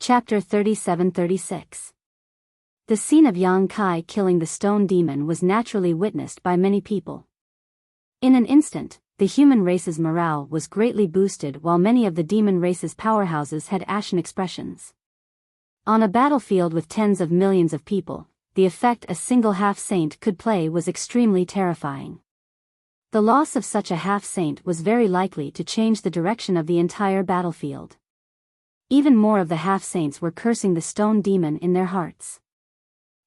Chapter 37-36. The scene of Yang Kai killing the stone demon was naturally witnessed by many people. In an instant, the human race's morale was greatly boosted while many of the demon race's powerhouses had ashen expressions. On a battlefield with tens of millions of people, the effect a single half-saint could play was extremely terrifying. The loss of such a half-saint was very likely to change the direction of the entire battlefield. Even more of the half-saints were cursing the stone demon in their hearts.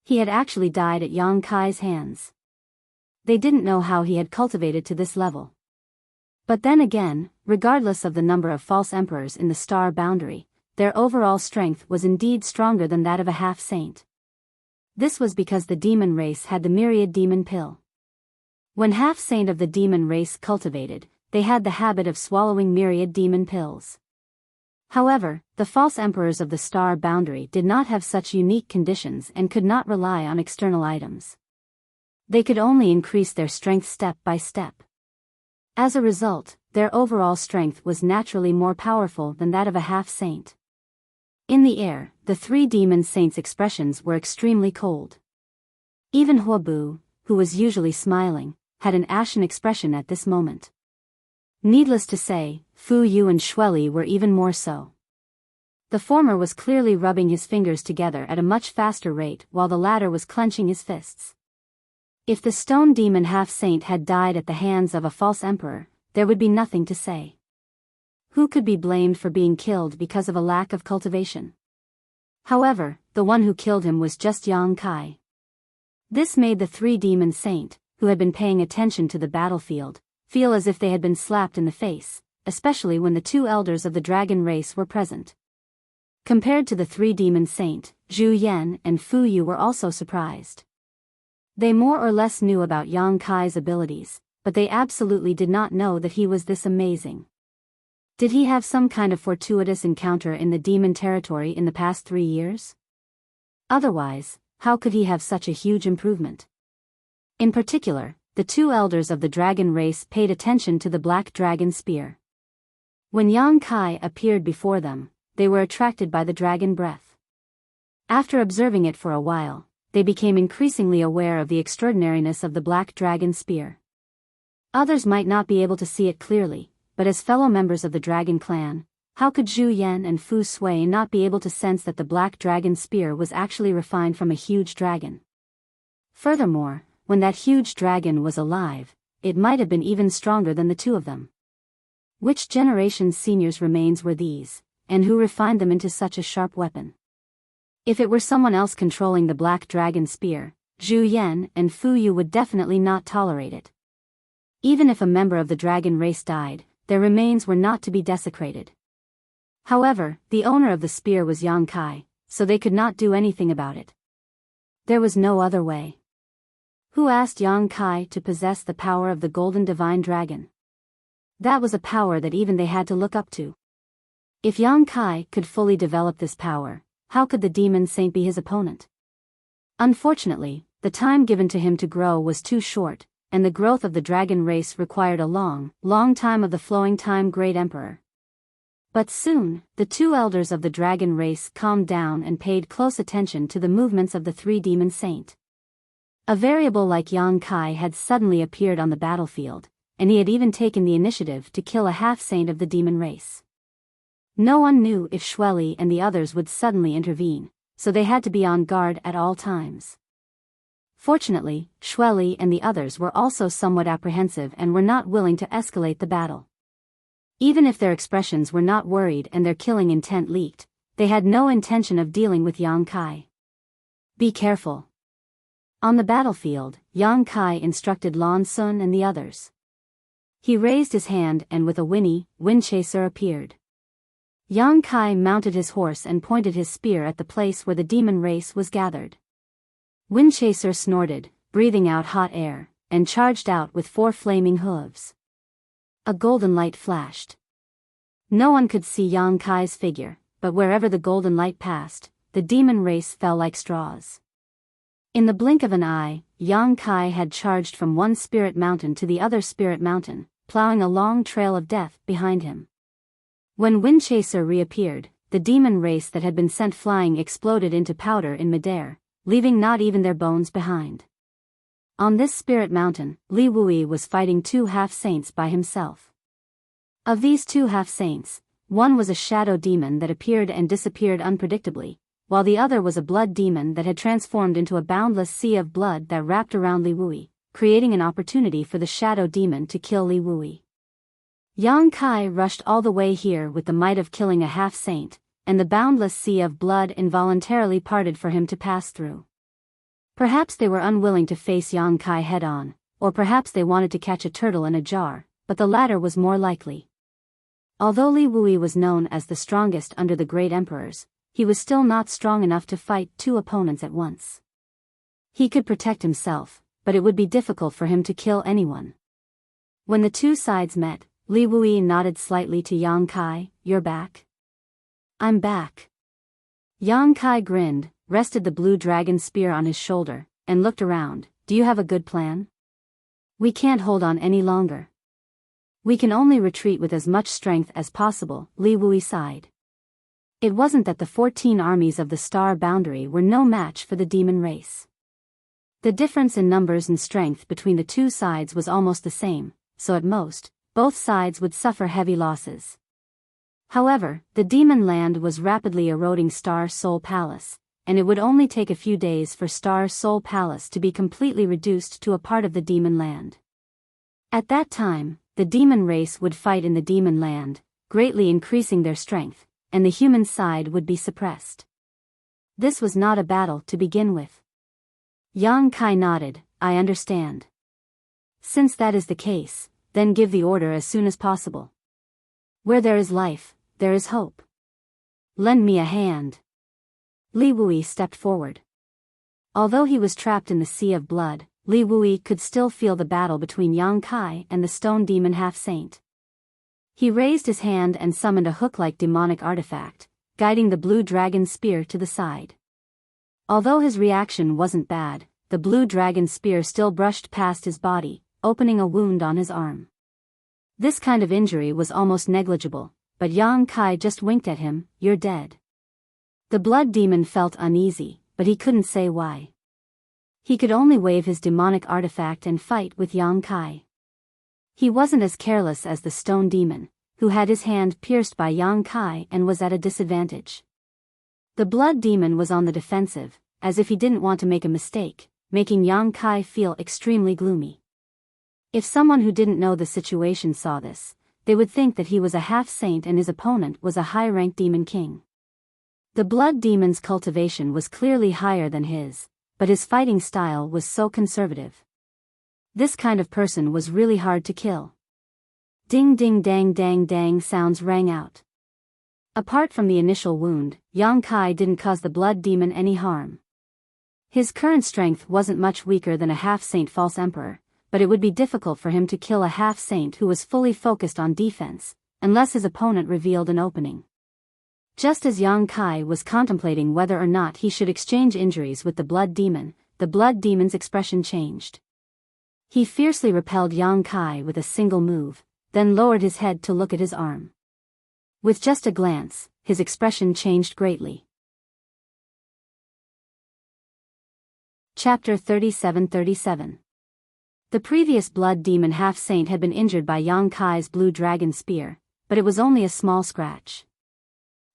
He had actually died at Yang Kai's hands. They didn't know how he had cultivated to this level. But then again, regardless of the number of false emperors in the star boundary, their overall strength was indeed stronger than that of a half-saint. This was because the demon race had the myriad demon pill. When half-saint of the demon race cultivated, they had the habit of swallowing myriad demon pills. However, the false emperors of the star boundary did not have such unique conditions and could not rely on external items. They could only increase their strength step by step. As a result, their overall strength was naturally more powerful than that of a half-saint. In the air, the three demon saints' expressions were extremely cold. Even Huobu, who was usually smiling, had an ashen expression at this moment. Needless to say, Fu Yu and Shueli were even more so. The former was clearly rubbing his fingers together at a much faster rate while the latter was clenching his fists. If the stone demon half-saint had died at the hands of a false emperor, there would be nothing to say. Who could be blamed for being killed because of a lack of cultivation? However, the one who killed him was just Yang Kai. This made the three demon saint, who had been paying attention to the battlefield, feel as if they had been slapped in the face, especially when the two elders of the dragon race were present. Compared to the three demon saint, Zhu Yan and Fu Yu were also surprised. They more or less knew about Yang Kai's abilities, but they absolutely did not know that he was this amazing. Did he have some kind of fortuitous encounter in the demon territory in the past 3 years? Otherwise, how could he have such a huge improvement? In particular, the two elders of the dragon race paid attention to the black dragon spear. When Yang Kai appeared before them, they were attracted by the dragon breath. After observing it for a while, they became increasingly aware of the extraordinariness of the black dragon spear. Others might not be able to see it clearly, but as fellow members of the dragon clan, how could Zhu Yan and Fu Sui not be able to sense that the black dragon spear was actually refined from a huge dragon? Furthermore, when that huge dragon was alive, it might have been even stronger than the two of them. Which generation's seniors' remains were these, and who refined them into such a sharp weapon? If it were someone else controlling the black dragon spear, Zhu Yan and Fu Yu would definitely not tolerate it. Even if a member of the dragon race died, their remains were not to be desecrated. However, the owner of the spear was Yang Kai, so they could not do anything about it. There was no other way. Who asked Yang Kai to possess the power of the golden divine dragon? That was a power that even they had to look up to. If Yang Kai could fully develop this power, how could the demon saint be his opponent? Unfortunately, the time given to him to grow was too short, and the growth of the dragon race required a long, long time of the flowing time great emperor. But soon, the two elders of the dragon race calmed down and paid close attention to the movements of the three demon saint. A variable like Yang Kai had suddenly appeared on the battlefield, and he had even taken the initiative to kill a half-saint of the demon race. No one knew if Shueli and the others would suddenly intervene, so they had to be on guard at all times. Fortunately, Shueli and the others were also somewhat apprehensive and were not willing to escalate the battle. Even if their expressions were not worried and their killing intent leaked, they had no intention of dealing with Yang Kai. Be careful. On the battlefield, Yang Kai instructed Lan Sun and the others. He raised his hand and with a whinny, Windchaser appeared. Yang Kai mounted his horse and pointed his spear at the place where the demon race was gathered. Windchaser snorted, breathing out hot air, and charged out with 4 flaming hooves. A golden light flashed. No one could see Yang Kai's figure, but wherever the golden light passed, the demon race fell like straws. In the blink of an eye, Yang Kai had charged from one spirit mountain to the other spirit mountain, plowing a long trail of death behind him. When Windchaser reappeared, the demon race that had been sent flying exploded into powder in midair, leaving not even their bones behind. On this spirit mountain, Li Wui was fighting 2 half-saints by himself. Of these 2 half-saints, one was a shadow demon that appeared and disappeared unpredictably, while the other was a blood demon that had transformed into a boundless sea of blood that wrapped around Li Wui, creating an opportunity for the shadow demon to kill Li Wui. Yang Kai rushed all the way here with the might of killing a half-saint, and the boundless sea of blood involuntarily parted for him to pass through. Perhaps they were unwilling to face Yang Kai head-on, or perhaps they wanted to catch a turtle in a jar, but the latter was more likely. Although Li Wui was known as the strongest under the great emperors, he was still not strong enough to fight 2 opponents at once. He could protect himself, but it would be difficult for him to kill anyone. When the 2 sides met, Li Wui nodded slightly to Yang Kai. "You're back?" "I'm back." Yang Kai grinned, rested the blue dragon spear on his shoulder, and looked around. "Do you have a good plan?" "We can't hold on any longer. We can only retreat with as much strength as possible," Li Wui sighed. It wasn't that the 14 armies of the star boundary were no match for the demon race. The difference in numbers and strength between the 2 sides was almost the same, so at most, both sides would suffer heavy losses. However, the demon land was rapidly eroding Star Soul Palace, and it would only take a few days for Star Soul Palace to be completely reduced to a part of the demon land. At that time, the demon race would fight in the demon land, greatly increasing their strength, and the human side would be suppressed. This was not a battle to begin with. Yang Kai nodded. "I understand. Since that is the case, then give the order as soon as possible. Where there is life, there is hope. Lend me a hand." Li Wui stepped forward. Although he was trapped in the sea of blood, Li Wui could still feel the battle between Yang Kai and the stone demon half-saint. He raised his hand and summoned a hook-like demonic artifact, guiding the blue dragon spear to the side. Although his reaction wasn't bad, the blue dragon spear still brushed past his body, opening a wound on his arm. This kind of injury was almost negligible, but Yang Kai just winked at him. "You're dead." The blood demon felt uneasy, but he couldn't say why. He could only wave his demonic artifact and fight with Yang Kai. He wasn't as careless as the stone demon, who had his hand pierced by Yang Kai and was at a disadvantage. The blood demon was on the defensive, as if he didn't want to make a mistake, making Yang Kai feel extremely gloomy. If someone who didn't know the situation saw this, they would think that he was a half-saint and his opponent was a high-ranked demon king. The blood demon's cultivation was clearly higher than his, but his fighting style was so conservative. This kind of person was really hard to kill. Ding ding dang dang dang sounds rang out. Apart from the initial wound, Yang Kai didn't cause the blood demon any harm. His current strength wasn't much weaker than a half-saint false emperor, but it would be difficult for him to kill a half-saint who was fully focused on defense, unless his opponent revealed an opening. Just as Yang Kai was contemplating whether or not he should exchange injuries with the blood demon's expression changed. He fiercely repelled Yang Kai with a single move, then lowered his head to look at his arm. With just a glance, his expression changed greatly. Chapter 37-37. The previous blood demon half-saint had been injured by Yang Kai's blue dragon spear, but it was only a small scratch.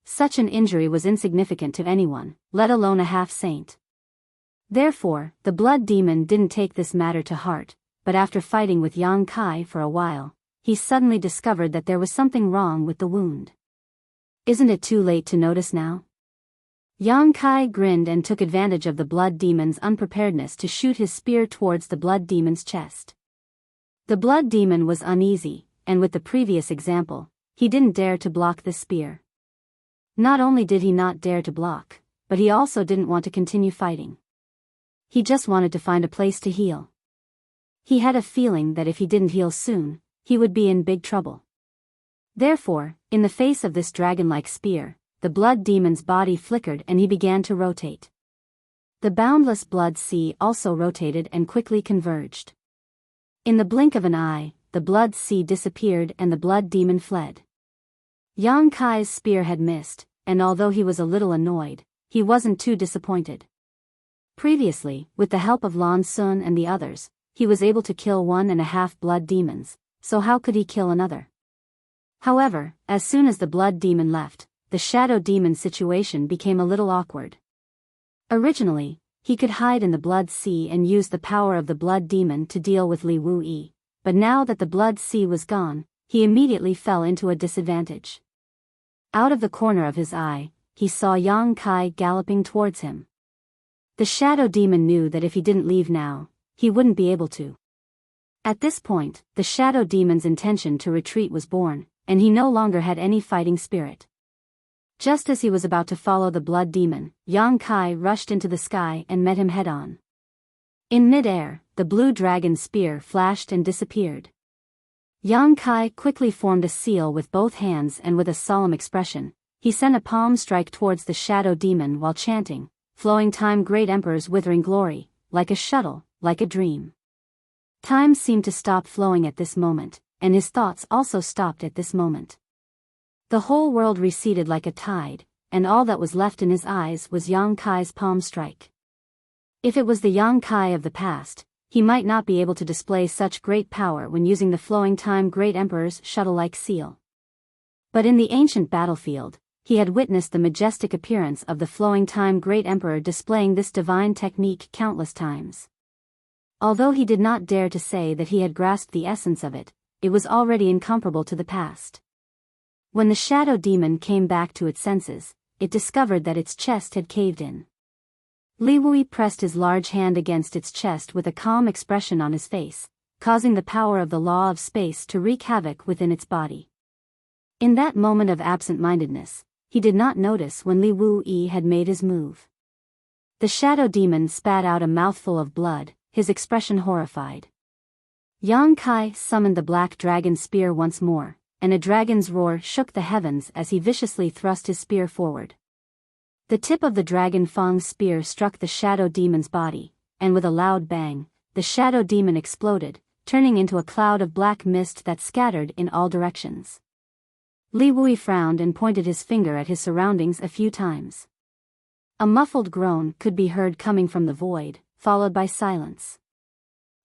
Such an injury was insignificant to anyone, let alone a half-saint. Therefore, the blood demon didn't take this matter to heart, but after fighting with Yang Kai for a while, he suddenly discovered that there was something wrong with the wound. "Isn't it too late to notice now?" Yang Kai grinned and took advantage of the blood demon's unpreparedness to shoot his spear towards the blood demon's chest. The blood demon was uneasy, and with the previous example, he didn't dare to block the spear. Not only did he not dare to block, but he also didn't want to continue fighting. He just wanted to find a place to heal. He had a feeling that if he didn't heal soon, he would be in big trouble. Therefore, in the face of this dragon-like spear, the blood demon's body flickered and he began to rotate. The boundless blood sea also rotated and quickly converged. In the blink of an eye, the blood sea disappeared and the blood demon fled. Yang Kai's spear had missed, and although he was a little annoyed, he wasn't too disappointed. Previously, with the help of Lan Sun and the others, he was able to kill 1.5 blood demons, so how could he kill another? However, as soon as the blood demon left, the shadow demon situation became a little awkward. Originally, he could hide in the blood sea and use the power of the blood demon to deal with Li Wuyi, but now that the blood sea was gone, he immediately fell into a disadvantage. Out of the corner of his eye, he saw Yang Kai galloping towards him. The shadow demon knew that if he didn't leave now, he wouldn't be able to. At this point, the shadow demon's intention to retreat was born, and he no longer had any fighting spirit. Just as he was about to follow the blood demon, Yang Kai rushed into the sky and met him head-on. In mid-air, the blue dragon spear flashed and disappeared. Yang Kai quickly formed a seal with both hands and with a solemn expression, he sent a palm strike towards the shadow demon while chanting, "Flowing time, great emperor's withering glory, like a shuttle, like a dream." Time seemed to stop flowing at this moment, and his thoughts also stopped at this moment. The whole world receded like a tide, and all that was left in his eyes was Yang Kai's palm strike. If it was the Yang Kai of the past, he might not be able to display such great power when using the flowing time great emperor's shuttle-like seal. But in the ancient battlefield, he had witnessed the majestic appearance of the flowing time great emperor displaying this divine technique countless times. Although he did not dare to say that he had grasped the essence of it, it was already incomparable to the past. When the shadow demon came back to its senses, it discovered that its chest had caved in. Li Wui pressed his large hand against its chest with a calm expression on his face, causing the power of the law of space to wreak havoc within its body. In that moment of absent-mindedness, he did not notice when Li Wuyi had made his move. The shadow demon spat out a mouthful of blood, his expression horrified. Yang Kai summoned the black dragon spear once more, and a dragon's roar shook the heavens as he viciously thrust his spear forward. The tip of the dragon Fang's spear struck the shadow demon's body, and with a loud bang, the shadow demon exploded, turning into a cloud of black mist that scattered in all directions. Li Wui frowned and pointed his finger at his surroundings a few times. A muffled groan could be heard coming from the void, followed by silence.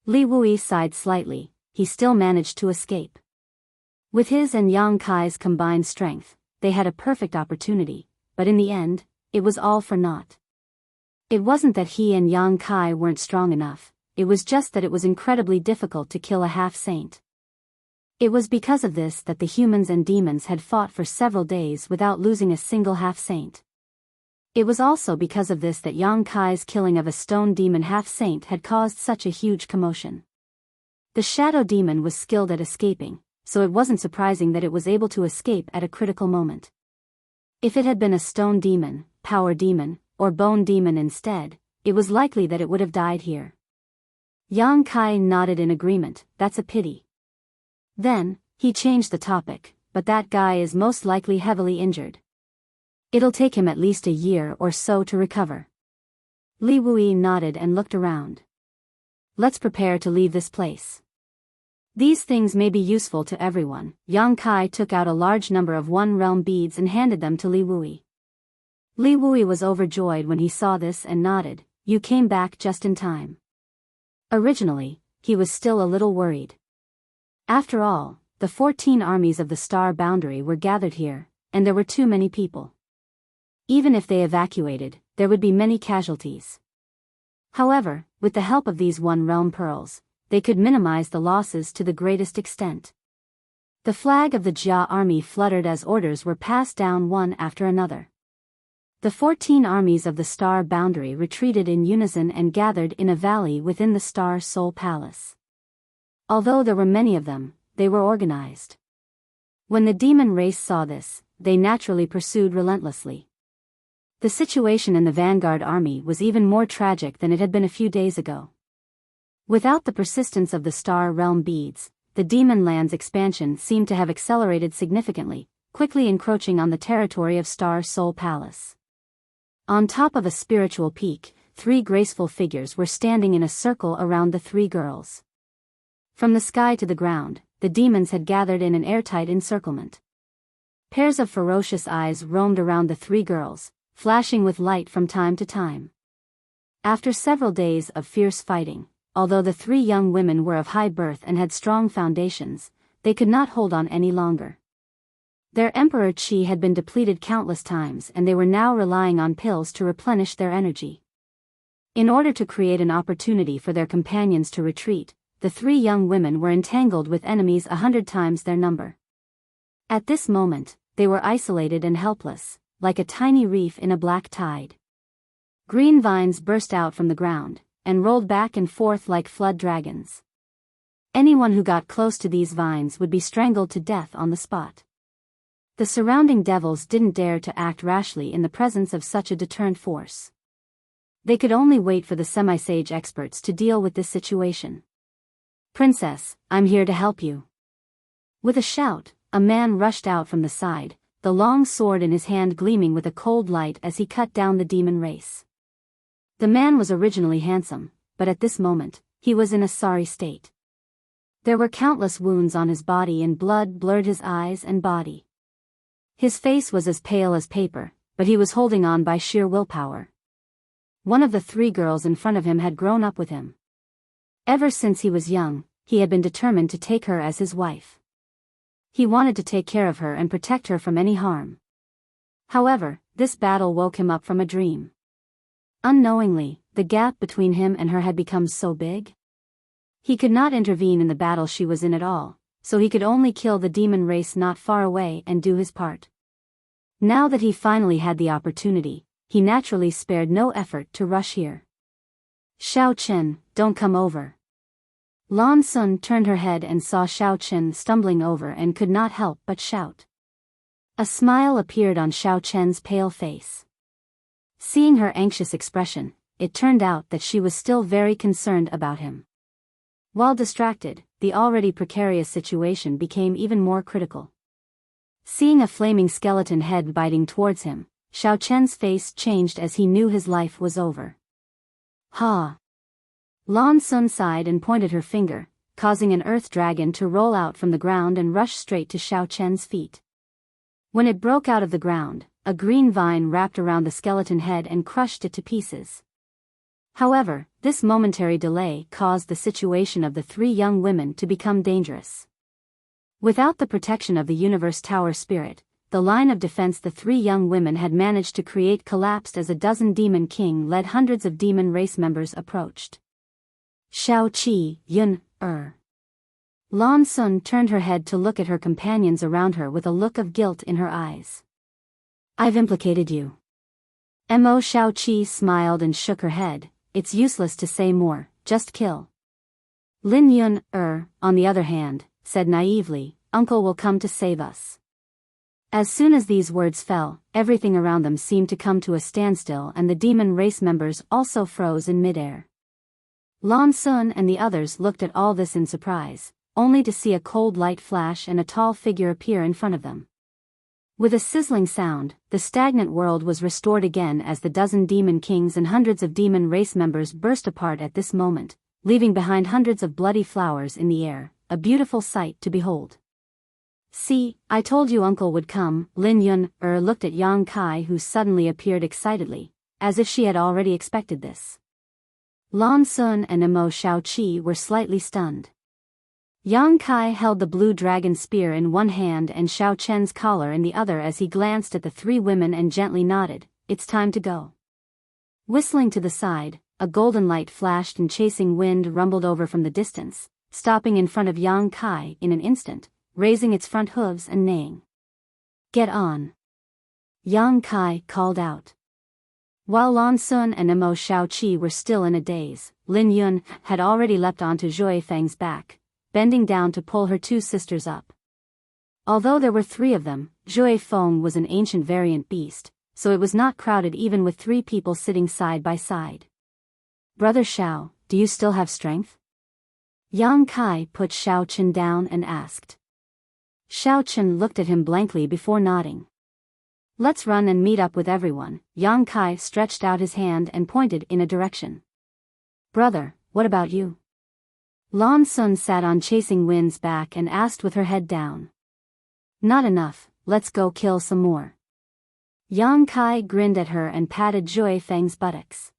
Li Wui sighed slightly, he still managed to escape. With his and Yang Kai's combined strength, they had a perfect opportunity, but in the end, it was all for naught. It wasn't that he and Yang Kai weren't strong enough, it was just that it was incredibly difficult to kill a half-saint. It was because of this that the humans and demons had fought for several days without losing a single half-saint. It was also because of this that Yang Kai's killing of a stone demon half-saint had caused such a huge commotion. The shadow demon was skilled at escaping, so it wasn't surprising that it was able to escape at a critical moment. If it had been a stone demon, power demon, or bone demon instead, it was likely that it would have died here. Yang Kai nodded in agreement, "That's a pity." Then, he changed the topic, "But that guy is most likely heavily injured. It'll take him at least a year or so to recover." Li Wui nodded and looked around. "Let's prepare to leave this place. These things may be useful to everyone." Yang Kai took out a large number of one-realm beads and handed them to Li Wui. Li Wui was overjoyed when he saw this and nodded, "You came back just in time." Originally, he was still a little worried. After all, the 14 armies of the Star Boundary were gathered here, and there were too many people. Even if they evacuated, there would be many casualties. However, with the help of these one-realm pearls, they could minimize the losses to the greatest extent. The flag of the Jia army fluttered as orders were passed down one after another. The 14 armies of the Star Boundary retreated in unison and gathered in a valley within the Star Soul Palace. Although there were many of them, they were organized. When the demon race saw this, they naturally pursued relentlessly. The situation in the vanguard army was even more tragic than it had been a few days ago. Without the persistence of the Star Realm beads, the Demon Land's expansion seemed to have accelerated significantly, quickly encroaching on the territory of Star Soul Palace. On top of a spiritual peak, 3 graceful figures were standing in a circle around the 3 girls. From the sky to the ground, the demons had gathered in an airtight encirclement. Pairs of ferocious eyes roamed around the three girls, flashing with light from time to time. After several days of fierce fighting, although the three young women were of high birth and had strong foundations, they could not hold on any longer. Their emperor Qi had been depleted countless times and they were now relying on pills to replenish their energy. In order to create an opportunity for their companions to retreat, the three young women were entangled with enemies 100 times their number. At this moment, they were isolated and helpless, like a tiny reef in a black tide. Green vines burst out from the ground, and rolled back and forth like flood dragons. Anyone who got close to these vines would be strangled to death on the spot. The surrounding devils didn't dare to act rashly in the presence of such a deterrent force. They could only wait for the semi-sage experts to deal with this situation. "Princess, I'm here to help you." With a shout, a man rushed out from the side, the long sword in his hand gleaming with a cold light as he cut down the demon race. The man was originally handsome, but at this moment, he was in a sorry state. There were countless wounds on his body and blood blurred his eyes and body. His face was as pale as paper, but he was holding on by sheer willpower. One of the three girls in front of him had grown up with him. Ever since he was young, he had been determined to take her as his wife. He wanted to take care of her and protect her from any harm. However, this battle woke him up from a dream. Unknowingly, the gap between him and her had become so big. He could not intervene in the battle she was in at all, so he could only kill the demon race not far away and do his part. Now that he finally had the opportunity, he naturally spared no effort to rush here. "Xiao Chen, don't come over." Lan Sun turned her head and saw Xiao Chen stumbling over and could not help but shout. A smile appeared on Xiao Chen's pale face. Seeing her anxious expression, it turned out that she was still very concerned about him. While distracted, the already precarious situation became even more critical. Seeing a flaming skeleton head biting towards him, Xiao Chen's face changed as he knew his life was over. "Ha!" Lan Sun sighed and pointed her finger, causing an earth dragon to roll out from the ground and rush straight to Xiao Chen's feet. When it broke out of the ground, a green vine wrapped around the skeleton head and crushed it to pieces. However, this momentary delay caused the situation of the three young women to become dangerous. Without the protection of the Universe Tower Spirit, the line of defense the three young women had managed to create collapsed as a dozen demon king-led hundreds of demon race members approached. "Xiao Qi, Yun, Lan Sun turned her head to look at her companions around her with a look of guilt in her eyes. "I've implicated you." Mo Xiao Qi smiled and shook her head. "It's useless to say more, just kill." Lin Yun, on the other hand, said naively, "Uncle will come to save us." As soon as these words fell, everything around them seemed to come to a standstill and the demon race members also froze in midair. Lan Sun and the others looked at all this in surprise, only to see a cold light flash and a tall figure appear in front of them. With a sizzling sound, the stagnant world was restored again as the dozen demon kings and hundreds of demon race members burst apart at this moment, leaving behind hundreds of bloody flowers in the air, a beautiful sight to behold. "See, I told you Uncle would come." Lin Yun, looked at Yang Kai who suddenly appeared excitedly, as if she had already expected this. Lan Sun and Mo Xiao Qi were slightly stunned. Yang Kai held the blue dragon spear in one hand and Xiao Chen's collar in the other as he glanced at the three women and gently nodded, "It's time to go." Whistling to the side, a golden light flashed and chasing wind rumbled over from the distance, stopping in front of Yang Kai in an instant, raising its front hooves and neighing. "Get on!" Yang Kai called out. While Lan Sun and Mo Xiao Qi were still in a daze, Lin Yun had already leapt onto Zhui Feng's back, bending down to pull her two sisters up. Although there were three of them, Zhui Feng was an ancient variant beast, so it was not crowded even with three people sitting side by side. "Brother Xiao, do you still have strength?" Yang Kai put Xiao Chen down and asked. Xiao Chen looked at him blankly before nodding. "Let's run and meet up with everyone." Yang Kai stretched out his hand and pointed in a direction. "Brother, what about you?" Lan Sun sat on Chasing Wind's back and asked with her head down. "Not enough," let's go kill some more." Yang Kai grinned at her and patted Zhui Feng's buttocks.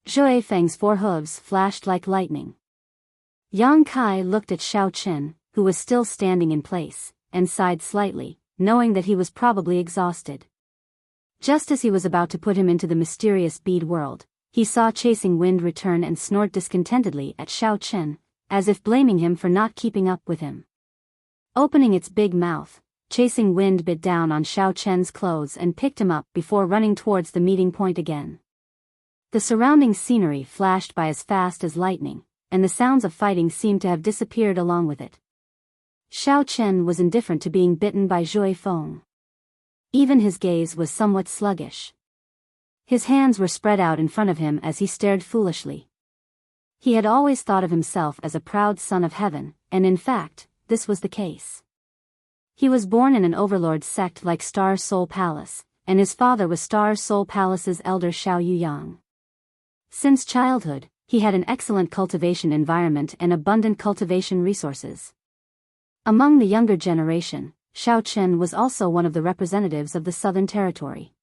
Zhui Feng's 4 hooves flashed like lightning. Yang Kai looked at Xiao Chen, who was still standing in place, and sighed slightly, knowing that he was probably exhausted. Just as he was about to put him into the mysterious bead world, he saw Chasing Wind return and snort discontentedly at Xiao Chen, as if blaming him for not keeping up with him. Opening its big mouth, Chasing Wind bit down on Xiao Chen's clothes and picked him up before running towards the meeting point again. The surrounding scenery flashed by as fast as lightning, and the sounds of fighting seemed to have disappeared along with it. Xiao Chen was indifferent to being bitten by Zhui Feng. Even his gaze was somewhat sluggish. His hands were spread out in front of him as he stared foolishly. He had always thought of himself as a proud son of heaven, and in fact, this was the case. He was born in an overlord sect like Star Soul Palace, and his father was Star Soul Palace's elder Xiao Yuyang. Since childhood, he had an excellent cultivation environment and abundant cultivation resources. Among the younger generation, Xiao Chen was also one of the representatives of the Southern Territory.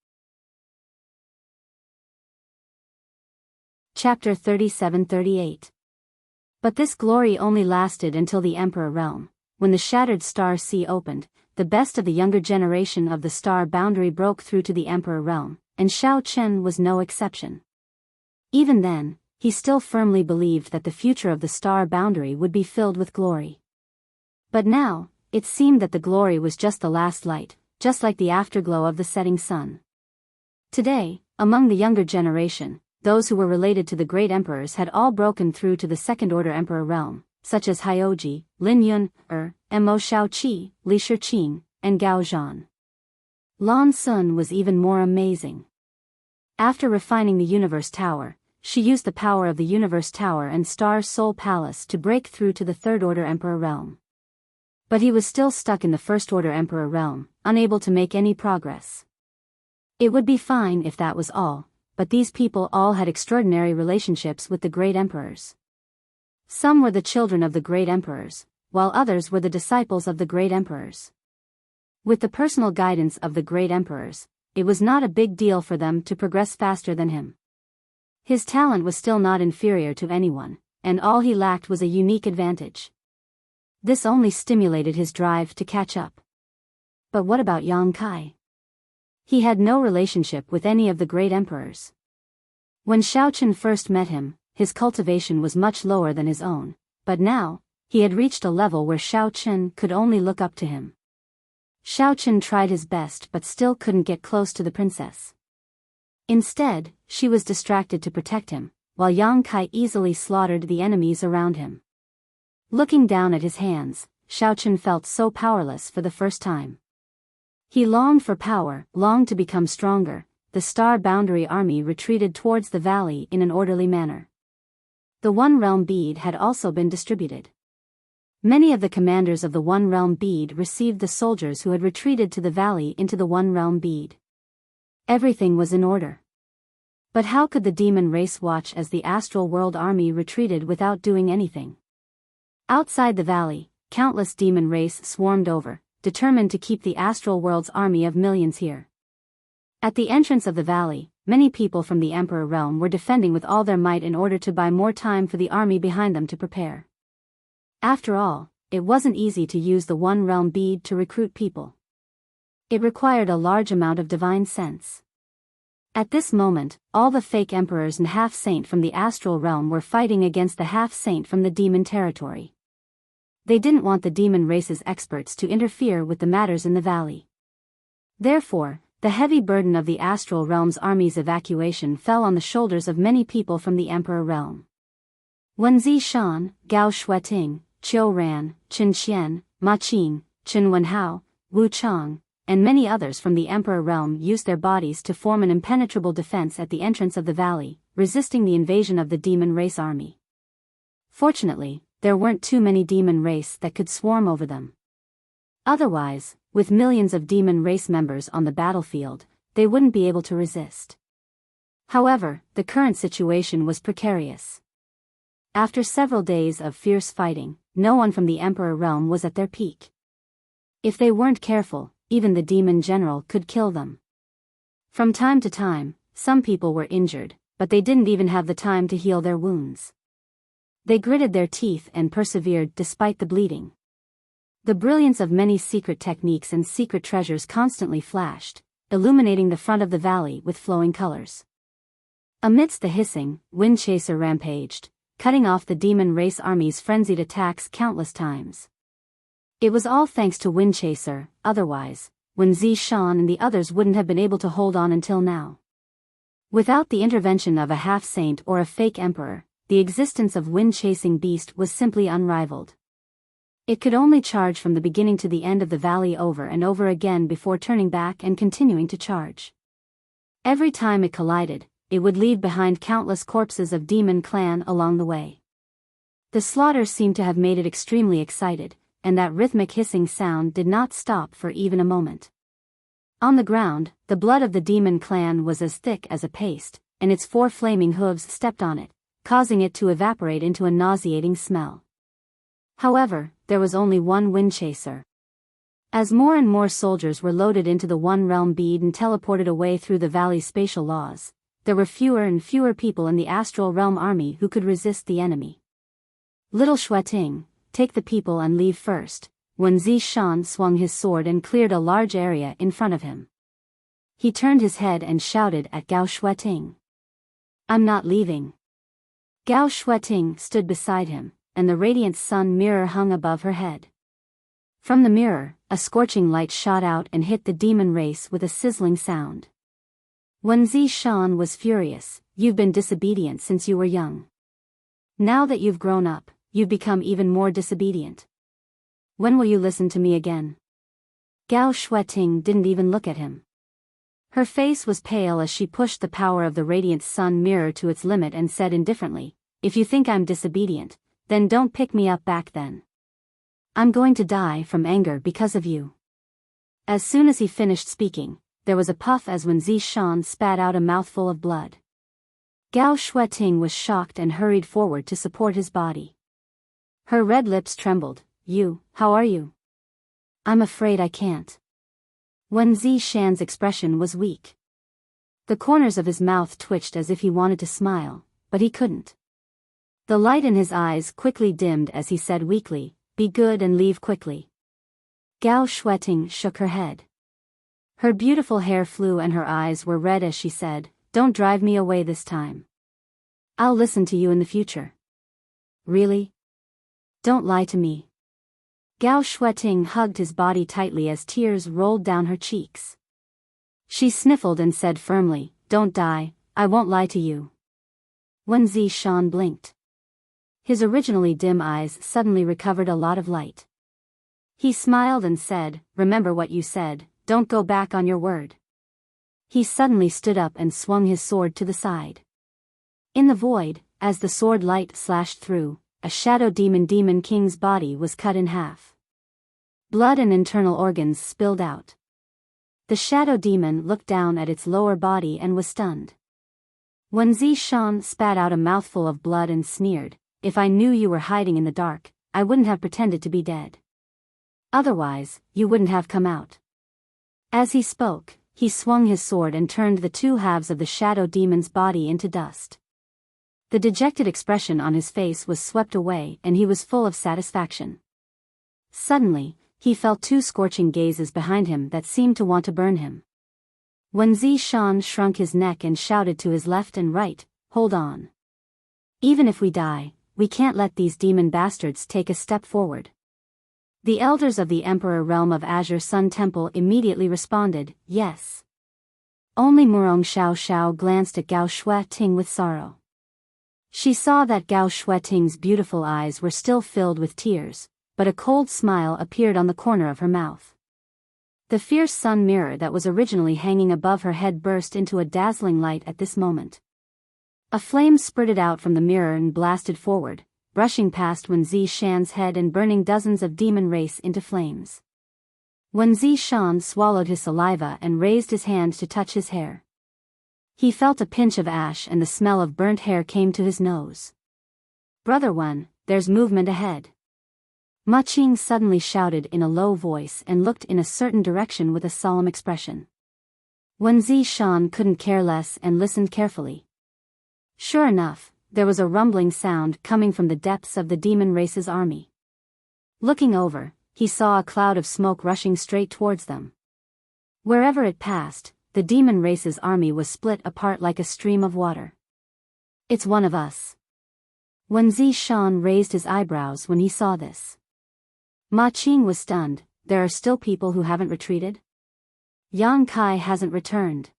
Chapter 37-38. But this glory only lasted until the Emperor Realm. When the shattered star sea opened, the best of the younger generation of the star boundary broke through to the Emperor Realm, and Xiao Chen was no exception. Even then, he still firmly believed that the future of the star boundary would be filled with glory. But now, it seemed that the glory was just the last light, just like the afterglow of the setting sun. Today, among the younger generation, those who were related to the great emperors had all broken through to the second-order emperor realm, such as Haioji, Lin Yun, Mo Shaoqi, Li Shiqing, and Gao Zhan. Lan Sun was even more amazing. After refining the Universe Tower, she used the power of the Universe Tower and Star Soul Palace to break through to the third-order emperor realm. But he was still stuck in the first-order emperor realm, unable to make any progress. It would be fine if that was all, but these people all had extraordinary relationships with the great emperors. Some were the children of the great emperors, while others were the disciples of the great emperors. With the personal guidance of the great emperors, it was not a big deal for them to progress faster than him. His talent was still not inferior to anyone, and all he lacked was a unique advantage. This only stimulated his drive to catch up. But what about Yang Kai? He had no relationship with any of the great emperors. When Xiao Chen first met him, his cultivation was much lower than his own, but now, he had reached a level where Xiao Chen could only look up to him. Xiao Chen tried his best but still couldn't get close to the princess. Instead, she was distracted to protect him, while Yang Kai easily slaughtered the enemies around him. Looking down at his hands, Xiao Chen felt so powerless for the first time. He longed for power, longed to become stronger. The Star Boundary Army retreated towards the valley in an orderly manner. The One Realm Bead had also been distributed. Many of the commanders of the One Realm Bead received the soldiers who had retreated to the valley into the One Realm Bead. Everything was in order. But how could the demon race watch as the Astral World Army retreated without doing anything? Outside the valley, countless demon race swarmed over, determined to keep the Astral World's army of millions here. At the entrance of the valley, many people from the Emperor Realm were defending with all their might in order to buy more time for the army behind them to prepare. After all, it wasn't easy to use the One Realm Bead to recruit people. It required a large amount of divine sense. At this moment, all the fake emperors and half-saint from the Astral Realm were fighting against the half-saint from the demon territory. They didn't want the demon race's experts to interfere with the matters in the valley. Therefore, the heavy burden of the Astral Realm's army's evacuation fell on the shoulders of many people from the Emperor Realm. Wen Zishan, Gao Shueting, Qiu Ran, Qin Qian, Ma Qin, Qin Wenhao, Wu Chang, and many others from the Emperor Realm used their bodies to form an impenetrable defense at the entrance of the valley, resisting the invasion of the demon race army. Fortunately, there weren't too many demon race that could swarm over them. Otherwise, with millions of demon race members on the battlefield, they wouldn't be able to resist. However, the current situation was precarious. After several days of fierce fighting, no one from the Emperor Realm was at their peak. If they weren't careful, even the demon general could kill them. From time to time, some people were injured, but they didn't even have the time to heal their wounds. They gritted their teeth and persevered despite the bleeding. The brilliance of many secret techniques and secret treasures constantly flashed, illuminating the front of the valley with flowing colors. Amidst the hissing, Windchaser rampaged, cutting off the demon race army's frenzied attacks countless times. It was all thanks to Windchaser, otherwise, Wen Zishan and the others wouldn't have been able to hold on until now. Without the intervention of a half-saint or a fake emperor, the existence of wind-chasing beast was simply unrivaled. It could only charge from the beginning to the end of the valley over and over again before turning back and continuing to charge. Every time it collided, it would leave behind countless corpses of demon clan along the way. The slaughter seemed to have made it extremely excited, and that rhythmic hissing sound did not stop for even a moment. On the ground, the blood of the demon clan was as thick as a paste, and its 4 flaming hooves stepped on it, causing it to evaporate into a nauseating smell. However, there was only one Windchaser. As more and more soldiers were loaded into the One Realm bead and teleported away through the valley's spatial laws, there were fewer and fewer people in the Astral Realm army who could resist the enemy. Little Xueting, take the people and leave first. Wen Zishan swung his sword and cleared a large area in front of him. He turned his head and shouted at Gao Xueting. I'm not leaving. Gao Xueting stood beside him, and the radiant sun mirror hung above her head. From the mirror, a scorching light shot out and hit the demon race with a sizzling sound. Wen Zishan was furious. You've been disobedient since you were young. Now that you've grown up, you've become even more disobedient. When will you listen to me again? Gao Xueting didn't even look at him. Her face was pale as she pushed the power of the radiant sun mirror to its limit and said indifferently, if you think I'm disobedient, then don't pick me up back then. I'm going to die from anger because of you. As soon as he finished speaking, there was a puff as Wen Zishan spat out a mouthful of blood. Gao Xueting was shocked and hurried forward to support his body. Her red lips trembled. How are you? I'm afraid I can't. Wen Zishan's expression was weak. The corners of his mouth twitched as if he wanted to smile, but he couldn't. The light in his eyes quickly dimmed as he said weakly, be good and leave quickly. Gao Xueting shook her head. Her beautiful hair flew and her eyes were red as she said, don't drive me away this time. I'll listen to you in the future. Really? Don't lie to me. Gao Xueting hugged his body tightly as tears rolled down her cheeks. She sniffled and said firmly, don't die, I won't lie to you. Wen Zishan blinked. His originally dim eyes suddenly recovered a lot of light. He smiled and said, remember what you said, don't go back on your word. He suddenly stood up and swung his sword to the side. In the void, as the sword light slashed through, a shadow demon king's body was cut in half. Blood and internal organs spilled out. The shadow demon looked down at its lower body and was stunned. Wen Zishan spat out a mouthful of blood and sneered, if I knew you were hiding in the dark, I wouldn't have pretended to be dead. Otherwise, you wouldn't have come out. As he spoke, he swung his sword and turned the 2 halves of the shadow demon's body into dust. The dejected expression on his face was swept away and he was full of satisfaction. Suddenly, he felt 2 scorching gazes behind him that seemed to want to burn him. Wen Zishan shrunk his neck and shouted to his left and right, hold on. Even if we die, we can't let these demon bastards take a step forward. The elders of the Emperor Realm of Azure Sun Temple immediately responded, yes. Only Murong Xiao glanced at Gao Xueting with sorrow. She saw that Gao Xueting's beautiful eyes were still filled with tears, but a cold smile appeared on the corner of her mouth. The fierce sun mirror that was originally hanging above her head burst into a dazzling light at this moment. A flame spurted out from the mirror and blasted forward, brushing past Wen Zishan's head and burning dozens of demon race into flames. Wen Zishan swallowed his saliva and raised his hand to touch his hair. He felt a pinch of ash and the smell of burnt hair came to his nose. Brother Wen, there's movement ahead. Ma Qing suddenly shouted in a low voice and looked in a certain direction with a solemn expression. Wen Zishan couldn't care less and listened carefully. Sure enough, there was a rumbling sound coming from the depths of the demon race's army. Looking over, he saw a cloud of smoke rushing straight towards them. Wherever it passed, the demon race's army was split apart like a stream of water. It's one of us. Wen Zishan raised his eyebrows when he saw this. Ma Qing was stunned. There are still people who haven't retreated? Yang Kai hasn't returned.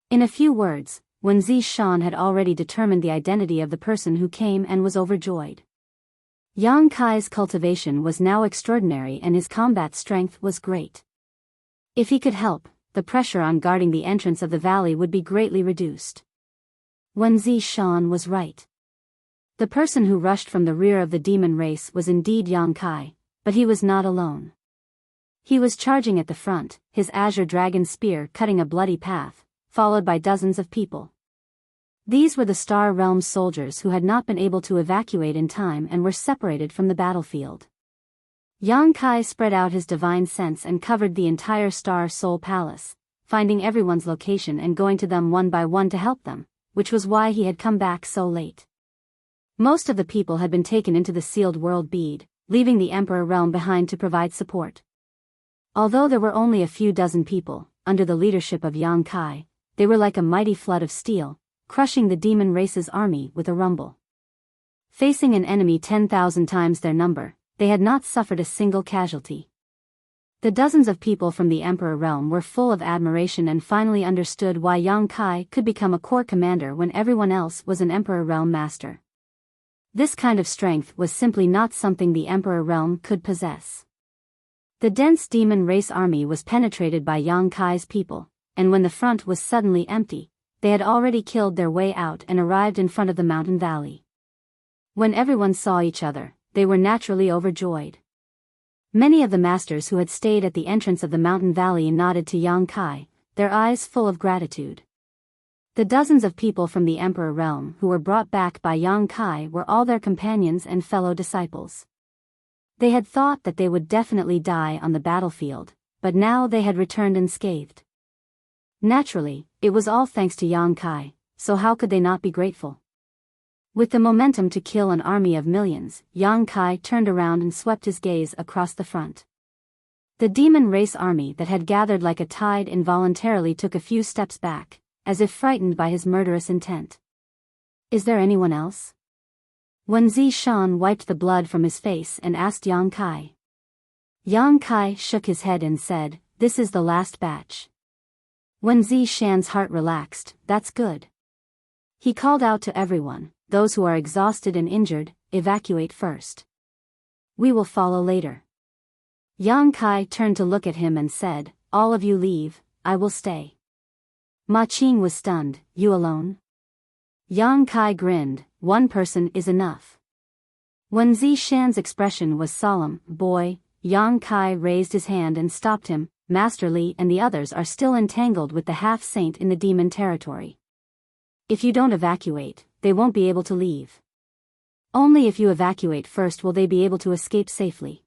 In a few words, Wen Zishan had already determined the identity of the person who came and was overjoyed. Yang Kai's cultivation was now extraordinary and his combat strength was great. If he could help, the pressure on guarding the entrance of the valley would be greatly reduced. Wen Zishan was right. The person who rushed from the rear of the demon race was indeed Yang Kai, but he was not alone. He was charging at the front, his azure dragon spear cutting a bloody path, followed by dozens of people. These were the Star Realm soldiers who had not been able to evacuate in time and were separated from the battlefield. Yang Kai spread out his divine sense and covered the entire Star Soul Palace, finding everyone's location and going to them one by one to help them, which was why he had come back so late. Most of the people had been taken into the sealed world bead, leaving the Emperor Realm behind to provide support. Although there were only a few dozen people, under the leadership of Yang Kai, they were like a mighty flood of steel, crushing the demon race's army with a rumble. Facing an enemy 10,000 times their number, they had not suffered a single casualty. The dozens of people from the Emperor Realm were full of admiration and finally understood why Yang Kai could become a corps commander when everyone else was an Emperor Realm master. This kind of strength was simply not something the Emperor Realm could possess. The dense demon race army was penetrated by Yang Kai's people, and when the front was suddenly empty, they had already killed their way out and arrived in front of the mountain valley. When everyone saw each other, they were naturally overjoyed. Many of the masters who had stayed at the entrance of the mountain valley nodded to Yang Kai, their eyes full of gratitude. The dozens of people from the Emperor Realm who were brought back by Yang Kai were all their companions and fellow disciples. They had thought that they would definitely die on the battlefield, but now they had returned unscathed. Naturally, it was all thanks to Yang Kai, so how could they not be grateful? With the momentum to kill an army of millions, Yang Kai turned around and swept his gaze across the front. The demon race army that had gathered like a tide involuntarily took a few steps back, as if frightened by his murderous intent. Is there anyone else? Wen Zishan wiped the blood from his face and asked Yang Kai. Yang Kai shook his head and said, "This is the last batch." Wen Zishan's heart relaxed. That's good. He called out to everyone, "Those who are exhausted and injured, evacuate first. We will follow later." Yang Kai turned to look at him and said, "All of you leave, I will stay." Ma Qing was stunned. "You alone?" Yang Kai grinned. "One person is enough." Wen Zishan's expression was solemn. "Boy," Yang Kai raised his hand and stopped him. "Master Li and the others are still entangled with the half-saint in the demon territory. If you don't evacuate, they won't be able to leave. Only if you evacuate first will they be able to escape safely."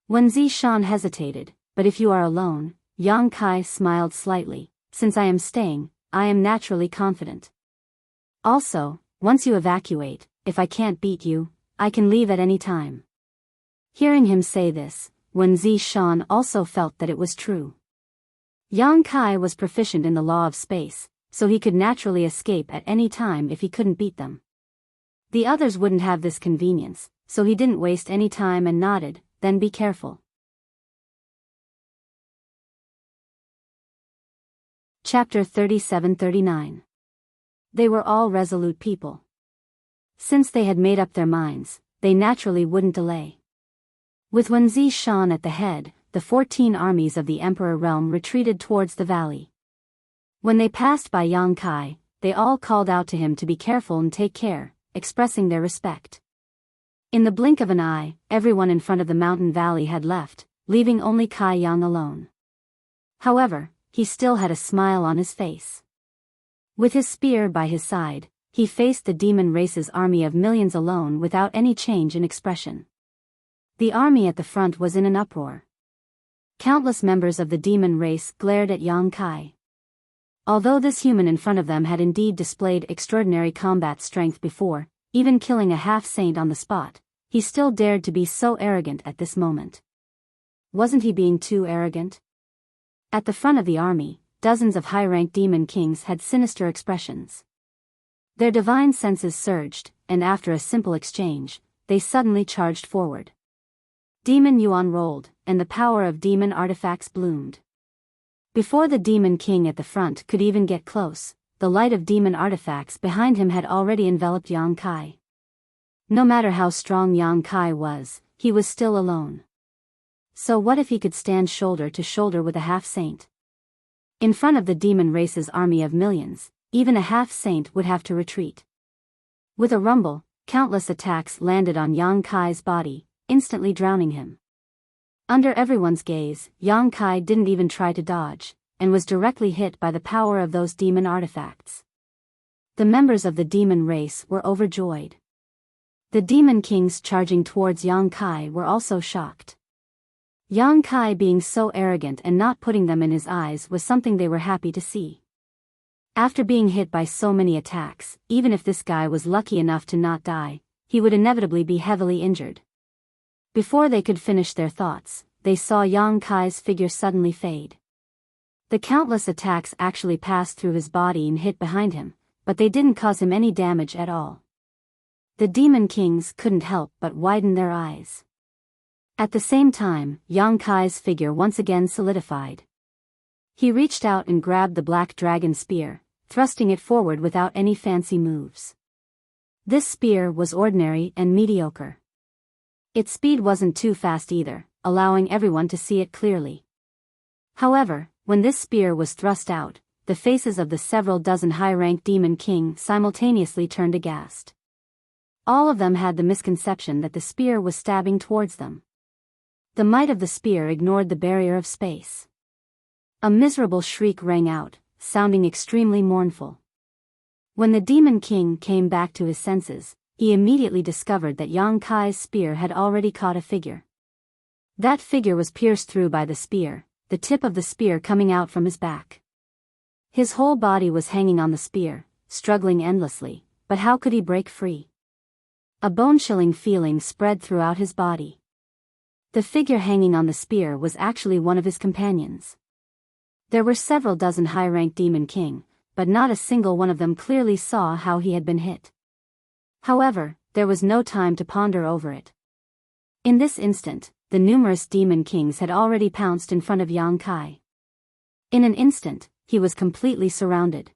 Wen Zishan hesitated, "But if you are alone," Yang Kai smiled slightly. "Since I am staying, I am naturally confident. Also, once you evacuate, if I can't beat you, I can leave at any time." Hearing him say this, Wen Zishan also felt that it was true. Yang Kai was proficient in the law of space, so he could naturally escape at any time if he couldn't beat them. The others wouldn't have this convenience, so he didn't waste any time and nodded, "Then be careful." Chapter 37-39. They were all resolute people. Since they had made up their minds, they naturally wouldn't delay. With Wen Zishan at the head, the 14 armies of the Emperor Realm retreated towards the valley. When they passed by Yang Kai, they all called out to him to be careful and take care, expressing their respect. In the blink of an eye, everyone in front of the mountain valley had left, leaving only Kai Yang alone. However, he still had a smile on his face. With his spear by his side, he faced the demon race's army of millions alone without any change in expression. The army at the front was in an uproar. Countless members of the demon race glared at Yang Kai. Although this human in front of them had indeed displayed extraordinary combat strength before, even killing a half-saint on the spot, he still dared to be so arrogant at this moment. Wasn't he being too arrogant? At the front of the army, dozens of high-ranked demon kings had sinister expressions. Their divine senses surged, and after a simple exchange, they suddenly charged forward. Demon Yuan rolled, and the power of demon artifacts bloomed. Before the demon king at the front could even get close, the light of demon artifacts behind him had already enveloped Yang Kai. No matter how strong Yang Kai was, he was still alone. So what if he could stand shoulder to shoulder with a half-saint? In front of the demon race's army of millions, even a half-saint would have to retreat. With a rumble, countless attacks landed on Yang Kai's body, instantly drowning him. Under everyone's gaze, Yang Kai didn't even try to dodge, and was directly hit by the power of those demon artifacts. The members of the demon race were overjoyed. The demon kings charging towards Yang Kai were also shocked. Yang Kai being so arrogant and not putting them in his eyes was something they were happy to see. After being hit by so many attacks, even if this guy was lucky enough to not die, he would inevitably be heavily injured. Before they could finish their thoughts, they saw Yang Kai's figure suddenly fade. The countless attacks actually passed through his body and hit behind him, but they didn't cause him any damage at all. The demon kings couldn't help but widen their eyes. At the same time, Yang Kai's figure once again solidified. He reached out and grabbed the black dragon spear, thrusting it forward without any fancy moves. This spear was ordinary and mediocre. Its speed wasn't too fast either, allowing everyone to see it clearly. However, when this spear was thrust out, the faces of the several dozen high-ranked demon kings simultaneously turned aghast. All of them had the misconception that the spear was stabbing towards them. The might of the spear ignored the barrier of space. A miserable shriek rang out, sounding extremely mournful. When the demon king came back to his senses, he immediately discovered that Yang Kai's spear had already caught a figure. That figure was pierced through by the spear, the tip of the spear coming out from his back. His whole body was hanging on the spear, struggling endlessly, but how could he break free? A bone-chilling feeling spread throughout his body. The figure hanging on the spear was actually one of his companions. There were several dozen high-ranked demon king, but not a single one of them clearly saw how he had been hit. However, there was no time to ponder over it. In this instant, the numerous demon kings had already pounced in front of Yang Kai. In an instant, he was completely surrounded.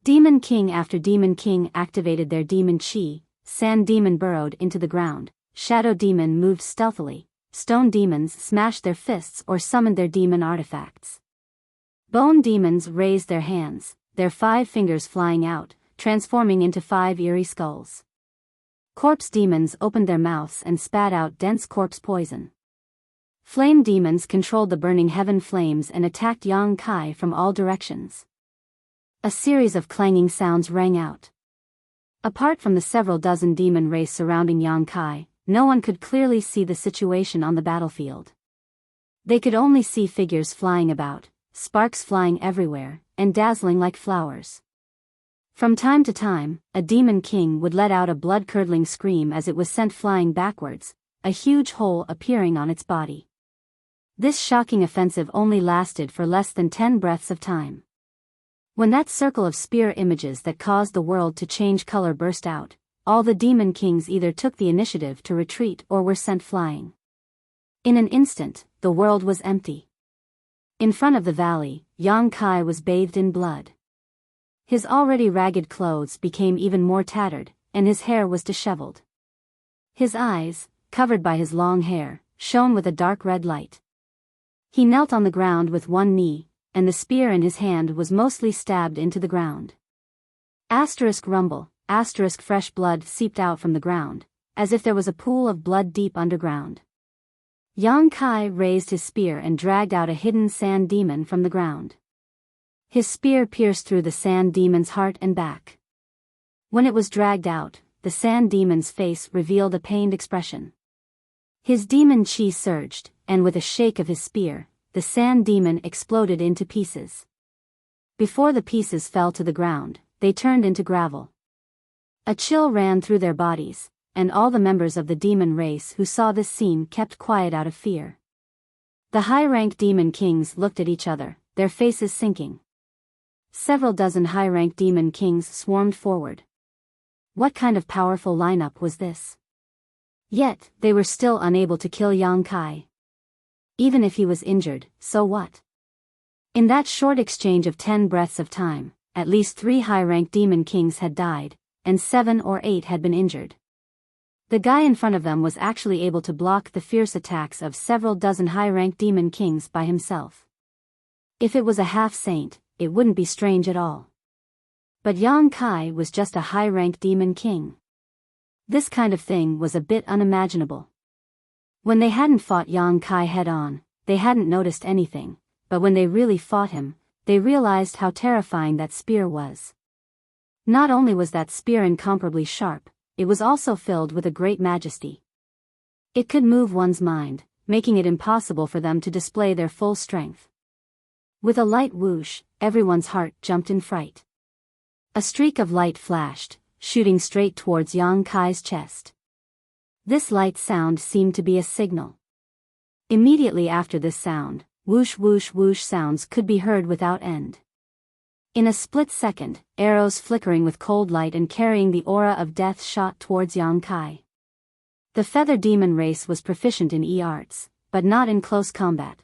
Demon king after demon king activated their demon chi, sand demon burrowed into the ground, shadow demon moved stealthily, stone demons smashed their fists or summoned their demon artifacts. Bone demons raised their hands, their 5 fingers flying out, transforming into 5 eerie skulls. Corpse demons opened their mouths and spat out dense corpse poison. Flame demons controlled the burning heaven flames and attacked Yang Kai from all directions. A series of clanging sounds rang out. Apart from the several dozen demon race surrounding Yang Kai, no one could clearly see the situation on the battlefield. They could only see figures flying about, sparks flying everywhere, and dazzling like flowers. From time to time, a demon king would let out a blood-curdling scream as it was sent flying backwards, a huge hole appearing on its body. This shocking offensive only lasted for less than 10 breaths of time. When that circle of spear images that caused the world to change color burst out, all the demon kings either took the initiative to retreat or were sent flying. In an instant, the world was empty. In front of the valley, Yang Kai was bathed in blood. His already ragged clothes became even more tattered, and his hair was disheveled. His eyes, covered by his long hair, shone with a dark red light. He knelt on the ground with one knee, and the spear in his hand was mostly stabbed into the ground. Rumble, fresh blood seeped out from the ground, as if there was a pool of blood deep underground. Yang Kai raised his spear and dragged out a hidden sand demon from the ground. His spear pierced through the sand demon's heart and back. When it was dragged out, the sand demon's face revealed a pained expression. His demon chi surged, and with a shake of his spear, the sand demon exploded into pieces. Before the pieces fell to the ground, they turned into gravel. A chill ran through their bodies, and all the members of the demon race who saw this scene kept quiet out of fear. The high-rank demon kings looked at each other, their faces sinking. Several dozen high-rank demon kings swarmed forward. What kind of powerful lineup was this? Yet, they were still unable to kill Yang Kai. Even if he was injured, so what? In that short exchange of 10 breaths of time, at least 3 high-rank demon kings had died, and 7 or 8 had been injured. The guy in front of them was actually able to block the fierce attacks of several dozen high-rank demon kings by himself. If it was a half-saint, it wouldn't be strange at all. But Yang Kai was just a high-rank demon king. This kind of thing was a bit unimaginable. When they hadn't fought Yang Kai head-on, they hadn't noticed anything, but when they really fought him, they realized how terrifying that spear was. Not only was that spear incomparably sharp, it was also filled with a great majesty. It could move one's mind, making it impossible for them to display their full strength. With a light whoosh, everyone's heart jumped in fright. A streak of light flashed, shooting straight towards Yang Kai's chest. This light sound seemed to be a signal. Immediately after this sound, whoosh whoosh whoosh sounds could be heard without end. In a split second, arrows flickering with cold light and carrying the aura of death shot towards Yang Kai. The feather demon race was proficient in E-arts, but not in close combat.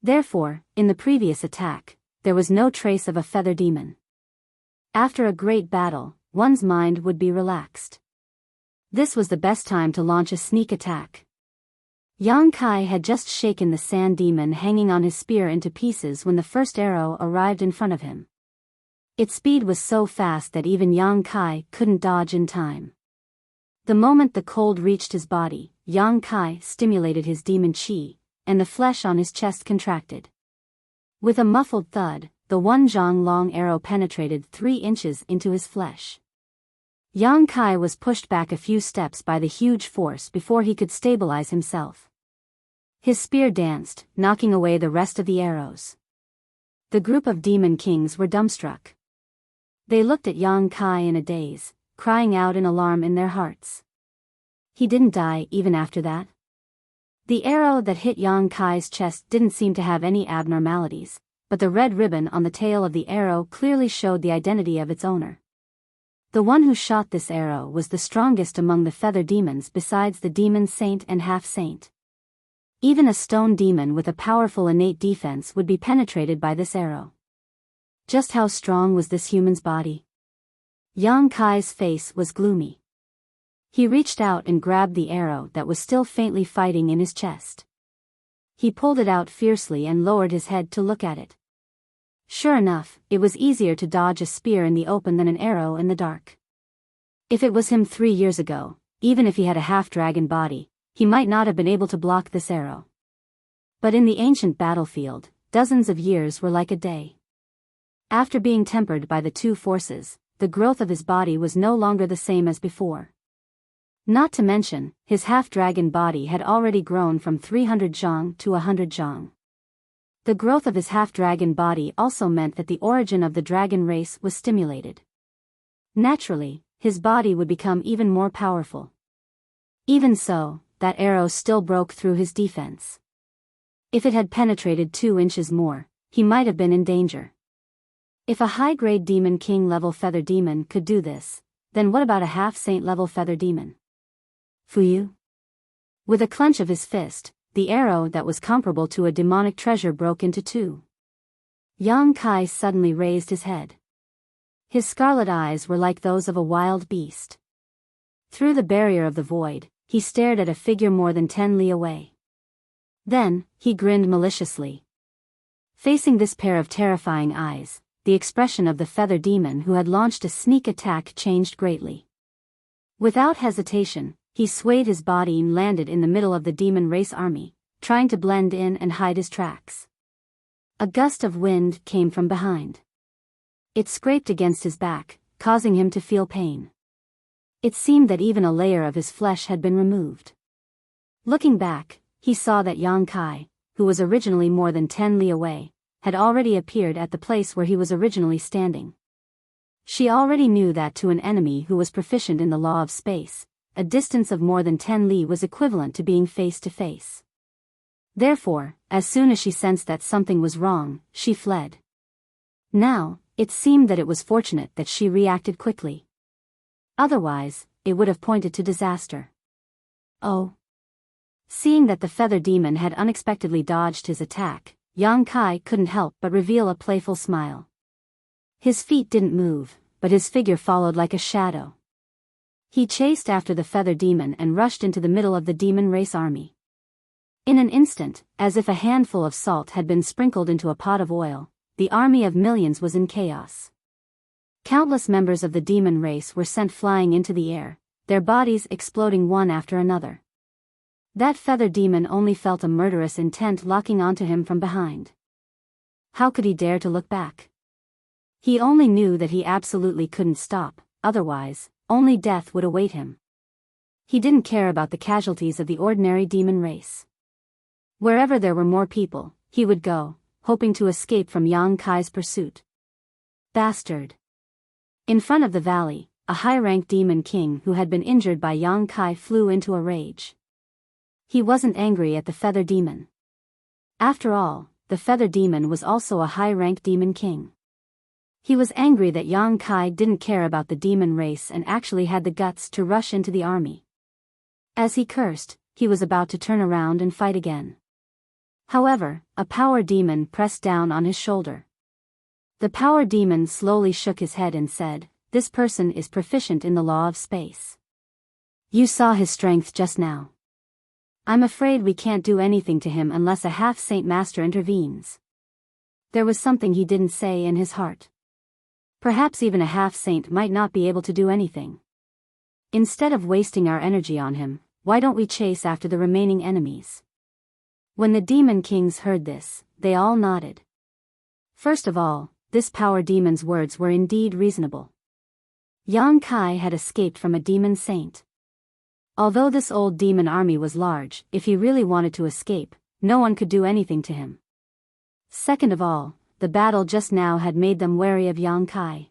Therefore, in the previous attack, there was no trace of a feather demon. After a great battle, one's mind would be relaxed. This was the best time to launch a sneak attack. Yang Kai had just shaken the sand demon hanging on his spear into pieces when the first arrow arrived in front of him. Its speed was so fast that even Yang Kai couldn't dodge in time. The moment the cold reached his body, Yang Kai stimulated his demon chi, and the flesh on his chest contracted. With a muffled thud, the 1 zhang long arrow penetrated 3 inches into his flesh. Yang Kai was pushed back a few steps by the huge force before he could stabilize himself. His spear danced, knocking away the rest of the arrows. The group of demon kings were dumbstruck. They looked at Yang Kai in a daze, crying out in alarm in their hearts. He didn't die even after that? The arrow that hit Yang Kai's chest didn't seem to have any abnormalities, but the red ribbon on the tail of the arrow clearly showed the identity of its owner. The one who shot this arrow was the strongest among the feather demons besides the demon saint and half-saint. Even a stone demon with a powerful innate defense would be penetrated by this arrow. Just how strong was this human's body? Yang Kai's face was gloomy. He reached out and grabbed the arrow that was still faintly fighting in his chest. He pulled it out fiercely and lowered his head to look at it. Sure enough, it was easier to dodge a spear in the open than an arrow in the dark. If it was him 3 years ago, even if he had a half-dragon body, he might not have been able to block this arrow. But in the ancient battlefield, dozens of years were like a day. After being tempered by the 2 forces, the growth of his body was no longer the same as before. Not to mention, his half-dragon body had already grown from 300 zhang to 100 zhang. The growth of his half-dragon body also meant that the origin of the dragon race was stimulated. Naturally, his body would become even more powerful. Even so, that arrow still broke through his defense. If it had penetrated 2 inches more, he might have been in danger. If a high-grade demon king level feather demon could do this, then what about a half-saint level feather demon? Fuyu? With a clench of his fist, the arrow that was comparable to a demonic treasure broke into 2. Yang Kai suddenly raised his head. His scarlet eyes were like those of a wild beast. Through the barrier of the void, he stared at a figure more than 10 li away. Then, he grinned maliciously. Facing this pair of terrifying eyes, the expression of the feather demon who had launched a sneak attack changed greatly. Without hesitation, he swayed his body and landed in the middle of the demon race army, trying to blend in and hide his tracks. A gust of wind came from behind. It scraped against his back, causing him to feel pain. It seemed that even a layer of his flesh had been removed. Looking back, he saw that Yang Kai, who was originally more than 10 li away, had already appeared at the place where he was originally standing. She already knew that to an enemy who was proficient in the law of space, a distance of more than 10 li was equivalent to being face to face. Therefore, as soon as she sensed that something was wrong, she fled. Now, it seemed that it was fortunate that she reacted quickly. Otherwise, it would have pointed to disaster. Oh. Seeing that the feather demon had unexpectedly dodged his attack, Yang Kai couldn't help but reveal a playful smile. His feet didn't move, but his figure followed like a shadow. He chased after the feather demon and rushed into the middle of the demon race army. In an instant, as if a handful of salt had been sprinkled into a pot of oil, the army of millions was in chaos. Countless members of the demon race were sent flying into the air, their bodies exploding one after another. That feather demon only felt a murderous intent locking onto him from behind. How could he dare to look back? He only knew that he absolutely couldn't stop, otherwise, only death would await him. He didn't care about the casualties of the ordinary demon race. Wherever there were more people, he would go, hoping to escape from Yang Kai's pursuit. Bastard! In front of the valley, a high-ranked demon king who had been injured by Yang Kai flew into a rage. He wasn't angry at the feather demon. After all, the feather demon was also a high-ranked demon king. He was angry that Yang Kai didn't care about the demon race and actually had the guts to rush into the army. As he cursed, he was about to turn around and fight again. However, a power demon pressed down on his shoulder. The power demon slowly shook his head and said, "This person is proficient in the law of space. You saw his strength just now. I'm afraid we can't do anything to him unless a half-saint master intervenes." There was something he didn't say in his heart. Perhaps even a half-saint might not be able to do anything. Instead of wasting our energy on him, why don't we chase after the remaining enemies? When the demon kings heard this, they all nodded. First of all, this power demon's words were indeed reasonable. Yang Kai had escaped from a demon saint. Although this old demon army was large, if he really wanted to escape, no one could do anything to him. Second of all, the battle just now had made them wary of Yang Kai.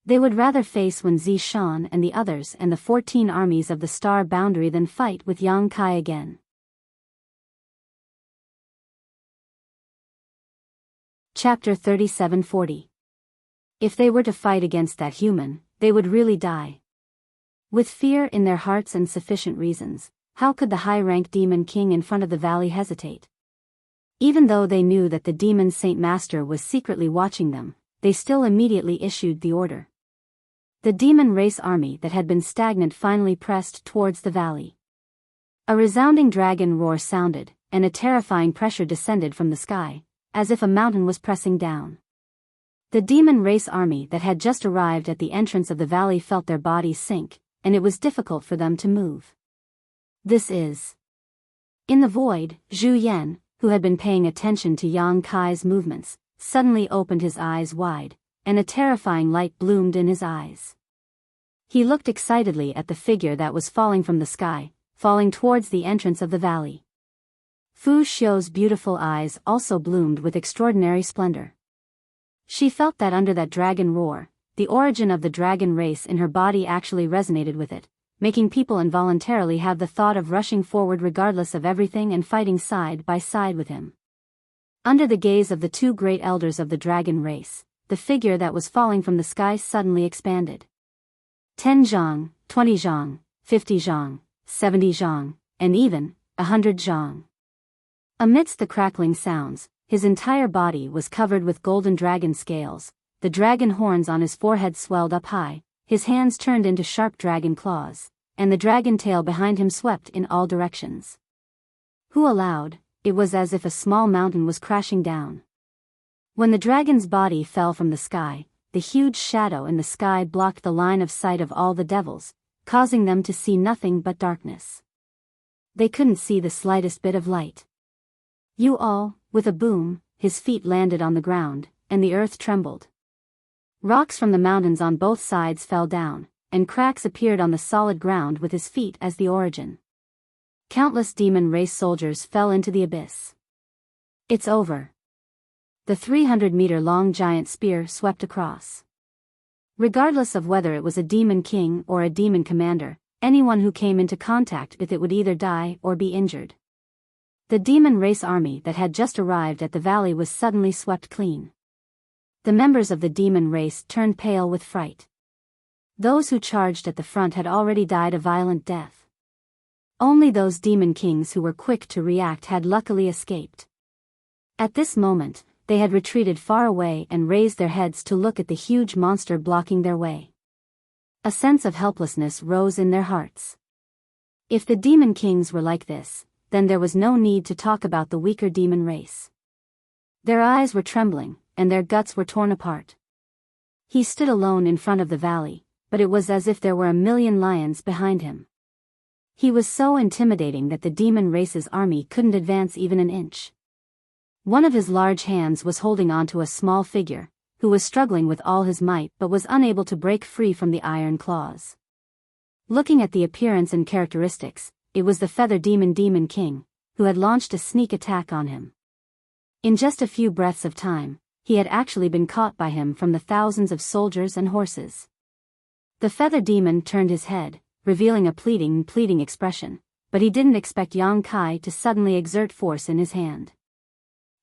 They would rather face Wen Zishan and the others and the 14 armies of the star boundary than fight with Yang Kai again. Chapter 3740. If they were to fight against that human, they would really die. With fear in their hearts and sufficient reasons, how could the high-ranked demon king in front of the valley hesitate? Even though they knew that the demon saint master was secretly watching them, they still immediately issued the order. The demon race army that had been stagnant finally pressed towards the valley. A resounding dragon roar sounded, and a terrifying pressure descended from the sky, as if a mountain was pressing down. The demon race army that had just arrived at the entrance of the valley felt their bodies sink, and it was difficult for them to move. This is... In the void, Zhu Yan, who had been paying attention to Yang Kai's movements, suddenly opened his eyes wide, and a terrifying light bloomed in his eyes. He looked excitedly at the figure that was falling from the sky, falling towards the entrance of the valley. Fu Xiu's beautiful eyes also bloomed with extraordinary splendor. She felt that under that dragon roar, the origin of the dragon race in her body actually resonated with it, making people involuntarily have the thought of rushing forward regardless of everything and fighting side by side with him. Under the gaze of the two great elders of the dragon race, the figure that was falling from the sky suddenly expanded. 10 zhang, 20 zhang, 50 zhang, 70 zhang, and even 100 zhang. Amidst the crackling sounds, his entire body was covered with golden dragon scales, the dragon horns on his forehead swelled up high, his hands turned into sharp dragon claws, and the dragon tail behind him swept in all directions. Hu allowed, it was as if a small mountain was crashing down. When the dragon's body fell from the sky, the huge shadow in the sky blocked the line of sight of all the devils, causing them to see nothing but darkness. They couldn't see the slightest bit of light. You all, with a boom, his feet landed on the ground, and the earth trembled. Rocks from the mountains on both sides fell down, and cracks appeared on the solid ground with his feet as the origin. countless demon race soldiers fell into the abyss. It's over. The 300-meter-long giant spear swept across. Regardless of whether it was a demon king or a demon commander, anyone who came into contact with it would either die or be injured. The demon race army that had just arrived at the valley was suddenly swept clean. The members of the demon race turned pale with fright. Those who charged at the front had already died a violent death. Only those demon kings who were quick to react had luckily escaped. At this moment, they had retreated far away and raised their heads to look at the huge monster blocking their way. A sense of helplessness rose in their hearts. If the demon kings were like this, then there was no need to talk about the weaker demon race. Their eyes were trembling, and their guts were torn apart. He stood alone in front of the valley, but it was as if there were a million lions behind him. He was so intimidating that the demon race's army couldn't advance even an inch. One of his large hands was holding onto a small figure, who was struggling with all his might but was unable to break free from the iron claws. Looking at the appearance and characteristics, it was the Feather Demon King, who had launched a sneak attack on him. In just a few breaths of time, he had actually been caught by him from the thousands of soldiers and horses. The Feather Demon turned his head, revealing a pleading expression, but he didn't expect Yang Kai to suddenly exert force in his hand.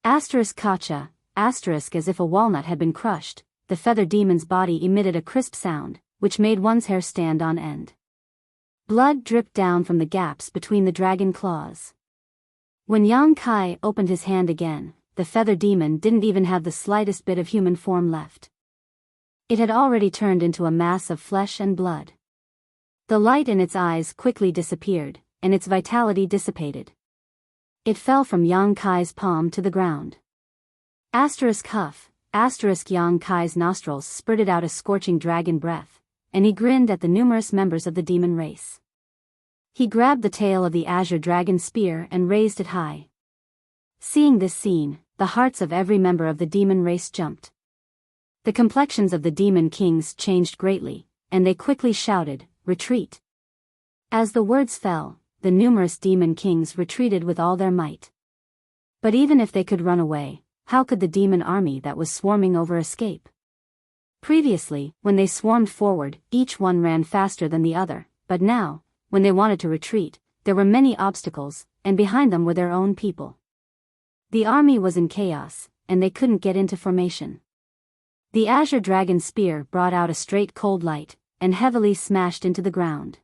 Gotcha, as if a walnut had been crushed, the Feather Demon's body emitted a crisp sound, which made one's hair stand on end. Blood dripped down from the gaps between the dragon claws. When Yang Kai opened his hand again, the Feather Demon didn't even have the slightest bit of human form left. It had already turned into a mass of flesh and blood. The light in its eyes quickly disappeared, and its vitality dissipated. It fell from Yang Kai's palm to the ground. Huff, Yang Kai's nostrils spurted out a scorching dragon breath, and he grinned at the numerous members of the demon race. He grabbed the tail of the azure dragon spear and raised it high. Seeing this scene, the hearts of every member of the demon race jumped. The complexions of the demon kings changed greatly, and they quickly shouted, "Retreat!" As the words fell, the numerous demon kings retreated with all their might. But even if they could run away, how could the demon army that was swarming over escape? Previously, when they swarmed forward, each one ran faster than the other, but now, when they wanted to retreat, there were many obstacles, and behind them were their own people. The army was in chaos, and they couldn't get into formation. The azure dragon spear brought out a straight cold light, and heavily smashed into the ground.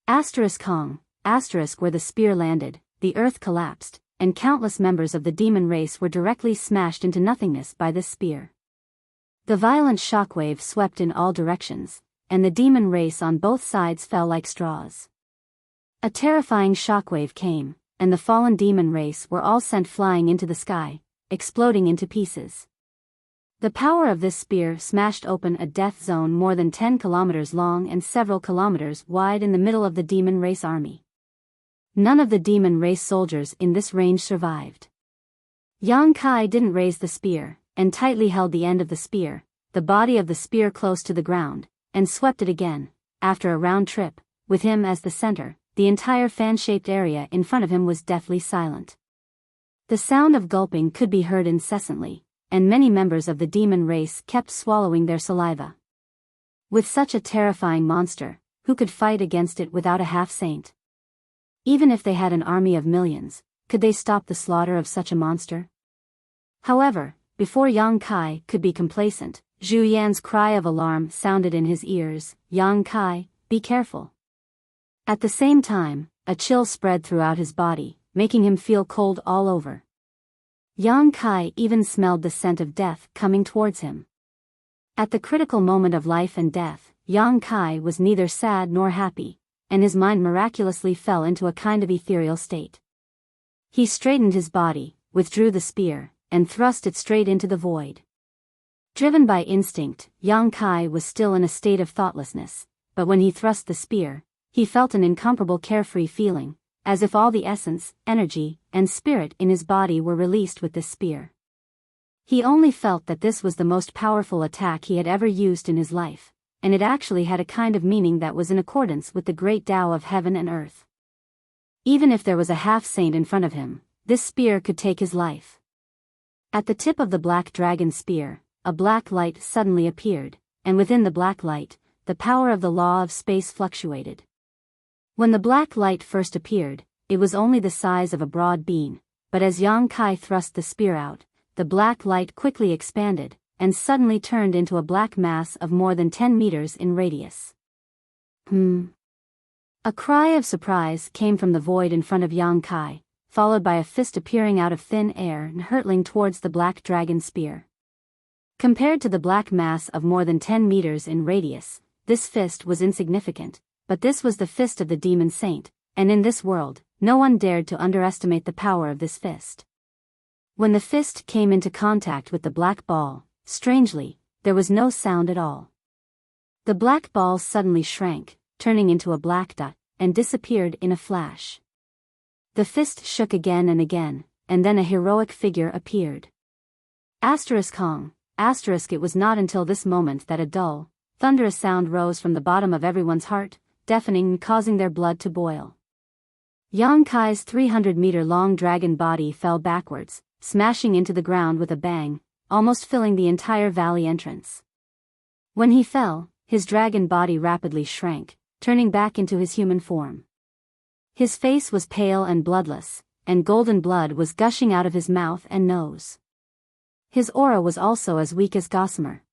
Kong, where the spear landed, the earth collapsed, and countless members of the demon race were directly smashed into nothingness by this spear. The violent shockwave swept in all directions, and the demon race on both sides fell like straws. A terrifying shockwave came, and the fallen demon race were all sent flying into the sky, exploding into pieces. The power of this spear smashed open a death zone more than 10 kilometers long and several kilometers wide in the middle of the demon race army. None of the demon race soldiers in this range survived. Yang Kai didn't raise the spear, and tightly held the end of the spear, the body of the spear close to the ground, and swept it again. After a round trip, with him as the center, the entire fan-shaped area in front of him was deathly silent. The sound of gulping could be heard incessantly, and many members of the demon race kept swallowing their saliva. With such a terrifying monster, who could fight against it without a half-saint? Even if they had an army of millions, could they stop the slaughter of such a monster? However, before Yang Kai could be complacent, Zhu Yan's cry of alarm sounded in his ears, "Yang Kai, be careful." At the same time, a chill spread throughout his body, making him feel cold all over. Yang Kai even smelled the scent of death coming towards him. At the critical moment of life and death, Yang Kai was neither sad nor happy, and his mind miraculously fell into a kind of ethereal state. He straightened his body, withdrew the spear, and thrust it straight into the void. Driven by instinct, Yang Kai was still in a state of thoughtlessness, but when he thrust the spear, he felt an incomparable carefree feeling, as if all the essence, energy, and spirit in his body were released with this spear. He only felt that this was the most powerful attack he had ever used in his life, and it actually had a kind of meaning that was in accordance with the great Tao of heaven and earth. Even if there was a half-saint in front of him, this spear could take his life. At the tip of the black dragon spear, a black light suddenly appeared, and within the black light, the power of the law of space fluctuated. When the black light first appeared, it was only the size of a broad bean, but as Yang Kai thrust the spear out, the black light quickly expanded, and suddenly turned into a black mass of more than 10 meters in radius. A cry of surprise came from the void in front of Yang Kai, followed by a fist appearing out of thin air and hurtling towards the black dragon spear. Compared to the black mass of more than 10 meters in radius, this fist was insignificant, but this was the fist of the demon saint, and in this world, no one dared to underestimate the power of this fist. When the fist came into contact with the black ball, strangely, there was no sound at all. The black ball suddenly shrank, turning into a black dot, and disappeared in a flash. The fist shook again and again, and then a heroic figure appeared. Kong. It was not until this moment that a dull, thunderous sound rose from the bottom of everyone's heart, deafening and causing their blood to boil. Yang Kai's 300-meter-long dragon body fell backwards, smashing into the ground with a bang, almost filling the entire valley entrance. When he fell, his dragon body rapidly shrank, turning back into his human form. His face was pale and bloodless, and golden blood was gushing out of his mouth and nose. His aura was also as weak as gossamer.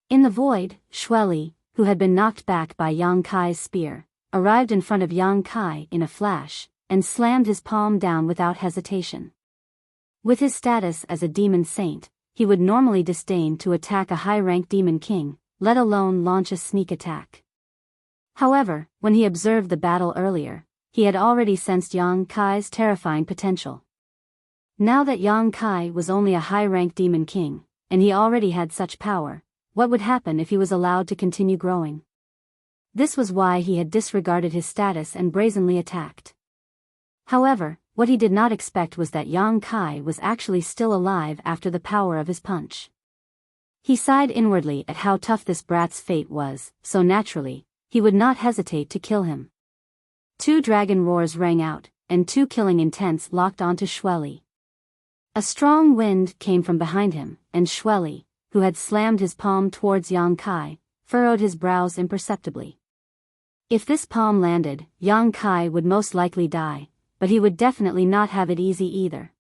In the void, Xueli, who had been knocked back by Yang Kai's spear, arrived in front of Yang Kai in a flash, and slammed his palm down without hesitation. With his status as a demon saint, he would normally disdain to attack a high-ranked demon king, let alone launch a sneak attack. However, when he observed the battle earlier, he had already sensed Yang Kai's terrifying potential. Now that Yang Kai was only a high-ranked demon king, and he already had such power, what would happen if he was allowed to continue growing? This was why he had disregarded his status and brazenly attacked. However, what he did not expect was that Yang Kai was actually still alive after the power of his punch. He sighed inwardly at how tough this brat's fate was, so naturally, he would not hesitate to kill him. 2 dragon roars rang out, and 2 killing intents locked onto Xueli. A strong wind came from behind him, and Xueli, who had slammed his palm towards Yang Kai, furrowed his brows imperceptibly. If this palm landed, Yang Kai would most likely die, but he would definitely not have it easy either.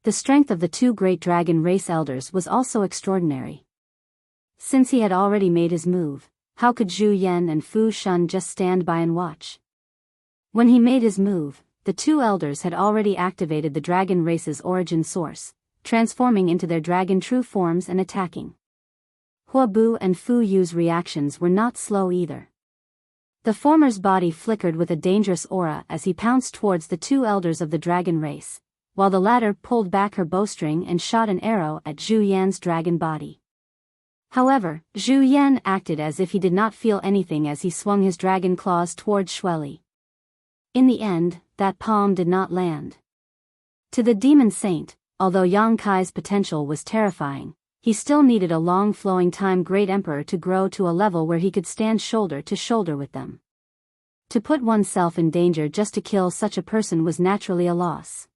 The strength of the 2 great dragon race elders was also extraordinary. Since he had already made his move, how could Zhu Yan and Fu Shun just stand by and watch? When he made his move, the 2 elders had already activated the dragon race's origin source, transforming into their dragon true forms and attacking. Hua Bu and Fu Yu's reactions were not slow either. The former's body flickered with a dangerous aura as he pounced towards the 2 elders of the dragon race, while the latter pulled back her bowstring and shot an arrow at Zhu Yan's dragon body. However, Zhu Yan acted as if he did not feel anything as he swung his dragon claws towards Xueli. In the end, that palm did not land. To the demon saint, although Yang Kai's potential was terrifying, he still needed a long flowing time great emperor to grow to a level where he could stand shoulder to shoulder with them. To put oneself in danger just to kill such a person was naturally a loss.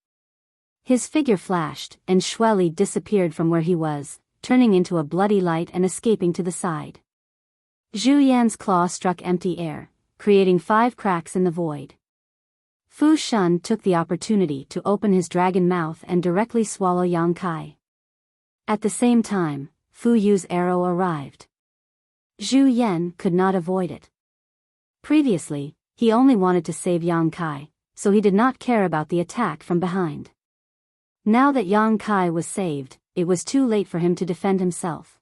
His figure flashed, and Xueli disappeared from where he was, turning into a bloody light and escaping to the side. Zhu Yan's claw struck empty air, creating 5 cracks in the void. Fu Shun took the opportunity to open his dragon mouth and directly swallow Yang Kai. At the same time, Fu Yu's arrow arrived. Zhu Yan could not avoid it. Previously, he only wanted to save Yang Kai, so he did not care about the attack from behind. Now that Yang Kai was saved, it was too late for him to defend himself.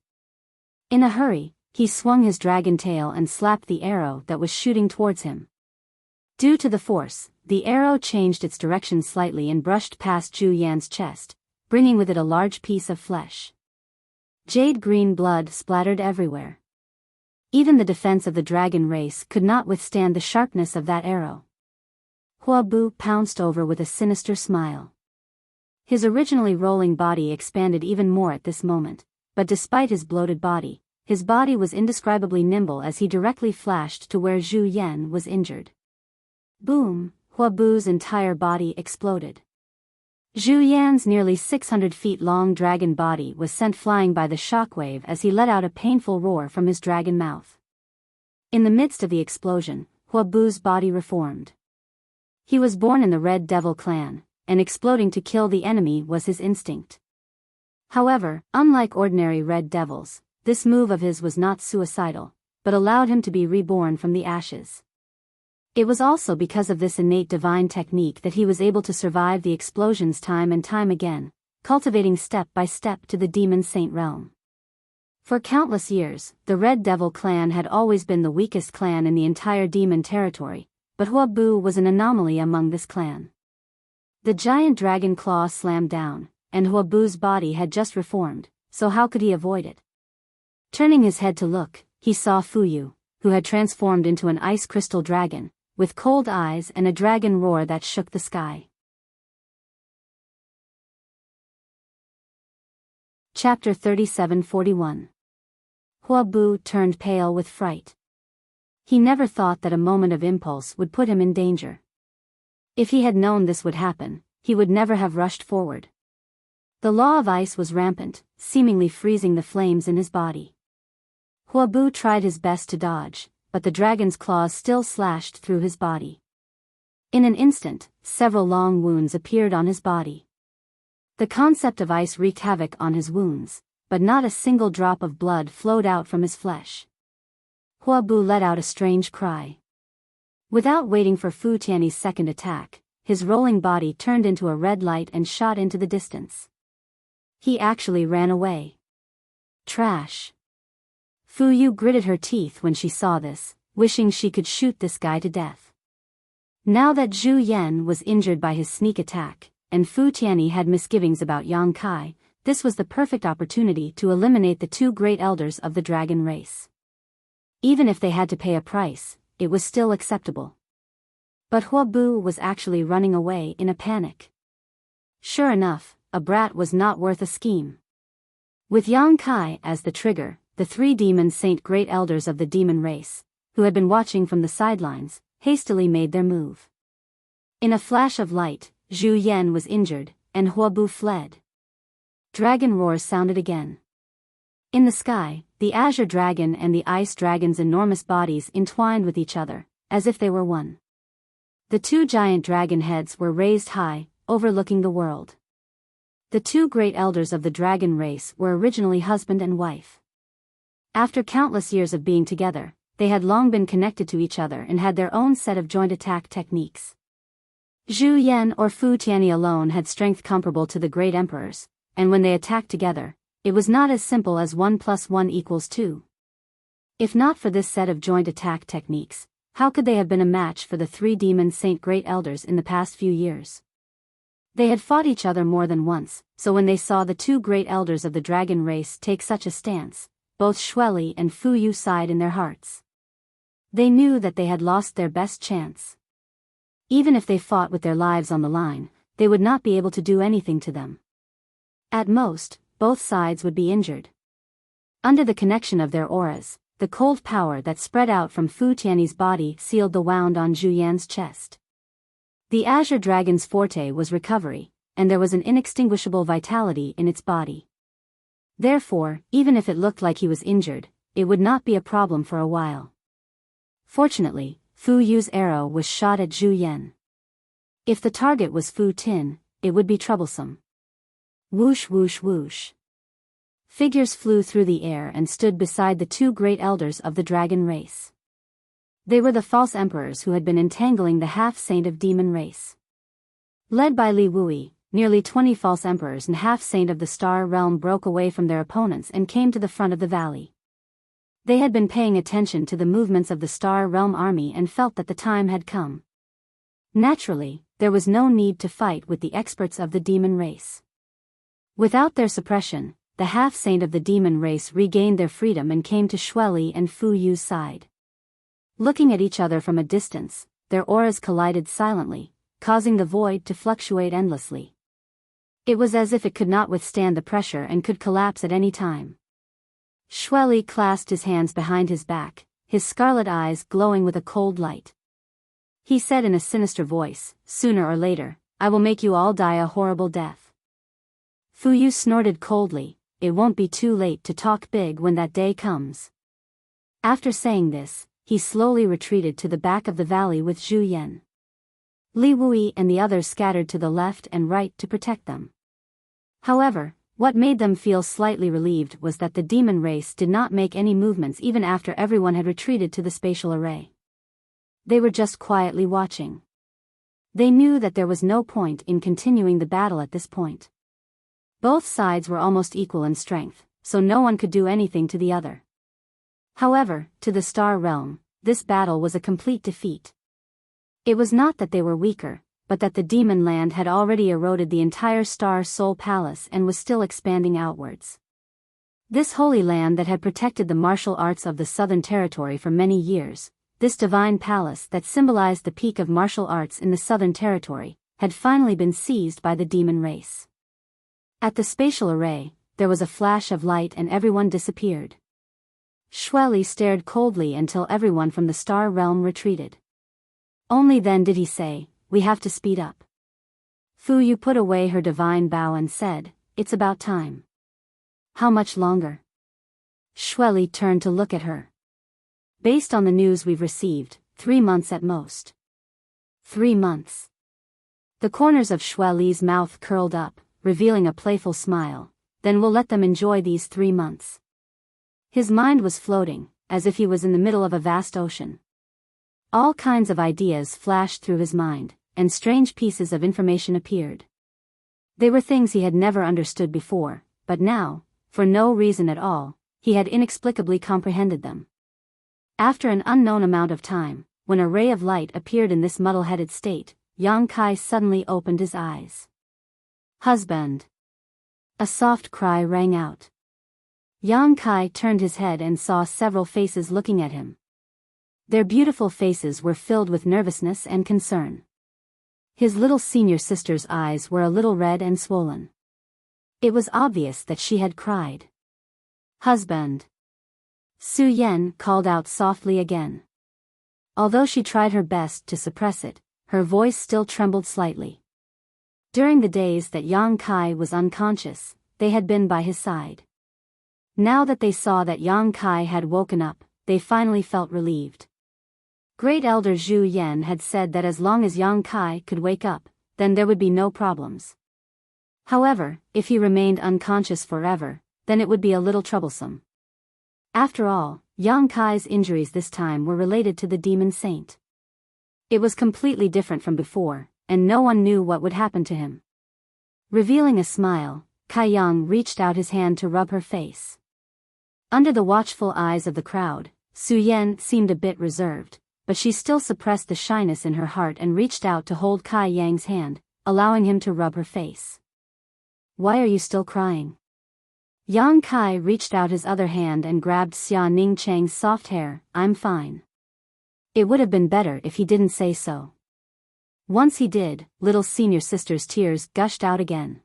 In a hurry, he swung his dragon tail and slapped the arrow that was shooting towards him. Due to the force, the arrow changed its direction slightly and brushed past Zhu Yan's chest, bringing with it a large piece of flesh. Jade green blood splattered everywhere. Even the defense of the dragon race could not withstand the sharpness of that arrow. Hua Bu pounced over with a sinister smile. His originally rolling body expanded even more at this moment, but despite his bloated body, his body was indescribably nimble as he directly flashed to where Zhu Yan was injured. Boom! Huabu's entire body exploded. Zhu Yan's nearly 600 feet long dragon body was sent flying by the shockwave as he let out a painful roar from his dragon mouth. In the midst of the explosion, Huabu's body reformed. He was born in the Red Devil clan, and exploding to kill the enemy was his instinct. However, unlike ordinary Red Devils, this move of his was not suicidal, but allowed him to be reborn from the ashes. It was also because of this innate divine technique that he was able to survive the explosions time and time again, cultivating step by step to the demon saint realm. For countless years, the Red Devil clan had always been the weakest clan in the entire demon territory, but Huabu was an anomaly among this clan. The giant dragon claw slammed down, and Huabu's body had just reformed, so how could he avoid it? Turning his head to look, he saw Fuyu, who had transformed into an ice crystal dragon, with cold eyes and a dragon roar that shook the sky. Chapter 37-41. Huabu turned pale with fright. He never thought that a moment of impulse would put him in danger. If he had known this would happen, he would never have rushed forward. The law of ice was rampant, seemingly freezing the flames in his body. Huabu tried his best to dodge, but the dragon's claws still slashed through his body. In an instant, several long wounds appeared on his body. The concept of ice wreaked havoc on his wounds, but not a single drop of blood flowed out from his flesh. Huabu let out a strange cry. Without waiting for Fu Tianyi's second attack, his rolling body turned into a red light and shot into the distance. He actually ran away. Trash. Fuyu gritted her teeth when she saw this, wishing she could shoot this guy to death. Now that Zhu Yan was injured by his sneak attack, and Fu Tianyi had misgivings about Yang Kai, this was the perfect opportunity to eliminate the two great elders of the dragon race. Even if they had to pay a price, it was still acceptable. But Huabu was actually running away in a panic. Sure enough, a brat was not worth a scheme. With Yang Kai as the trigger, the three demon saint great elders of the demon race, who had been watching from the sidelines, hastily made their move. In a flash of light, Zhu Yan was injured, and Huabu fled. Dragon roars sounded again. In the sky, the azure dragon and the ice dragon's enormous bodies entwined with each other, as if they were one. The two giant dragon heads were raised high, overlooking the world. The two great elders of the dragon race were originally husband and wife. After countless years of being together, they had long been connected to each other and had their own set of joint attack techniques. Zhu Yan or Fu Tianyi alone had strength comparable to the great emperors, and when they attacked together, it was not as simple as 1 + 1 = 2. If not for this set of joint attack techniques, how could they have been a match for the three demon saint great elders in the past few years? They had fought each other more than once, so when they saw the two great elders of the dragon race take such a stance, both Xueli and Fuyu sighed in their hearts. They knew that they had lost their best chance. Even if they fought with their lives on the line, they would not be able to do anything to them. At most, both sides would be injured. Under the connection of their auras, the cold power that spread out from Fu Tianyi's body sealed the wound on Zhu Yan's chest. The azure dragon's forte was recovery, and there was an inextinguishable vitality in its body. Therefore, even if it looked like he was injured, it would not be a problem for a while. Fortunately, Fu Yu's arrow was shot at Zhu Yan. If the target was Fu Tin, it would be troublesome. Whoosh whoosh whoosh. Figures flew through the air and stood beside the two great elders of the dragon race. They were the false emperors who had been entangling the half-saint of demon race. Led by Li Wui, nearly 20 false emperors and half-saint of the star realm broke away from their opponents and came to the front of the valley. They had been paying attention to the movements of the star realm army and felt that the time had come. Naturally, there was no need to fight with the experts of the demon race. Without their suppression, the half-saint of the demon race regained their freedom and came to Xueli and Fu Yu's side. Looking at each other from a distance, their auras collided silently, causing the void to fluctuate endlessly. It was as if it could not withstand the pressure and could collapse at any time. Xueli clasped his hands behind his back, his scarlet eyes glowing with a cold light. He said in a sinister voice, "Sooner or later, I will make you all die a horrible death." Fu Yu snorted coldly, "It won't be too late to talk big when that day comes." After saying this, he slowly retreated to the back of the valley with Zhu Yan. Li Wui and the others scattered to the left and right to protect them. However, what made them feel slightly relieved was that the demon race did not make any movements even after everyone had retreated to the spatial array. They were just quietly watching. They knew that there was no point in continuing the battle at this point. Both sides were almost equal in strength, so no one could do anything to the other. However, to the Star Realm, this battle was a complete defeat. It was not that they were weaker, but that the demon land had already eroded the entire Star Soul Palace and was still expanding outwards. This holy land that had protected the martial arts of the Southern Territory for many years, this divine palace that symbolized the peak of martial arts in the Southern Territory, had finally been seized by the demon race. At the spatial array, there was a flash of light and everyone disappeared. Xueli stared coldly until everyone from the Star Realm retreated. Only then did he say, "We have to speed up." Fu Yu put away her divine bow and said, "It's about time." "How much longer?" Xueli turned to look at her. "Based on the news we've received, 3 months at most." 3 months. The corners of Xueli's mouth curled up, revealing a playful smile. "Then we'll let them enjoy these 3 months." His mind was floating, as if he was in the middle of a vast ocean. All kinds of ideas flashed through his mind, and strange pieces of information appeared. They were things he had never understood before, but now, for no reason at all, he had inexplicably comprehended them. After an unknown amount of time, when a ray of light appeared in this muddle-headed state, Yang Kai suddenly opened his eyes. "Husband!" A soft cry rang out. Yang Kai turned his head and saw several faces looking at him. Their beautiful faces were filled with nervousness and concern. His little senior sister's eyes were a little red and swollen. It was obvious that she had cried. "Husband!" Su Yan called out softly again. Although she tried her best to suppress it, her voice still trembled slightly. During the days that Yang Kai was unconscious, they had been by his side. Now that they saw that Yang Kai had woken up, they finally felt relieved. Great Elder Zhu Yan had said that as long as Yang Kai could wake up, then there would be no problems. However, if he remained unconscious forever, then it would be a little troublesome. After all, Yang Kai's injuries this time were related to the demon saint. It was completely different from before, and no one knew what would happen to him. Revealing a smile, Kai Yang reached out his hand to rub her face. Under the watchful eyes of the crowd, Su Yan seemed a bit reserved, but she still suppressed the shyness in her heart and reached out to hold Kai Yang's hand, allowing him to rub her face. "Why are you still crying?" Yang Kai reached out his other hand and grabbed Xia Ning Chang's soft hair. "I'm fine." It would have been better if he didn't say so. Once he did, little senior sister's tears gushed out again.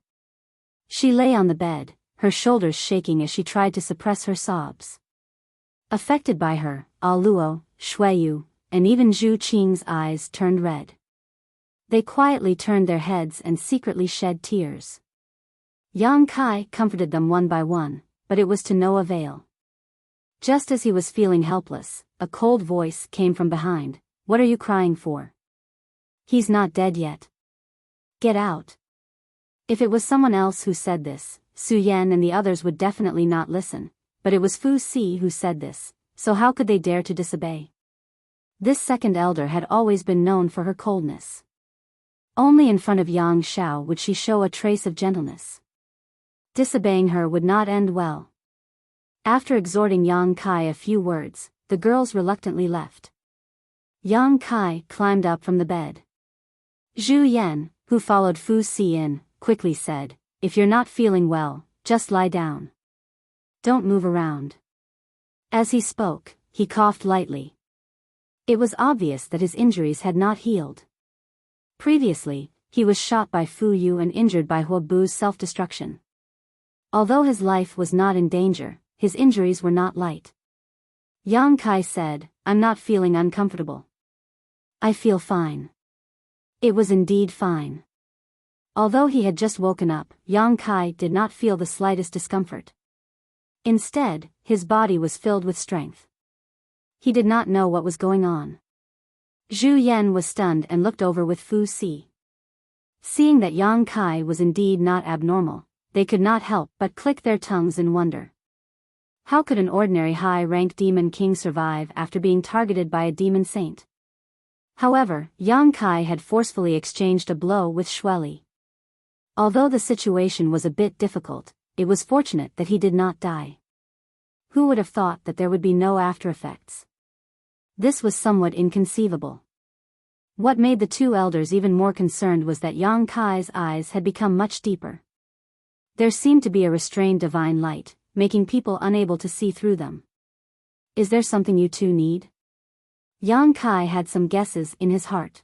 She lay on the bed, her shoulders shaking as she tried to suppress her sobs. Affected by her, Luo, Xueyu, and even Zhu Qing's eyes turned red. They quietly turned their heads and secretly shed tears. Yang Kai comforted them one by one, but it was to no avail. Just as he was feeling helpless, a cold voice came from behind. "What are you crying for? He's not dead yet. Get out." If it was someone else who said this, Su Yan and the others would definitely not listen, but it was Fu Si who said this, so how could they dare to disobey? This second elder had always been known for her coldness. Only in front of Yang Xiao would she show a trace of gentleness. Disobeying her would not end well. After exhorting Yang Kai a few words, the girls reluctantly left. Yang Kai climbed up from the bed. Zhu Yan, who followed Fu Si in, quickly said, "If you're not feeling well, just lie down. Don't move around." As he spoke, he coughed lightly. It was obvious that his injuries had not healed. Previously, he was shot by Fu Yu and injured by Hua Bu's self-destruction. Although his life was not in danger, his injuries were not light. Yang Kai said, "I'm not feeling uncomfortable." I feel fine. It was indeed fine. Although he had just woken up, Yang Kai did not feel the slightest discomfort. Instead, his body was filled with strength. He did not know what was going on. Zhu Yan was stunned and looked over with Fu Si. Seeing that Yang Kai was indeed not abnormal, they could not help but click their tongues in wonder. How could an ordinary high-ranked demon king survive after being targeted by a demon saint? However, Yang Kai had forcefully exchanged a blow with Shueli. Although the situation was a bit difficult, it was fortunate that he did not die. Who would have thought that there would be no after-effects? This was somewhat inconceivable. What made the two elders even more concerned was that Yang Kai's eyes had become much deeper. There seemed to be a restrained divine light, making people unable to see through them. Is there something you two need? Yang Kai had some guesses in his heart.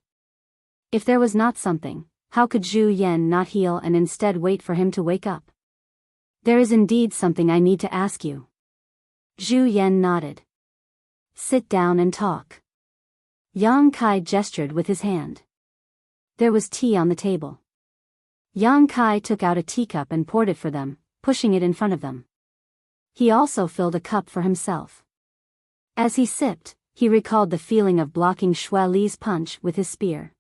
If there was not something, how could Zhu Yan not heal and instead wait for him to wake up? There is indeed something I need to ask you. Zhu Yan nodded. Sit down and talk. Yang Kai gestured with his hand. There was tea on the table. Yang Kai took out a teacup and poured it for them, pushing it in front of them. He also filled a cup for himself. As he sipped, he recalled the feeling of blocking Shueli's punch with his spear.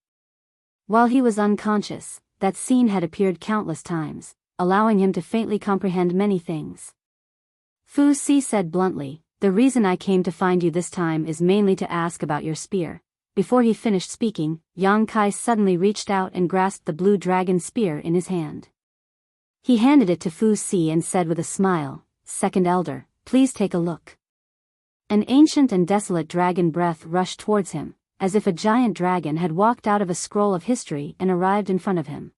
While he was unconscious, that scene had appeared countless times, allowing him to faintly comprehend many things. Fu Si said bluntly, "The reason I came to find you this time is mainly to ask about your spear." Before he finished speaking, Yang Kai suddenly reached out and grasped the blue dragon spear in his hand. He handed it to Fu Si and said with a smile, "Second elder, please take a look." An ancient and desolate dragon breath rushed towards him, as if a giant dragon had walked out of a scroll of history and arrived in front of him.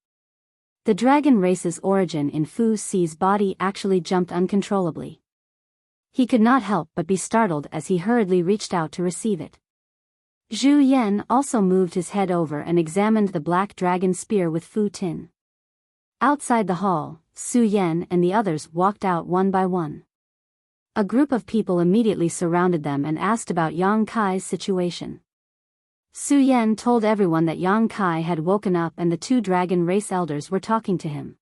The dragon race's origin in Fu Si's body actually jumped uncontrollably. He could not help but be startled as he hurriedly reached out to receive it. Zhu Yan also moved his head over and examined the black dragon spear with Fu Tin. Outside the hall, Su Yan and the others walked out one by one. A group of people immediately surrounded them and asked about Yang Kai's situation. Su Yan told everyone that Yang Kai had woken up and the two dragon race elders were talking to him.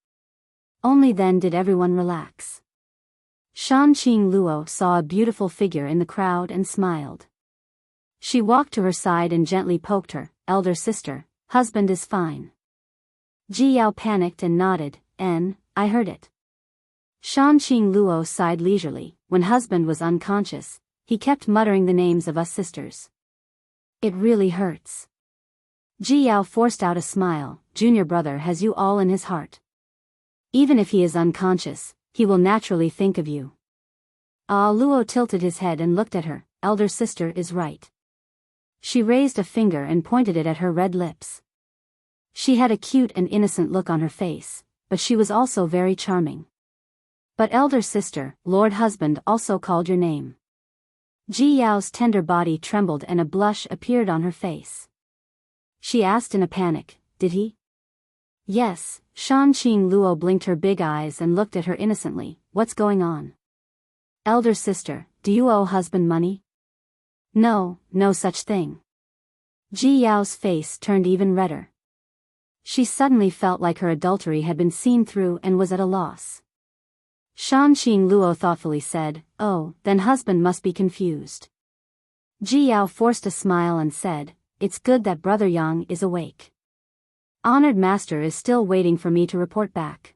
Only then did everyone relax. Shanqing Luo saw a beautiful figure in the crowd and smiled. She walked to her side and gently poked her, "Elder sister, husband is fine." Biyao panicked and nodded, "I heard it." Shanqing Luo sighed leisurely. When husband was unconscious, he kept muttering the names of us sisters. It really hurts. Biyao forced out a smile. Junior brother has you all in his heart. Even if he is unconscious, he will naturally think of you. Luo tilted his head and looked at her. Elder sister is right. She raised a finger and pointed it at her red lips. She had a cute and innocent look on her face, but she was also very charming. But elder sister, Lord husband also called your name. Ji Yao's tender body trembled and a blush appeared on her face. She asked in a panic, "Did he?" "Yes." Shanqing Luo blinked her big eyes and looked at her innocently. "What's going on?" "Elder sister, do you owe husband money?" "No, no such thing." Ji Yao's face turned even redder. She suddenly felt like her adultery had been seen through and was at a loss. Shanqing Luo thoughtfully said, "Oh, then husband must be confused." Ji Yao forced a smile and said, "It's good that brother Yang is awake. Honored master is still waiting for me to report back.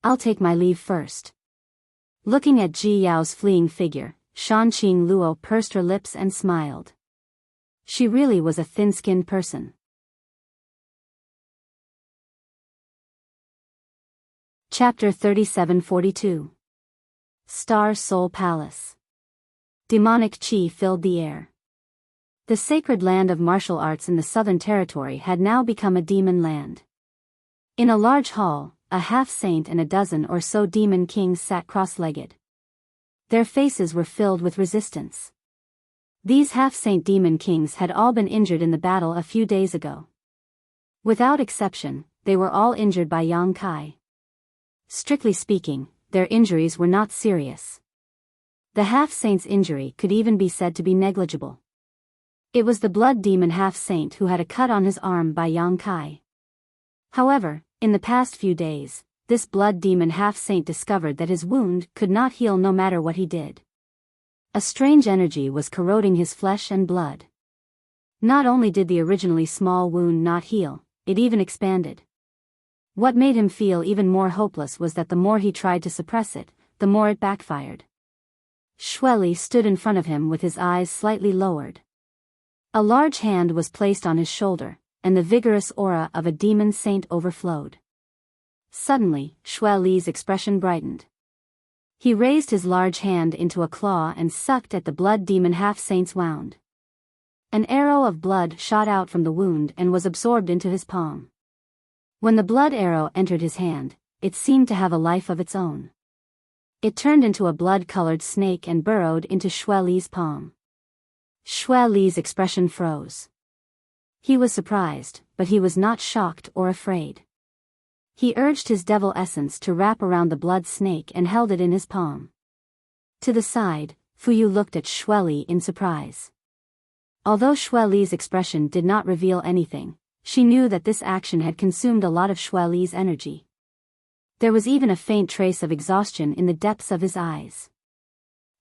I'll take my leave first." Looking at Ji Yao's fleeing figure, Shanqing Luo pursed her lips and smiled. She really was a thin-skinned person. Chapter 3742. Star Soul Palace. Demonic chi filled the air. The sacred land of martial arts in the Southern Territory had now become a demon land. In a large hall, a half-saint and a dozen or so demon kings sat cross-legged. Their faces were filled with resistance. These half-saint demon kings had all been injured in the battle a few days ago. Without exception, they were all injured by Yang Kai. Strictly speaking, their injuries were not serious. The half-saint's injury could even be said to be negligible. It was the blood demon half-saint who had a cut on his arm by Yang Kai. However, in the past few days, this blood demon half-saint discovered that his wound could not heal no matter what he did. A strange energy was corroding his flesh and blood. Not only did the originally small wound not heal, it even expanded. What made him feel even more hopeless was that the more he tried to suppress it, the more it backfired. Xueli stood in front of him with his eyes slightly lowered. A large hand was placed on his shoulder, and the vigorous aura of a demon saint overflowed. Suddenly, Xueli's expression brightened. He raised his large hand into a claw and sucked at the blood demon half-saint's wound. An arrow of blood shot out from the wound and was absorbed into his palm. When the blood arrow entered his hand, it seemed to have a life of its own. It turned into a blood-colored snake and burrowed into Xueli's palm. Xueli's expression froze. He was surprised, but he was not shocked or afraid. He urged his devil essence to wrap around the blood snake and held it in his palm. To the side, Fuyu looked at Xueli in surprise. Although Xueli's expression did not reveal anything, she knew that this action had consumed a lot of Xueli's energy. There was even a faint trace of exhaustion in the depths of his eyes.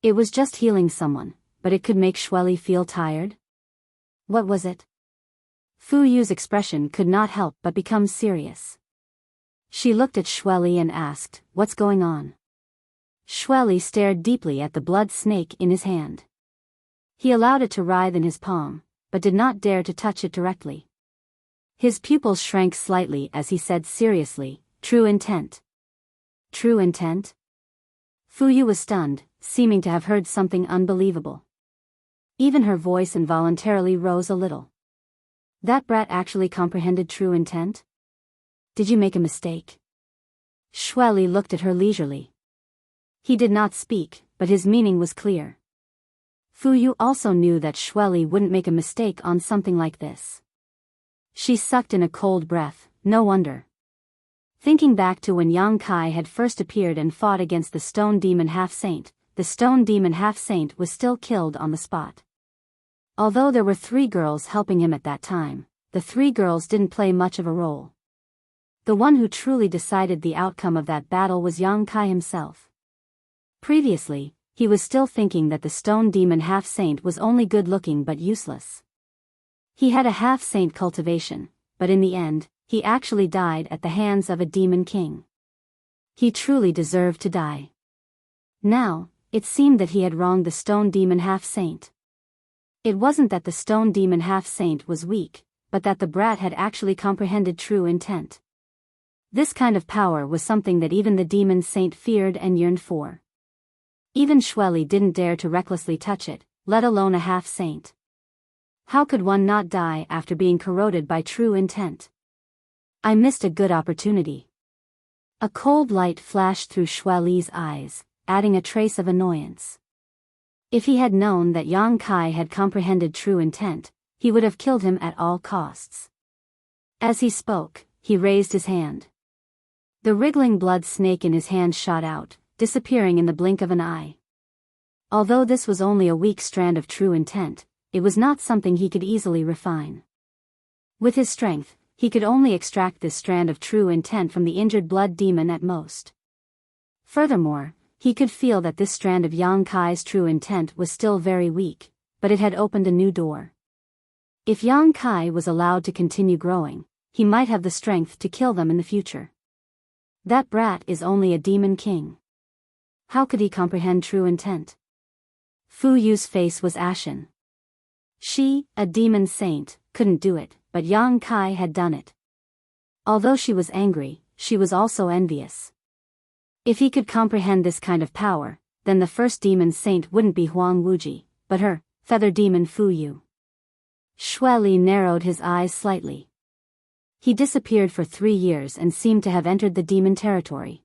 It was just healing someone, but it could make Xueli feel tired? What was it? Fu Yu's expression could not help but become serious. She looked at Xueli and asked, "What's going on?" Xueli stared deeply at the blood snake in his hand. He allowed it to writhe in his palm, but did not dare to touch it directly. His pupils shrank slightly as he said seriously, "True intent." True intent? Fu Yu was stunned, seeming to have heard something unbelievable. Even her voice involuntarily rose a little. That brat actually comprehended true intent? Did you make a mistake? Xueli looked at her leisurely. He did not speak, but his meaning was clear. Fu Yu also knew that Xueli wouldn't make a mistake on something like this. She sucked in a cold breath, no wonder. Thinking back to when Yang Kai had first appeared and fought against the stone demon half-saint, the stone demon half-saint was still killed on the spot. Although there were 3 girls helping him at that time, the 3 girls didn't play much of a role. The one who truly decided the outcome of that battle was Yang Kai himself. Previously, he was still thinking that the stone demon half-saint was only good-looking but useless. He had a half-saint cultivation, but in the end, he actually died at the hands of a demon king. He truly deserved to die. Now, it seemed that he had wronged the stone demon half-saint. It wasn't that the stone demon half-saint was weak, but that the brat had actually comprehended true intent. This kind of power was something that even the demon saint feared and yearned for. Even Xueli didn't dare to recklessly touch it, let alone a half-saint. How could one not die after being corroded by true intent? I missed a good opportunity. A cold light flashed through Xueli's eyes, adding a trace of annoyance. If he had known that Yang Kai had comprehended true intent, he would have killed him at all costs. As he spoke, he raised his hand. The wriggling blood snake in his hand shot out, disappearing in the blink of an eye. Although this was only a weak strand of true intent, it was not something he could easily refine. With his strength, he could only extract this strand of true intent from the injured blood demon at most. Furthermore, he could feel that this strand of Yang Kai's true intent was still very weak, but it had opened a new door. If Yang Kai was allowed to continue growing, he might have the strength to kill them in the future. That brat is only a demon king. How could he comprehend true intent? Fu Yu's face was ashen. She, a demon saint, couldn't do it, but Yang Kai had done it. Although she was angry, she was also envious. If he could comprehend this kind of power, then the first demon saint wouldn't be Huang Wuji, but her, feather demon Fu Yu. Xueli narrowed his eyes slightly. He disappeared for 3 years and seemed to have entered the demon territory.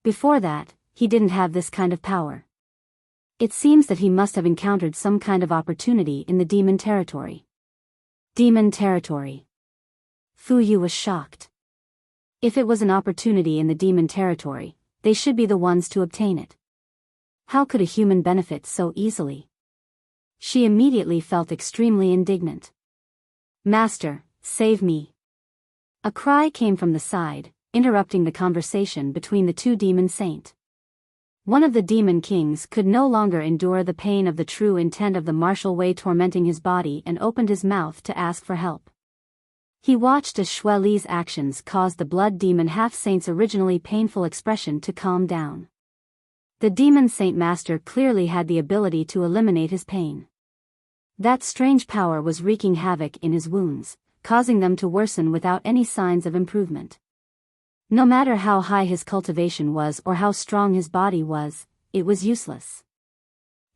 Before that, he didn't have this kind of power. It seems that he must have encountered some kind of opportunity in the demon territory. Demon territory. Fu Yu was shocked. If it was an opportunity in the demon territory, they should be the ones to obtain it. How could a human benefit so easily? She immediately felt extremely indignant. "Master, save me!" A cry came from the side, interrupting the conversation between the two demon saints. One of the demon kings could no longer endure the pain of the true intent of the martial way tormenting his body and opened his mouth to ask for help. He watched as Shui Li's actions caused the blood demon half-saint's originally painful expression to calm down. The demon saint master clearly had the ability to eliminate his pain. That strange power was wreaking havoc in his wounds, causing them to worsen without any signs of improvement. No matter how high his cultivation was or how strong his body was, it was useless.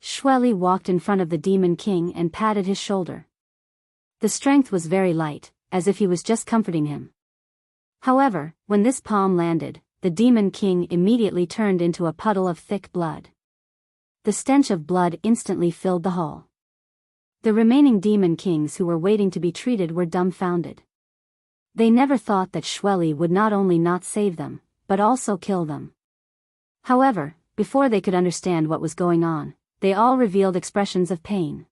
Shui Li walked in front of the demon king and patted his shoulder. The strength was very light, as if he was just comforting him. However, when this palm landed, the demon king immediately turned into a puddle of thick blood. The stench of blood instantly filled the hall. The remaining demon kings who were waiting to be treated were dumbfounded. They never thought that Shui Li would not only not save them, but also kill them. However, before they could understand what was going on, they all revealed expressions of pain.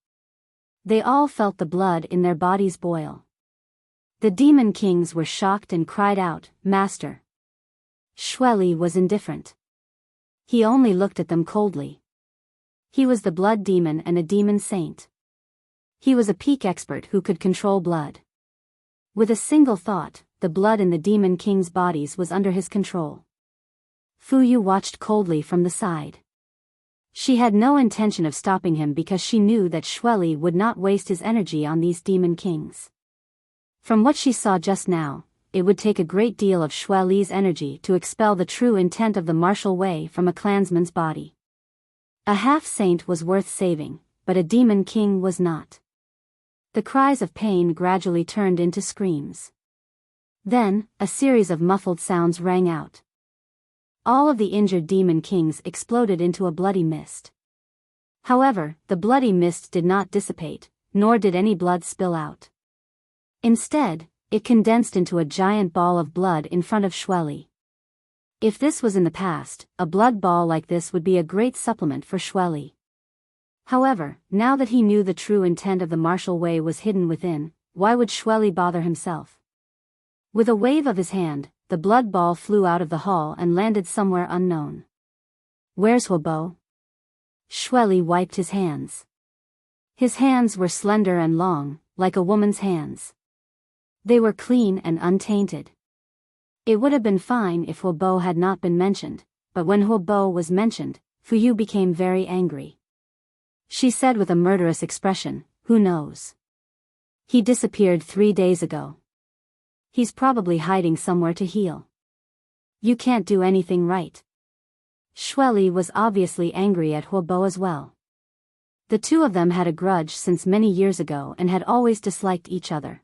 They all felt the blood in their bodies boil. The demon kings were shocked and cried out, "Master!" Shui Li was indifferent. He only looked at them coldly. He was the blood demon and a demon saint. He was a peak expert who could control blood. With a single thought, the blood in the demon king's bodies was under his control. Fu Yu watched coldly from the side. She had no intention of stopping him because she knew that Shui Li would not waste his energy on these demon kings. From what she saw just now, it would take a great deal of Shui Li's energy to expel the true intent of the martial way from a clansman's body. A half-saint was worth saving, but a demon king was not. The cries of pain gradually turned into screams. Then, a series of muffled sounds rang out. All of the injured demon kings exploded into a bloody mist. However, the bloody mist did not dissipate, nor did any blood spill out. Instead, it condensed into a giant ball of blood in front of Shui Li. If this was in the past, a blood ball like this would be a great supplement for Shui Li. However, now that he knew the true intent of the martial way was hidden within, why would Shui Li bother himself? With a wave of his hand, the blood ball flew out of the hall and landed somewhere unknown. "Where's Huobo?" Shui Li wiped his hands. His hands were slender and long, like a woman's hands. They were clean and untainted. It would have been fine if Huobo had not been mentioned, but when Huobo was mentioned, Fu Yu became very angry. She said with a murderous expression, "Who knows? He disappeared 3 days ago. He's probably hiding somewhere to heal. You can't do anything right." Shui Li was obviously angry at Huobo as well. The two of them had a grudge since many years ago and had always disliked each other.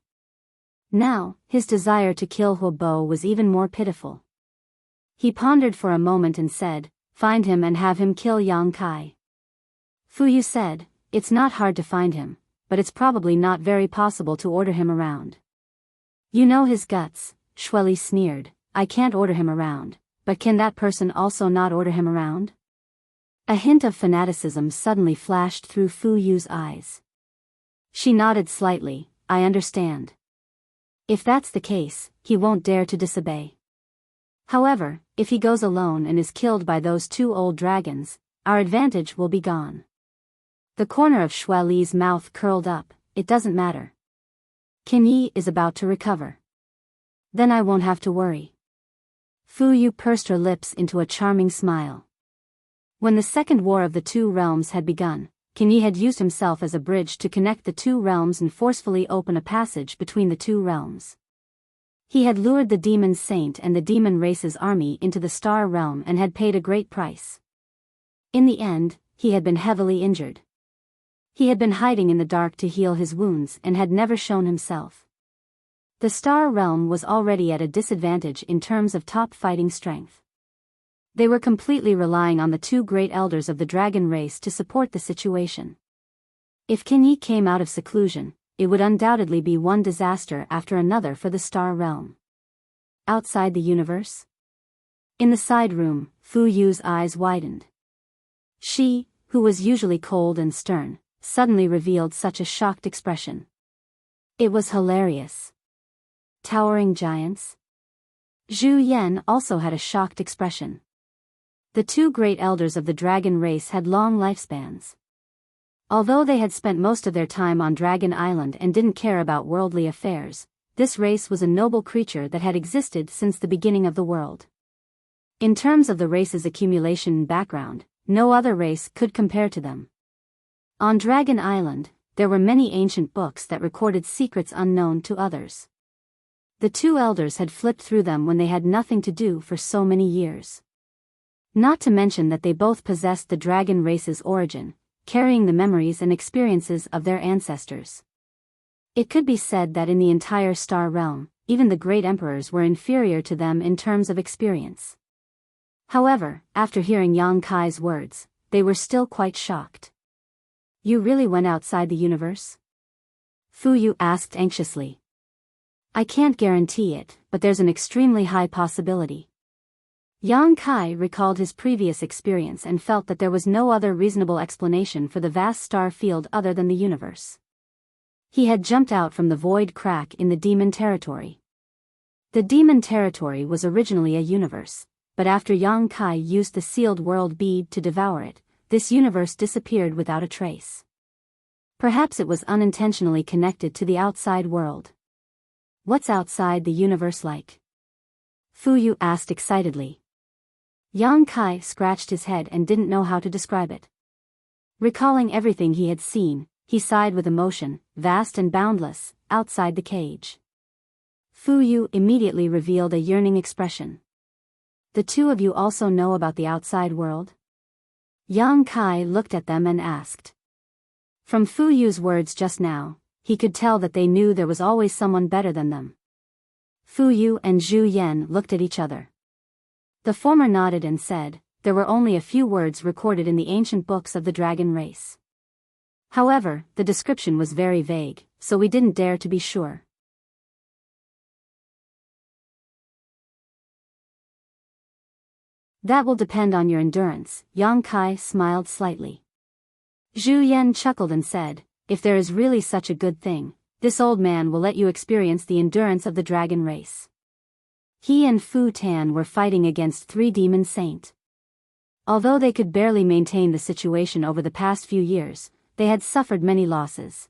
Now, his desire to kill Huobo was even more pitiful. He pondered for a moment and said, "Find him and have him kill Yang Kai." Fu Yu said, "It's not hard to find him, but it's probably not very possible to order him around." "You know his guts," Shui Li sneered. "I can't order him around, but can that person also not order him around?" A hint of fanaticism suddenly flashed through Fu Yu's eyes. She nodded slightly, "I understand. If that's the case, he won't dare to disobey. However, if he goes alone and is killed by those 2 old dragons, our advantage will be gone." The corner of Shui Li's mouth curled up. "It doesn't matter. Qin Yi is about to recover. Then I won't have to worry." Fu Yu pursed her lips into a charming smile. When the second war of the 2 realms had begun, Qin Yi had used himself as a bridge to connect the 2 realms and forcefully open a passage between the 2 realms. He had lured the demon saint and the demon race's army into the star realm and had paid a great price. In the end, he had been heavily injured. He had been hiding in the dark to heal his wounds and had never shown himself. The star realm was already at a disadvantage in terms of top fighting strength. They were completely relying on the 2 great elders of the dragon race to support the situation. If Qin Yi came out of seclusion, it would undoubtedly be one disaster after another for the star realm. Outside the universe? In the side room, Fu Yu's eyes widened. She, who was usually cold and stern, suddenly revealed such a shocked expression. It was hilarious. Towering giants? Zhu Yan also had a shocked expression. The two great elders of the dragon race had long lifespans. Although they had spent most of their time on Dragon Island and didn't care about worldly affairs, this race was a noble creature that had existed since the beginning of the world. In terms of the race's accumulation and background, no other race could compare to them. On Dragon Island, there were many ancient books that recorded secrets unknown to others. The two elders had flipped through them when they had nothing to do for so many years. Not to mention that they both possessed the dragon race's origin, carrying the memories and experiences of their ancestors. It could be said that in the entire star realm, even the great emperors were inferior to them in terms of experience. However, after hearing Yang Kai's words, they were still quite shocked. You really went outside the universe? Fu Yu asked anxiously. I can't guarantee it, but there's an extremely high possibility. Yang Kai recalled his previous experience and felt that there was no other reasonable explanation for the vast star field other than the universe. He had jumped out from the void crack in the demon territory. The demon territory was originally a universe, but after Yang Kai used the sealed world bead to devour it, this universe disappeared without a trace. Perhaps it was unintentionally connected to the outside world. What's outside the universe like? Fu Yu asked excitedly. Yang Kai scratched his head and didn't know how to describe it. Recalling everything he had seen, he sighed with emotion, vast and boundless, outside the cage. Fu Yu immediately revealed a yearning expression. The two of you also know about the outside world? Yang Kai looked at them and asked. From Fu Yu's words just now, he could tell that they knew there was always someone better than them. Fu Yu and Zhu Yan looked at each other. The former nodded and said, there were only a few words recorded in the ancient books of the dragon race. However, the description was very vague, so we didn't dare to be sure. That will depend on your endurance, Yang Kai smiled slightly. Zhu Yan chuckled and said, if there is really such a good thing, this old man will let you experience the endurance of the dragon race. He and Fu Tan were fighting against 3 demon saints. Although they could barely maintain the situation over the past few years, they had suffered many losses.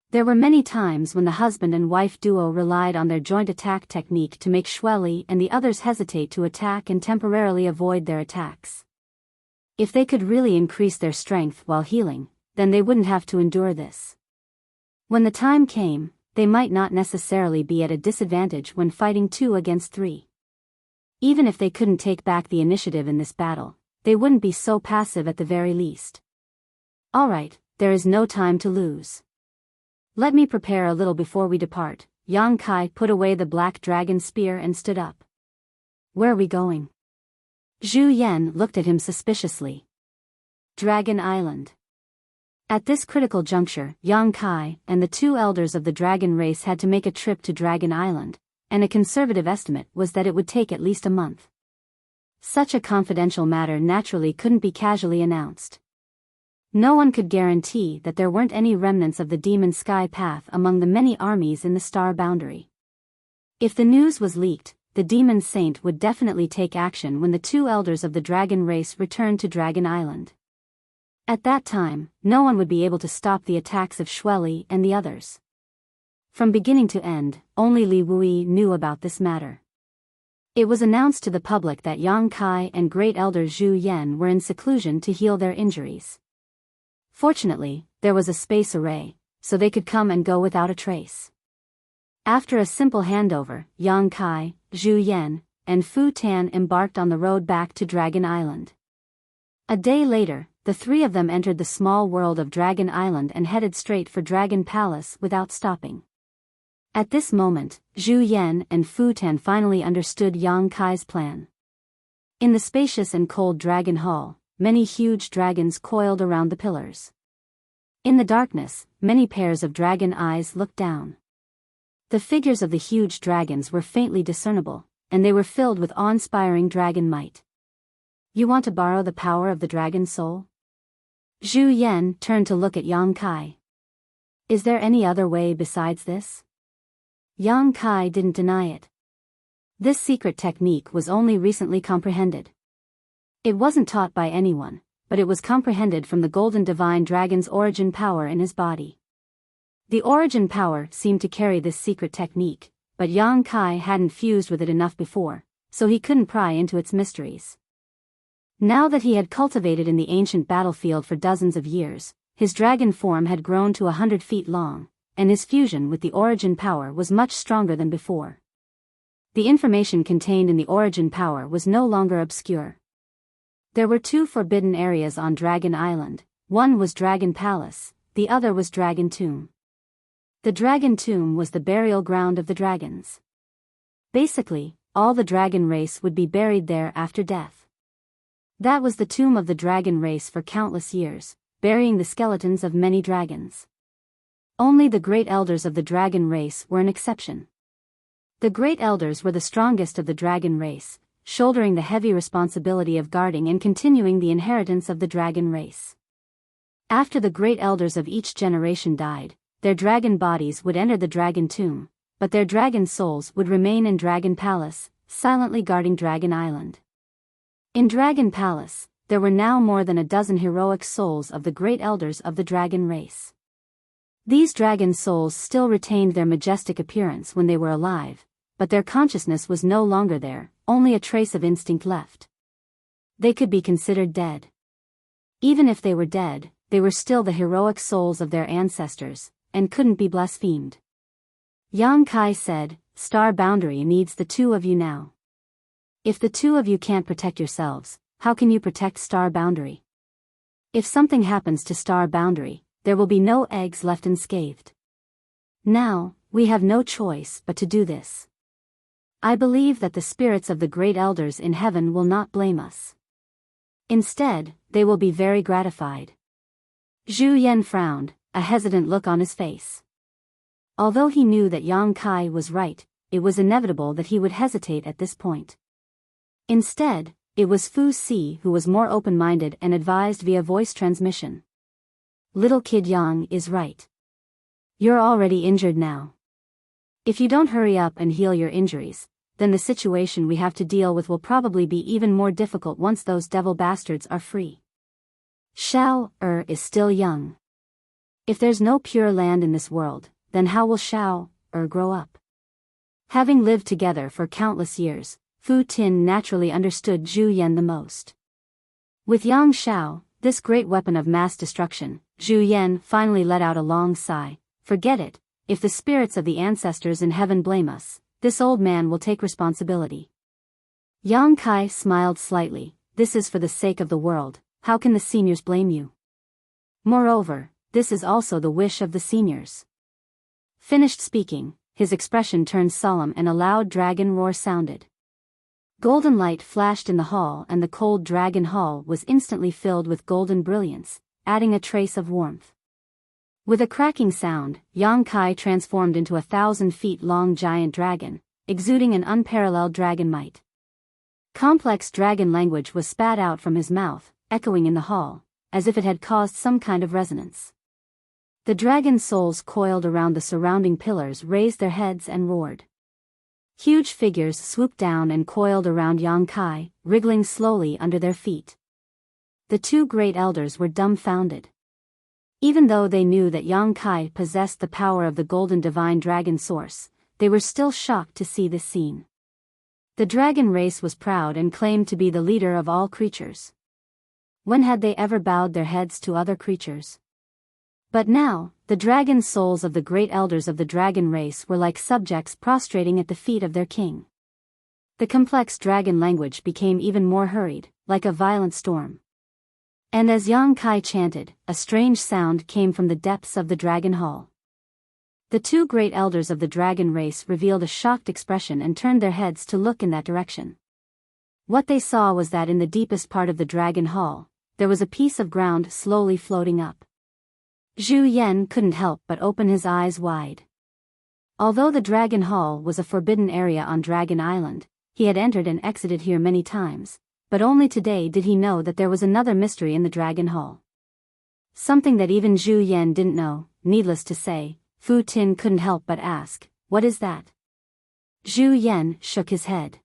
There were many times when the husband and wife duo relied on their joint attack technique to make Xueli and the others hesitate to attack and temporarily avoid their attacks. If they could really increase their strength while healing, then they wouldn't have to endure this. When the time came, they might not necessarily be at a disadvantage when fighting 2 against 3. Even if they couldn't take back the initiative in this battle, they wouldn't be so passive at the very least. Alright, there is no time to lose. Let me prepare a little before we depart. Yang Kai put away the black dragon spear and stood up. Where are we going? Zhu Yan looked at him suspiciously. Dragon Island. At this critical juncture, Yang Kai and the 2 elders of the dragon race had to make a trip to Dragon Island, and a conservative estimate was that it would take at least a month. Such a confidential matter naturally couldn't be casually announced. No one could guarantee that there weren't any remnants of the demon sky path among the many armies in the star boundary. If the news was leaked, the demon saint would definitely take action when the 2 elders of the dragon race returned to Dragon Island. At that time, no one would be able to stop the attacks of Xueli and the others. From beginning to end, only Li Wui knew about this matter. It was announced to the public that Yang Kai and Great Elder Zhu Yan were in seclusion to heal their injuries. Fortunately, there was a space array, so they could come and go without a trace. After a simple handover, Yang Kai, Zhu Yan, and Fu Tan embarked on the road back to Dragon Island. A day later, the 3 of them entered the small world of Dragon Island and headed straight for Dragon Palace without stopping. At this moment, Zhu Yan and Fu Tan finally understood Yang Kai's plan. In the spacious and cold Dragon Hall, many huge dragons coiled around the pillars. In the darkness, many pairs of dragon eyes looked down. The figures of the huge dragons were faintly discernible, and they were filled with awe-inspiring dragon might. You want to borrow the power of the dragon soul? Zhu Yan turned to look at Yang Kai. Is there any other way besides this? Yang Kai didn't deny it. This secret technique was only recently comprehended. It wasn't taught by anyone, but it was comprehended from the golden divine dragon's origin power in his body. The origin power seemed to carry this secret technique, but Yang Kai hadn't fused with it enough before, so he couldn't pry into its mysteries. Now that he had cultivated in the ancient battlefield for dozens of years, his dragon form had grown to 100 feet long, and his fusion with the origin power was much stronger than before. The information contained in the origin power was no longer obscure. There were two forbidden areas on Dragon Island. One was Dragon Palace, the other was Dragon Tomb. The Dragon Tomb was the burial ground of the dragons. Basically, all the dragon race would be buried there after death. That was the tomb of the dragon race for countless years, burying the skeletons of many dragons. Only the great elders of the dragon race were an exception. The great elders were the strongest of the dragon race, shouldering the heavy responsibility of guarding and continuing the inheritance of the dragon race. After the great elders of each generation died, their dragon bodies would enter the dragon tomb, but their dragon souls would remain in Dragon Palace, silently guarding Dragon Island. In Dragon Palace, there were now more than a dozen heroic souls of the great elders of the dragon race. These dragon souls still retained their majestic appearance when they were alive, but their consciousness was no longer there, only a trace of instinct left. They could be considered dead. Even if they were dead, they were still the heroic souls of their ancestors, and couldn't be blasphemed. Yang Kai said, "Star Boundary needs the two of you now. If the two of you can't protect yourselves, how can you protect Star Boundary? If something happens to Star Boundary, there will be no eggs left unscathed. Now, we have no choice but to do this. I believe that the spirits of the great elders in heaven will not blame us. Instead, they will be very gratified." Zhu Yan frowned, a hesitant look on his face. Although he knew that Yang Kai was right, it was inevitable that he would hesitate at this point. Instead, it was Fu Si who was more open-minded and advised via voice transmission. "Little kid Yang is right. You're already injured now. If you don't hurry up and heal your injuries, then the situation we have to deal with will probably be even more difficult once those devil bastards are free. Shao is still young. If there's no pure land in this world, then how will Shao grow up?" Having lived together for countless years, Fu Tin naturally understood Zhu Yan the most. With Yang Shao, this great weapon of mass destruction, Zhu Yan finally let out a long sigh. "Forget it, if the spirits of the ancestors in heaven blame us, this old man will take responsibility." Yang Kai smiled slightly. "This is for the sake of the world, how can the seniors blame you? Moreover, this is also the wish of the seniors." Finished speaking, his expression turned solemn and a loud dragon roar sounded. Golden light flashed in the hall and the cold dragon hall was instantly filled with golden brilliance, adding a trace of warmth. With a cracking sound, Yang Kai transformed into 1,000 feet long giant dragon, exuding an unparalleled dragon might. Complex dragon language was spat out from his mouth, echoing in the hall, as if it had caused some kind of resonance. The dragon souls coiled around the surrounding pillars raised their heads and roared. Huge figures swooped down and coiled around Yang Kai, wriggling slowly under their feet. The two great elders were dumbfounded. Even though they knew that Yang Kai possessed the power of the golden divine dragon source, they were still shocked to see this scene. The dragon race was proud and claimed to be the leader of all creatures. When had they ever bowed their heads to other creatures? But now, the dragon souls of the great elders of the dragon race were like subjects prostrating at the feet of their king. The complex dragon language became even more hurried, like a violent storm. And as Yang Kai chanted, a strange sound came from the depths of the dragon hall. The two great elders of the dragon race revealed a shocked expression and turned their heads to look in that direction. What they saw was that in the deepest part of the dragon hall, there was a piece of ground slowly floating up. Zhu Yan couldn't help but open his eyes wide. Although the dragon hall was a forbidden area on Dragon Island, he had entered and exited here many times, but only today did he know that there was another mystery in the dragon hall. Something that even Zhu Yan didn't know. Needless to say, Fu Tin couldn't help but ask, "What is that?" Zhu Yan shook his head.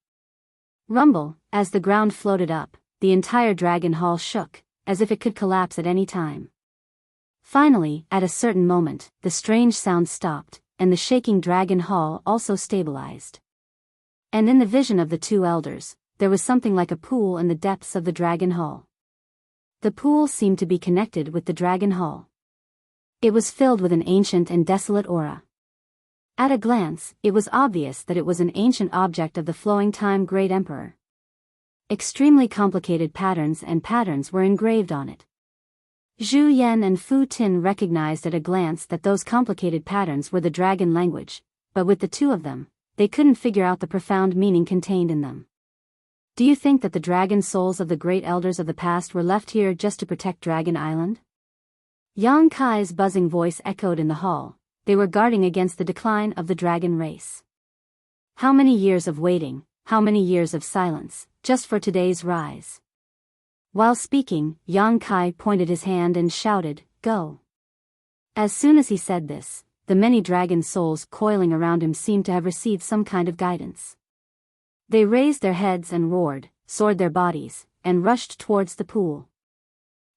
Rumble, as the ground floated up, the entire dragon hall shook, as if it could collapse at any time. Finally, at a certain moment, the strange sound stopped, and the shaking dragon hall also stabilized. And in the vision of the two elders, there was something like a pool in the depths of the dragon hall. The pool seemed to be connected with the dragon hall. It was filled with an ancient and desolate aura. At a glance, it was obvious that it was an ancient object of the flowing time Great Emperor. Extremely complicated patterns were engraved on it. Zhu Yan and Fu Tin recognized at a glance that those complicated patterns were the dragon language, but with the two of them, they couldn't figure out the profound meaning contained in them. Do you think that the dragon souls of the great elders of the past were left here just to protect Dragon Island? Yang Kai's buzzing voice echoed in the hall. They were guarding against the decline of the dragon race. How many years of waiting, how many years of silence, just for today's rise. While speaking, Yang Kai pointed his hand and shouted, "Go." As soon as he said this, the many dragon souls coiling around him seemed to have received some kind of guidance. They raised their heads and roared, soared their bodies, and rushed towards the pool.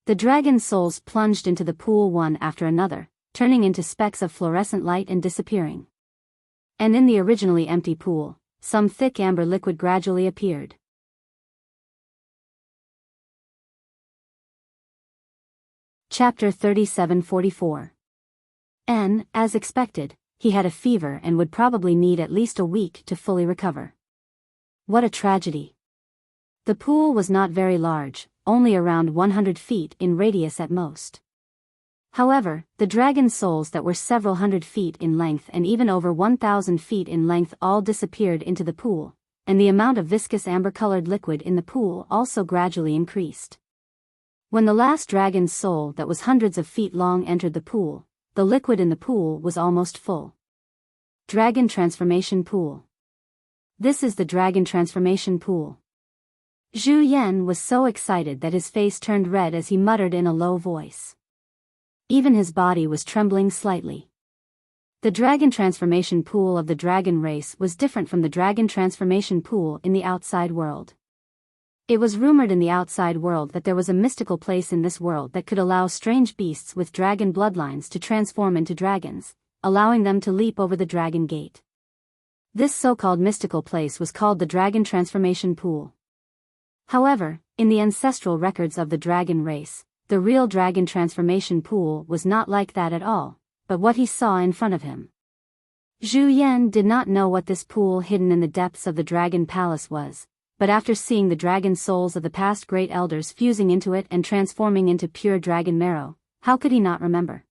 The dragon souls plunged into the pool one after another, turning into specks of fluorescent light and disappearing. And in the originally empty pool, some thick amber liquid gradually appeared. Chapter 3744. As expected, he had a fever and would probably need at least a week to fully recover. What a tragedy. The pool was not very large, only around 100 feet in radius at most. However, the dragon souls that were several hundred feet in length and even over 1,000 feet in length all disappeared into the pool, and the amount of viscous amber-colored liquid in the pool also gradually increased. When the last dragon soul that was hundreds of feet long entered the pool, the liquid in the pool was almost full. Dragon Transformation Pool. This is the Dragon Transformation Pool. Zhu Yan was so excited that his face turned red as he muttered in a low voice. Even his body was trembling slightly. The Dragon Transformation Pool of the dragon race was different from the Dragon Transformation Pool in the outside world. It was rumored in the outside world that there was a mystical place in this world that could allow strange beasts with dragon bloodlines to transform into dragons, allowing them to leap over the dragon gate. This so-called mystical place was called the Dragon Transformation Pool. However, in the ancestral records of the dragon race, the real Dragon Transformation Pool was not like that at all, but what he saw in front of him. Zhu Yan did not know what this pool hidden in the depths of the Dragon Palace was, but after seeing the dragon souls of the past great elders fusing into it and transforming into pure dragon marrow, how could he not remember?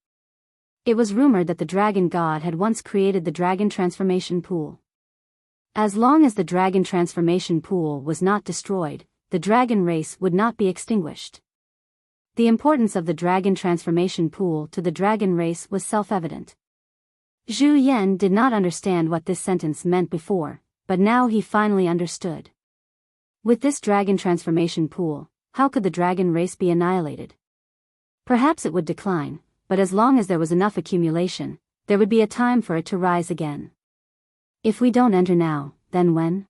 It was rumored that the dragon god had once created the Dragon Transformation Pool. As long as the Dragon Transformation Pool was not destroyed, the dragon race would not be extinguished. The importance of the Dragon Transformation Pool to the dragon race was self-evident. Zhu Yan did not understand what this sentence meant before, but now he finally understood. With this Dragon Transformation Pool, how could the dragon race be annihilated? Perhaps it would decline, but as long as there was enough accumulation, there would be a time for it to rise again. If we don't enter now, then when?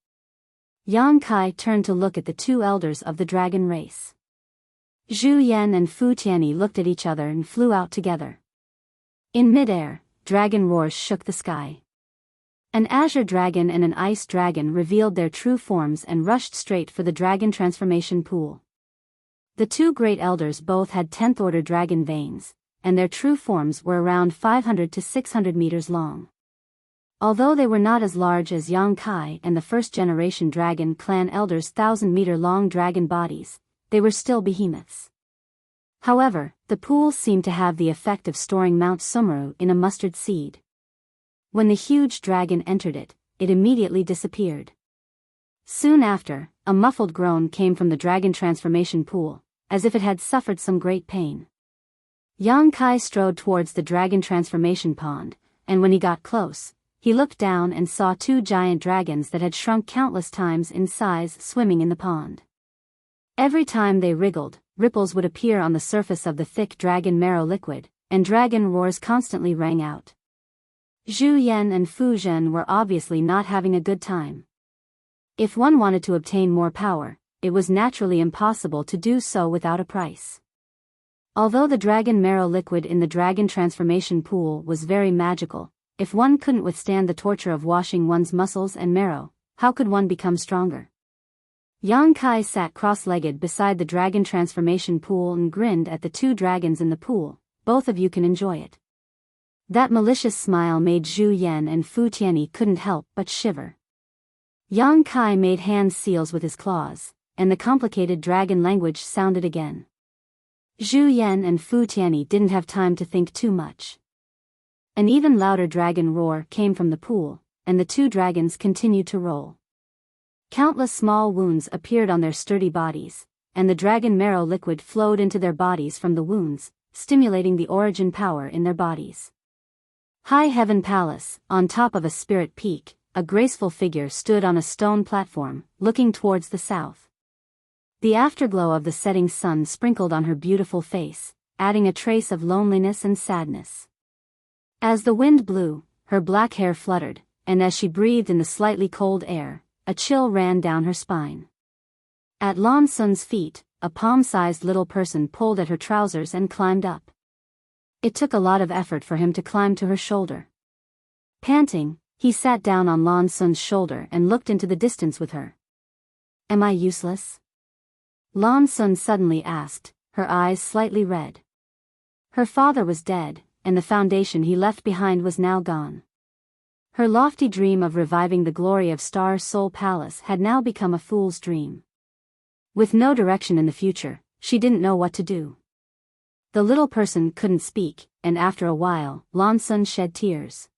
Yang Kai turned to look at the two elders of the dragon race. Zhu Yan and Fu Tianyi looked at each other and flew out together. In midair, dragon roars shook the sky. An azure dragon and an ice dragon revealed their true forms and rushed straight for the Dragon Transformation Pool. The two great elders both had 10th order dragon veins, and their true forms were around 500 to 600 meters long. Although they were not as large as Yang Kai and the first-generation dragon clan elders' 1,000-meter-long dragon bodies, they were still behemoths. However, the pool seemed to have the effect of storing Mount Sumeru in a mustard seed. When the huge dragon entered it, it immediately disappeared. Soon after, a muffled groan came from the Dragon Transformation Pool, as if it had suffered some great pain. Yang Kai strode towards the Dragon Transformation Pond, and when he got close, he looked down and saw two giant dragons that had shrunk countless times in size swimming in the pond. Every time they wriggled, ripples would appear on the surface of the thick dragon marrow liquid, and dragon roars constantly rang out. Zhu Yan and Fu Zhen were obviously not having a good time. If one wanted to obtain more power, it was naturally impossible to do so without a price. Although the dragon marrow liquid in the dragon transformation pool was very magical, if one couldn't withstand the torture of washing one's muscles and marrow, how could one become stronger? Yang Kai sat cross-legged beside the dragon transformation pool and grinned at the two dragons in the pool. Both of you can enjoy it. That malicious smile made Zhu Yan and Fu Tianyi couldn't help but shiver. Yang Kai made hand seals with his claws, and the complicated dragon language sounded again. Zhu Yan and Fu Tianyi didn't have time to think too much. An even louder dragon roar came from the pool, and the two dragons continued to roll. Countless small wounds appeared on their sturdy bodies, and the dragon marrow liquid flowed into their bodies from the wounds, stimulating the origin power in their bodies. High Heaven Palace, on top of a spirit peak, a graceful figure stood on a stone platform, looking towards the south. The afterglow of the setting sun sprinkled on her beautiful face, adding a trace of loneliness and sadness. As the wind blew, her black hair fluttered, and as she breathed in the slightly cold air, a chill ran down her spine. At Lan Sun's feet, a palm-sized little person pulled at her trousers and climbed up. It took a lot of effort for him to climb to her shoulder. Panting, he sat down on Lan Sun's shoulder and looked into the distance with her. Am I useless? Lan Sun suddenly asked, her eyes slightly red. Her father was dead, and the foundation he left behind was now gone. Her lofty dream of reviving the glory of Star Soul Palace had now become a fool's dream. With no direction in the future, she didn't know what to do. The little person couldn't speak, and after a while, Lan Sun shed tears.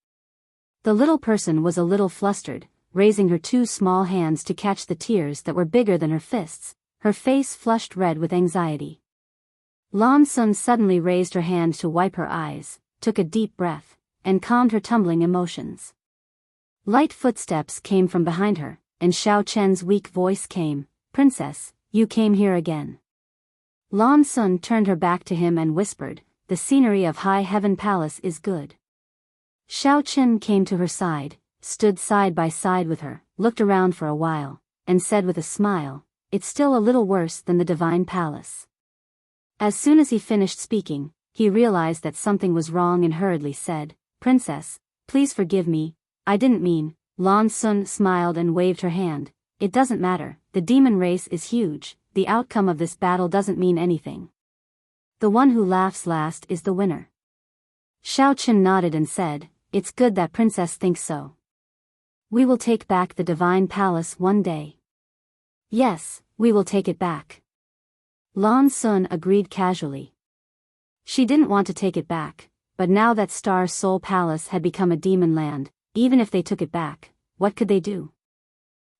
The little person was a little flustered, raising her two small hands to catch the tears that were bigger than her fists, her face flushed red with anxiety. Lan Sun suddenly raised her hand to wipe her eyes, took a deep breath, and calmed her tumbling emotions. Light footsteps came from behind her, and Xiao Chen's weak voice came, "Princess, you came here again." Lan Sun turned her back to him and whispered, "The scenery of High Heaven Palace is good." Xiao Chen came to her side, stood side by side with her, looked around for a while, and said with a smile, "It's still a little worse than the Divine Palace." As soon as he finished speaking, he realized that something was wrong and hurriedly said, "Princess, please forgive me, I didn't mean." Lan Sun smiled and waved her hand, "It doesn't matter, the demon race is huge, the outcome of this battle doesn't mean anything. The one who laughs last is the winner." Xiao Chen nodded and said, "It's good that Princess thinks so. We will take back the Divine Palace one day." "Yes, we will take it back." Lan Sun agreed casually. She didn't want to take it back, but now that Star Soul Palace had become a demon land, even if they took it back, what could they do?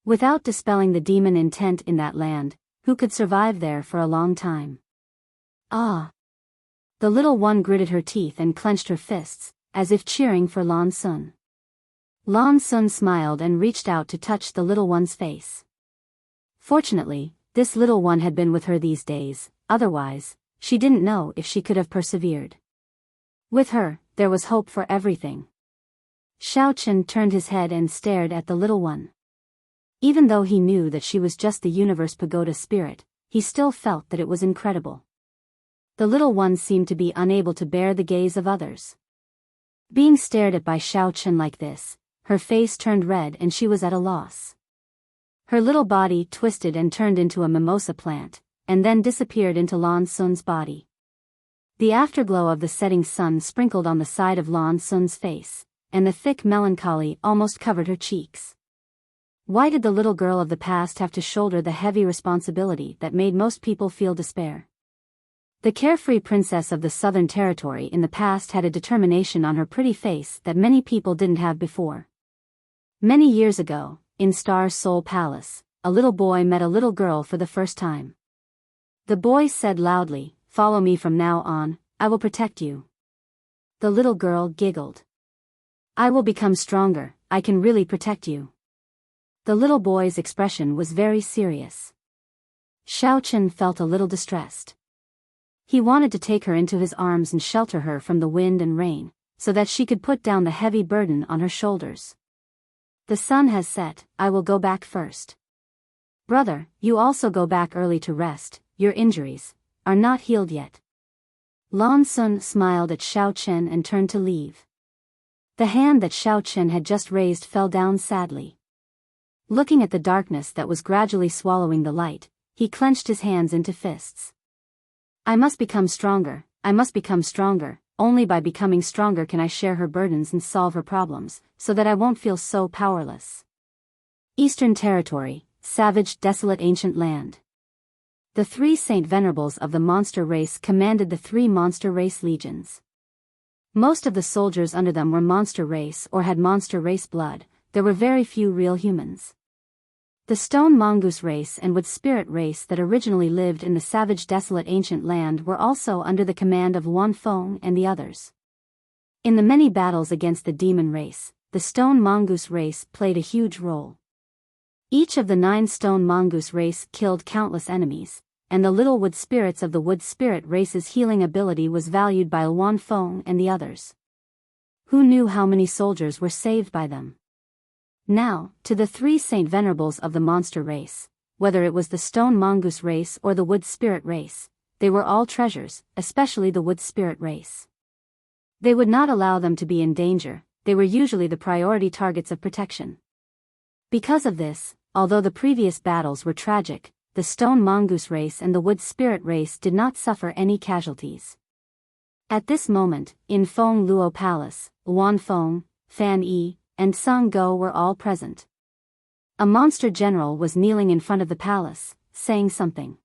Without dispelling the demon intent in that land, who could survive there for a long time? Ah! The little one gritted her teeth and clenched her fists, as if cheering for Lan Sun. Lan Sun smiled and reached out to touch the little one's face. Fortunately, this little one had been with her these days, otherwise, she didn't know if she could have persevered. With her, there was hope for everything. Xiao Chen turned his head and stared at the little one. Even though he knew that she was just the universe pagoda spirit, he still felt that it was incredible. The little one seemed to be unable to bear the gaze of others. Being stared at by Xiao Chen like this, her face turned red and she was at a loss. Her little body twisted and turned into a mimosa plant, and then disappeared into Lan Sun's body. The afterglow of the setting sun sprinkled on the side of Lan Sun's face, and the thick melancholy almost covered her cheeks. Why did the little girl of the past have to shoulder the heavy responsibility that made most people feel despair? The carefree princess of the Southern Territory in the past had a determination on her pretty face that many people didn't have before. Many years ago, in Star Soul Palace, a little boy met a little girl for the first time. The boy said loudly, "Follow me from now on, I will protect you." The little girl giggled. "I will become stronger, I can really protect you." The little boy's expression was very serious. Xiao Chen felt a little distressed. He wanted to take her into his arms and shelter her from the wind and rain, so that she could put down the heavy burden on her shoulders. The sun has set, I will go back first. Brother, you also go back early to rest, your injuries are not healed yet. Lan Sun smiled at Xiao Chen and turned to leave. The hand that Xiao Chen had just raised fell down sadly. Looking at the darkness that was gradually swallowing the light, he clenched his hands into fists. I must become stronger, I must become stronger, only by becoming stronger can I share her burdens and solve her problems, so that I won't feel so powerless. Eastern Territory, savage desolate ancient land. The 3 Saint Venerables of the monster race commanded the 3 monster race legions. Most of the soldiers under them were monster race or had monster race blood, there were very few real humans. The stone mongoose race and wood spirit race that originally lived in the savage desolate ancient land were also under the command of Wan Feng and the others. In the many battles against the demon race, the stone mongoose race played a huge role. Each of the 9 stone mongoose race killed countless enemies, and the little wood spirits of the wood spirit race's healing ability was valued by Wan Feng and the others. Who knew how many soldiers were saved by them? Now, to the 3 Saint Venerables of the monster race, whether it was the stone mongoose race or the wood spirit race, they were all treasures, especially the wood spirit race. They would not allow them to be in danger, they were usually the priority targets of protection. Because of this, although the previous battles were tragic, the stone mongoose race and the wood spirit race did not suffer any casualties. At this moment, in Feng Luo Palace, Wan Feng, Fan Yi, and Song Go were all present. A monster general was kneeling in front of the palace, saying something.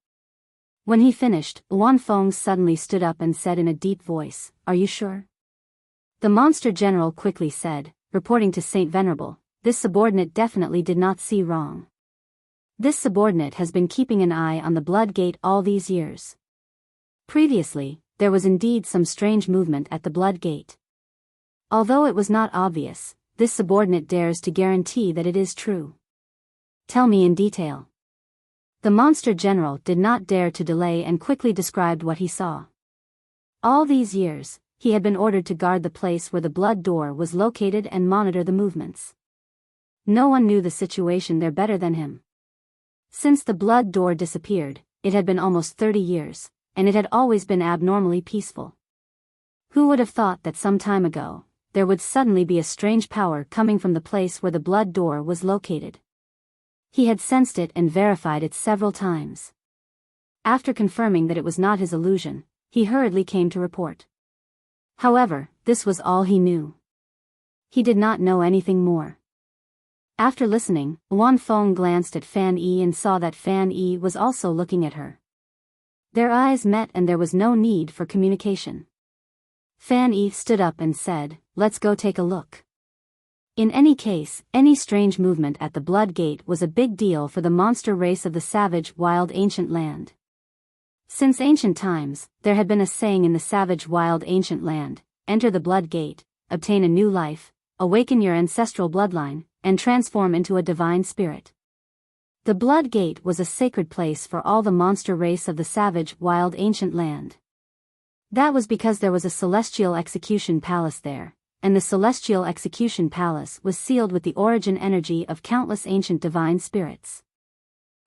When he finished, Wan Feng suddenly stood up and said in a deep voice, "Are you sure?" The monster general quickly said, reporting to Saint Venerable, "This subordinate definitely did not see wrong. This subordinate has been keeping an eye on the blood gate all these years. Previously, there was indeed some strange movement at the blood gate. Although it was not obvious, this subordinate dares to guarantee that it is true. Tell me in detail." The monster general did not dare to delay and quickly described what he saw. All these years, he had been ordered to guard the place where the blood door was located and monitor the movements. No one knew the situation there better than him. Since the blood door disappeared, it had been almost 30 years, and it had always been abnormally peaceful. Who would have thought that some time ago, there would suddenly be a strange power coming from the place where the blood door was located? He had sensed it and verified it several times. After confirming that it was not his illusion, he hurriedly came to report. However, this was all he knew. He did not know anything more. After listening, Wan Feng glanced at Fan Yi and saw that Fan Yi was also looking at her. Their eyes met and there was no need for communication. Fan Yi stood up and said, "Let's go take a look." In any case, any strange movement at the blood gate was a big deal for the monster race of the savage wild ancient land. Since ancient times, there had been a saying in the savage wild ancient land, "Enter the blood gate, obtain a new life, awaken your ancestral bloodline, and transform into a divine spirit." The blood gate was a sacred place for all the monster race of the savage wild ancient land. That was because there was a celestial execution palace there, and the celestial execution palace was sealed with the origin energy of countless ancient divine spirits.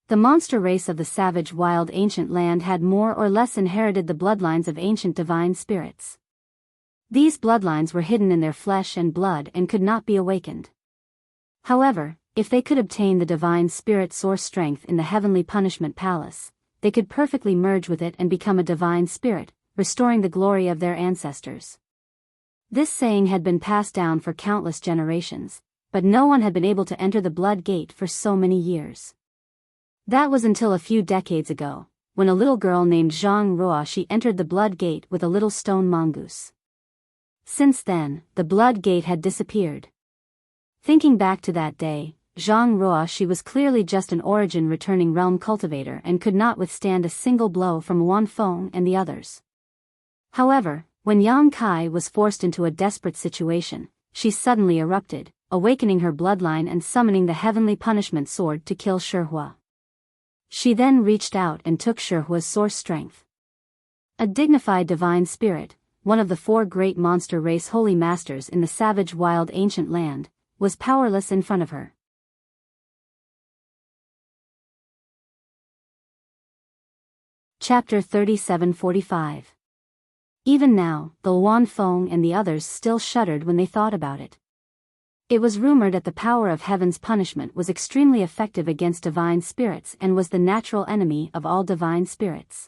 The monster race of the savage wild ancient land had more or less inherited the bloodlines of ancient divine spirits. These bloodlines were hidden in their flesh and blood and could not be awakened. However, if they could obtain the divine spirit source strength in the heavenly punishment palace, they could perfectly merge with it and become a divine spirit, restoring the glory of their ancestors. This saying had been passed down for countless generations, but no one had been able to enter the blood gate for so many years. That was until a few decades ago, when a little girl named Zhang Ruoxi entered the blood gate with a little stone mongoose. Since then, the blood gate had disappeared. Thinking back to that day, Zhang Ruoxi was clearly just an origin-returning realm cultivator and could not withstand a single blow from Wan Feng and the others. However, when Yang Kai was forced into a desperate situation, she suddenly erupted, awakening her bloodline and summoning the heavenly punishment sword to kill Shihua. She then reached out and took Shihua's source strength. A dignified divine spirit, one of the 4 great monster race holy masters in the savage wild ancient land, was powerless in front of her. Chapter 37:45. Even now, the Luan Feng and the others still shuddered when they thought about it. It was rumored that the power of heaven's punishment was extremely effective against divine spirits and was the natural enemy of all divine spirits.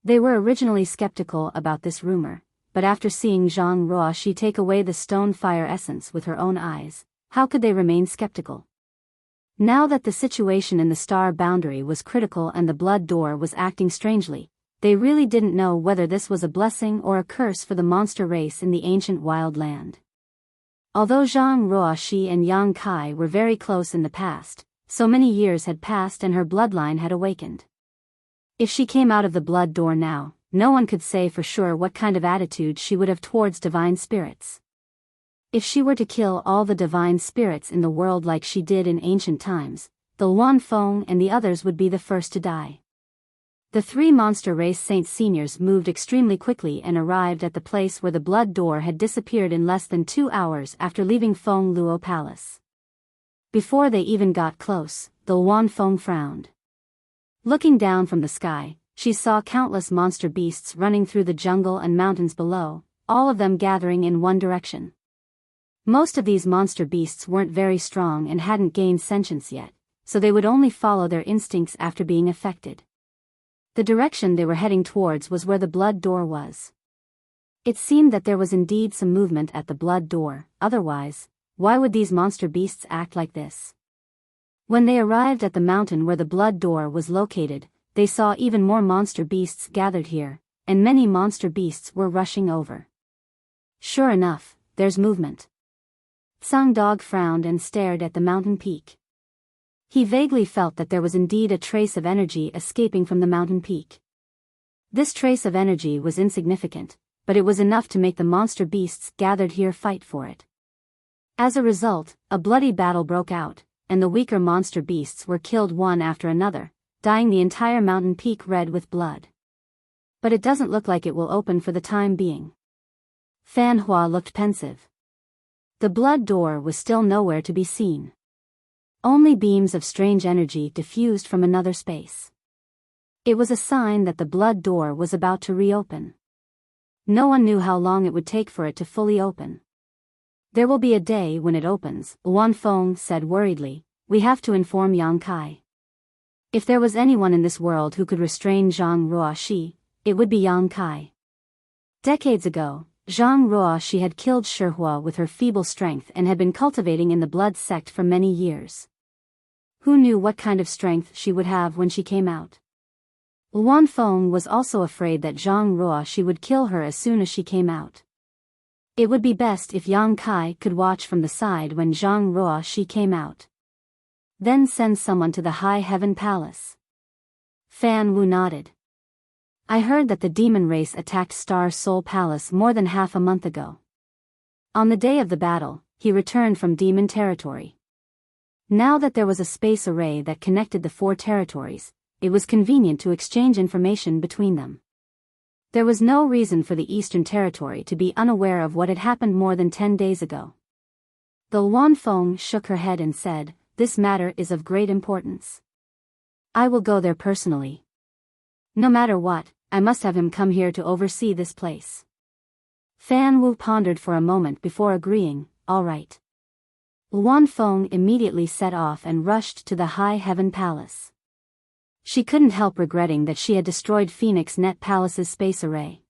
They were originally skeptical about this rumor, but after seeing Zhang Ruoxi take away the stone fire essence with her own eyes, how could they remain skeptical? Now that the situation in the star boundary was critical and the blood door was acting strangely, they really didn't know whether this was a blessing or a curse for the monster race in the ancient wild land. Although Zhang Ruoxi and Yang Kai were very close in the past, so many years had passed and her bloodline had awakened. If she came out of the blood door now, no one could say for sure what kind of attitude she would have towards divine spirits. If she were to kill all the divine spirits in the world like she did in ancient times, the Luan Feng and the others would be the first to die. The 3 monster race saint seniors moved extremely quickly and arrived at the place where the blood door had disappeared in less than 2 hours after leaving Feng Luo Palace. Before they even got close, the Luan Feng frowned. Looking down from the sky, she saw countless monster beasts running through the jungle and mountains below, all of them gathering in one direction. Most of these monster beasts weren't very strong and hadn't gained sentience yet, so they would only follow their instincts after being affected. The direction they were heading towards was where the blood door was. It seemed that there was indeed some movement at the blood door, otherwise, why would these monster beasts act like this? When they arrived at the mountain where the blood door was located, they saw even more monster beasts gathered here, and many monster beasts were rushing over. Sure enough, there's movement. Tsang Dog frowned and stared at the mountain peak. He vaguely felt that there was indeed a trace of energy escaping from the mountain peak. This trace of energy was insignificant, but it was enough to make the monster beasts gathered here fight for it. As a result, a bloody battle broke out, and the weaker monster beasts were killed one after another, dyeing the entire mountain peak red with blood. But it doesn't look like it will open for the time being. Fan Hua looked pensive. The blood door was still nowhere to be seen. Only beams of strange energy diffused from another space. It was a sign that the blood door was about to reopen. No one knew how long it would take for it to fully open. There will be a day when it opens, Luan Feng said worriedly. We have to inform Yang Kai. If there was anyone in this world who could restrain Zhang Ruoxi, it would be Yang Kai. Decades ago, Zhang Ruoxi had killed Shihua with her feeble strength and had been cultivating in the blood sect for many years. Who knew what kind of strength she would have when she came out? Luan Feng was also afraid that Zhang Ruoxi would kill her as soon as she came out. It would be best if Yang Kai could watch from the side when Zhang Ruoxi came out. Then send someone to the High Heaven Palace. Fan Wu nodded. I heard that the demon race attacked Star Soul Palace more than half a month ago. On the day of the battle, he returned from demon territory. Now that there was a space array that connected the 4 territories, it was convenient to exchange information between them. There was no reason for the Eastern Territory to be unaware of what had happened more than 10 days ago. The Luan Feng shook her head and said, This matter is of great importance. I will go there personally. No matter what, I must have him come here to oversee this place. Fan Wu pondered for a moment before agreeing, all right. Luan Feng immediately set off and rushed to the High Heaven Palace. She couldn't help regretting that she had destroyed Phoenix Net Palace's space array.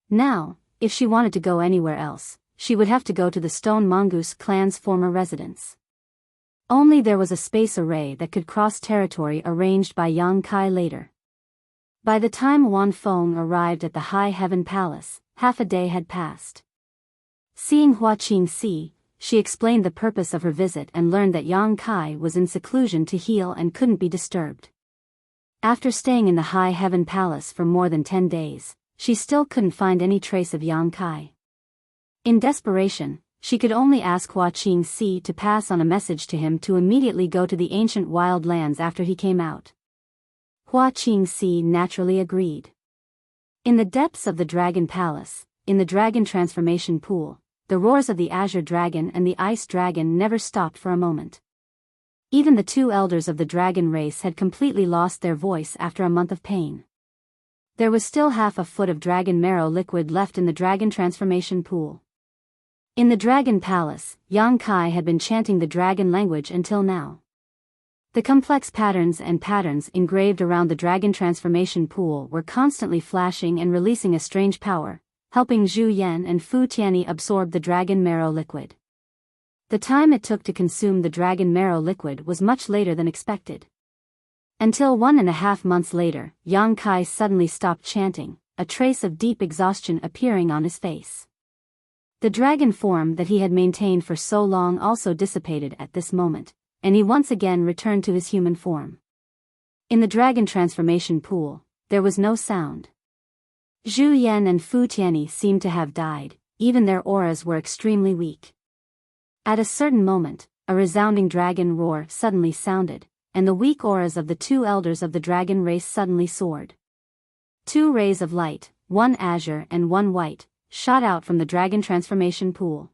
Now, if she wanted to go anywhere else, she would have to go to the Stone Mongoose clan's former residence. Only there was a space array that could cross territory arranged by Yang Kai later. By the time Luan Feng arrived at the High Heaven Palace, half a day had passed. Seeing Hua Qingxi, she explained the purpose of her visit and learned that Yang Kai was in seclusion to heal and couldn't be disturbed. After staying in the High Heaven Palace for more than 10 days, she still couldn't find any trace of Yang Kai. In desperation, she could only ask Hua Qingxi to pass on a message to him to immediately go to the ancient wild lands after he came out. Hua Qingxi naturally agreed. In the depths of the Dragon Palace, in the Dragon Transformation Pool, the roars of the Azure Dragon and the Ice Dragon never stopped for a moment. Even the two elders of the dragon race had completely lost their voice after a month of pain. There was still half a foot of dragon marrow liquid left in the Dragon Transformation Pool. In the Dragon Palace, Yang Kai had been chanting the dragon language until now. The complex patterns engraved around the Dragon Transformation Pool were constantly flashing and releasing a strange power, helping Zhu Yan and Fu Tianyi absorb the dragon marrow liquid. The time it took to consume the dragon marrow liquid was much later than expected. Until 1.5 months later, Yang Kai suddenly stopped chanting, a trace of deep exhaustion appearing on his face. The dragon form that he had maintained for so long also dissipated at this moment, and he once again returned to his human form. In the Dragon Transformation Pool, there was no sound. Zhu Yan and Fu Tianyi seemed to have died, even their auras were extremely weak. At a certain moment, a resounding dragon roar suddenly sounded, and the weak auras of the two elders of the dragon race suddenly soared. Two rays of light, one azure and one white, shot out from the Dragon Transformation Pool.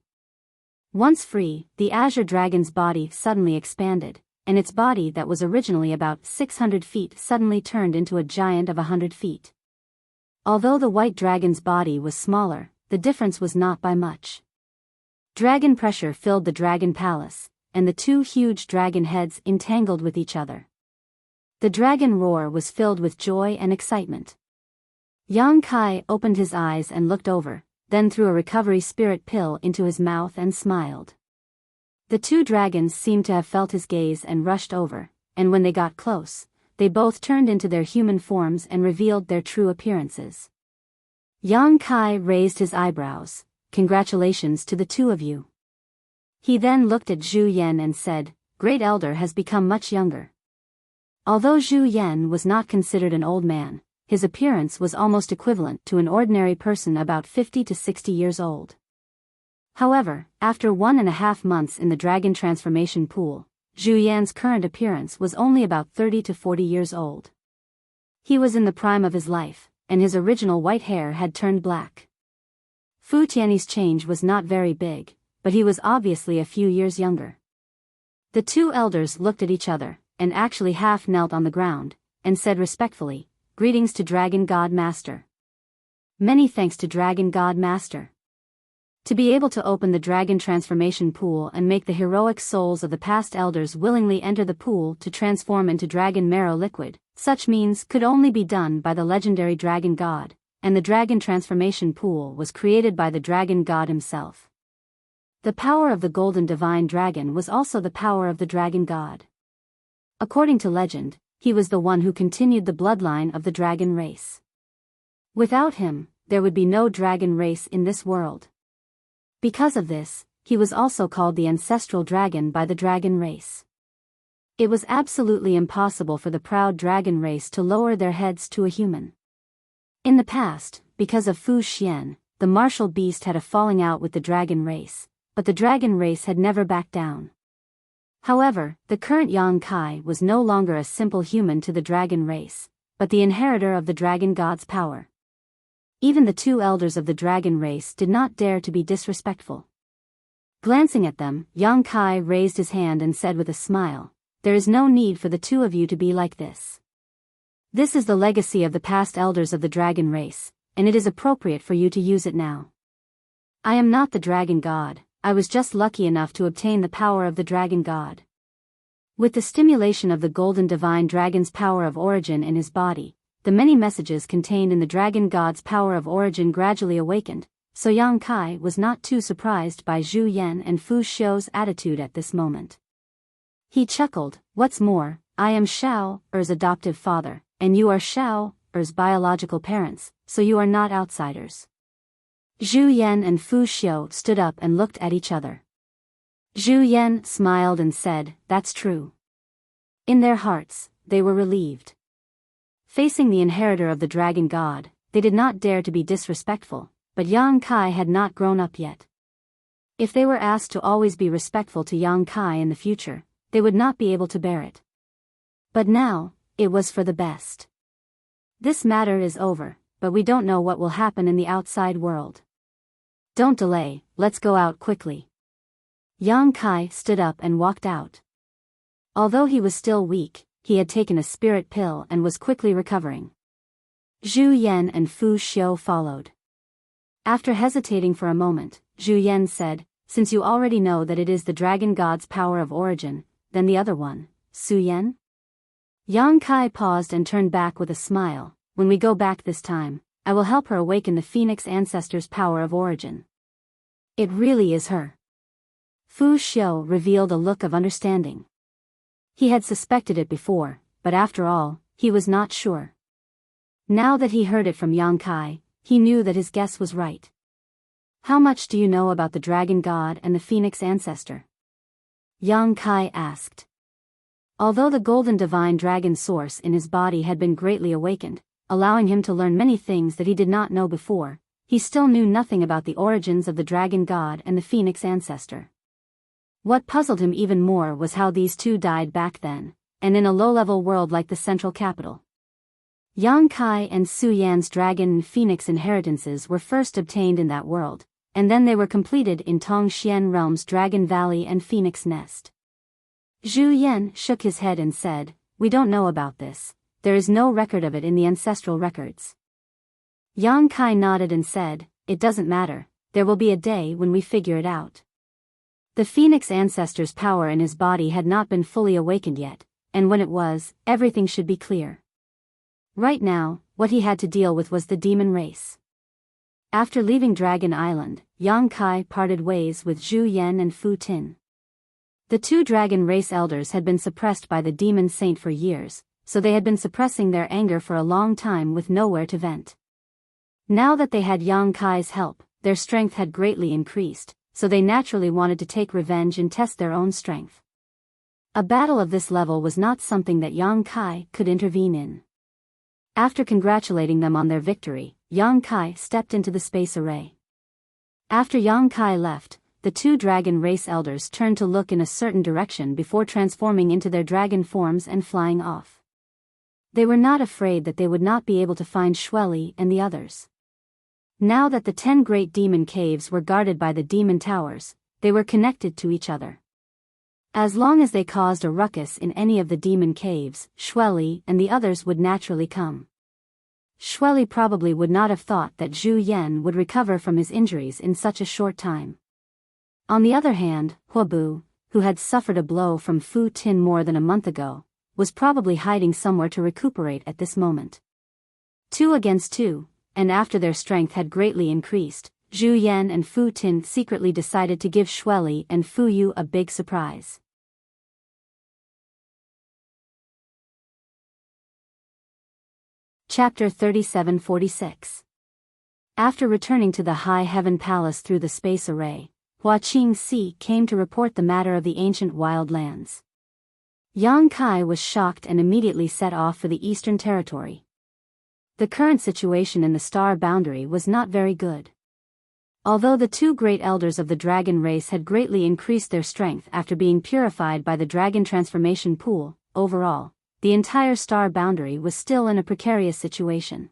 Once free, the Azure Dragon's body suddenly expanded, and its body that was originally about 600 feet suddenly turned into a giant of 100 feet. Although the White Dragon's body was smaller, the difference was not by much. Dragon pressure filled the Dragon Palace, and the two huge dragon heads entangled with each other. The dragon roar was filled with joy and excitement. Yang Kai opened his eyes and looked over, then threw a recovery spirit pill into his mouth and smiled. The two dragons seemed to have felt his gaze and rushed over, and when they got close, they both turned into their human forms and revealed their true appearances. Yang Kai raised his eyebrows. "Congratulations to the two of you." He then looked at Zhu Yan and said, "Great Elder has become much younger." Although Zhu Yan was not considered an old man, his appearance was almost equivalent to an ordinary person about 50 to 60 years old. However, after 1.5 months in the Dragon Transformation Pool, Zhu Yan's current appearance was only about 30 to 40 years old. He was in the prime of his life, and his original white hair had turned black. Fu Tianyi's change was not very big, but he was obviously a few years younger. The two elders looked at each other, and actually half knelt on the ground, and said respectfully, "Greetings to Dragon God Master." Many thanks to Dragon God Master. To be able to open the Dragon Transformation Pool and make the heroic souls of the past elders willingly enter the pool to transform into dragon marrow liquid, such means could only be done by the legendary Dragon God, and the Dragon Transformation Pool was created by the Dragon God himself. The power of the Golden Divine Dragon was also the power of the Dragon God. According to legend, he was the one who continued the bloodline of the dragon race. Without him, there would be no dragon race in this world. Because of this, he was also called the ancestral dragon by the dragon race. It was absolutely impossible for the proud dragon race to lower their heads to a human. In the past, because of Fu Xian, the martial beast had a falling out with the dragon race, but the dragon race had never backed down. However, the current Yang Kai was no longer a simple human to the dragon race, but the inheritor of the dragon god's power. Even the two elders of the dragon race did not dare to be disrespectful. Glancing at them, Yang Kai raised his hand and said with a smile, "There is no need for the two of you to be like this. This is the legacy of the past elders of the dragon race, and it is appropriate for you to use it now. I am not the dragon god, I was just lucky enough to obtain the power of the dragon god." With the stimulation of the golden divine dragon's power of origin in his body, the many messages contained in the dragon god's power of origin gradually awakened, so Yang Kai was not too surprised by Zhu Yan and Fu Xiu's attitude at this moment. He chuckled, "What's more, I am Shao Er's adoptive father, and you are Shao Er's biological parents, so you are not outsiders." Zhu Yan and Fu Xiu stood up and looked at each other. Zhu Yan smiled and said, "That's true." In their hearts, they were relieved. Facing the inheritor of the dragon god, they did not dare to be disrespectful, but Yang Kai had not grown up yet. If they were asked to always be respectful to Yang Kai in the future, they would not be able to bear it. But now, it was for the best. "This matter is over," but we don't know what will happen in the outside world. Don't delay, let's go out quickly. Yang Kai stood up and walked out. Although he was still weak, he had taken a spirit pill and was quickly recovering. Zhu Yan and Fu Xiu followed. After hesitating for a moment, Zhu Yan said, "Since you already know that it is the dragon god's power of origin, then the other one, Su Yan?" Yang Kai paused and turned back with a smile. "When we go back this time, I will help her awaken the Phoenix ancestor's power of origin. It really is her." Fu Xiu revealed a look of understanding. He had suspected it before, but after all, he was not sure. Now that he heard it from Yang Kai, he knew that his guess was right. "How much do you know about the dragon god and the Phoenix ancestor?" Yang Kai asked. Although the golden divine dragon source in his body had been greatly awakened, allowing him to learn many things that he did not know before, he still knew nothing about the origins of the dragon god and the Phoenix ancestor. What puzzled him even more was how these two died back then, and in a low-level world like the central capital. Yang Kai and Su Yan's dragon and phoenix inheritances were first obtained in that world, and then they were completed in Tongxian Realm's Dragon Valley and Phoenix Nest. Zhu Yan shook his head and said, "We don't know about this, there is no record of it in the ancestral records." Yang Kai nodded and said, "It doesn't matter, there will be a day when we figure it out." The Phoenix ancestor's power in his body had not been fully awakened yet, and when it was, everything should be clear. Right now, what he had to deal with was the demon race. After leaving Dragon Island, Yang Kai parted ways with Zhu Yan and Fu Tin. The two dragon race elders had been suppressed by the demon saint for years, so they had been suppressing their anger for a long time with nowhere to vent. Now that they had Yang Kai's help, their strength had greatly increased, so they naturally wanted to take revenge and test their own strength. A battle of this level was not something that Yang Kai could intervene in. After congratulating them on their victory, Yang Kai stepped into the space array. After Yang Kai left, the two dragon race elders turned to look in a certain direction before transforming into their dragon forms and flying off. They were not afraid that they would not be able to find Shueli and the others. Now that the 10 great demon caves were guarded by the demon towers, they were connected to each other. As long as they caused a ruckus in any of the demon caves, Shueli and the others would naturally come. Shueli probably would not have thought that Zhu Yan would recover from his injuries in such a short time. On the other hand, Huobu, who had suffered a blow from Fu Tin more than a month ago, was probably hiding somewhere to recuperate at this moment. 2 against 2, and after their strength had greatly increased, Zhu Yan and Fu Tin secretly decided to give Shueli and Fu Yu a big surprise. Chapter 37-46. After returning to the High Heaven Palace through the space array, Hua Qingxi came to report the matter of the ancient wild lands. Yang Kai was shocked and immediately set off for the Eastern Territory. The current situation in the star boundary was not very good. Although the two great elders of the dragon race had greatly increased their strength after being purified by the dragon transformation pool, overall, the entire star boundary was still in a precarious situation.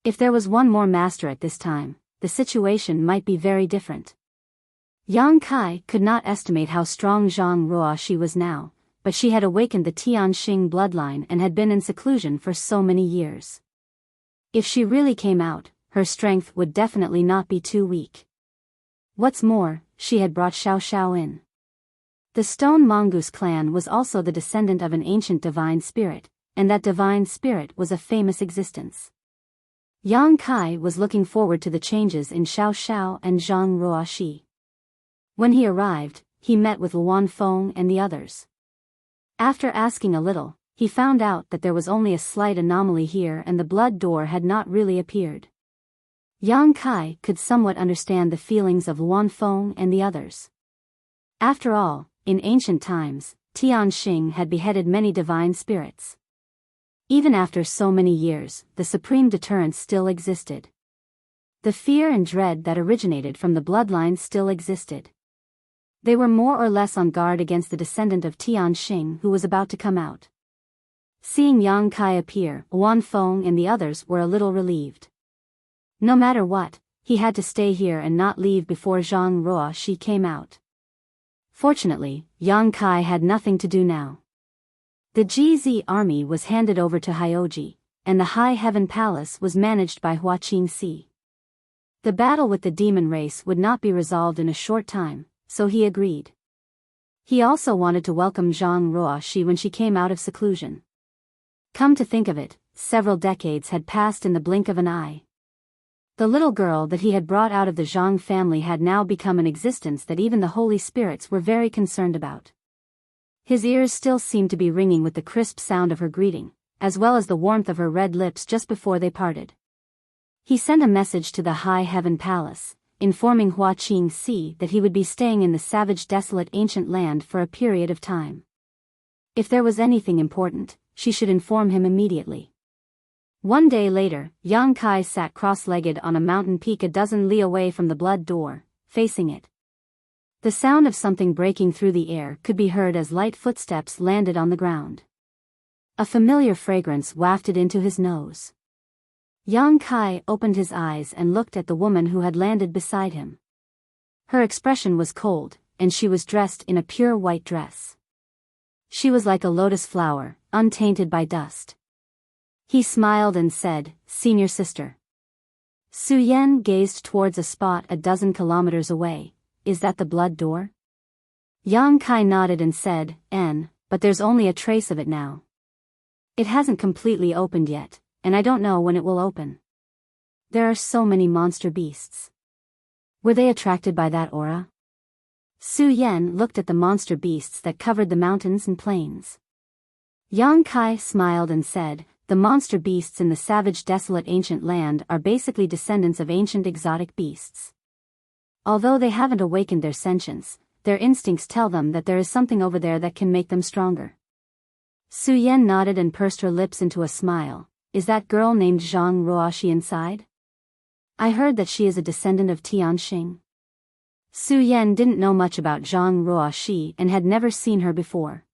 If there was one more master at this time, the situation might be very different. Yang Kai could not estimate how strong Zhang Ruoxi was now, but she had awakened the Tianxing bloodline and had been in seclusion for so many years. If she really came out, her strength would definitely not be too weak. What's more, she had brought Xiao Xiao in. The Stone Mongoose clan was also the descendant of an ancient divine spirit, and that divine spirit was a famous existence. Yang Kai was looking forward to the changes in Xiao Xiao and Zhang Ruoxi. When he arrived, he met with Luan Feng and the others. After asking a little, he found out that there was only a slight anomaly here and the blood door had not really appeared. Yang Kai could somewhat understand the feelings of Luan Feng and the others. After all, in ancient times, Tianxing had beheaded many divine spirits. Even after so many years, the supreme deterrence still existed. The fear and dread that originated from the bloodline still existed. They were more or less on guard against the descendant of Tianxing who was about to come out. Seeing Yang Kai appear, Luan Feng and the others were a little relieved. No matter what, he had to stay here and not leave before Zhang Ruoxi came out. Fortunately, Yang Kai had nothing to do now. The GZ army was handed over to Hyoji, and the High Heaven Palace was managed by Hua Qingxi. The battle with the demon race would not be resolved in a short time, so he agreed. He also wanted to welcome Zhang Ruoxi when she came out of seclusion. Come to think of it, several decades had passed in the blink of an eye. The little girl that he had brought out of the Zhang family had now become an existence that even the holy spirits were very concerned about. His ears still seemed to be ringing with the crisp sound of her greeting, as well as the warmth of her red lips just before they parted. He sent a message to the High Heaven Palace, informing Hua Qingxi that he would be staying in the savage desolate ancient land for a period of time. If there was anything important, she should inform him immediately. One day later, Yang Kai sat cross-legged on a mountain peak a dozen li away from the blood door, facing it. The sound of something breaking through the air could be heard as light footsteps landed on the ground. A familiar fragrance wafted into his nose. Yang Kai opened his eyes and looked at the woman who had landed beside him. Her expression was cold, and she was dressed in a pure white dress. She was like a lotus flower, untainted by dust. He smiled and said, "Senior sister." Su Yan gazed towards a spot a dozen kilometers away. "Is that the blood door?" Yang Kai nodded and said, "But there's only a trace of it now. It hasn't completely opened yet, and I don't know when it will open. There are so many monster beasts." Were they attracted by that aura? Su Yan looked at the monster beasts that covered the mountains and plains. Yang Kai smiled and said, "The monster beasts in the savage desolate ancient land are basically descendants of ancient exotic beasts. Although they haven't awakened their sentience, their instincts tell them that there is something over there that can make them stronger." Su Yan nodded and pursed her lips into a smile. "Is that girl named Zhang Ruoxi inside? I heard that she is a descendant of Tianxing." Su Yan didn't know much about Zhang Ruoxi and had never seen her before.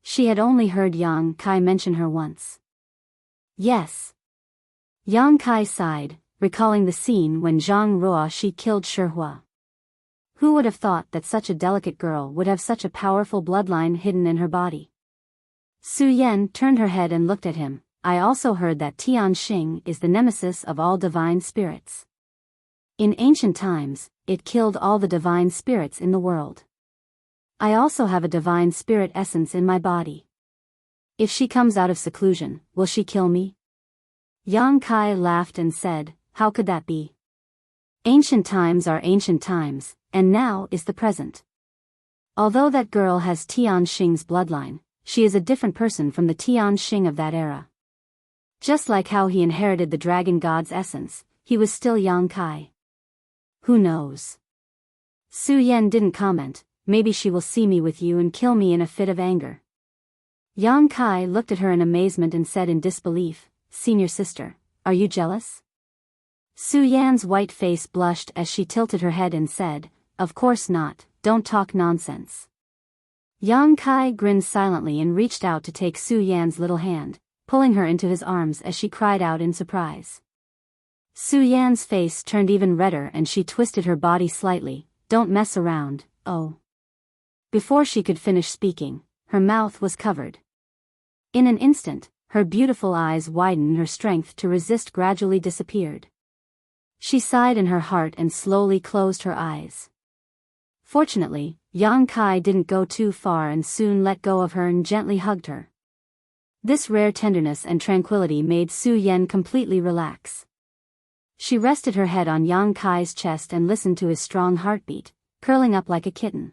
She had only heard Yang Kai mention her once. "Yes." Yang Kai sighed, recalling the scene when Zhang Ruoxi killed Shihua. Who would have thought that such a delicate girl would have such a powerful bloodline hidden in her body? Su Yan turned her head and looked at him. "I also heard that Tianxing is the nemesis of all divine spirits. In ancient times, it killed all the divine spirits in the world. I also have a divine spirit essence in my body. If she comes out of seclusion, will she kill me?" Yang Kai laughed and said, "How could that be? Ancient times are ancient times, and now is the present. Although that girl has Tianxing's bloodline, she is a different person from the Tianxing of that era. Just like how he inherited the dragon god's essence, he was still Yang Kai. Who knows?" Su Yan didn't comment. "Maybe she will see me with you and kill me in a fit of anger." Yang Kai looked at her in amazement and said in disbelief, "Senior sister, are you jealous?" Su Yan's white face blushed as she tilted her head and said, "Of course not, don't talk nonsense." Yang Kai grinned silently and reached out to take Su Yan's little hand, pulling her into his arms as she cried out in surprise. Su Yan's face turned even redder and she twisted her body slightly. "Don't mess around, oh." Before she could finish speaking, her mouth was covered. In an instant, her beautiful eyes widened and her strength to resist gradually disappeared. She sighed in her heart and slowly closed her eyes. Fortunately, Yang Kai didn't go too far and soon let go of her and gently hugged her. This rare tenderness and tranquility made Su Yan completely relax. She rested her head on Yang Kai's chest and listened to his strong heartbeat, curling up like a kitten.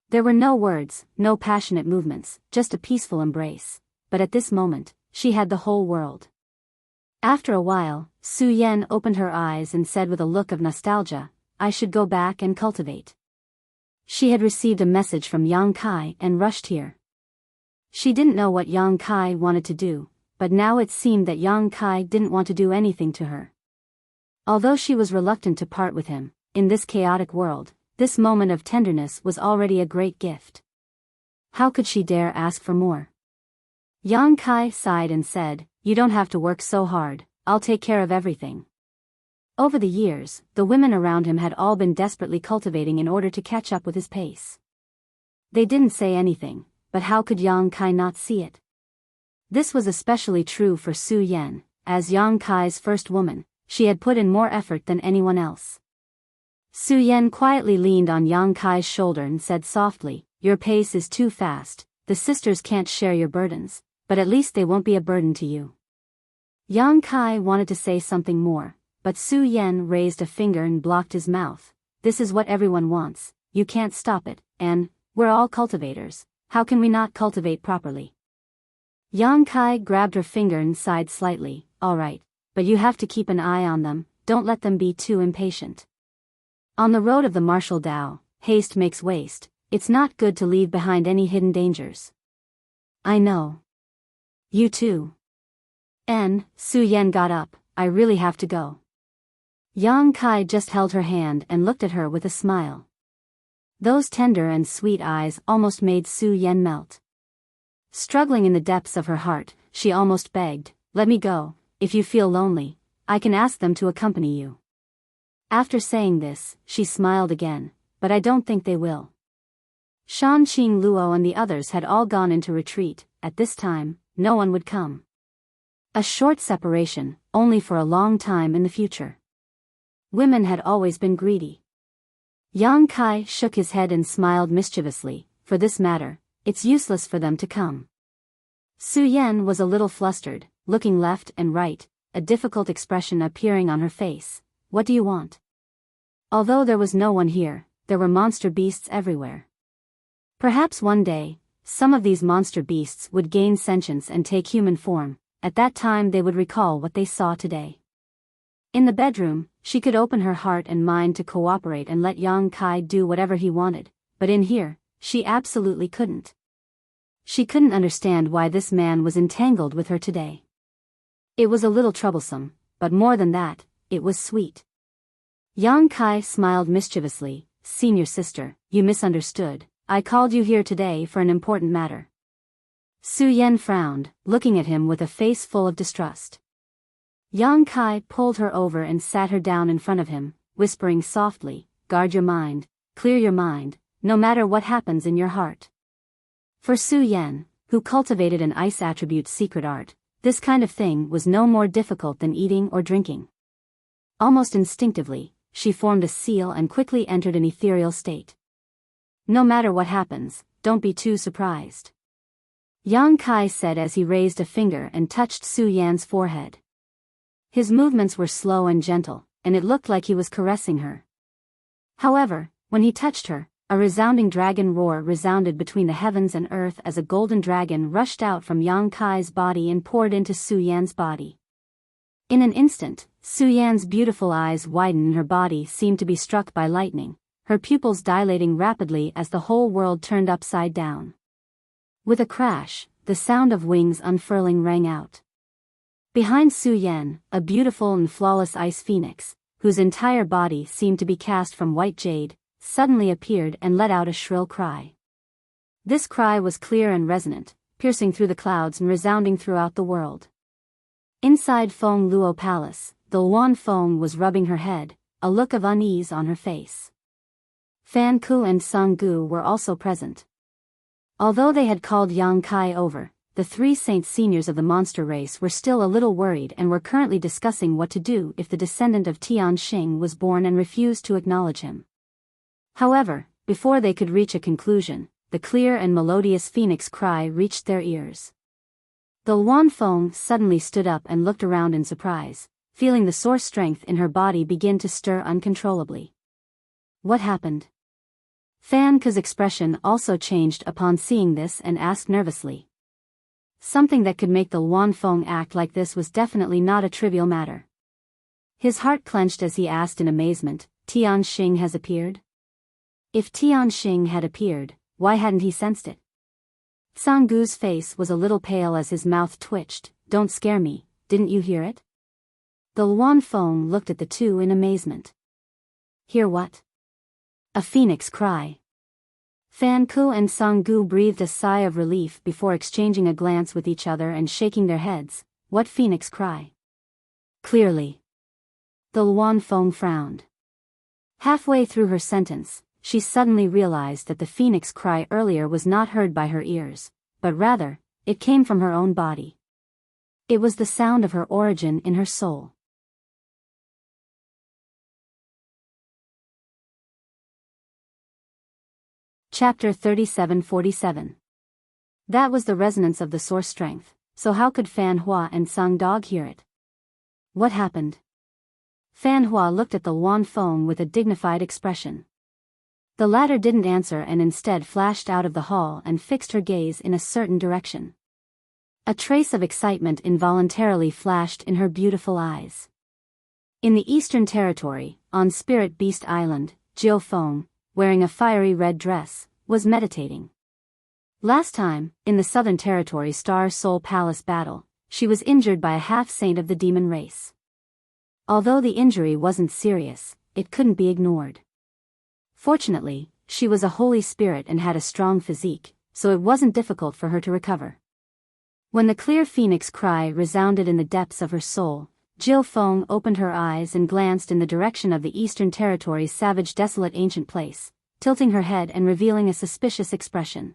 There were no words, no passionate movements, just a peaceful embrace. But at this moment, she had the whole world. After a while, Su Yan opened her eyes and said with a look of nostalgia, "I should go back and cultivate." She had received a message from Yang Kai and rushed here. She didn't know what Yang Kai wanted to do, but now it seemed that Yang Kai didn't want to do anything to her. Although she was reluctant to part with him, in this chaotic world, this moment of tenderness was already a great gift. How could she dare ask for more? Yang Kai sighed and said, "You don't have to work so hard, I'll take care of everything." Over the years, the women around him had all been desperately cultivating in order to catch up with his pace. They didn't say anything, but how could Yang Kai not see it? This was especially true for Su Yan. As Yang Kai's first woman, she had put in more effort than anyone else. Su Yan quietly leaned on Yang Kai's shoulder and said softly, "Your pace is too fast, the sisters can't share your burdens, but at least they won't be a burden to you." Yang Kai wanted to say something more, but Su Yan raised a finger and blocked his mouth. "This is what everyone wants, you can't stop it, and we're all cultivators, how can we not cultivate properly?" Yang Kai grabbed her finger and sighed slightly. "All right, but you have to keep an eye on them, don't let them be too impatient. On the road of the martial Tao, haste makes waste, it's not good to leave behind any hidden dangers." "I know. You too." Su Yan got up, "I really have to go." Yang Kai just held her hand and looked at her with a smile. Those tender and sweet eyes almost made Su Yan melt. Struggling in the depths of her heart, she almost begged, "Let me go, if you feel lonely, I can ask them to accompany you." After saying this, she smiled again, "But I don't think they will." Shan Qing Luo and the others had all gone into retreat. At this time, no one would come. A short separation, only for a long time in the future. Women had always been greedy. Yang Kai shook his head and smiled mischievously. "For this matter, it's useless for them to come." Su Yan was a little flustered, looking left and right, a difficult expression appearing on her face. "What do you want?" Although there was no one here, there were monster beasts everywhere. Perhaps one day, some of these monster beasts would gain sentience and take human form. At that time they would recall what they saw today. In the bedroom, she could open her heart and mind to cooperate and let Yang Kai do whatever he wanted, but in here, she absolutely couldn't. She couldn't understand why this man was entangled with her today. It was a little troublesome, but more than that, it was sweet. Yang Kai smiled mischievously. "Senior sister, you misunderstood, I called you here today for an important matter." Su Yan frowned, looking at him with a face full of distrust. Yang Kai pulled her over and sat her down in front of him, whispering softly, "Guard your mind, clear your mind, no matter what happens in your heart." For Su Yan, who cultivated an ice attribute's secret art, this kind of thing was no more difficult than eating or drinking. Almost instinctively, she formed a seal and quickly entered an ethereal state. "No matter what happens, don't be too surprised," Yang Kai said as he raised a finger and touched Su Yan's forehead. His movements were slow and gentle, and it looked like he was caressing her. However, when he touched her, a resounding dragon roar resounded between the heavens and earth as a golden dragon rushed out from Yang Kai's body and poured into Su Yan's body. In an instant, Su Yan's beautiful eyes widened and her body seemed to be struck by lightning, her pupils dilating rapidly as the whole world turned upside down. With a crash, the sound of wings unfurling rang out. Behind Su Yan, a beautiful and flawless ice phoenix, whose entire body seemed to be cast from white jade, suddenly appeared and let out a shrill cry. This cry was clear and resonant, piercing through the clouds and resounding throughout the world. Inside Feng Luo Palace, the Luan Feng was rubbing her head, a look of unease on her face. Fan Ku and Song Gu were also present. Although they had called Yang Kai over, the three saint seniors of the monster race were still a little worried and were currently discussing what to do if the descendant of Tian Xing was born and refused to acknowledge him. However, before they could reach a conclusion, the clear and melodious phoenix cry reached their ears. The Luan Feng suddenly stood up and looked around in surprise, feeling the source strength in her body begin to stir uncontrollably. What happened? Fan Ku's expression also changed upon seeing this and asked nervously. Something that could make the Luan Feng act like this was definitely not a trivial matter. His heart clenched as he asked in amazement, "Tian Xing has appeared?" If Tian Xing had appeared, why hadn't he sensed it? Song Gu's face was a little pale as his mouth twitched. "Don't scare me, didn't you hear it?" The Luan Feng looked at the two in amazement. "Hear what?" "A phoenix cry." Fan Ku and Song Gu breathed a sigh of relief before exchanging a glance with each other and shaking their heads. "What phoenix cry?" "Clearly." The Luan Feng frowned. Halfway through her sentence, she suddenly realized that the phoenix cry earlier was not heard by her ears, but rather, it came from her own body. It was the sound of her origin in her soul. Chapter 37-47. That was the resonance of the source strength, so how could Fan Hua and Sang Dog hear it? What happened? Fan Hua looked at the Luan Feng with a dignified expression. The latter didn't answer and instead flashed out of the hall and fixed her gaze in a certain direction. A trace of excitement involuntarily flashed in her beautiful eyes. In the Eastern Territory, on Spirit Beast Island, Jiao Feng, wearing a fiery red dress, was meditating. Last time, in the Southern Territory Star Soul Palace battle, she was injured by a half-saint of the demon race. Although the injury wasn't serious, it couldn't be ignored. Fortunately, she was a holy spirit and had a strong physique, so it wasn't difficult for her to recover. When the clear phoenix cry resounded in the depths of her soul, Jiao Feng opened her eyes and glanced in the direction of the Eastern Territory's savage desolate ancient place, tilting her head and revealing a suspicious expression.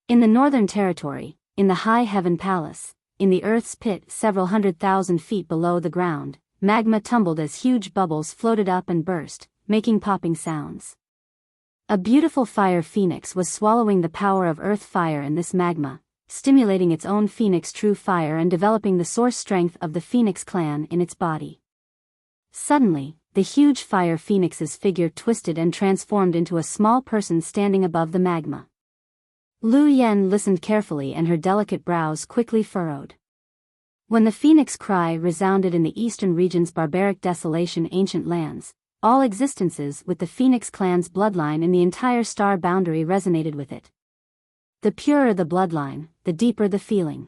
In the Northern Territory, in the High Heaven Palace, in the Earth's pit several 100,000 feet below the ground, magma tumbled as huge bubbles floated up and burst, making popping sounds. A beautiful fire phoenix was swallowing the power of earth fire in this magma, stimulating its own phoenix true fire and developing the source strength of the phoenix clan in its body. Suddenly, the huge fire phoenix's figure twisted and transformed into a small person standing above the magma. Lu Yen listened carefully and her delicate brows quickly furrowed. When the phoenix cry resounded in the eastern region's barbaric desolation ancient lands, all existences with the phoenix clan's bloodline in the entire star boundary resonated with it. The purer the bloodline, the deeper the feeling.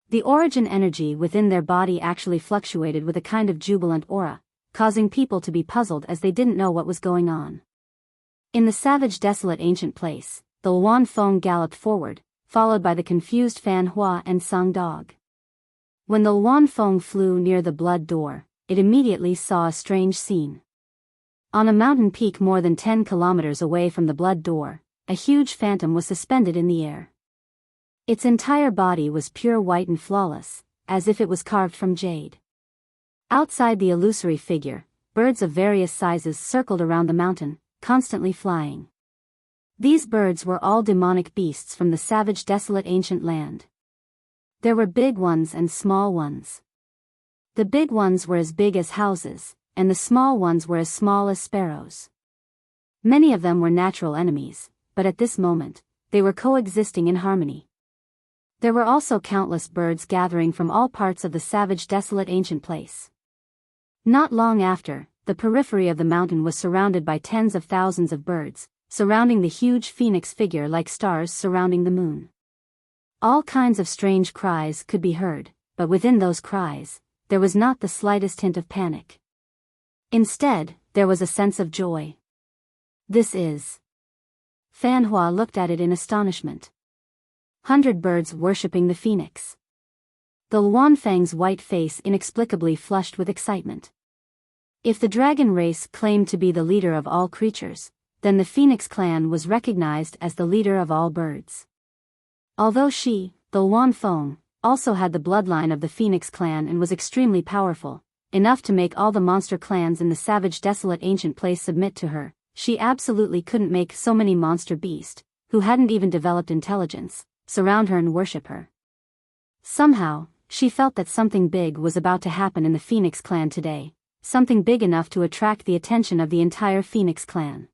The origin energy within their body actually fluctuated with a kind of jubilant aura, causing people to be puzzled as they didn't know what was going on. In the savage desolate ancient place, the Luan Feng galloped forward, followed by the confused Fan Hua and Sang Dog. When the Luan Feng flew near the blood door, it immediately saw a strange scene. On a mountain peak more than 10 kilometers away from the blood door, a huge phantom was suspended in the air. Its entire body was pure white and flawless, as if it was carved from jade. Outside the illusory figure, birds of various sizes circled around the mountain, constantly flying. These birds were all demonic beasts from the savage desolate ancient land. There were big ones and small ones. The big ones were as big as houses, and the small ones were as small as sparrows. Many of them were natural enemies, but at this moment, they were coexisting in harmony. There were also countless birds gathering from all parts of the savage desolate ancient place. Not long after, the periphery of the mountain was surrounded by tens of thousands of birds, surrounding the huge phoenix figure like stars surrounding the moon. All kinds of strange cries could be heard, but within those cries, there was not the slightest hint of panic. Instead, there was a sense of joy. This is... Fan Hua looked at it in astonishment. 100 birds worshipping the phoenix. The Luan Feng's white face inexplicably flushed with excitement. If the dragon race claimed to be the leader of all creatures, then the phoenix clan was recognized as the leader of all birds. Although she, the Luan Feng, also had the bloodline of the phoenix clan and was extremely powerful, enough to make all the monster clans in the savage desolate ancient place submit to her, she absolutely couldn't make so many monster beasts, who hadn't even developed intelligence, surround her and worship her. Somehow, she felt that something big was about to happen in the Phoenix clan today, something big enough to attract the attention of the entire Phoenix clan.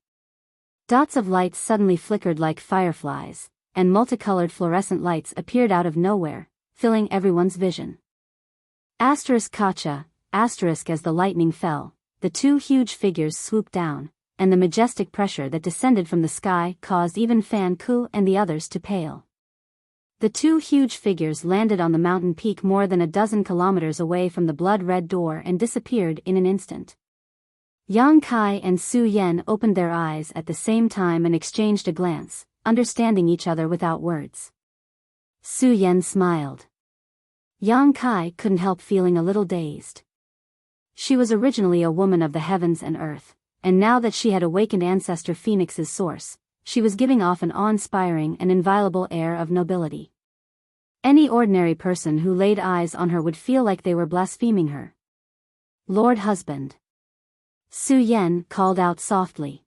Dots of light suddenly flickered like fireflies, and multicolored fluorescent lights appeared out of nowhere, filling everyone's vision. Asterisk Kacha, asterisk as the lightning fell, the two huge figures swooped down, and the majestic pressure that descended from the sky caused even Fan Ku and the others to pale. The two huge figures landed on the mountain peak more than a dozen kilometers away from the blood-red door and disappeared in an instant. Yang Kai and Su Yen opened their eyes at the same time and exchanged a glance, understanding each other without words. Su Yen smiled. Yang Kai couldn't help feeling a little dazed. She was originally a woman of the heavens and earth, and now that she had awakened Ancestor Phoenix's source, she was giving off an awe-inspiring and inviolable air of nobility. Any ordinary person who laid eyes on her would feel like they were blaspheming her. "Lord husband," Su Yan called out softly.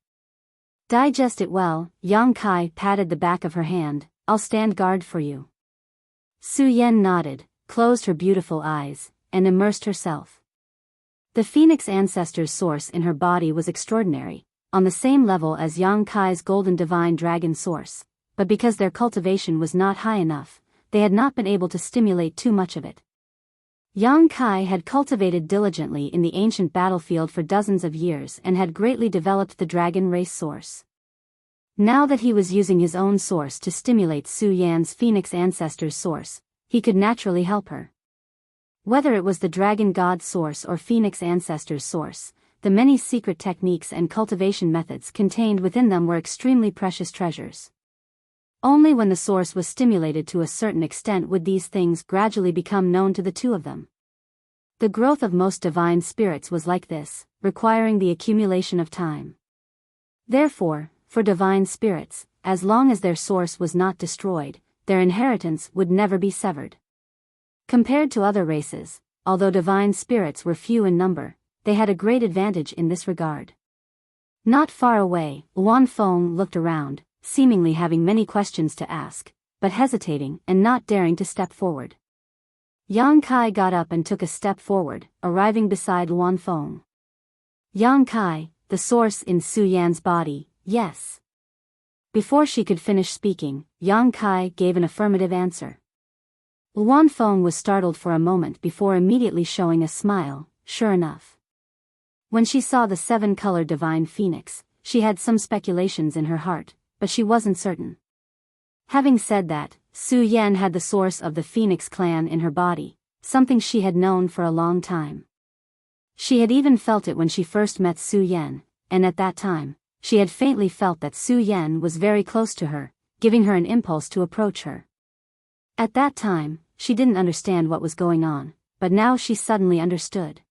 "Digest it well." Yang Kai patted the back of her hand. "I'll stand guard for you." Su Yan nodded, closed her beautiful eyes, and immersed herself. The Phoenix Ancestor's source in her body was extraordinary, on the same level as Yang Kai's golden divine dragon source, but because their cultivation was not high enough, they had not been able to stimulate too much of it. Yang Kai had cultivated diligently in the ancient battlefield for dozens of years and had greatly developed the dragon race source. Now that he was using his own source to stimulate Su Yan's Phoenix Ancestor's source, he could naturally help her. Whether it was the Dragon God source or Phoenix Ancestor's source, the many secret techniques and cultivation methods contained within them were extremely precious treasures. Only when the source was stimulated to a certain extent would these things gradually become known to the two of them. The growth of most divine spirits was like this, requiring the accumulation of time. Therefore, for divine spirits, as long as their source was not destroyed, their inheritance would never be severed. Compared to other races, although divine spirits were few in number, they had a great advantage in this regard. Not far away, Luan Feng looked around, seemingly having many questions to ask, but hesitating and not daring to step forward. Yang Kai got up and took a step forward, arriving beside Luan Feng. "Yang Kai, the source in Su Yan's body, yes." Before she could finish speaking, Yang Kai gave an affirmative answer. Luan Feng was startled for a moment before immediately showing a smile. Sure enough. When she saw the seven-colored divine phoenix, she had some speculations in her heart, but she wasn't certain. Having said that, Su Yan had the source of the Phoenix clan in her body, something she had known for a long time. She had even felt it when she first met Su Yan, and at that time, she had faintly felt that Su Yan was very close to her, giving her an impulse to approach her. At that time, she didn't understand what was going on, but now she suddenly understood.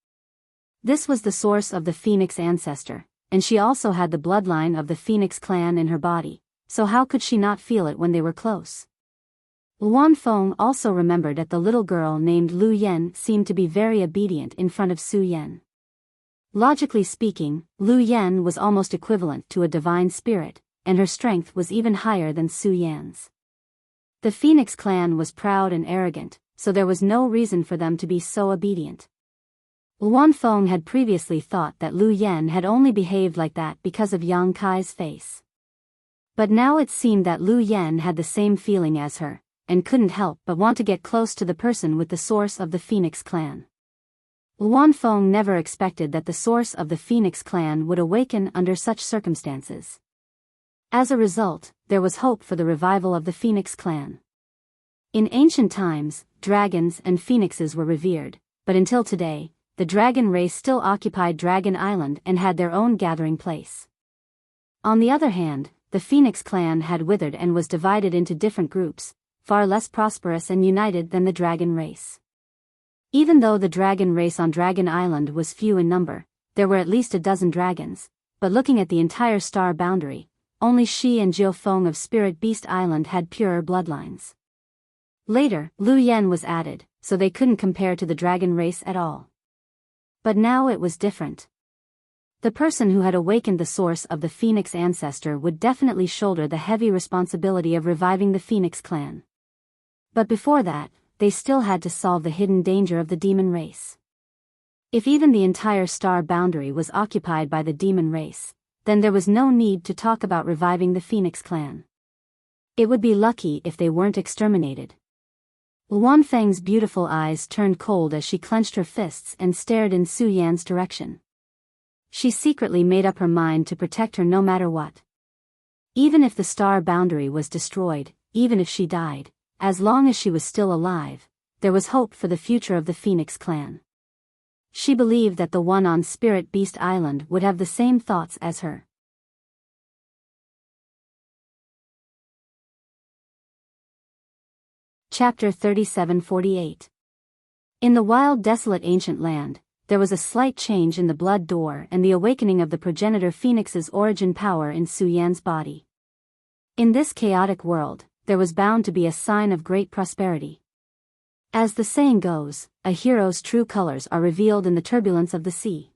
This was the source of the Phoenix Ancestor, and she also had the bloodline of the Phoenix clan in her body, so how could she not feel it when they were close? Luan Feng also remembered that the little girl named Lu Yan seemed to be very obedient in front of Su Yan. Logically speaking, Lu Yan was almost equivalent to a divine spirit, and her strength was even higher than Su Yan's. The Phoenix clan was proud and arrogant, so there was no reason for them to be so obedient. Luan Feng had previously thought that Lu Yan had only behaved like that because of Yang Kai's face. But now it seemed that Lu Yan had the same feeling as her, and couldn't help but want to get close to the person with the source of the Phoenix clan. Luan Feng never expected that the source of the Phoenix clan would awaken under such circumstances. As a result, there was hope for the revival of the Phoenix clan. In ancient times, dragons and phoenixes were revered, but until today, the dragon race still occupied Dragon Island and had their own gathering place. On the other hand, the Phoenix clan had withered and was divided into different groups, far less prosperous and united than the dragon race. Even though the dragon race on Dragon Island was few in number, there were at least a dozen dragons, but looking at the entire star boundary, only Shi and Jiu Feng of Spirit Beast Island had purer bloodlines. Later, Lu Yan was added, so they couldn't compare to the dragon race at all. But now it was different. The person who had awakened the source of the Phoenix Ancestor would definitely shoulder the heavy responsibility of reviving the Phoenix clan. But before that, they still had to solve the hidden danger of the demon race. If even the entire star boundary was occupied by the demon race, then there was no need to talk about reviving the Phoenix clan. It would be lucky if they weren't exterminated. Luan Feng's beautiful eyes turned cold as she clenched her fists and stared in Su Yan's direction. She secretly made up her mind to protect her no matter what. Even if the star boundary was destroyed, even if she died, as long as she was still alive, there was hope for the future of the Phoenix clan. She believed that the one on Spirit Beast Island would have the same thoughts as her. Chapter 3748. In the wild desolate ancient land, there was a slight change in the blood door and the awakening of the progenitor phoenix's origin power in Su Yan's body. In this chaotic world, there was bound to be a sign of great prosperity. As the saying goes, a hero's true colors are revealed in the turbulence of the sea.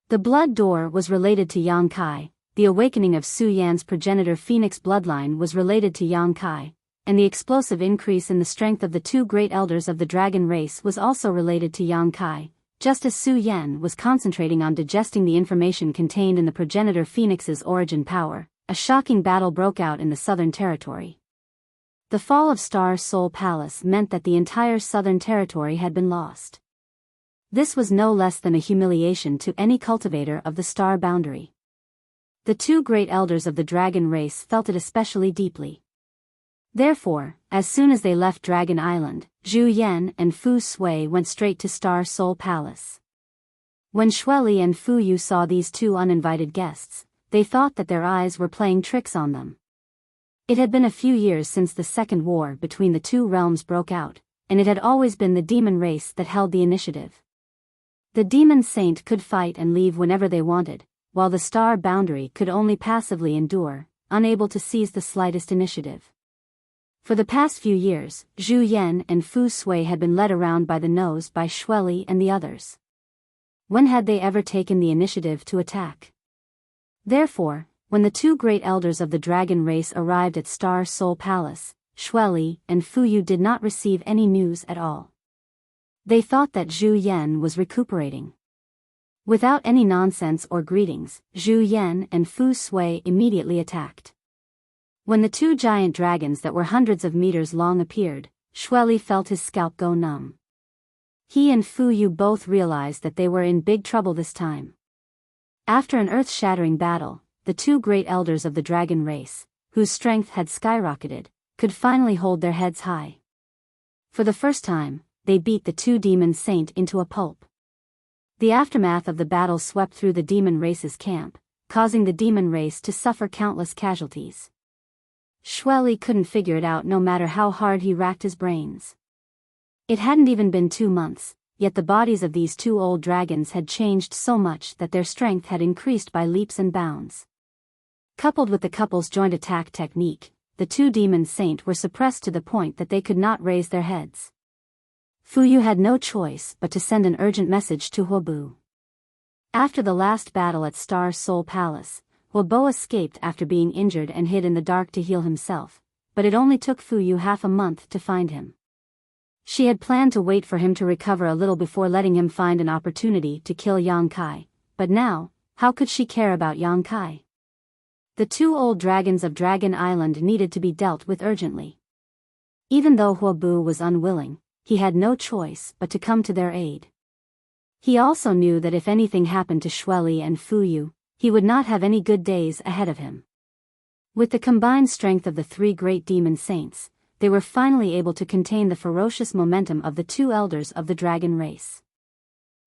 The blood door was related to Yang Kai, the awakening of Su Yan's progenitor phoenix bloodline was related to Yang Kai, and the explosive increase in the strength of the two great elders of the dragon race was also related to Yang Kai, just as Su Yan was concentrating on digesting the information contained in the progenitor phoenix's origin power. A shocking battle broke out in the southern territory. The fall of Star Soul Palace meant that the entire southern territory had been lost. This was no less than a humiliation to any cultivator of the star boundary. The two great elders of the dragon race felt it especially deeply. Therefore, as soon as they left Dragon Island, Zhu Yan and Fu Sui went straight to Star Soul Palace. When Xueli and Fu Yu saw these two uninvited guests, they thought that their eyes were playing tricks on them. It had been a few years since the second war between the two realms broke out, and it had always been the demon race that held the initiative. The demon saint could fight and leave whenever they wanted, while the star boundary could only passively endure, unable to seize the slightest initiative. For the past few years, Zhu Yan and Fu Sui had been led around by the nose by Xueli and the others. When had they ever taken the initiative to attack? Therefore, when the two great elders of the dragon race arrived at Star Soul Palace, Xueli and Fu Yu did not receive any news at all. They thought that Zhu Yan was recuperating. Without any nonsense or greetings, Zhu Yan and Fu Sui immediately attacked. When the two giant dragons that were hundreds of meters long appeared, Xueli felt his scalp go numb. He and Fu Yu both realized that they were in big trouble this time. After an earth-shattering battle, the two great elders of the dragon race, whose strength had skyrocketed, could finally hold their heads high. For the first time, they beat the two demon saint into a pulp. The aftermath of the battle swept through the demon race's camp, causing the demon race to suffer countless casualties. Xueli couldn't figure it out no matter how hard he racked his brains. It hadn't even been 2 months, yet the bodies of these two old dragons had changed so much that their strength had increased by leaps and bounds. Coupled with the couple's joint attack technique, the two demon saint were suppressed to the point that they could not raise their heads. Fu Yu had no choice but to send an urgent message to Huobo. After the last battle at Star Soul Palace, Huobo escaped after being injured and hid in the dark to heal himself, but it only took Fu Yu half a month to find him. She had planned to wait for him to recover a little before letting him find an opportunity to kill Yang Kai, but now, how could she care about Yang Kai? The two old dragons of Dragon Island needed to be dealt with urgently. Even though Huobo was unwilling, he had no choice but to come to their aid. He also knew that if anything happened to Xueli and Fu Yu, he would not have any good days ahead of him. With the combined strength of the three great demon saints, they were finally able to contain the ferocious momentum of the two elders of the dragon race.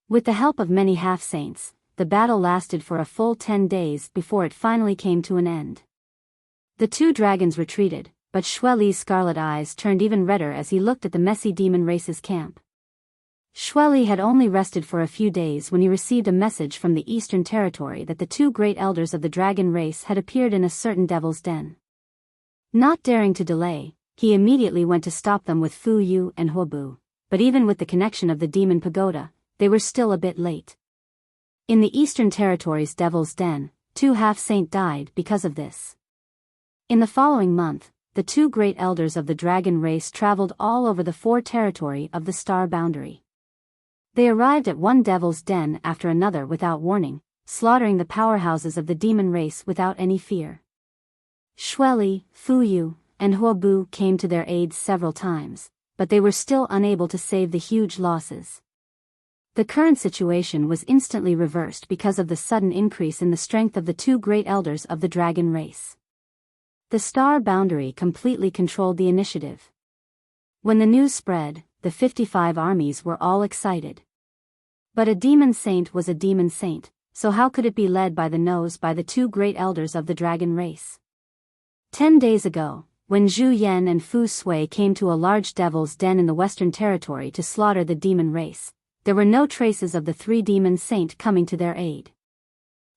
With the help of many half-saints, the battle lasted for a full 10 days before it finally came to an end. The two dragons retreated, but Xueli's scarlet eyes turned even redder as he looked at the messy demon race's camp. Xueli had only rested for a few days when he received a message from the Eastern Territory that the two great elders of the dragon race had appeared in a certain devil's den. Not daring to delay, he immediately went to stop them with Fu Yu and Huobo, but even with the connection of the demon pagoda, they were still a bit late. In the Eastern Territory's devil's den, 2 half-saint died because of this. In the following month, the two great elders of the dragon race traveled all over the 4 territory of the star boundary. They arrived at one devil's den after another without warning, slaughtering the powerhouses of the demon race without any fear. Xueli, Fu Yu, and Huobo came to their aid several times, but they were still unable to save the huge losses. The current situation was instantly reversed because of the sudden increase in the strength of the two great elders of the dragon race. The star boundary completely controlled the initiative. When the news spread, the 55 armies were all excited. But a demon saint was a demon saint, so how could it be led by the nose by the two great elders of the dragon race? 10 days ago, when Zhu Yan and Fu Sui came to a large devil's den in the Western Territory to slaughter the demon race, there were no traces of the three demon saint coming to their aid.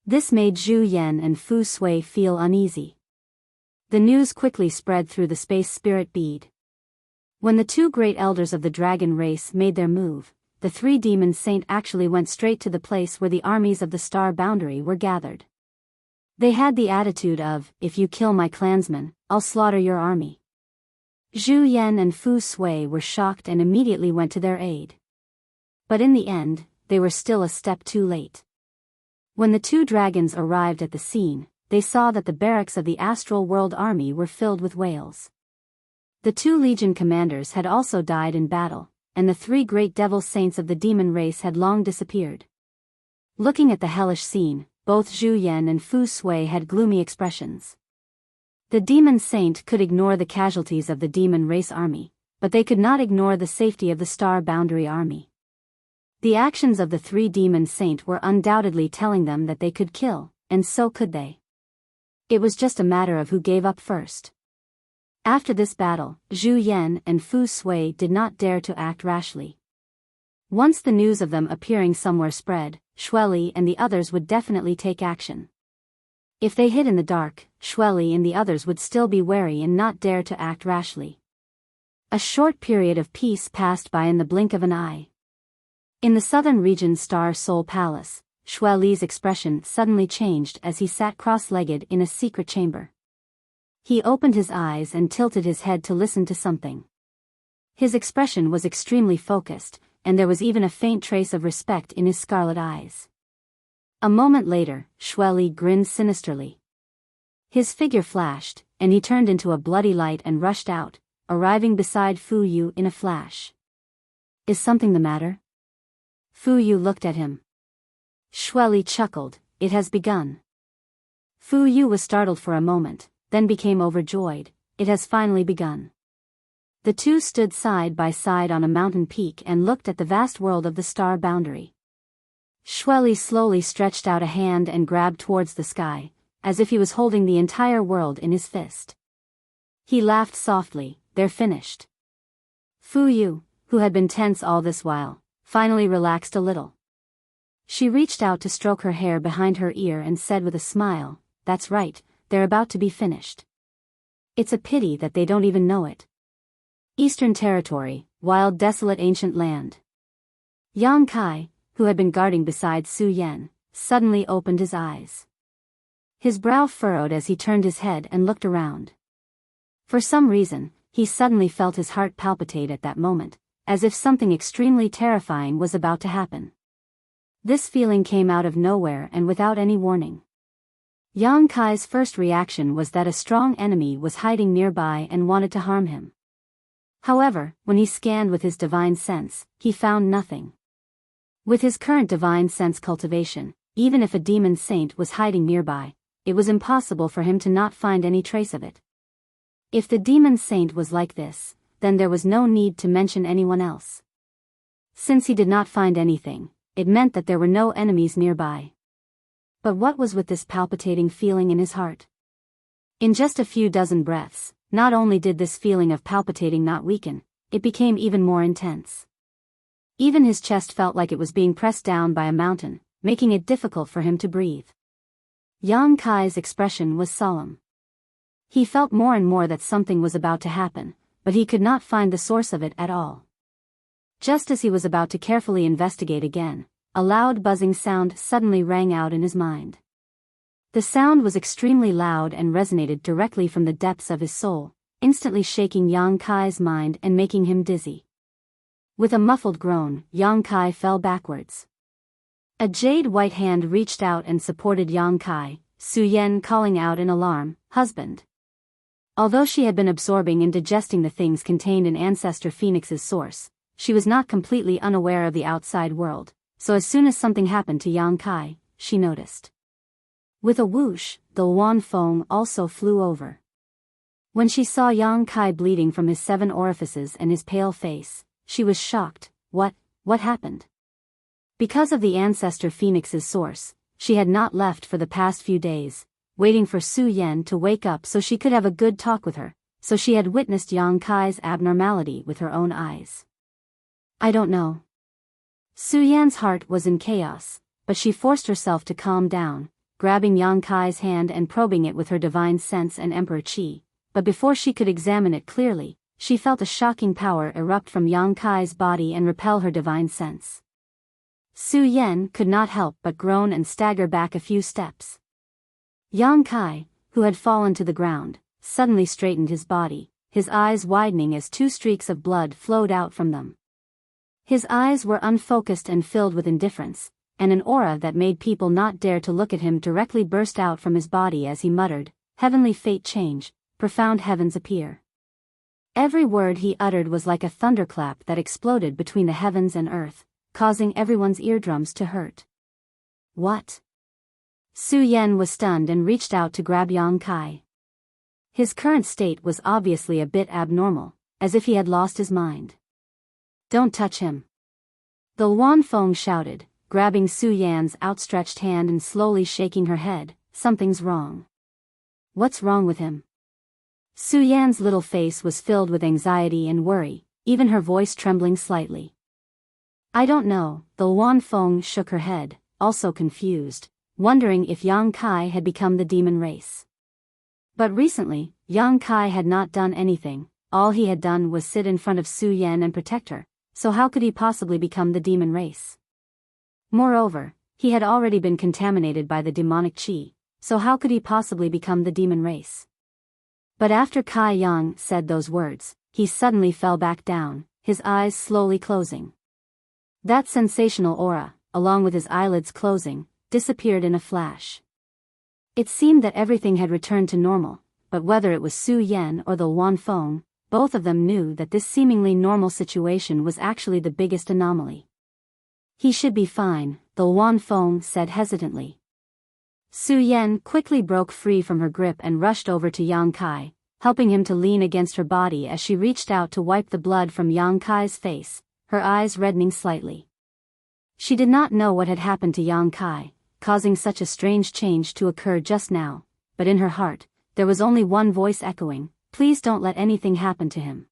This made Zhu Yan and Fu Sui feel uneasy. The news quickly spread through the space spirit bead. When the two great elders of the dragon race made their move, the three demon saint actually went straight to the place where the armies of the star boundary were gathered. They had the attitude of, if you kill my clansmen, I'll slaughter your army. Zhu Yan and Fu Sui were shocked and immediately went to their aid. But in the end, they were still a step too late. When the two dragons arrived at the scene, they saw that the barracks of the astral world army were filled with whales. The two legion commanders had also died in battle, and the three great devil saints of the demon race had long disappeared. Looking at the hellish scene, both Zhu Yan and Fu Sui had gloomy expressions. The demon saint could ignore the casualties of the demon race army, but they could not ignore the safety of the star boundary army. The actions of the three demon saint were undoubtedly telling them that they could kill, and so could they. It was just a matter of who gave up first. After this battle, Zhu Yan and Fu Sui did not dare to act rashly. Once the news of them appearing somewhere spread, Xueli and the others would definitely take action. If they hid in the dark, Xueli and the others would still be wary and not dare to act rashly. A short period of peace passed by in the blink of an eye. In the southern region's Star Soul Palace, Xueli's expression suddenly changed as he sat cross-legged in a secret chamber. He opened his eyes and tilted his head to listen to something. His expression was extremely focused, and there was even a faint trace of respect in his scarlet eyes. A moment later, Xueli grinned sinisterly. His figure flashed, and he turned into a bloody light and rushed out, arriving beside Fu Yu in a flash. Is something the matter? Fu Yu looked at him. Xueli chuckled, it has begun. Fu Yu was startled for a moment, then became overjoyed, it has finally begun. The two stood side by side on a mountain peak and looked at the vast world of the star boundary. Xueli slowly stretched out a hand and grabbed towards the sky, as if he was holding the entire world in his fist. He laughed softly, they're finished. Fu Yu, who had been tense all this while, finally relaxed a little. She reached out to stroke her hair behind her ear and said with a smile, that's right, they're about to be finished. It's a pity that they don't even know it. Eastern Territory, wild desolate ancient land. Yang Kai, who had been guarding beside Su Yan, suddenly opened his eyes. His brow furrowed as he turned his head and looked around. For some reason, he suddenly felt his heart palpitate at that moment, as if something extremely terrifying was about to happen. This feeling came out of nowhere and without any warning. Yang Kai's first reaction was that a strong enemy was hiding nearby and wanted to harm him. However, when he scanned with his divine sense, he found nothing. With his current divine sense cultivation, even if a demon saint was hiding nearby, it was impossible for him to not find any trace of it. If the demon saint was like this, then there was no need to mention anyone else. Since he did not find anything, it meant that there were no enemies nearby. But what was with this palpitating feeling in his heart? In just a few dozen breaths, not only did this feeling of palpitating not weaken, it became even more intense. Even his chest felt like it was being pressed down by a mountain, making it difficult for him to breathe. Yang Kai's expression was solemn. He felt more and more that something was about to happen, but he could not find the source of it at all. Just as he was about to carefully investigate again, a loud buzzing sound suddenly rang out in his mind. The sound was extremely loud and resonated directly from the depths of his soul, instantly shaking Yang Kai's mind and making him dizzy. With a muffled groan, Yang Kai fell backwards. A jade white hand reached out and supported Yang Kai, Su Yan calling out in alarm, "Husband." Although she had been absorbing and digesting the things contained in Ancestor Phoenix's source, she was not completely unaware of the outside world, so as soon as something happened to Yang Kai, she noticed. With a whoosh, the Luan Feng also flew over. When she saw Yang Kai bleeding from his 7 orifices and his pale face, she was shocked. What happened? Because of the Ancestor Phoenix's source, she had not left for the past few days, waiting for Su Yan to wake up so she could have a good talk with her, so she had witnessed Yang Kai's abnormality with her own eyes. I don't know. Su Yan's heart was in chaos, but she forced herself to calm down, grabbing Yang Kai's hand and probing it with her divine sense and emperor qi. But before she could examine it clearly, she felt a shocking power erupt from Yang Kai's body and repel her divine sense. Su Yan could not help but groan and stagger back a few steps. Yang Kai, who had fallen to the ground, suddenly straightened his body, his eyes widening as two streaks of blood flowed out from them. His eyes were unfocused and filled with indifference, and an aura that made people not dare to look at him directly burst out from his body as he muttered, "Heavenly fate change, profound heavens appear." Every word he uttered was like a thunderclap that exploded between the heavens and earth, causing everyone's eardrums to hurt. What? Su Yan was stunned and reached out to grab Yang Kai. His current state was obviously a bit abnormal, as if he had lost his mind. "Don't touch him," the Wanfeng shouted, grabbing Su Yan's outstretched hand and slowly shaking her head. "Something's wrong." "What's wrong with him?" Su Yan's little face was filled with anxiety and worry, even her voice trembling slightly. "I don't know," the Wanfeng shook her head, also confused, wondering if Yang Kai had become the demon race. But recently, Yang Kai had not done anything. All he had done was sit in front of Su Yan and protect her, so how could he possibly become the demon race? Moreover, he had already been contaminated by the demonic qi, so how could he possibly become the demon race? But after Kai Yang said those words, he suddenly fell back down, his eyes slowly closing. That sensational aura, along with his eyelids closing, disappeared in a flash. It seemed that everything had returned to normal, but whether it was Su Yan or the Wanfeng, both of them knew that this seemingly normal situation was actually the biggest anomaly. "He should be fine," the Wanfeng said hesitantly. Su Yan quickly broke free from her grip and rushed over to Yang Kai, helping him to lean against her body as she reached out to wipe the blood from Yang Kai's face, her eyes reddening slightly. She did not know what had happened to Yang Kai, causing such a strange change to occur just now, but in her heart, there was only one voice echoing, "Please don't let anything happen to him."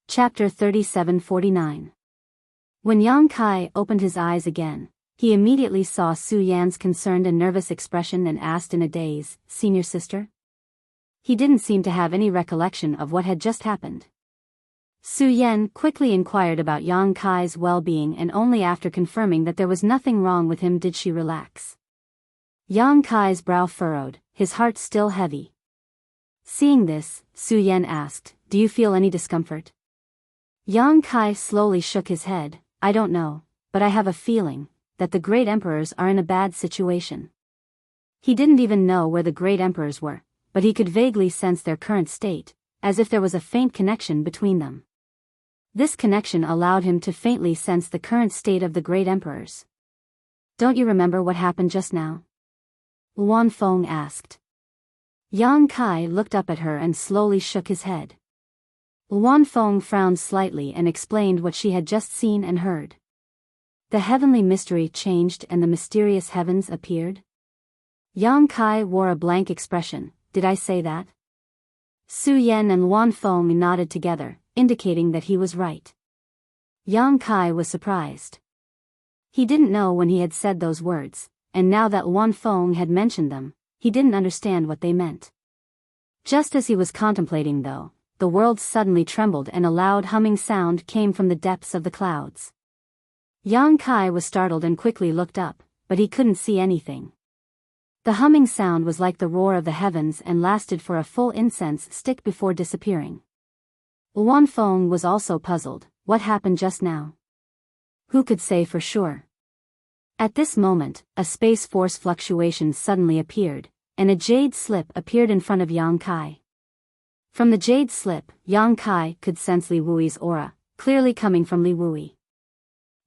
Chapter 3749. When Yang Kai opened his eyes again, he immediately saw Su Yan's concerned and nervous expression and asked in a daze, "Senior sister?" He didn't seem to have any recollection of what had just happened. Su Yan quickly inquired about Yang Kai's well-being, and only after confirming that there was nothing wrong with him did she relax. Yang Kai's brow furrowed, his heart still heavy. Seeing this, Su Yan asked, "Do you feel any discomfort?" Yang Kai slowly shook his head, "I don't know, but I have a feeling that the great emperors are in a bad situation." He didn't even know where the great emperors were, but he could vaguely sense their current state, as if there was a faint connection between them. This connection allowed him to faintly sense the current state of the great emperors. "Don't you remember what happened just now?" Wanfeng asked. Yang Kai looked up at her and slowly shook his head. Wanfeng frowned slightly and explained what she had just seen and heard. The heavenly mystery changed and the mysterious heavens appeared. Yang Kai wore a blank expression. "Did I say that?" Su Yan and Wanfeng nodded together, indicating that he was right. Yang Kai was surprised. He didn't know when he had said those words, and now that Wanfeng had mentioned them, he didn't understand what they meant. Just as he was contemplating though, the world suddenly trembled and a loud humming sound came from the depths of the clouds. Yang Kai was startled and quickly looked up, but he couldn't see anything. The humming sound was like the roar of the heavens and lasted for a full incense stick before disappearing. Wanfeng was also puzzled. What happened just now? Who could say for sure? At this moment, a space force fluctuation suddenly appeared, and a jade slip appeared in front of Yang Kai. From the jade slip, Yang Kai could sense Li Wui's aura, clearly coming from Li Wui.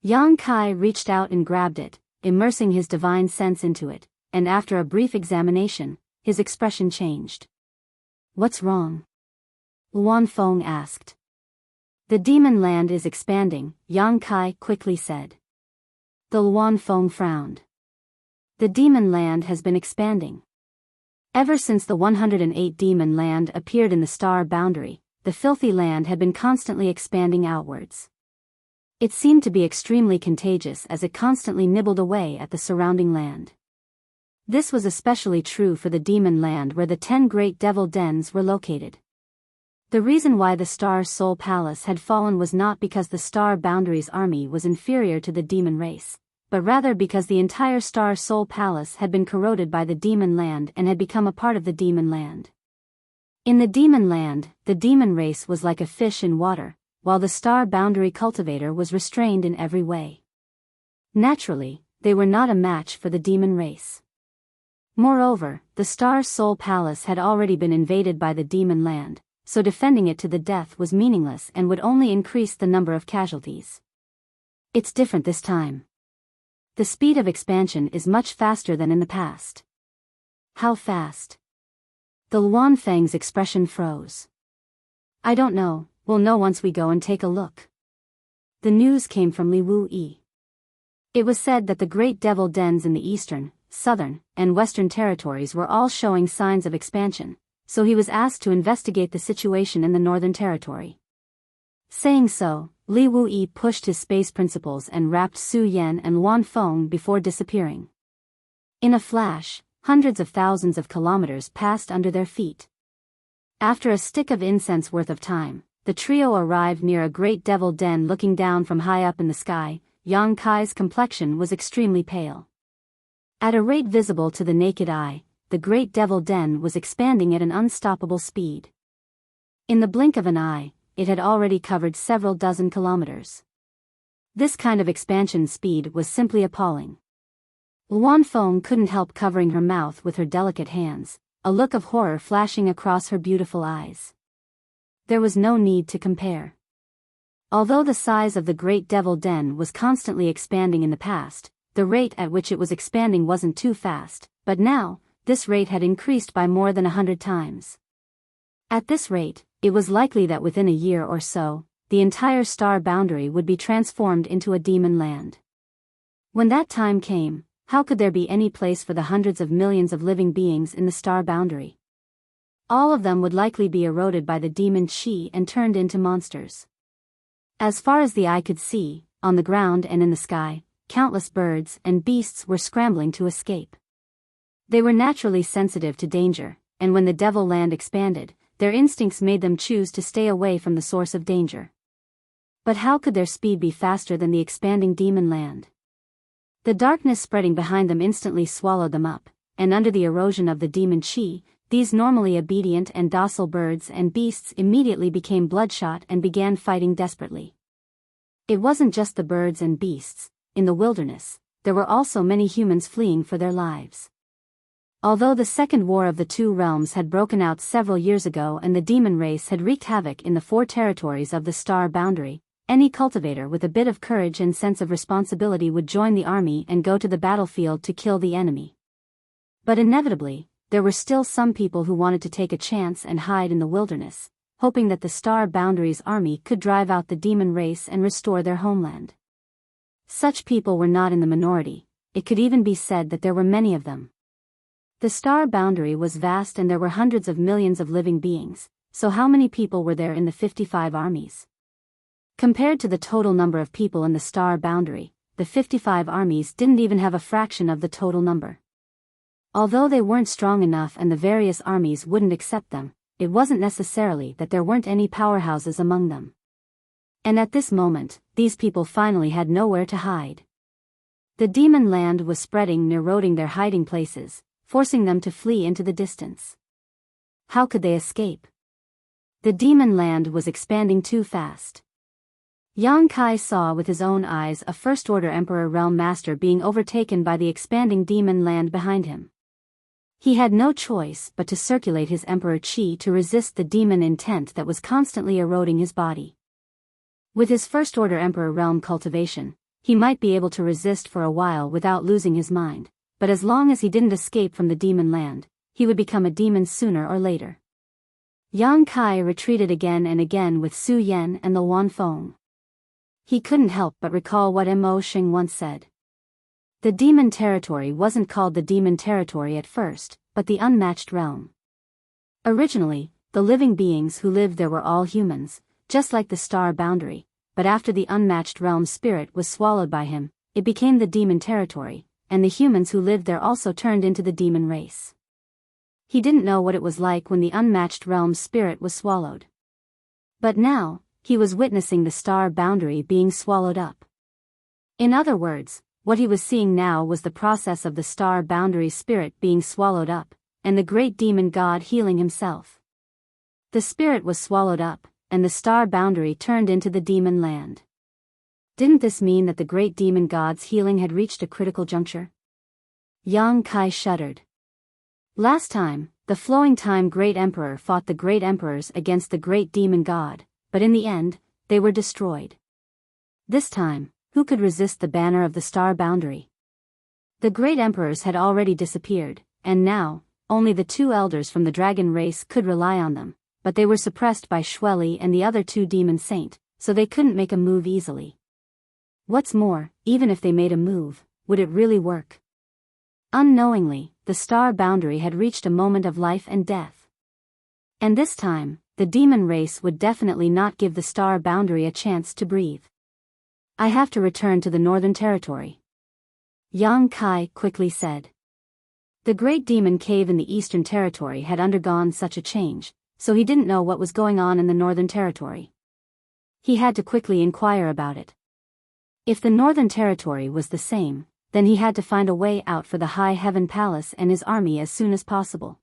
Yang Kai reached out and grabbed it, immersing his divine sense into it, and after a brief examination, his expression changed. "What's wrong?" Wanfeng asked. "The demon land is expanding," Yang Kai quickly said. The Wanfeng frowned. "The demon land has been expanding. Ever since the 108 demon land appeared in the star boundary, the filthy land had been constantly expanding outwards. It seemed to be extremely contagious as it constantly nibbled away at the surrounding land. This was especially true for the demon land where the 10 great devil dens were located. The reason why the Star Soul Palace had fallen was not because the Star Boundaries army was inferior to the demon race, but rather because the entire Star Soul Palace had been corroded by the demon land and had become a part of the demon land. In the demon land, the demon race was like a fish in water, while the Star Boundary cultivator was restrained in every way. Naturally, they were not a match for the demon race. Moreover, the Star Soul Palace had already been invaded by the demon land, so defending it to the death was meaningless and would only increase the number of casualties. It's different this time. The speed of expansion is much faster than in the past. How fast? The Luan Feng's expression froze. I don't know, we'll know once we go and take a look. The news came from Li Wu-yi. It was said that the great devil dens in the eastern, southern, and western territories were all showing signs of expansion, so he was asked to investigate the situation in the northern territory. Saying so, Li Wu-yi pushed his space principles and wrapped Su Yan and Luan Feng before disappearing. In a flash, hundreds of thousands of kilometers passed under their feet. After a stick of incense worth of time, the trio arrived near a great devil den. Looking down from high up in the sky, Yang Kai's complexion was extremely pale. At a rate visible to the naked eye, the great devil den was expanding at an unstoppable speed. In the blink of an eye, it had already covered several dozen kilometers. This kind of expansion speed was simply appalling. Luan Feng couldn't help covering her mouth with her delicate hands, a look of horror flashing across her beautiful eyes. There was no need to compare. Although the size of the great devil den was constantly expanding in the past, the rate at which it was expanding wasn't too fast, but now, this rate had increased by more than 100 times. At this rate, it was likely that within a year or so, the entire star boundary would be transformed into a demon land. When that time came, how could there be any place for the hundreds of millions of living beings in the star boundary? All of them would likely be eroded by the demon chi and turned into monsters. As far as the eye could see, on the ground and in the sky, countless birds and beasts were scrambling to escape. They were naturally sensitive to danger, and when the devil land expanded, their instincts made them choose to stay away from the source of danger. But how could their speed be faster than the expanding demon land? The darkness spreading behind them instantly swallowed them up, and under the erosion of the demon chi, these normally obedient and docile birds and beasts immediately became bloodshot and began fighting desperately. It wasn't just the birds and beasts. In the wilderness, there were also many humans fleeing for their lives. Although the Second War of the Two Realms had broken out several years ago and the demon race had wreaked havoc in the 4 territories of the star boundary, any cultivator with a bit of courage and sense of responsibility would join the army and go to the battlefield to kill the enemy. But inevitably, there were still some people who wanted to take a chance and hide in the wilderness, hoping that the star boundary's army could drive out the demon race and restore their homeland. Such people were not in the minority. It could even be said that there were many of them. The star boundary was vast and there were hundreds of millions of living beings, so how many people were there in the 55 armies? Compared to the total number of people in the star boundary, the 55 armies didn't even have a fraction of the total number. Although they weren't strong enough and the various armies wouldn't accept them, it wasn't necessarily that there weren't any powerhouses among them. And at this moment, these people finally had nowhere to hide. The demon land was spreading and eroding their hiding places, forcing them to flee into the distance. How could they escape? The demon land was expanding too fast. Yang Kai saw with his own eyes a First-Order Emperor Realm Master being overtaken by the expanding demon land behind him. He had no choice but to circulate his Emperor Chi to resist the demon intent that was constantly eroding his body. With his First-Order Emperor Realm cultivation, he might be able to resist for a while without losing his mind, but as long as he didn't escape from the demon land, he would become a demon sooner or later. Yang Kai retreated again and again with Su Yan and the Luan Feng. He couldn't help but recall what Mo Xing once said. The demon territory wasn't called the demon territory at first, but the unmatched realm. Originally, the living beings who lived there were all humans, just like the star boundary, but after the unmatched realm spirit was swallowed by him, it became the demon territory, and the humans who lived there also turned into the demon race. He didn't know what it was like when the unmatched realm spirit was swallowed. But now, he was witnessing the star boundary being swallowed up. In other words, what he was seeing now was the process of the star boundary spirit being swallowed up, and the great demon god healing himself. The spirit was swallowed up, and the star boundary turned into the demon land. Didn't this mean that the great demon god's healing had reached a critical juncture? Yang Kai shuddered. Last time, the flowing time great emperor fought the great emperors against the great demon god, but in the end, they were destroyed. This time, who could resist the banner of the star boundary? The great emperors had already disappeared, and now, only the two elders from the dragon race could rely on them, but they were suppressed by Shueli and the other two demon saint, so they couldn't make a move easily. What's more, even if they made a move, would it really work? Unknowingly, the star boundary had reached a moment of life and death. And this time, the demon race would definitely not give the star boundary a chance to breathe. I have to return to the Northern Territory, Yang Kai quickly said. The great demon cave in the Eastern Territory had undergone such a change, so he didn't know what was going on in the Northern Territory. He had to quickly inquire about it. If the Northern Territory was the same, then he had to find a way out for the High Heaven Palace and his army as soon as possible.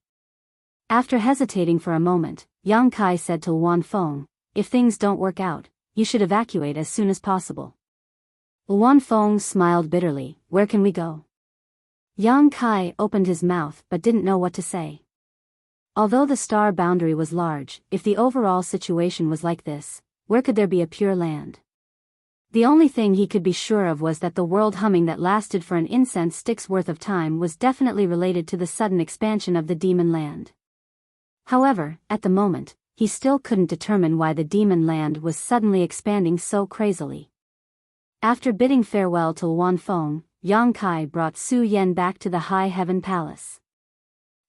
After hesitating for a moment, Yang Kai said to Luan Feng, "If things don't work out, you should evacuate as soon as possible." Luan Feng smiled bitterly. "Where can we go?" Yang Kai opened his mouth but didn't know what to say. Although the star boundary was large, if the overall situation was like this, where could there be a pure land? The only thing he could be sure of was that the world humming that lasted for an incense stick's worth of time was definitely related to the sudden expansion of the demon land. However, at the moment, he still couldn't determine why the demon land was suddenly expanding so crazily. After bidding farewell to Luan Feng, Yang Kai brought Su Yan back to the High Heaven Palace.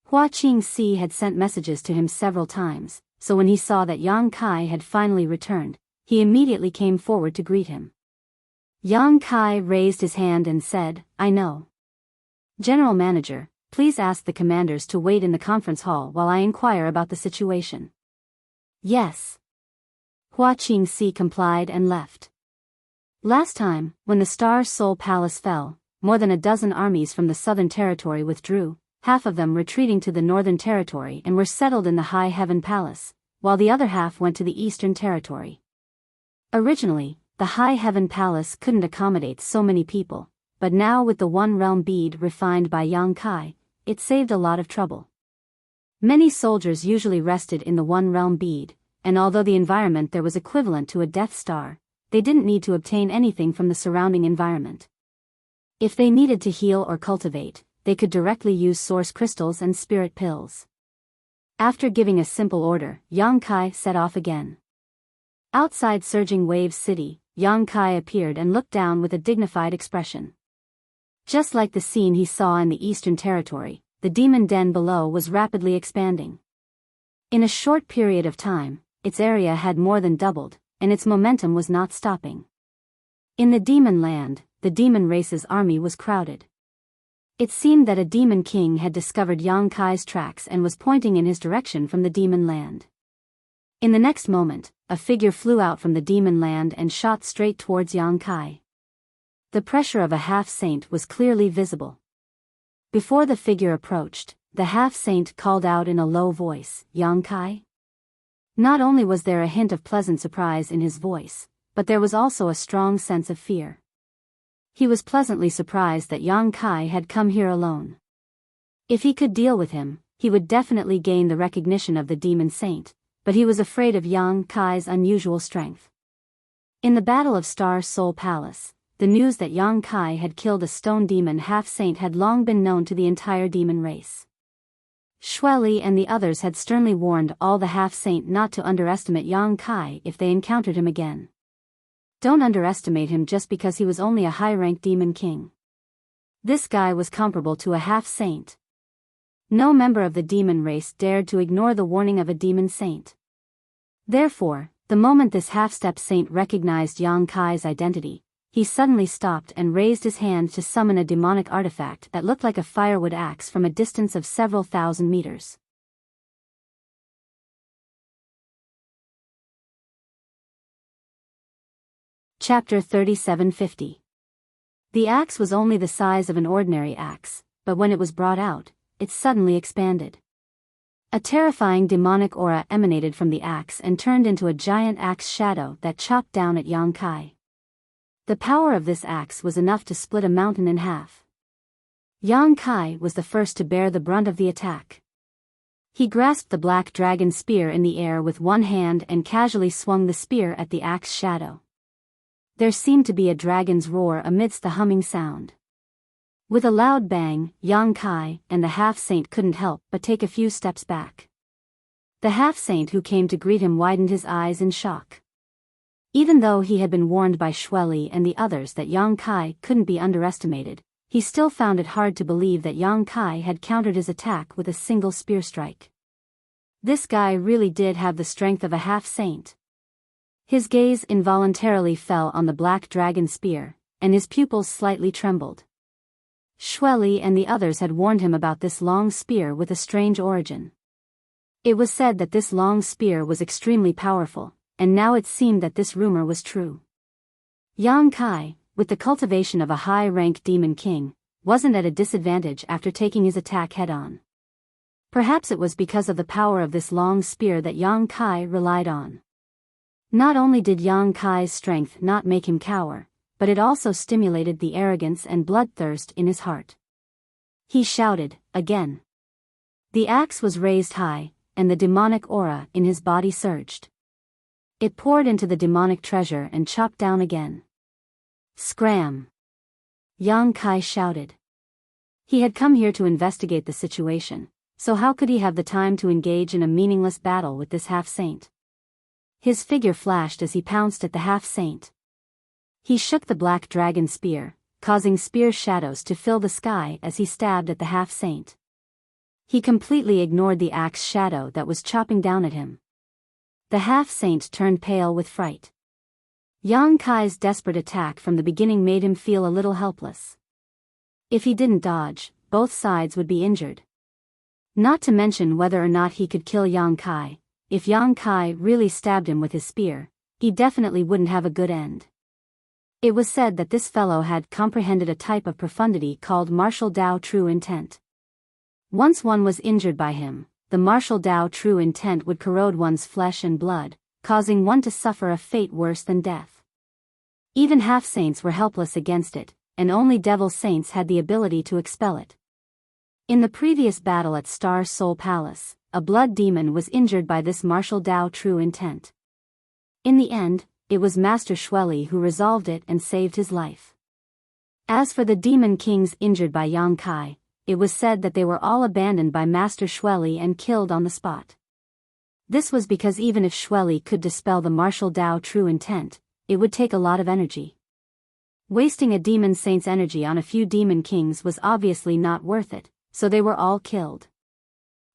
Hua Qingxi had sent messages to him several times, so when he saw that Yang Kai had finally returned, he immediately came forward to greet him. Yang Kai raised his hand and said, "I know. General Manager, please ask the commanders to wait in the conference hall while I inquire about the situation." "Yes." Hua Qingxi complied and left. Last time, when the Star Soul Palace fell, more than a dozen armies from the Southern Territory withdrew, half of them retreating to the Northern Territory and were settled in the High Heaven Palace, while the other half went to the Eastern Territory. Originally, the High Heaven Palace couldn't accommodate so many people, but now with the One Realm bead refined by Yang Kai, it saved a lot of trouble. Many soldiers usually rested in the One Realm bead, and although the environment there was equivalent to a Death Star, they didn't need to obtain anything from the surrounding environment. If they needed to heal or cultivate, they could directly use source crystals and spirit pills. After giving a simple order, Yang Kai set off again. Outside Surging Waves City, Yang Kai appeared and looked down with a dignified expression. Just like the scene he saw in the Eastern Territory, the demon den below was rapidly expanding. In a short period of time, its area had more than doubled, and its momentum was not stopping. In the demon land, the demon race's army was crowded. It seemed that a demon king had discovered Yang Kai's tracks and was pointing in his direction from the demon land. In the next moment, a figure flew out from the demon land and shot straight towards Yang Kai. The pressure of a half-saint was clearly visible. Before the figure approached, the half-saint called out in a low voice, "Yang Kai?" Not only was there a hint of pleasant surprise in his voice, but there was also a strong sense of fear. He was pleasantly surprised that Yang Kai had come here alone. If he could deal with him, he would definitely gain the recognition of the demon saint, but he was afraid of Yang Kai's unusual strength. In the Battle of Star Soul Palace, the news that Yang Kai had killed a stone demon half-saint had long been known to the entire demon race. Shueli and the others had sternly warned all the half-saint not to underestimate Yang Kai if they encountered him again. Don't underestimate him just because he was only a high-ranked demon king. This guy was comparable to a half-saint. No member of the demon race dared to ignore the warning of a demon saint. Therefore, the moment this half-step saint recognized Yang Kai's identity, he suddenly stopped and raised his hand to summon a demonic artifact that looked like a firewood axe from a distance of several thousand meters. Chapter 3750. The axe was only the size of an ordinary axe, but when it was brought out, it suddenly expanded. A terrifying demonic aura emanated from the axe and turned into a giant axe shadow that chopped down at Yang Kai. The power of this axe was enough to split a mountain in half. Yang Kai was the first to bear the brunt of the attack. He grasped the black dragon spear in the air with one hand and casually swung the spear at the axe shadow. There seemed to be a dragon's roar amidst the humming sound. With a loud bang, Yang Kai and the half-saint couldn't help but take a few steps back. The half-saint who came to greet him widened his eyes in shock. Even though he had been warned by Xueli and the others that Yang Kai couldn't be underestimated, he still found it hard to believe that Yang Kai had countered his attack with a single spear strike. This guy really did have the strength of a half-saint. His gaze involuntarily fell on the black dragon spear, and his pupils slightly trembled. Xueli and the others had warned him about this long spear with a strange origin. It was said that this long spear was extremely powerful, and now it seemed that this rumor was true. Yang Kai, with the cultivation of a high-rank demon king, wasn't at a disadvantage after taking his attack head-on. Perhaps it was because of the power of this long spear that Yang Kai relied on. Not only did Yang Kai's strength not make him cower, but it also stimulated the arrogance and bloodthirst in his heart. He shouted, again. The axe was raised high, and the demonic aura in his body surged. It poured into the demonic treasure and chopped down again. Scram! Yang Kai shouted. He had come here to investigate the situation, so how could he have the time to engage in a meaningless battle with this half-saint? His figure flashed as he pounced at the half-saint. He shook the black dragon spear, causing spear shadows to fill the sky as he stabbed at the half-saint. He completely ignored the axe shadow that was chopping down at him. The half-saint turned pale with fright. Yang Kai's desperate attack from the beginning made him feel a little helpless. If he didn't dodge, both sides would be injured. Not to mention whether or not he could kill Yang Kai. If Yang Kai really stabbed him with his spear, he definitely wouldn't have a good end. It was said that this fellow had comprehended a type of profundity called martial Dao true intent. Once one was injured by him, the martial Dao true intent would corrode one's flesh and blood, causing one to suffer a fate worse than death. Even half-saints were helpless against it, and only devil saints had the ability to expel it. In the previous battle at Star Soul Palace, a blood demon was injured by this martial Dao true intent. In the end, it was Master Xueli who resolved it and saved his life. As for the demon kings injured by Yang Kai, it was said that they were all abandoned by Master Xueli and killed on the spot. This was because even if Xueli could dispel the martial Dao true intent, it would take a lot of energy. Wasting a demon saint's energy on a few demon kings was obviously not worth it, so they were all killed.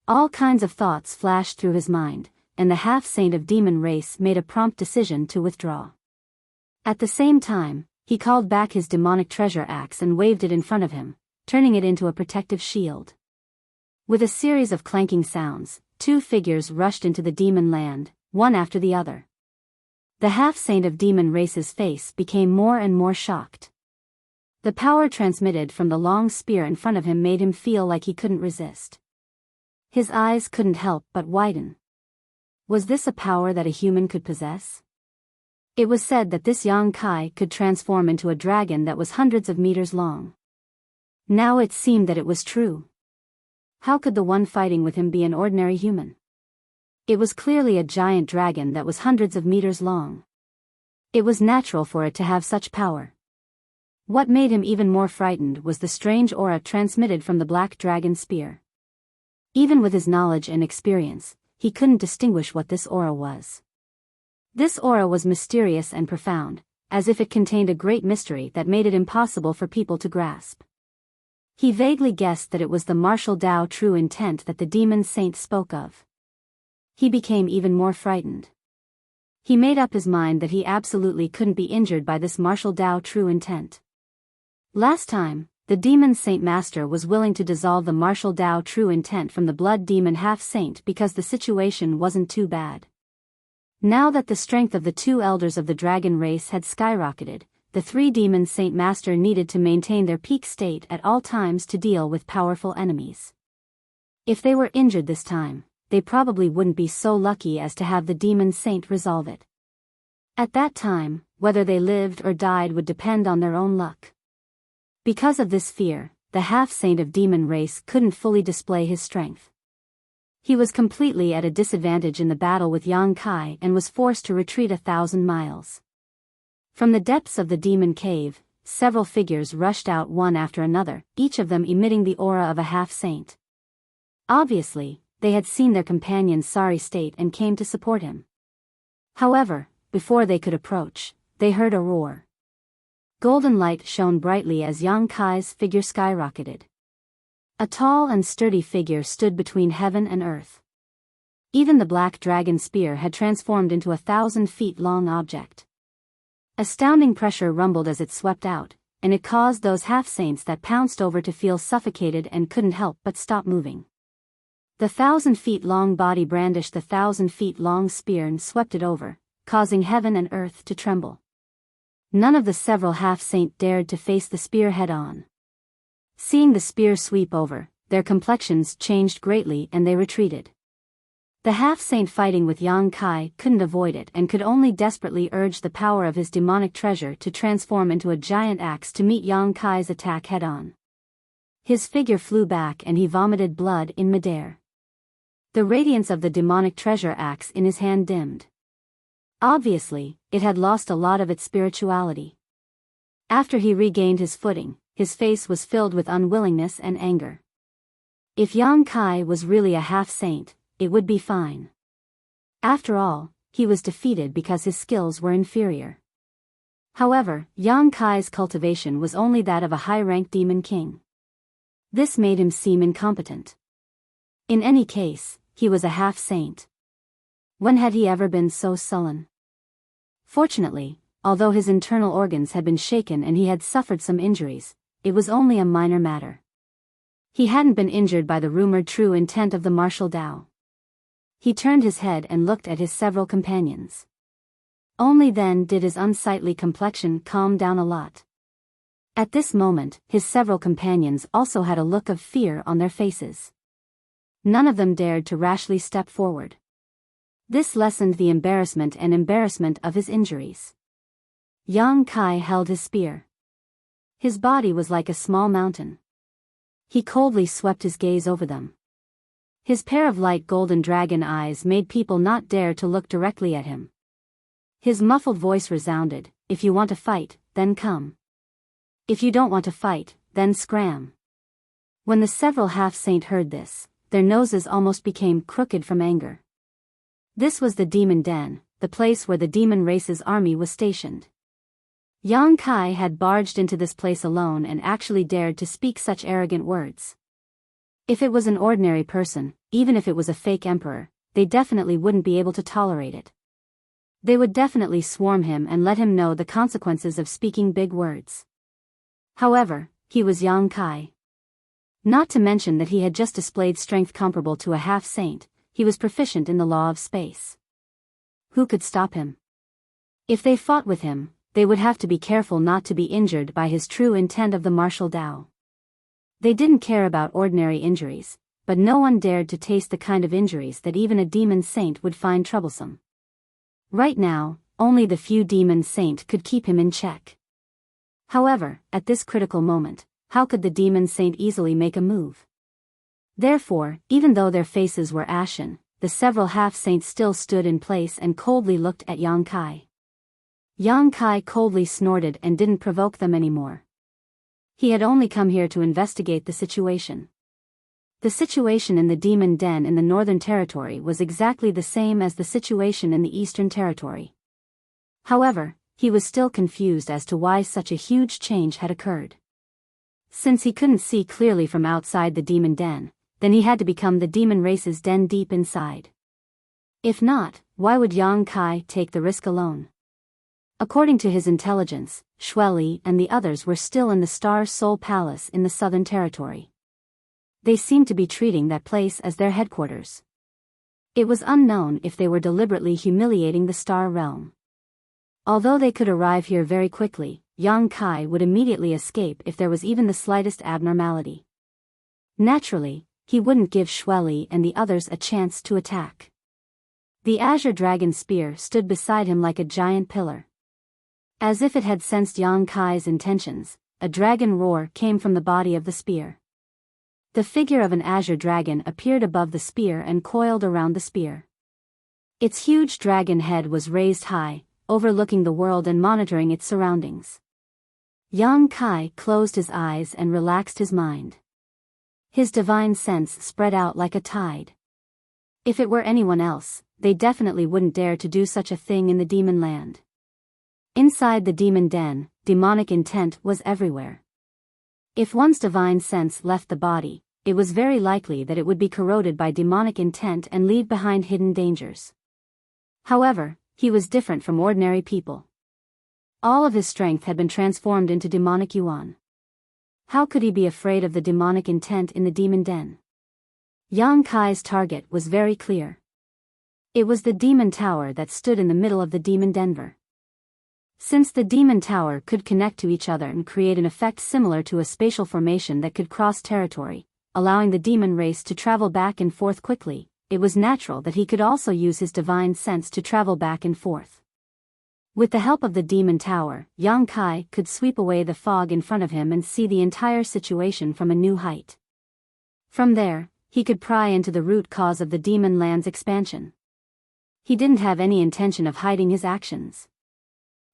All kinds of thoughts flashed through his mind, and the half-saint of demon race made a prompt decision to withdraw. At the same time, he called back his demonic treasure axe and waved it in front of him, turning it into a protective shield. With a series of clanking sounds, two figures rushed into the demon land, one after the other. The half-saint of demon race's face became more and more shocked. The power transmitted from the long spear in front of him made him feel like he couldn't resist. His eyes couldn't help but widen. Was this a power that a human could possess? It was said that this Yang Kai could transform into a dragon that was hundreds of meters long. Now it seemed that it was true. How could the one fighting with him be an ordinary human? It was clearly a giant dragon that was hundreds of meters long. It was natural for it to have such power. What made him even more frightened was the strange aura transmitted from the black dragon spear. Even with his knowledge and experience, he couldn't distinguish what this aura was. This aura was mysterious and profound, as if it contained a great mystery that made it impossible for people to grasp. He vaguely guessed that it was the martial Tao true intent that the demon saint spoke of. He became even more frightened. He made up his mind that he absolutely couldn't be injured by this martial Tao true intent. Last time, the demon saint master was willing to dissolve the martial Tao true intent from the blood demon half-saint because the situation wasn't too bad. Now that the strength of the two elders of the dragon race had skyrocketed, the three demon saint master needed to maintain their peak state at all times to deal with powerful enemies. If they were injured this time, they probably wouldn't be so lucky as to have the demon saint resolve it. At that time, whether they lived or died would depend on their own luck. Because of this fear, the half-saint of demon race couldn't fully display his strength. He was completely at a disadvantage in the battle with Yang Kai and was forced to retreat 1,000 miles. From the depths of the demon cave, several figures rushed out one after another, each of them emitting the aura of a half-saint. Obviously, they had seen their companion's sorry state and came to support him. However, before they could approach, they heard a roar. Golden light shone brightly as Yang Kai's figure skyrocketed. A tall and sturdy figure stood between heaven and earth. Even the black dragon spear had transformed into 1,000 feet long object. Astounding pressure rumbled as it swept out, and it caused those half-saints that pounced over to feel suffocated and couldn't help but stop moving. The 1,000 feet long body brandished the 1,000 feet long spear and swept it over, causing heaven and earth to tremble. None of the several half-saint dared to face the spear head-on. Seeing the spear sweep over, their complexions changed greatly and they retreated. The half-saint fighting with Yang Kai couldn't avoid it and could only desperately urge the power of his demonic treasure to transform into a giant axe to meet Yang Kai's attack head-on. His figure flew back and he vomited blood in midair. The radiance of the demonic treasure axe in his hand dimmed. Obviously, it had lost a lot of its spirituality. After he regained his footing, his face was filled with unwillingness and anger. If Yang Kai was really a half-saint, it would be fine. After all, he was defeated because his skills were inferior. However, Yang Kai's cultivation was only that of a high-ranked demon king. This made him seem incompetent. In any case, he was a half-saint. When had he ever been so sullen? Fortunately, although his internal organs had been shaken and he had suffered some injuries, it was only a minor matter. He hadn't been injured by the rumored true intent of the martial Tao. He turned his head and looked at his several companions. Only then did his unsightly complexion calm down a lot. At this moment, his several companions also had a look of fear on their faces. None of them dared to rashly step forward. This lessened the embarrassment of his injuries. Yang Kai held his spear. His body was like a small mountain. He coldly swept his gaze over them. His pair of light golden dragon eyes made people not dare to look directly at him. His muffled voice resounded, "If you want to fight, then come. If you don't want to fight, then scram." When the several half-saint heard this, their noses almost became crooked from anger. This was the demon den, the place where the demon race's army was stationed. Yang Kai had barged into this place alone and actually dared to speak such arrogant words. If it was an ordinary person, even if it was a fake emperor, they definitely wouldn't be able to tolerate it. They would definitely swarm him and let him know the consequences of speaking big words. However, he was Yang Kai. Not to mention that he had just displayed strength comparable to a half-saint, he was proficient in the law of space. Who could stop him? If they fought with him, they would have to be careful not to be injured by his true intent of the martial Tao. They didn't care about ordinary injuries, but no one dared to taste the kind of injuries that even a demon saint would find troublesome. Right now, only the few demon saint could keep him in check. However, at this critical moment, how could the demon saint easily make a move? Therefore, even though their faces were ashen, the several half-saints still stood in place and coldly looked at Yang Kai. Yang Kai coldly snorted and didn't provoke them anymore. He had only come here to investigate the situation. The situation in the demon den in the Northern Territory was exactly the same as the situation in the Eastern Territory. However, he was still confused as to why such a huge change had occurred. Since he couldn't see clearly from outside the demon den, then he had to become the demon race's den deep inside. If not, why would Yang Kai take the risk alone? According to his intelligence, Xueli and the others were still in the Star Soul Palace in the Southern Territory. They seemed to be treating that place as their headquarters. It was unknown if they were deliberately humiliating the Star Realm. Although they could arrive here very quickly, Yang Kai would immediately escape if there was even the slightest abnormality. Naturally, he wouldn't give Xueli and the others a chance to attack. The Azure Dragon Spear stood beside him like a giant pillar. As if it had sensed Yang Kai's intentions, a dragon roar came from the body of the spear. The figure of an azure dragon appeared above the spear and coiled around the spear. Its huge dragon head was raised high, overlooking the world and monitoring its surroundings. Yang Kai closed his eyes and relaxed his mind. His divine sense spread out like a tide. If it were anyone else, they definitely wouldn't dare to do such a thing in the demon land. Inside the demon den, demonic intent was everywhere. If one's divine sense left the body, it was very likely that it would be corroded by demonic intent and leave behind hidden dangers. However, he was different from ordinary people. All of his strength had been transformed into demonic yuan. How could he be afraid of the demonic intent in the demon den? Yang Kai's target was very clear. It was the demon tower that stood in the middle of the demon denver. Since the demon tower could connect to each other and create an effect similar to a spatial formation that could cross territory, allowing the demon race to travel back and forth quickly, it was natural that he could also use his divine sense to travel back and forth. With the help of the demon tower, Yang Kai could sweep away the fog in front of him and see the entire situation from a new height. From there, he could pry into the root cause of the demon land's expansion. He didn't have any intention of hiding his actions.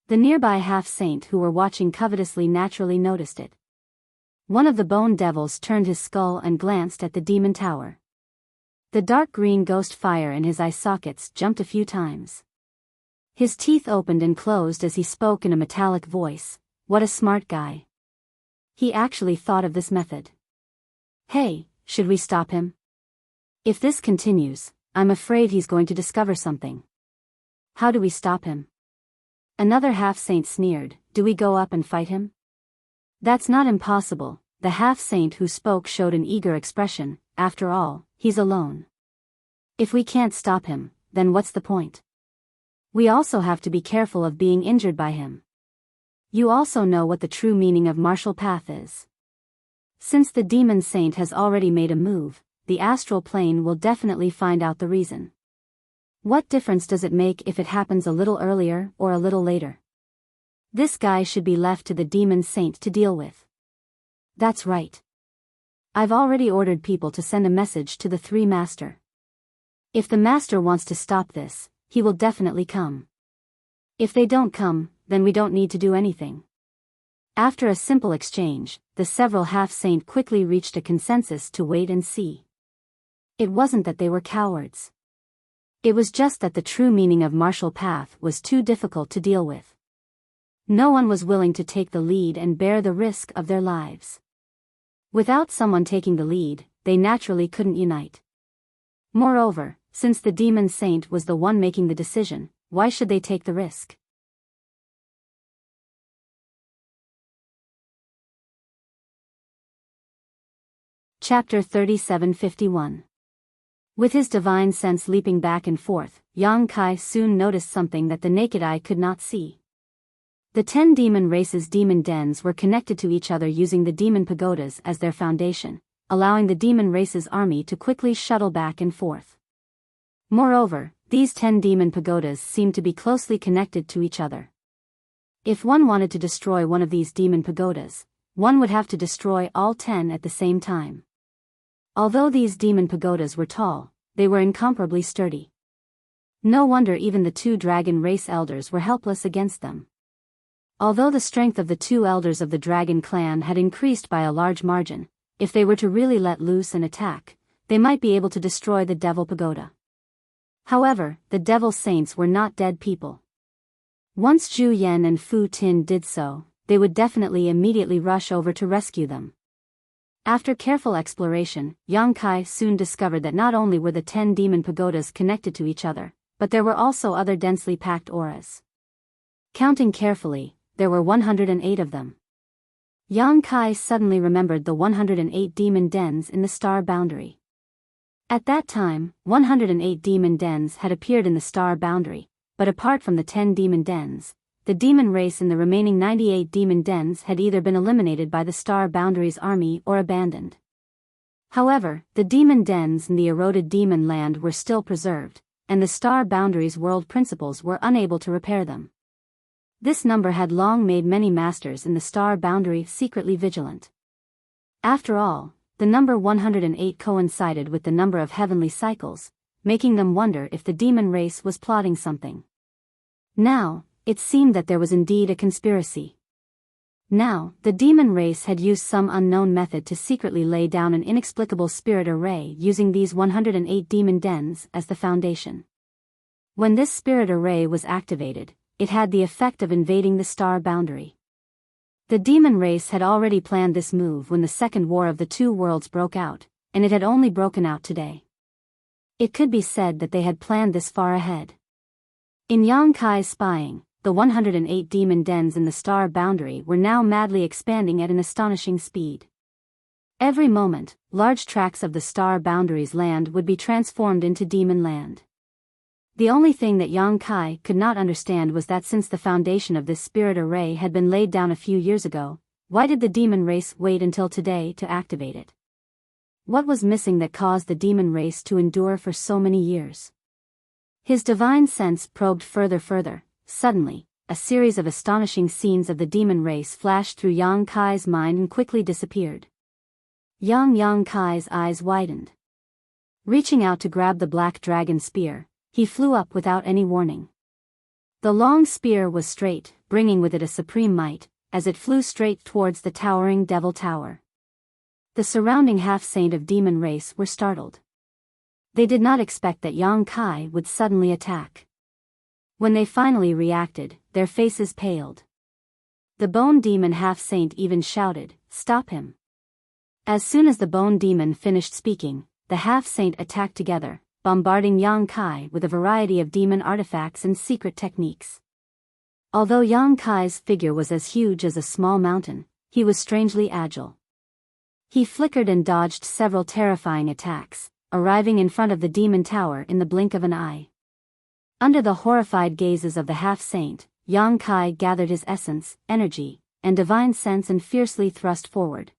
The nearby half-saint who were watching covetously naturally noticed it. One of the bone devils turned his skull and glanced at the demon tower. The dark green ghost fire in his eye sockets jumped a few times. His teeth opened and closed as he spoke in a metallic voice. What a smart guy. He actually thought of this method. Hey, should we stop him? If this continues, I'm afraid he's going to discover something. How do we stop him? Another half-saint sneered. Do we go up and fight him? That's not impossible. The half-saint who spoke showed an eager expression. After all, he's alone. If we can't stop him, then what's the point? We also have to be careful of being injured by him. You also know what the true meaning of martial path is. Since the demon saint has already made a move, the astral plane will definitely find out the reason. What difference does it make if it happens a little earlier or a little later? This guy should be left to the demon saint to deal with. That's right. I've already ordered people to send a message to the three master. If the master wants to stop this, he will definitely come. If they don't come, then we don't need to do anything. After a simple exchange, the several half-saint quickly reached a consensus to wait and see. It wasn't that they were cowards. It was just that the true meaning of martial path was too difficult to deal with. No one was willing to take the lead and bear the risk of their lives. Without someone taking the lead, they naturally couldn't unite. Moreover, since the demon saint was the one making the decision, why should they take the risk? Chapter 3751. With his divine sense leaping back and forth, Yang Kai soon noticed something that the naked eye could not see. The 10 demon races' demon dens were connected to each other using the demon pagodas as their foundation, allowing the demon race's army to quickly shuttle back and forth. Moreover, these 10 demon pagodas seemed to be closely connected to each other. If one wanted to destroy one of these demon pagodas, one would have to destroy all 10 at the same time. Although these demon pagodas were tall, they were incomparably sturdy. No wonder even the 2 dragon race elders were helpless against them. Although the strength of the 2 elders of the dragon clan had increased by a large margin, if they were to really let loose and attack, they might be able to destroy the devil pagoda. However, the devil saints were not dead people. Once Zhu Yan and Fu Tin did so, they would definitely immediately rush over to rescue them. After careful exploration, Yang Kai soon discovered that not only were the 10 demon pagodas connected to each other, but there were also other densely packed auras. Counting carefully, there were 108 of them. Yang Kai suddenly remembered the 108 demon dens in the star boundary. At that time, 108 demon dens had appeared in the star boundary, but apart from the 10 demon dens, the demon race in the remaining 98 demon dens had either been eliminated by the star boundary's army or abandoned. However, the demon dens in the eroded demon land were still preserved, and the star boundary's world principles were unable to repair them. This number had long made many masters in the star boundary secretly vigilant. After all, the number 108 coincided with the number of heavenly cycles, making them wonder if the demon race was plotting something. Now, it seemed that there was indeed a conspiracy. Now, the demon race had used some unknown method to secretly lay down an inexplicable spirit array using these 108 demon dens as the foundation. When this spirit array was activated, it had the effect of invading the star boundary. The demon race had already planned this move when the Second War of the Two Worlds broke out, and it had only broken out today. It could be said that they had planned this far ahead. In Yang Kai's spying, the 108 demon dens in the star boundary were now madly expanding at an astonishing speed. Every moment, large tracts of the star boundary's land would be transformed into demon land. The only thing that Yang Kai could not understand was that since the foundation of this spirit array had been laid down a few years ago, why did the demon race wait until today to activate it? What was missing that caused the demon race to endure for so many years? His divine sense probed further. Suddenly, a series of astonishing scenes of the demon race flashed through Yang Kai's mind and quickly disappeared. Yang Kai's eyes widened. Reaching out to grab the black dragon spear, he flew up without any warning. The long spear was straight, bringing with it a supreme might, as it flew straight towards the towering Devil Tower. The surrounding half-saint of demon race were startled. They did not expect that Yang Kai would suddenly attack. When they finally reacted, their faces paled. The bone demon half-saint even shouted, "Stop him!" As soon as the bone demon finished speaking, the half-saint attacked together, bombarding Yang Kai with a variety of demon artifacts and secret techniques. Although Yang Kai's figure was as huge as a small mountain, he was strangely agile. He flickered and dodged several terrifying attacks, arriving in front of the demon tower in the blink of an eye. Under the horrified gazes of the half-saint, Yang Kai gathered his essence, energy, and divine sense and fiercely thrust forward.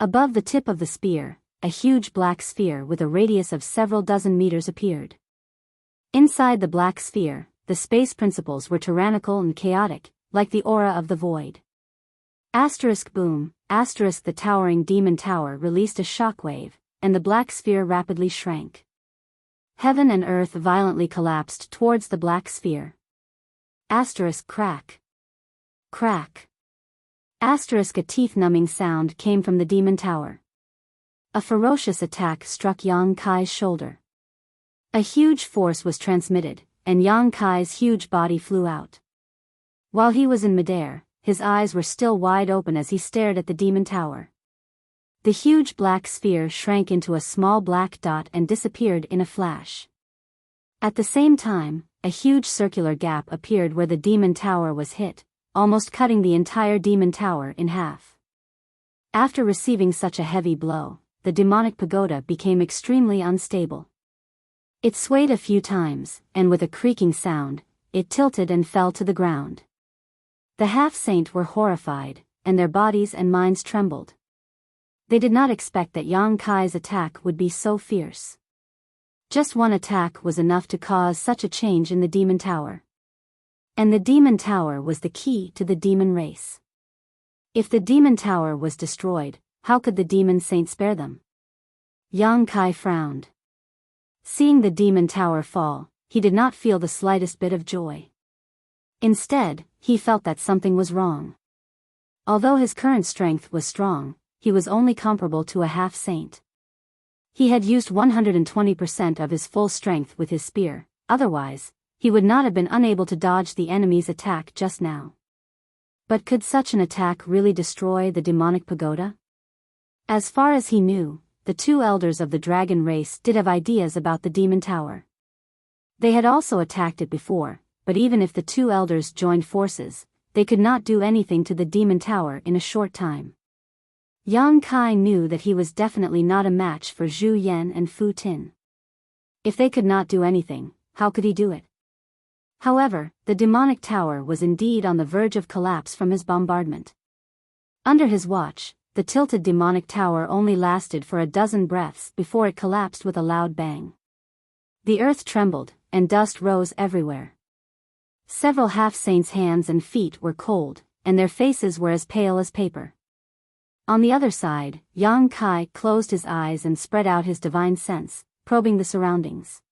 Above the tip of the spear, a huge black sphere with a radius of several dozen meters appeared. Inside the black sphere, the space principles were tyrannical and chaotic, like the aura of the void. Boom, the towering demon tower released a shockwave, and the black sphere rapidly shrank. Heaven and earth violently collapsed towards the black sphere. Crack. Crack. A teeth-numbing sound came from the demon tower. A ferocious attack struck Yang Kai's shoulder. A huge force was transmitted, and Yang Kai's huge body flew out. While he was in midair, his eyes were still wide open as he stared at the demon tower. The huge black sphere shrank into a small black dot and disappeared in a flash. At the same time, a huge circular gap appeared where the demon tower was hit, almost cutting the entire demon tower in half. After receiving such a heavy blow, the demonic pagoda became extremely unstable. It swayed a few times, and with a creaking sound, it tilted and fell to the ground. The half-saint were horrified, and their bodies and minds trembled. They did not expect that Yang Kai's attack would be so fierce. Just one attack was enough to cause such a change in the demon tower. And the demon tower was the key to the demon race. If the demon tower was destroyed, how could the demon saint spare them? Yang Kai frowned. Seeing the demon tower fall, he did not feel the slightest bit of joy. Instead, he felt that something was wrong. Although his current strength was strong, he was only comparable to a half-saint. He had used 120% of his full strength with his spear, otherwise, he would not have been unable to dodge the enemy's attack just now. But could such an attack really destroy the demonic pagoda? As far as he knew, the two elders of the dragon race did have ideas about the demon tower. They had also attacked it before, but even if the two elders joined forces, they could not do anything to the demon tower in a short time. Yang Kai knew that he was definitely not a match for Zhu Yan and Fu Tin. If they could not do anything, how could he do it? However, the demonic tower was indeed on the verge of collapse from his bombardment. Under his watch, the tilted demonic tower only lasted for a dozen breaths before it collapsed with a loud bang. The earth trembled, and dust rose everywhere. Several half-saints' hands and feet were cold, and their faces were as pale as paper. On the other side, Yang Kai closed his eyes and spread out his divine sense, probing the surroundings.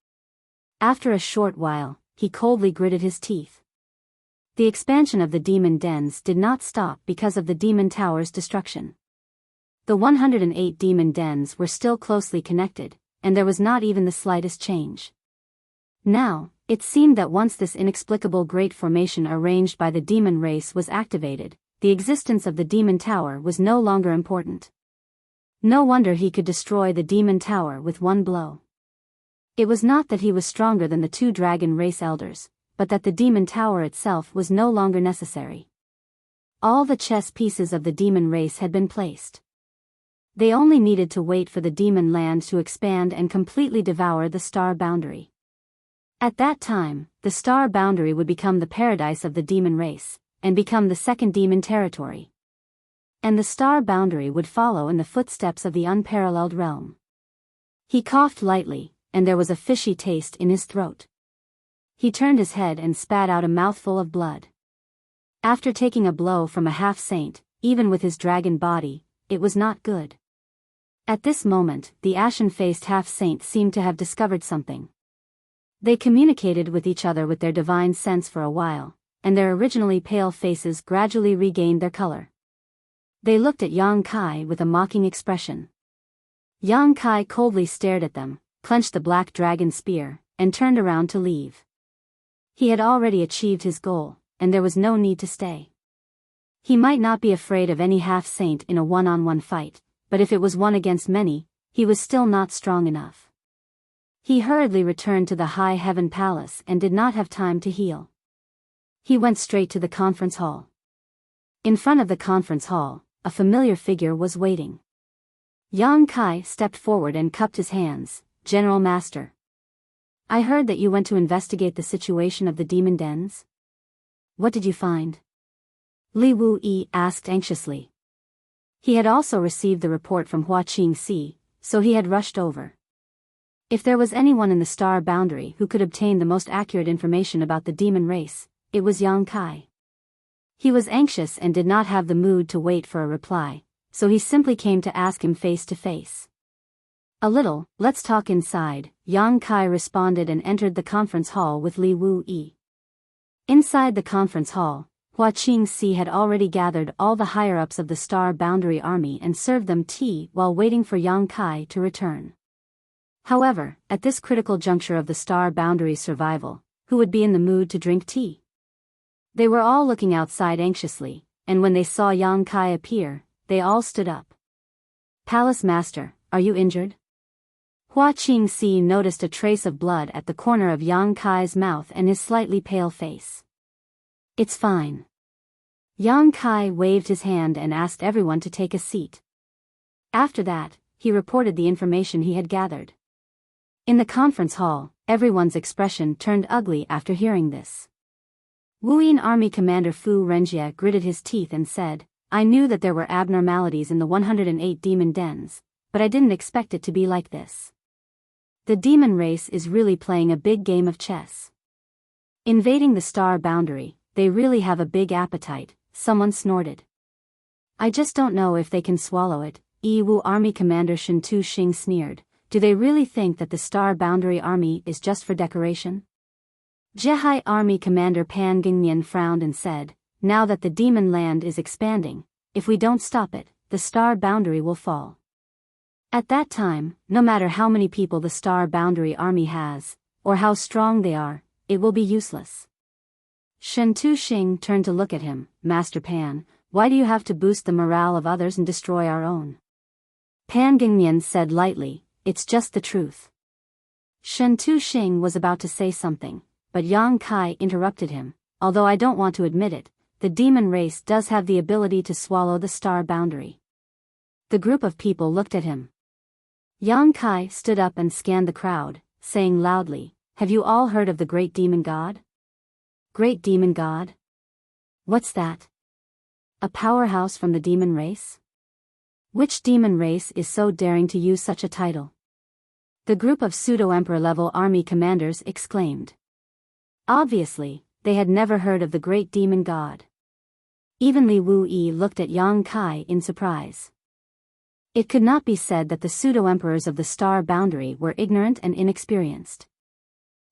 After a short while, he coldly gritted his teeth. The expansion of the demon dens did not stop because of the demon tower's destruction. The 108 demon dens were still closely connected, and there was not even the slightest change. Now, it seemed that once this inexplicable great formation arranged by the demon race was activated, the existence of the demon tower was no longer important. No wonder he could destroy the demon tower with one blow. It was not that he was stronger than the two dragon race elders, but that the demon tower itself was no longer necessary. All the chess pieces of the demon race had been placed. They only needed to wait for the demon land to expand and completely devour the star boundary. At that time, the star boundary would become the paradise of the demon race, and become the second demon territory. And the star boundary would follow in the footsteps of the unparalleled realm. He coughed lightly, and there was a fishy taste in his throat. He turned his head and spat out a mouthful of blood. After taking a blow from a half-saint, even with his dragon body, it was not good. At this moment, the ashen-faced half-saint seemed to have discovered something. They communicated with each other with their divine sense for a while, and their originally pale faces gradually regained their color. They looked at Yang Kai with a mocking expression. Yang Kai coldly stared at them, clenched the black dragon spear, and turned around to leave. He had already achieved his goal, and there was no need to stay. He might not be afraid of any half-saint in a one-on-one fight, but if it was one against many, he was still not strong enough. He hurriedly returned to the High Heaven Palace and did not have time to heal. He went straight to the conference hall. In front of the conference hall, a familiar figure was waiting. Yang Kai stepped forward and cupped his hands. "General Master. I heard that you went to investigate the situation of the demon dens. What did you find?" Li Wuyi asked anxiously. He had also received the report from Hua Qingxi, so he had rushed over. If there was anyone in the star boundary who could obtain the most accurate information about the demon race, it was Yang Kai. He was anxious and did not have the mood to wait for a reply, so he simply came to ask him face to face. Let's talk inside," Yang Kai responded and entered the conference hall with Li Wuyi. Inside the conference hall, Hua Qingxi had already gathered all the higher-ups of the Star Boundary Army and served them tea while waiting for Yang Kai to return. However, at this critical juncture of the Star Boundary's survival, who would be in the mood to drink tea? They were all looking outside anxiously, and when they saw Yang Kai appear, they all stood up. "Palace Master, are you injured?" Hua Qingxi noticed a trace of blood at the corner of Yang Kai's mouth and his slightly pale face. "It's fine." Yang Kai waved his hand and asked everyone to take a seat. After that, he reported the information he had gathered. In the conference hall, everyone's expression turned ugly after hearing this. Wuyin Army Commander Fu Renjie gritted his teeth and said, "I knew that there were abnormalities in the 108 demon dens, but I didn't expect it to be like this. The demon race is really playing a big game of chess. Invading the star boundary, they really have a big appetite," someone snorted. "I just don't know if they can swallow it," Yiwu Army Commander Shen Tu-Xing sneered. "Do they really think that the Star Boundary Army is just for decoration?" Zhehai Army Commander Pan Gingnian frowned and said, "Now that the demon land is expanding, if we don't stop it, the Star Boundary will fall. At that time, no matter how many people the Star Boundary Army has, or how strong they are, it will be useless." Shen Tu-Xing turned to look at him. "Master Pan, why do you have to boost the morale of others and destroy our own?" Pan Gingmian said lightly, "It's just the truth." Shen Tuxing was about to say something, but Yang Kai interrupted him. "Although I don't want to admit it, the demon race does have the ability to swallow the star boundary." The group of people looked at him. Yang Kai stood up and scanned the crowd, saying loudly, "Have you all heard of the Great Demon God?" Great Demon God? What's that? A powerhouse from the demon race? Which demon race is so daring to use such a title? The group of pseudo-emperor-level army commanders exclaimed. Obviously, they had never heard of the Great Demon God. Even Li Wuyi looked at Yang Kai in surprise. It could not be said that the pseudo-emperors of the star boundary were ignorant and inexperienced.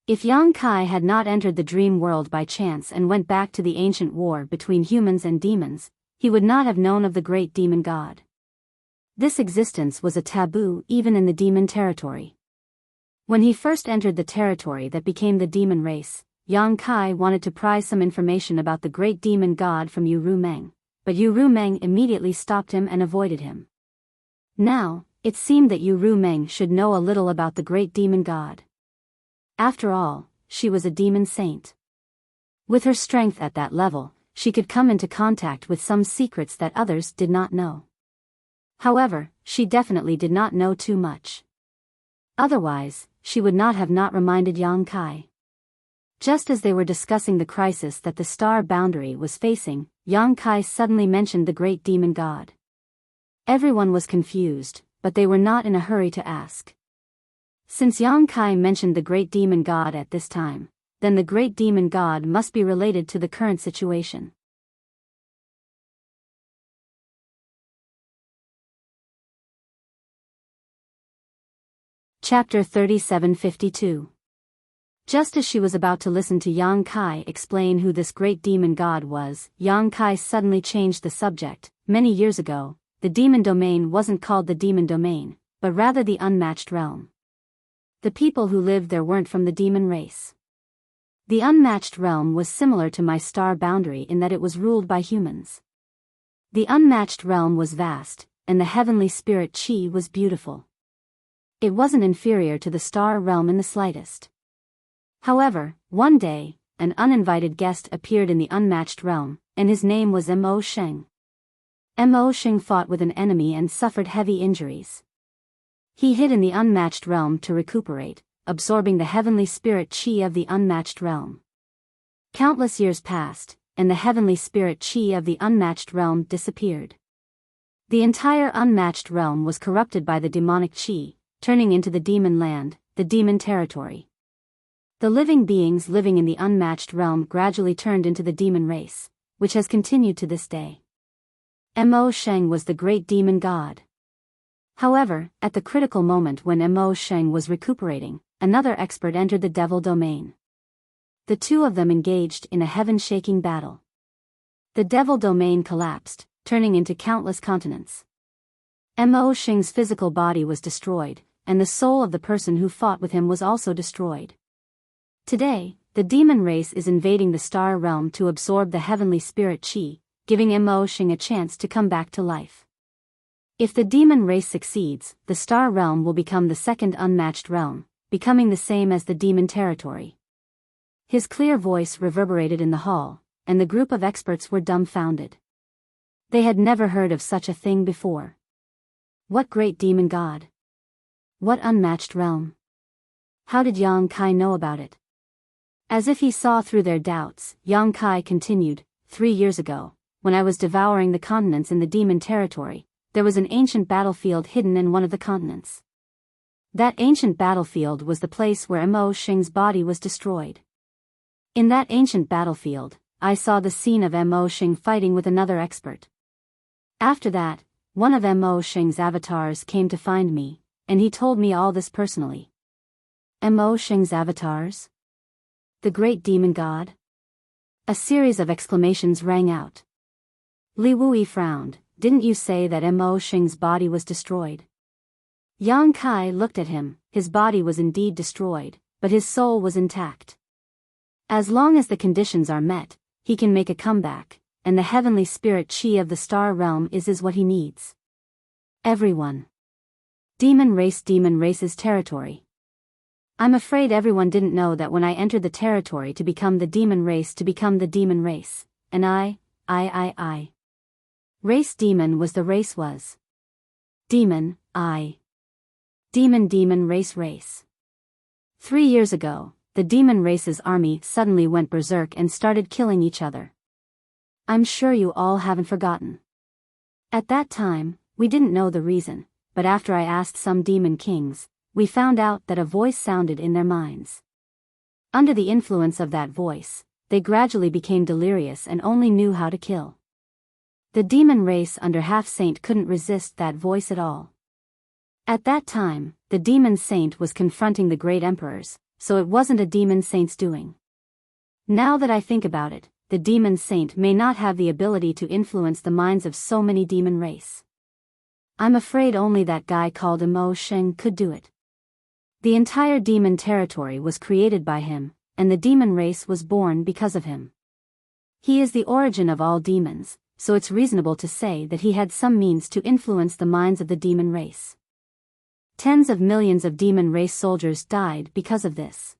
If Yang Kai had not entered the dream world by chance and went back to the ancient war between humans and demons, he would not have known of the Great Demon God. This existence was a taboo even in the demon territory. When he first entered the territory that became the demon race, Yang Kai wanted to pry some information about the Great Demon God from Yu Rumeng, but Yu Rumeng immediately stopped him and avoided him. Now, it seemed that Yu Rumeng should know a little about the Great Demon God. After all, she was a demon saint. With her strength at that level, she could come into contact with some secrets that others did not know. However, she definitely did not know too much. Otherwise, she would not have not reminded Yang Kai. Just as they were discussing the crisis that the star boundary was facing, Yang Kai suddenly mentioned the Great Demon God. Everyone was confused, but they were not in a hurry to ask. Since Yang Kai mentioned the Great Demon God at this time, then the Great Demon God must be related to the current situation. Chapter 3752. Just as she was about to listen to Yang Kai explain who this Great Demon God was, Yang Kai suddenly changed the subject. Many years ago, the demon domain wasn't called the demon domain, but rather the unmatched realm. The people who lived there weren't from the demon race. The unmatched realm was similar to my star boundary in that it was ruled by humans. The unmatched realm was vast, and the heavenly spirit Qi was beautiful. It wasn't inferior to the star realm in the slightest. However, one day, an uninvited guest appeared in the unmatched realm, and his name was Mo Sheng. Mo Sheng fought with an enemy and suffered heavy injuries. He hid in the unmatched realm to recuperate, absorbing the heavenly spirit Qi of the unmatched realm. Countless years passed, and the heavenly spirit Qi of the unmatched realm disappeared. The entire unmatched realm was corrupted by the demonic Qi, turning into the demon land, the demon territory. The living beings living in the unmatched realm gradually turned into the demon race, which has continued to this day. Mo Sheng was the Great Demon God. However, at the critical moment when Mo Sheng was recuperating, another expert entered the devil domain. The two of them engaged in a heaven-shaking battle. The devil domain collapsed, turning into countless continents. Mo Sheng's physical body was destroyed, and the soul of the person who fought with him was also destroyed. Today, the demon race is invading the star realm to absorb the heavenly spirit Qi, giving Mo Sheng a chance to come back to life. If the demon race succeeds, the star realm will become the second unmatched realm, becoming the same as the demon territory. His clear voice reverberated in the hall, and the group of experts were dumbfounded. They had never heard of such a thing before. What great demon god? What unmatched realm? How did Yang Kai know about it? As if he saw through their doubts, Yang Kai continued, 3 years ago, when I was devouring the continents in the demon territory, there was an ancient battlefield hidden in one of the continents. That ancient battlefield was the place where Mo Sheng's body was destroyed. In that ancient battlefield, I saw the scene of Mo Sheng fighting with another expert. After that, one of Mo Sheng's avatars came to find me, and he told me all this personally. Mo Sheng's avatars? The Great Demon God? A series of exclamations rang out. Li Wuyi frowned. Didn't you say that Mo Sheng's body was destroyed? Yang Kai looked at him. His body was indeed destroyed, but his soul was intact. As long as the conditions are met, he can make a comeback, and the heavenly spirit Qi of the star realm is what he needs. Everyone. Demon race's territory. I'm afraid everyone didn't know that when I entered the territory to become the demon race, and race demon was the race was. Demon, Demon race. 3 years ago, the demon race's army suddenly went berserk and started killing each other. I'm sure you all haven't forgotten. At that time, we didn't know the reason, but after I asked some demon kings, we found out that a voice sounded in their minds. Under the influence of that voice, they gradually became delirious and only knew how to kill. The demon race under half-saint couldn't resist that voice at all. At that time, the demon saint was confronting the great emperors, so it wasn't a demon saint's doing. Now that I think about it, the demon saint may not have the ability to influence the minds of so many demon race. I'm afraid only that guy called Mo Sheng could do it. The entire demon territory was created by him, and the demon race was born because of him. He is the origin of all demons, so it's reasonable to say that he had some means to influence the minds of the demon race. Tens of millions of demon race soldiers died because of this.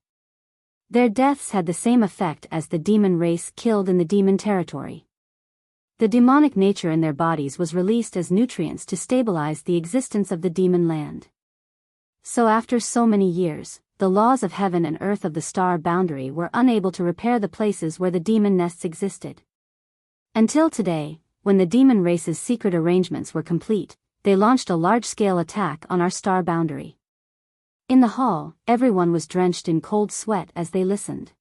Their deaths had the same effect as the demon race killed in the demon territory. The demonic nature in their bodies was released as nutrients to stabilize the existence of the demon land. So after so many years, the laws of heaven and earth of the star boundary were unable to repair the places where the demon nests existed. Until today, when the demon race's secret arrangements were complete, they launched a large-scale attack on our star boundary. In the hall, everyone was drenched in cold sweat as they listened.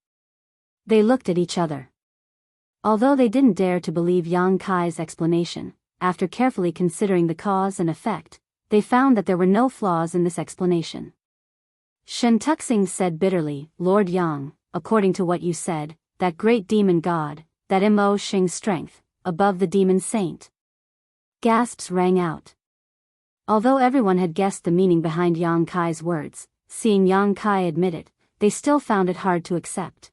They looked at each other. Although they didn't dare to believe Yang Kai's explanation, after carefully considering the cause and effect, they found that there were no flaws in this explanation. Shen Tuxing said bitterly, "Lord Yang, according to what you said, that great demon god, that Mo Sheng's strength, above the demon saint." Gasps rang out. Although everyone had guessed the meaning behind Yang Kai's words, seeing Yang Kai admit it, they still found it hard to accept.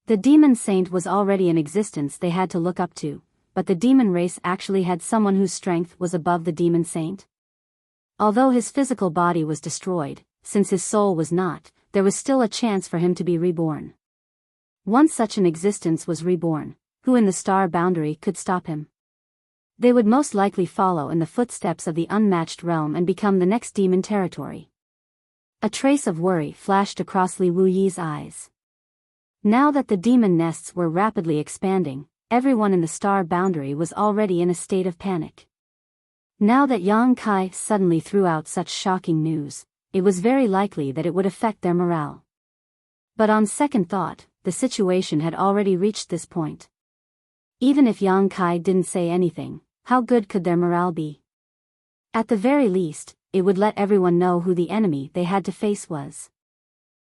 The demon saint was already in existence they had to look up to, but the demon race actually had someone whose strength was above the demon saint. Although his physical body was destroyed, since his soul was not, there was still a chance for him to be reborn. Once such an existence was reborn, who in the star boundary could stop him? They would most likely follow in the footsteps of the unmatched realm and become the next demon territory. A trace of worry flashed across Li Wuyi's eyes. Now that the demon nests were rapidly expanding, everyone in the star boundary was already in a state of panic. Now that Yang Kai suddenly threw out such shocking news, it was very likely that it would affect their morale. But on second thought, the situation had already reached this point. Even if Yang Kai didn't say anything, how good could their morale be? At the very least, it would let everyone know who the enemy they had to face was.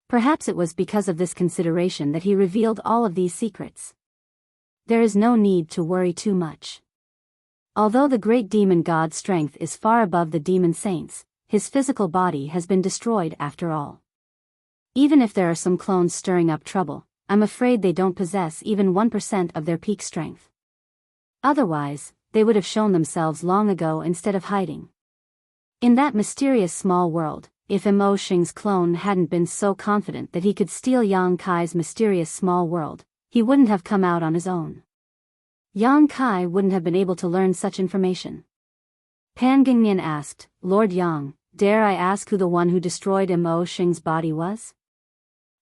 Perhaps it was because of this consideration that he revealed all of these secrets. There is no need to worry too much. Although the great demon god's strength is far above the demon saint's, his physical body has been destroyed after all. Even if there are some clones stirring up trouble, I'm afraid they don't possess even 1% of their peak strength. Otherwise, they would have shown themselves long ago instead of hiding. In that mysterious small world, if Mo Sheng's clone hadn't been so confident that he could steal Yang Kai's mysterious small world, he wouldn't have come out on his own. Yang Kai wouldn't have been able to learn such information. Pan Gingnian asked, "Lord Yang, dare I ask who the one who destroyed Mo Sheng's body was?"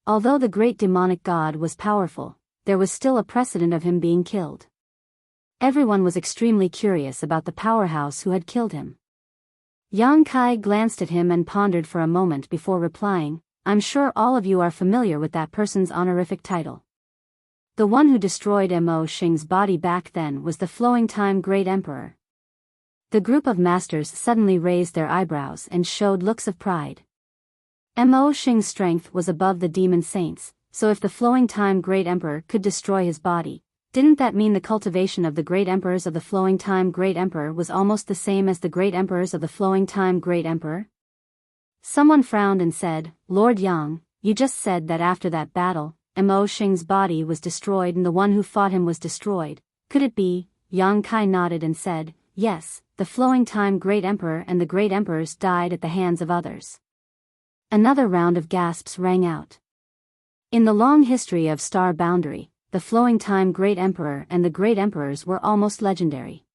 Although the great demonic god was powerful, there was still a precedent of him being killed. Everyone was extremely curious about the powerhouse who had killed him. Yang Kai glanced at him and pondered for a moment before replying, "I'm sure all of you are familiar with that person's honorific title. The one who destroyed Mo Sheng's body back then was the Flowing Time Great Emperor." The group of masters suddenly raised their eyebrows and showed looks of pride. Mo Sheng's strength was above the demon saints, so if the Flowing Time Great Emperor could destroy his body, didn't that mean the cultivation of the great emperors of the Flowing Time Great Emperor was almost the same as the great emperors of the Flowing Time Great Emperor? Someone frowned and said, "Lord Yang, you just said that after that battle, Mo Sheng's body was destroyed and the one who fought him was destroyed. Could it be?" Yang Kai nodded and said, yes, the flowing time Great Emperor and the Great Emperors died at the hands of others. Another round of gasps rang out. In the long history of Star Boundary, the flowing time Great Emperor and the Great Emperors were almost legendary.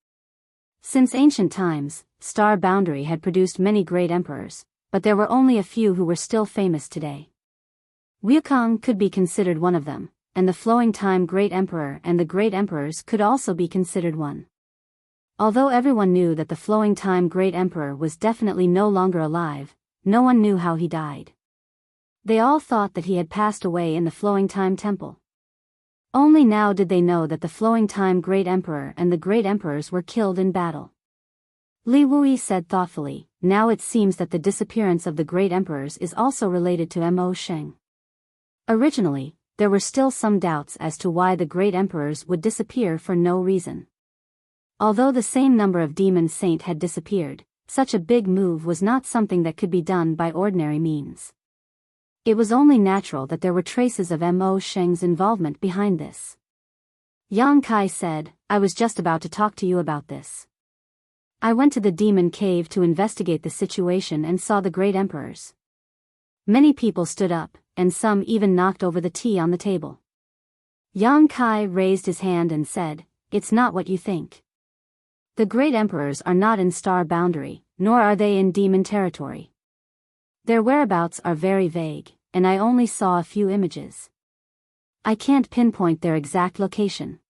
Since ancient times, Star Boundary had produced many great emperors, but there were only a few who were still famous today. Wukong could be considered one of them, and the flowing time Great Emperor and the Great Emperors could also be considered one. Although everyone knew that the flowing time Great Emperor was definitely no longer alive, no one knew how he died. They all thought that he had passed away in the flowing time temple. Only now did they know that the flowing time Great Emperor and the Great Emperors were killed in battle. Li Wui said thoughtfully, now it seems that the disappearance of the Great Emperors is also related to Mo Sheng. Originally, there were still some doubts as to why the Great Emperors would disappear for no reason. Although the same number of Demon Saint had disappeared, such a big move was not something that could be done by ordinary means. It was only natural that there were traces of Mo Sheng's involvement behind this. Yang Kai said, I was just about to talk to you about this. I went to the demon cave to investigate the situation and saw the Great Emperors. Many people stood up, and some even knocked over the tea on the table. Yang Kai raised his hand and said, it's not what you think. The Great Emperors are not in Star Boundary, nor are they in demon territory. Their whereabouts are very vague, and I only saw a few images. I can't pinpoint their exact location.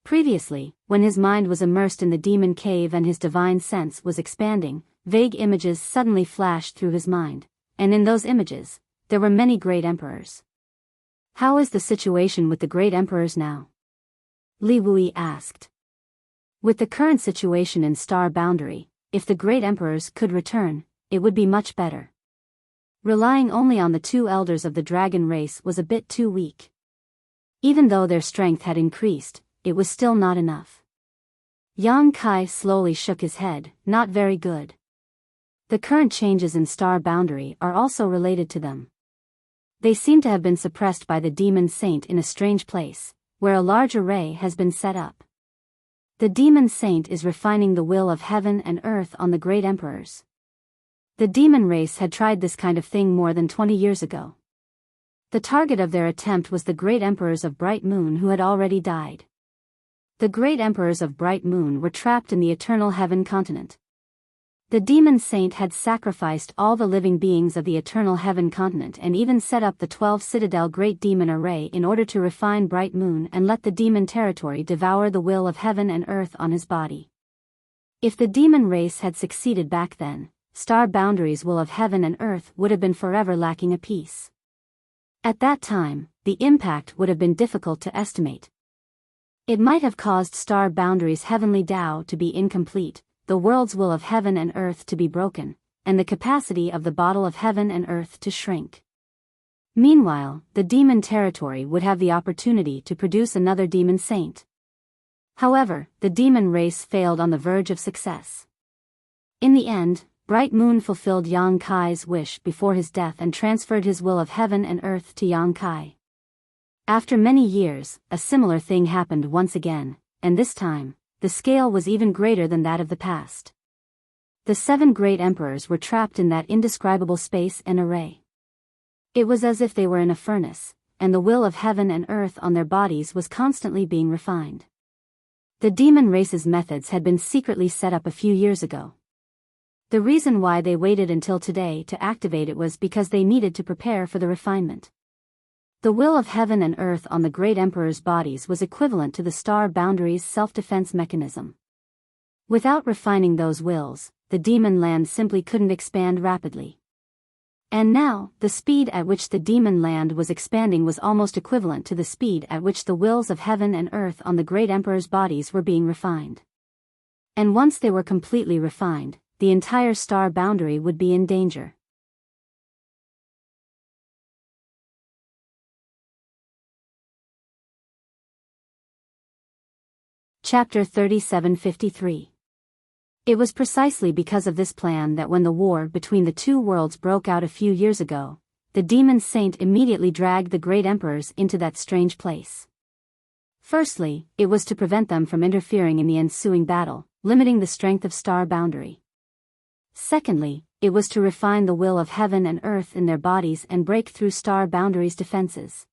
Previously, when his mind was immersed in the demon cave and his divine sense was expanding, vague images suddenly flashed through his mind, and in those images, there were many Great Emperors. How is the situation with the Great Emperors now? Li Wui asked. With the current situation in Star Boundary, if the Great Emperors could return, it would be much better. Relying only on the two elders of the dragon race was a bit too weak. Even though their strength had increased, it was still not enough. Yang Kai slowly shook his head, not very good. The current changes in Star Boundary are also related to them. They seem to have been suppressed by the Demon Saint in a strange place, where a large array has been set up. The Demon Saint is refining the will of heaven and earth on the Great Emperors. The demon race had tried this kind of thing more than 20 years ago. The target of their attempt was the Great Emperors of Bright Moon who had already died. The Great Emperors of Bright Moon were trapped in the Eternal Heaven continent. The Demon Saint had sacrificed all the living beings of the Eternal Heaven continent and even set up the 12 Citadel Great Demon Array in order to refine Bright Moon and let the demon territory devour the will of heaven and earth on his body. If the demon race had succeeded back then, Star Boundary's will of heaven and earth would have been forever lacking a piece. At that time, the impact would have been difficult to estimate. It might have caused Star Boundary's heavenly Tao to be incomplete, the world's will of heaven and earth to be broken, and the capacity of the bottle of heaven and earth to shrink. Meanwhile, the demon territory would have the opportunity to produce another demon saint. However, the demon race failed on the verge of success. In the end, Bright Moon fulfilled Yang Kai's wish before his death and transferred his will of heaven and earth to Yang Kai. After many years, a similar thing happened once again, and this time, the scale was even greater than that of the past. The 7 Great Emperors were trapped in that indescribable space and array. It was as if they were in a furnace, and the will of heaven and earth on their bodies was constantly being refined. The demon race's methods had been secretly set up a few years ago. The reason why they waited until today to activate it was because they needed to prepare for the refinement. The will of heaven and earth on the Great Emperor's bodies was equivalent to the Star Boundary's self-defense mechanism. Without refining those wills, the demon land simply couldn't expand rapidly. And now, the speed at which the demon land was expanding was almost equivalent to the speed at which the wills of heaven and earth on the Great Emperor's bodies were being refined. And once they were completely refined, the entire Star Boundary would be in danger. Chapter 3753. It was precisely because of this plan that when the war between the two worlds broke out a few years ago, the Demon Saint immediately dragged the Great Emperors into that strange place. Firstly, it was to prevent them from interfering in the ensuing battle, limiting the strength of star boundary. Secondly, it was to refine the will of heaven and earth in their bodies and break through star boundary's defenses.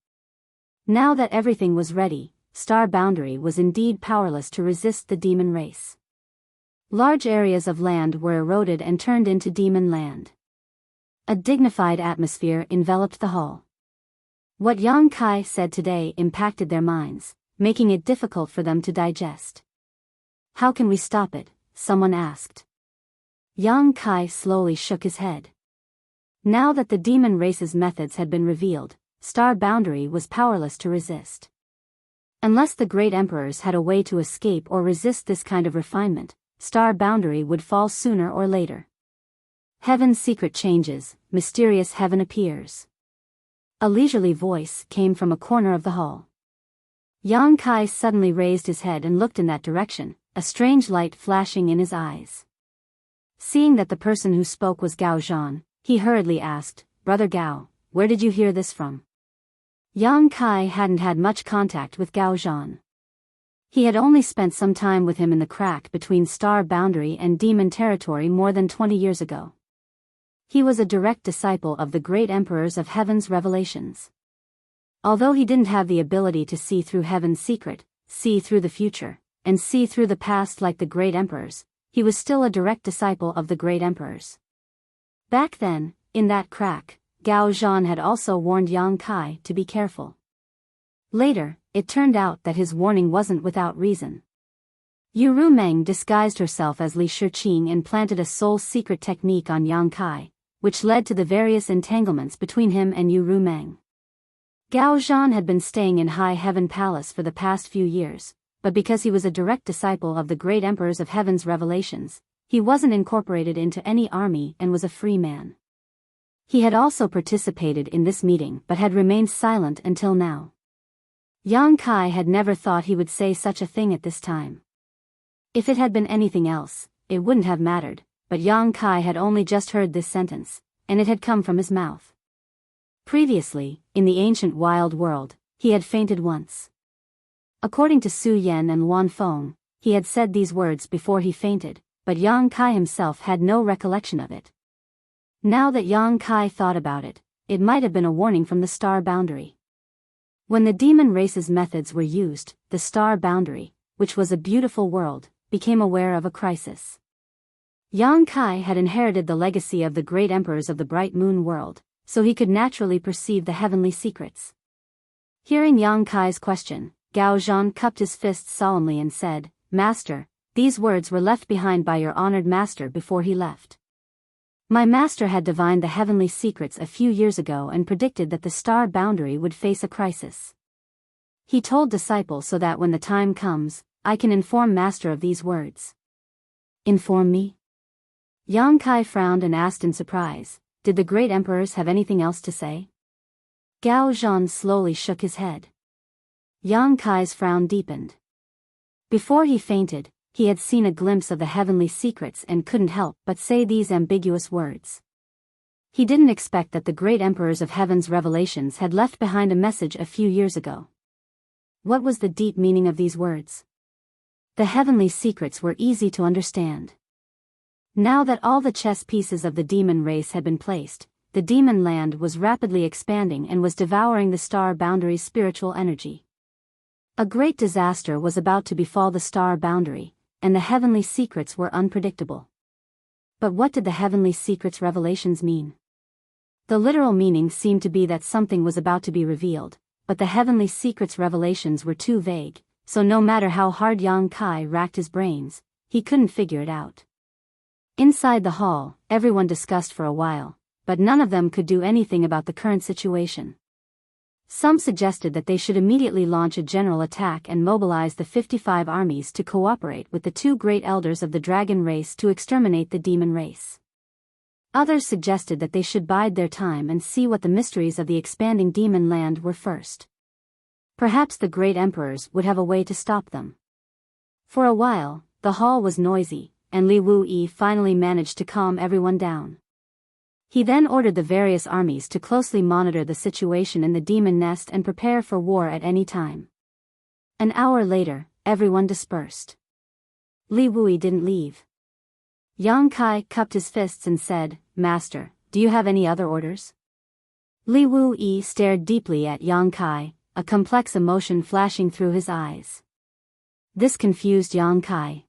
Now that everything was ready, star boundary was indeed powerless to resist the demon race. Large areas of land were eroded and turned into demon land. A dignified atmosphere enveloped the hall. What Yang Kai said today impacted their minds, making it difficult for them to digest. "How can we stop it?" someone asked. Yang Kai slowly shook his head. Now that the demon race's methods had been revealed, star boundary was powerless to resist. Unless the great emperors had a way to escape or resist this kind of refinement, star boundary would fall sooner or later. Heaven's secret changes, mysterious heaven appears. A leisurely voice came from a corner of the hall. Yang Kai suddenly raised his head and looked in that direction, a strange light flashing in his eyes. Seeing that the person who spoke was Gao Zhan, he hurriedly asked, "Brother Gao, where did you hear this from?" Yang Kai hadn't had much contact with Gao Zhan. He had only spent some time with him in the crack between star boundary and demon territory more than 20 years ago. He was a direct disciple of the great emperors of heaven's revelations. Although he didn't have the ability to see through heaven's secret, see through the future, and see through the past like the great emperors, he was still a direct disciple of the great emperors. Back then, in that crack, Gao Zhan had also warned Yang Kai to be careful. Later, it turned out that his warning wasn't without reason. Yu Rumeng disguised herself as Li Shiqing and planted a soul secret technique on Yang Kai, which led to the various entanglements between him and Yu Rumeng. Gao Zhan had been staying in High Heaven Palace for the past few years, but because he was a direct disciple of the great emperors of heaven's revelations, he wasn't incorporated into any army and was a free man. He had also participated in this meeting but had remained silent until now. Yang Kai had never thought he would say such a thing at this time. If it had been anything else, it wouldn't have mattered, but Yang Kai had only just heard this sentence, and it had come from his mouth. Previously, in the ancient wild world, he had fainted once. According to Su Yan and Wan Feng, he had said these words before he fainted, but Yang Kai himself had no recollection of it. Now that Yang Kai thought about it, it might have been a warning from the star boundary. When the demon race's methods were used, the star boundary, which was a beautiful world, became aware of a crisis. Yang Kai had inherited the legacy of the great emperors of the bright moon world, so he could naturally perceive the heavenly secrets. Hearing Yang Kai's question, Gao Zhan cupped his fists solemnly and said, "Master, these words were left behind by your honored master before he left. My master had divined the heavenly secrets a few years ago and predicted that the star boundary would face a crisis. He told disciples so that when the time comes, I can inform master of these words." "Inform me?" Yang Kai frowned and asked in surprise, "Did the great emperors have anything else to say?" Gao Zhan slowly shook his head. Yang Kai's frown deepened. Before he fainted, he had seen a glimpse of the heavenly secrets and couldn't help but say these ambiguous words. He didn't expect that the great emperors of heaven's revelations had left behind a message a few years ago. What was the deep meaning of these words? The heavenly secrets were easy to understand. Now that all the chess pieces of the demon race had been placed, the demon land was rapidly expanding and was devouring the star boundary's spiritual energy. A great disaster was about to befall the star boundary, and the heavenly secrets were unpredictable. But what did the heavenly secrets revelations mean? The literal meaning seemed to be that something was about to be revealed, but the heavenly secrets revelations were too vague, so no matter how hard Yang Kai racked his brains, he couldn't figure it out. Inside the hall, everyone discussed for a while, but none of them could do anything about the current situation. Some suggested that they should immediately launch a general attack and mobilize the 55 armies to cooperate with the two great elders of the dragon race to exterminate the demon race. Others suggested that they should bide their time and see what the mysteries of the expanding demon land were first. Perhaps the great emperors would have a way to stop them. For a while, the hall was noisy, and Li Wuyi finally managed to calm everyone down. He then ordered the various armies to closely monitor the situation in the demon nest and prepare for war at any time. An hour later, everyone dispersed. Li Wui didn't leave. Yang Kai cupped his fists and said, "Master, do you have any other orders?" Li Wui stared deeply at Yang Kai, a complex emotion flashing through his eyes. This confused Yang Kai.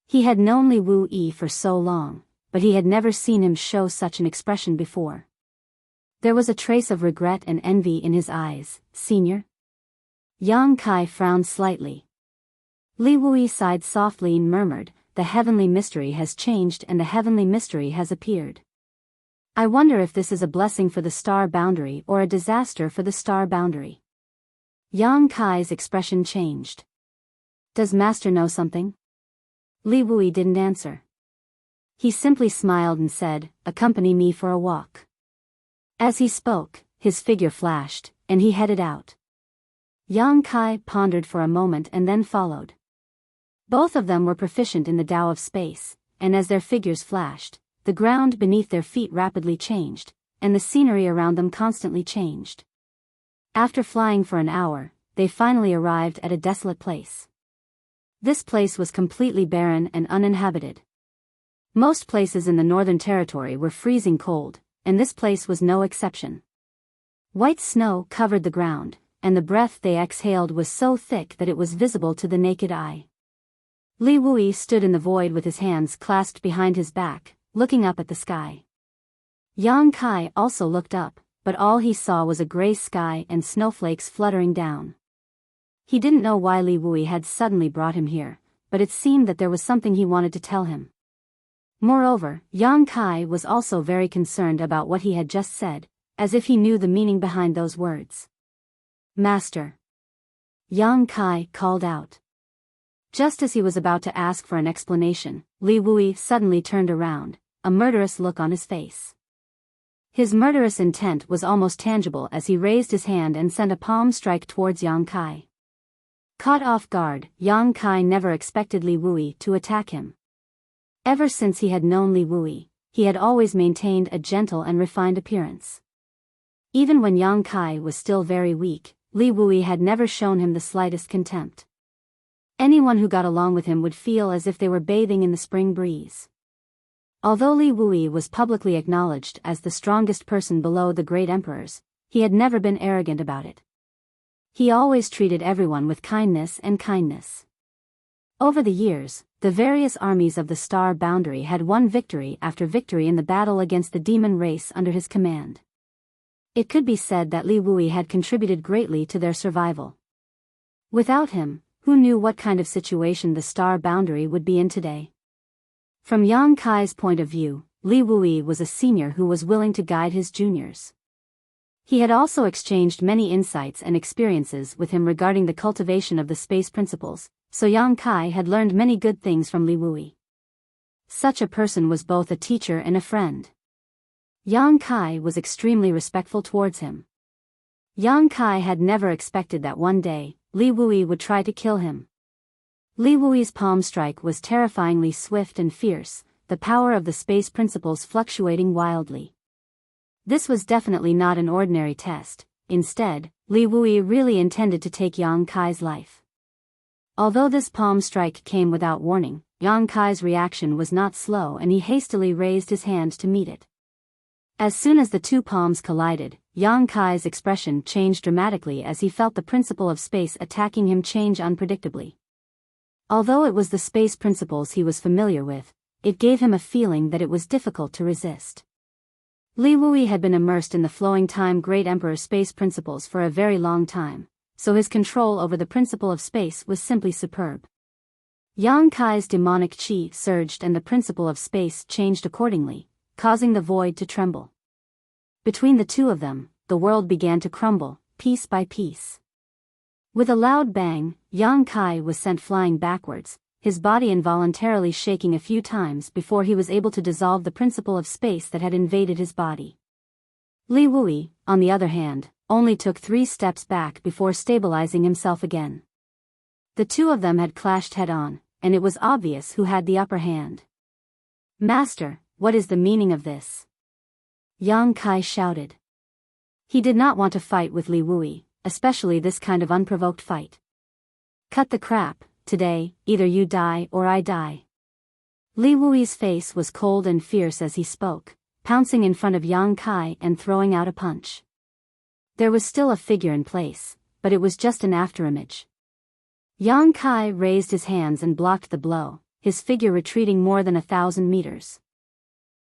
He had known Li Wui for so long, but he had never seen him show such an expression before. There was a trace of regret and envy in his eyes. "Senior?" Yang Kai frowned slightly. Li Wui sighed softly and murmured, "The heavenly mystery has changed and the heavenly mystery has appeared. I wonder if this is a blessing for the star boundary or a disaster for the star boundary." Yang Kai's expression changed. "Does Master know something?" Li Wui didn't answer. He simply smiled and said, "Accompany me for a walk." As he spoke, his figure flashed, and he headed out. Yang Kai pondered for a moment and then followed. Both of them were proficient in the Tao of space, and as their figures flashed, the ground beneath their feet rapidly changed, and the scenery around them constantly changed. After flying for an hour, they finally arrived at a desolate place. This place was completely barren and uninhabited. Most places in the Northern Territory were freezing cold, and this place was no exception. White snow covered the ground, and the breath they exhaled was so thick that it was visible to the naked eye. Li Wui stood in the void with his hands clasped behind his back, looking up at the sky. Yang Kai also looked up, but all he saw was a gray sky and snowflakes fluttering down. He didn't know why Li Wui had suddenly brought him here, but it seemed that there was something he wanted to tell him. Moreover, Yang Kai was also very concerned about what he had just said, as if he knew the meaning behind those words. "Master!" Yang Kai called out. Just as he was about to ask for an explanation, Li Wui suddenly turned around, a murderous look on his face. His murderous intent was almost tangible as he raised his hand and sent a palm strike towards Yang Kai. Caught off guard, Yang Kai never expected Li Wui to attack him. Ever since he had known Li Wui, he had always maintained a gentle and refined appearance. Even when Yang Kai was still very weak, Li Wui had never shown him the slightest contempt. Anyone who got along with him would feel as if they were bathing in the spring breeze. Although Li Wui was publicly acknowledged as the strongest person below the great emperors, he had never been arrogant about it. He always treated everyone with kindness and kindness. Over the years, the various armies of the Star Boundary had won victory after victory in the battle against the demon race under his command. It could be said that Li Wui had contributed greatly to their survival. Without him, who knew what kind of situation the Star Boundary would be in today? From Yang Kai's point of view, Li Wui was a senior who was willing to guide his juniors. He had also exchanged many insights and experiences with him regarding the cultivation of the space principles, so Yang Kai had learned many good things from Li Wui. Such a person was both a teacher and a friend. Yang Kai was extremely respectful towards him. Yang Kai had never expected that one day, Li Wui would try to kill him. Li Wui's palm strike was terrifyingly swift and fierce, the power of the space principles fluctuating wildly. This was definitely not an ordinary test. Instead, Li Wui really intended to take Yang Kai's life. Although this palm strike came without warning, Yang Kai's reaction was not slow and he hastily raised his hand to meet it. As soon as the two palms collided, Yang Kai's expression changed dramatically as he felt the principle of space attacking him change unpredictably. Although it was the space principles he was familiar with, it gave him a feeling that it was difficult to resist. Li Wui had been immersed in the flowing time Great Emperor space principles for a very long time, so his control over the principle of space was simply superb. Yang Kai's demonic chi surged and the principle of space changed accordingly, causing the void to tremble. Between the two of them, the world began to crumble, piece by piece. With a loud bang, Yang Kai was sent flying backwards, his body involuntarily shaking a few times before he was able to dissolve the principle of space that had invaded his body. Li Wui, on the other hand, only took 3 steps back before stabilizing himself again. The two of them had clashed head-on, and it was obvious who had the upper hand. "Master, what is the meaning of this?" Yang Kai shouted. He did not want to fight with Li Wui, especially this kind of unprovoked fight. "Cut the crap," today, either you die or I die. Li Wuyi's face was cold and fierce as he spoke, pouncing in front of Yang Kai and throwing out a punch. There was still a figure in place, but it was just an afterimage. Yang Kai raised his hands and blocked the blow, his figure retreating more than 1,000 meters.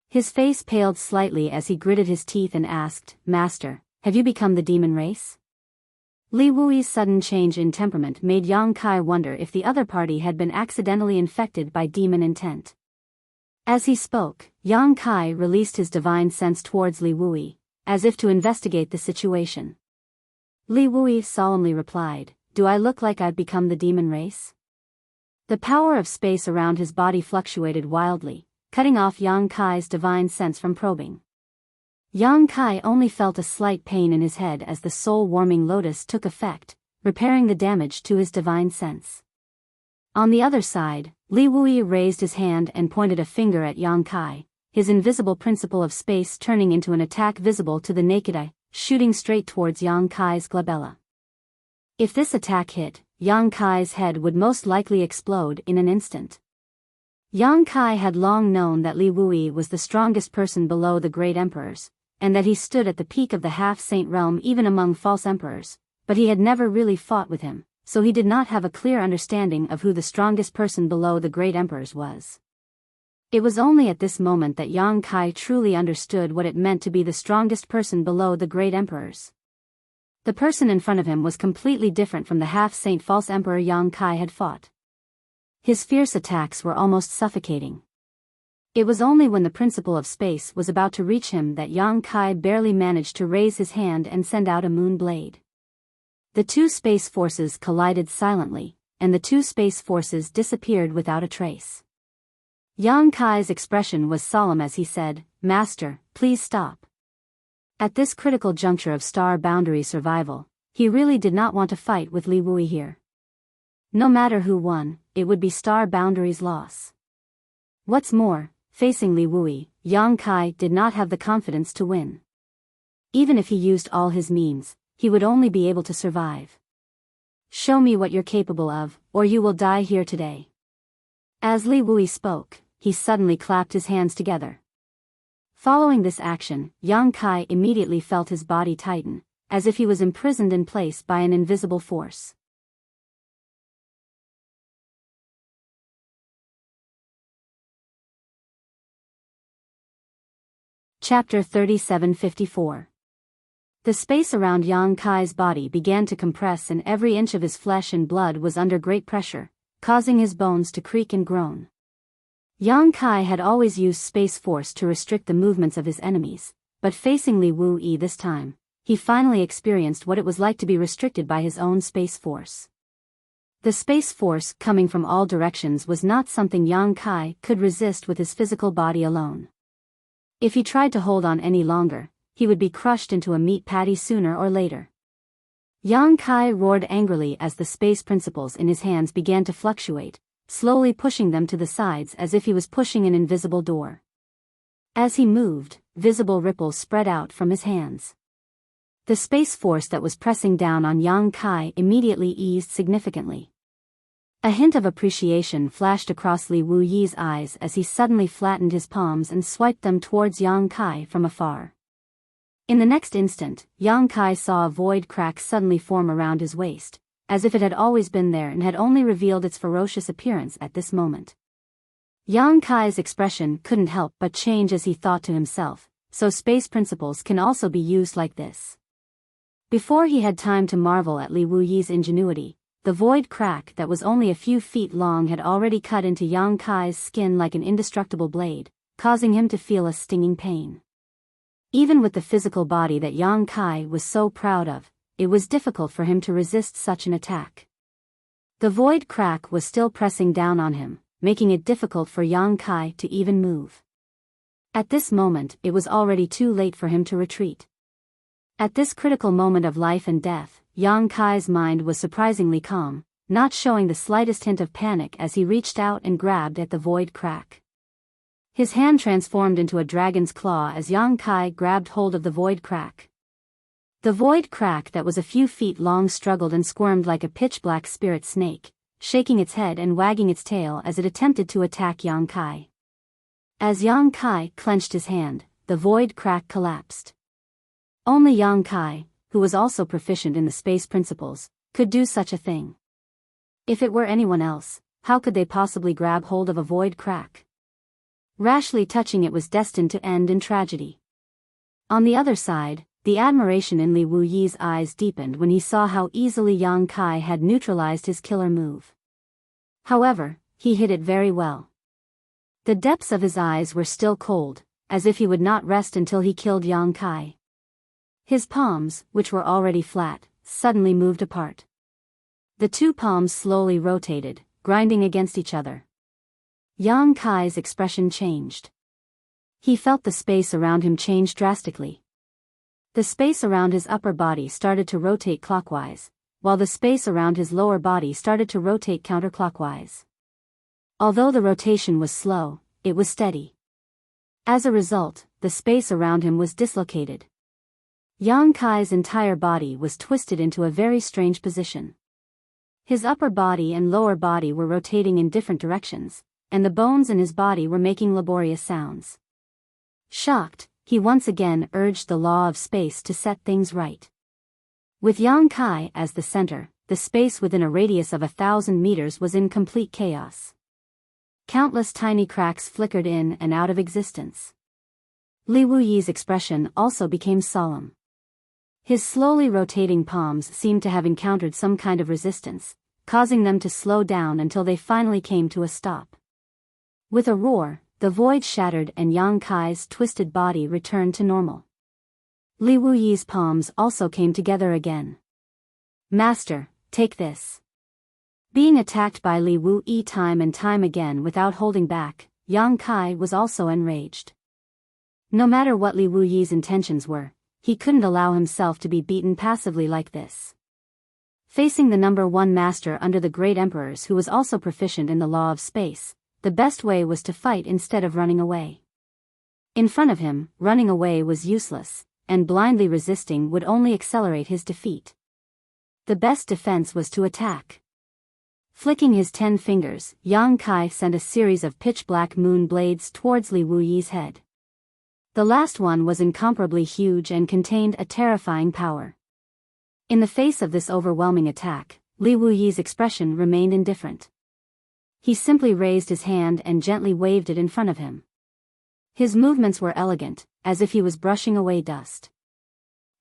His face paled slightly as he gritted his teeth and asked, "Master, have you become the demon race?" Li Wuyi's sudden change in temperament made Yang Kai wonder if the other party had been accidentally infected by demon intent. As he spoke, Yang Kai released his divine sense towards Li Wuyi, as if to investigate the situation. Li Wuyi solemnly replied, "Do I look like I've become the demon race?" The power of space around his body fluctuated wildly, cutting off Yang Kai's divine sense from probing. Yang Kai only felt a slight pain in his head as the soul-warming lotus took effect, repairing the damage to his divine sense. On the other side, Li Wuyi raised his hand and pointed a finger at Yang Kai, his invisible principle of space turning into an attack visible to the naked eye, shooting straight towards Yang Kai's glabella. If this attack hit, Yang Kai's head would most likely explode in an instant. Yang Kai had long known that Li Wuyi was the strongest person below the great emperors, and that he stood at the peak of the half-saint realm even among false emperors, but he had never really fought with him, so he did not have a clear understanding of who the strongest person below the great emperors was. It was only at this moment that Yang Kai truly understood what it meant to be the strongest person below the great emperors. The person in front of him was completely different from the half-saint false emperor Yang Kai had fought. His fierce attacks were almost suffocating. It was only when the principle of space was about to reach him that Yang Kai barely managed to raise his hand and send out a moon blade. The two space forces collided silently, and the two space forces disappeared without a trace. Yang Kai's expression was solemn as he said, "Master, please stop." At this critical juncture of star boundary survival, he really did not want to fight with Li Wuyi here. No matter who won, it would be star boundary's loss. What's more, facing Li Wuyi, Yang Kai did not have the confidence to win. Even if he used all his means, he would only be able to survive. "Show me what you're capable of, or you will die here today." As Li Wuyi spoke, he suddenly clapped his hands together. Following this action, Yang Kai immediately felt his body tighten, as if he was imprisoned in place by an invisible force. Chapter 3754. The space around Yang Kai's body began to compress and every inch of his flesh and blood was under great pressure, causing his bones to creak and groan. Yang Kai had always used space force to restrict the movements of his enemies, but facing Li Wuyi this time, he finally experienced what it was like to be restricted by his own space force. The space force coming from all directions was not something Yang Kai could resist with his physical body alone. If he tried to hold on any longer, he would be crushed into a meat patty sooner or later. Yang Kai roared angrily as the space principles in his hands began to fluctuate, slowly pushing them to the sides as if he was pushing an invisible door. As he moved, visible ripples spread out from his hands. The space force that was pressing down on Yang Kai immediately eased significantly. A hint of appreciation flashed across Li Wuyi's eyes as he suddenly flattened his palms and swiped them towards Yang Kai from afar. In the next instant, Yang Kai saw a void crack suddenly form around his waist, as if it had always been there and had only revealed its ferocious appearance at this moment. Yang Kai's expression couldn't help but change as he thought to himself, so space principles can also be used like this. Before he had time to marvel at Li Wuyi's ingenuity, the void crack that was only a few feet long had already cut into Yang Kai's skin like an indestructible blade, causing him to feel a stinging pain. Even with the physical body that Yang Kai was so proud of, it was difficult for him to resist such an attack. The void crack was still pressing down on him, making it difficult for Yang Kai to even move. At this moment, it was already too late for him to retreat. At this critical moment of life and death, Yang Kai's mind was surprisingly calm, not showing the slightest hint of panic as he reached out and grabbed at the void crack. His hand transformed into a dragon's claw as Yang Kai grabbed hold of the void crack. The void crack that was a few feet long struggled and squirmed like a pitch-black spirit snake, shaking its head and wagging its tail as it attempted to attack Yang Kai. As Yang Kai clenched his hand, the void crack collapsed. Only Yang Kai, who was also proficient in the space principles, could do such a thing. If it were anyone else, how could they possibly grab hold of a void crack? Rashly touching it was destined to end in tragedy. On the other side, the admiration in Li Wuyi's eyes deepened when he saw how easily Yang Kai had neutralized his killer move. However, he hit it very well. The depths of his eyes were still cold, as if he would not rest until he killed Yang Kai. His palms, which were already flat, suddenly moved apart. The two palms slowly rotated, grinding against each other. Yang Kai's expression changed. He felt the space around him change drastically. The space around his upper body started to rotate clockwise, while the space around his lower body started to rotate counterclockwise. Although the rotation was slow, it was steady. As a result, the space around him was dislocated. Yang Kai's entire body was twisted into a very strange position. His upper body and lower body were rotating in different directions, and the bones in his body were making laborious sounds. Shocked, he once again urged the law of space to set things right. With Yang Kai as the center, the space within a radius of 1,000 meters was in complete chaos. Countless tiny cracks flickered in and out of existence. Li Wuyi's expression also became solemn. His slowly rotating palms seemed to have encountered some kind of resistance, causing them to slow down until they finally came to a stop. With a roar, the void shattered and Yang Kai's twisted body returned to normal. Li Wuyi's palms also came together again. "Master, take this." Being attacked by Li Wuyi time and time again without holding back, Yang Kai was also enraged. No matter what Li Wuyi's intentions were, he couldn't allow himself to be beaten passively like this. Facing the number one master under the great emperors who was also proficient in the law of space, the best way was to fight instead of running away. In front of him, running away was useless, and blindly resisting would only accelerate his defeat. The best defense was to attack. Flicking his 10 fingers, Yang Kai sent a series of pitch-black moon blades towards Li Wuyi's head. The last one was incomparably huge and contained a terrifying power. In the face of this overwhelming attack, Li Wuyi's expression remained indifferent. He simply raised his hand and gently waved it in front of him. His movements were elegant, as if he was brushing away dust.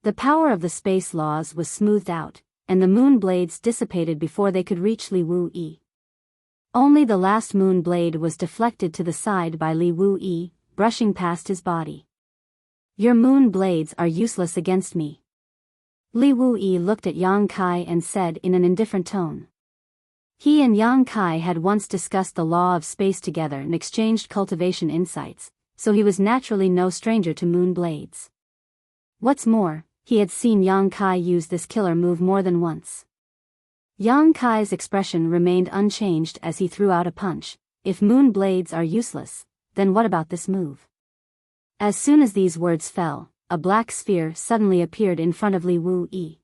The power of the space laws was smoothed out, and the moon blades dissipated before they could reach Li Wuyi. Only the last moon blade was deflected to the side by Li Wuyi, brushing past his body. "Your moon blades are useless against me." Li Wuyi looked at Yang Kai and said in an indifferent tone. He and Yang Kai had once discussed the law of space together and exchanged cultivation insights, so he was naturally no stranger to moon blades. What's more, he had seen Yang Kai use this killer move more than once. Yang Kai's expression remained unchanged as he threw out a punch. "If moon blades are useless, then what about this move?" As soon as these words fell, a black sphere suddenly appeared in front of Li Wuyi.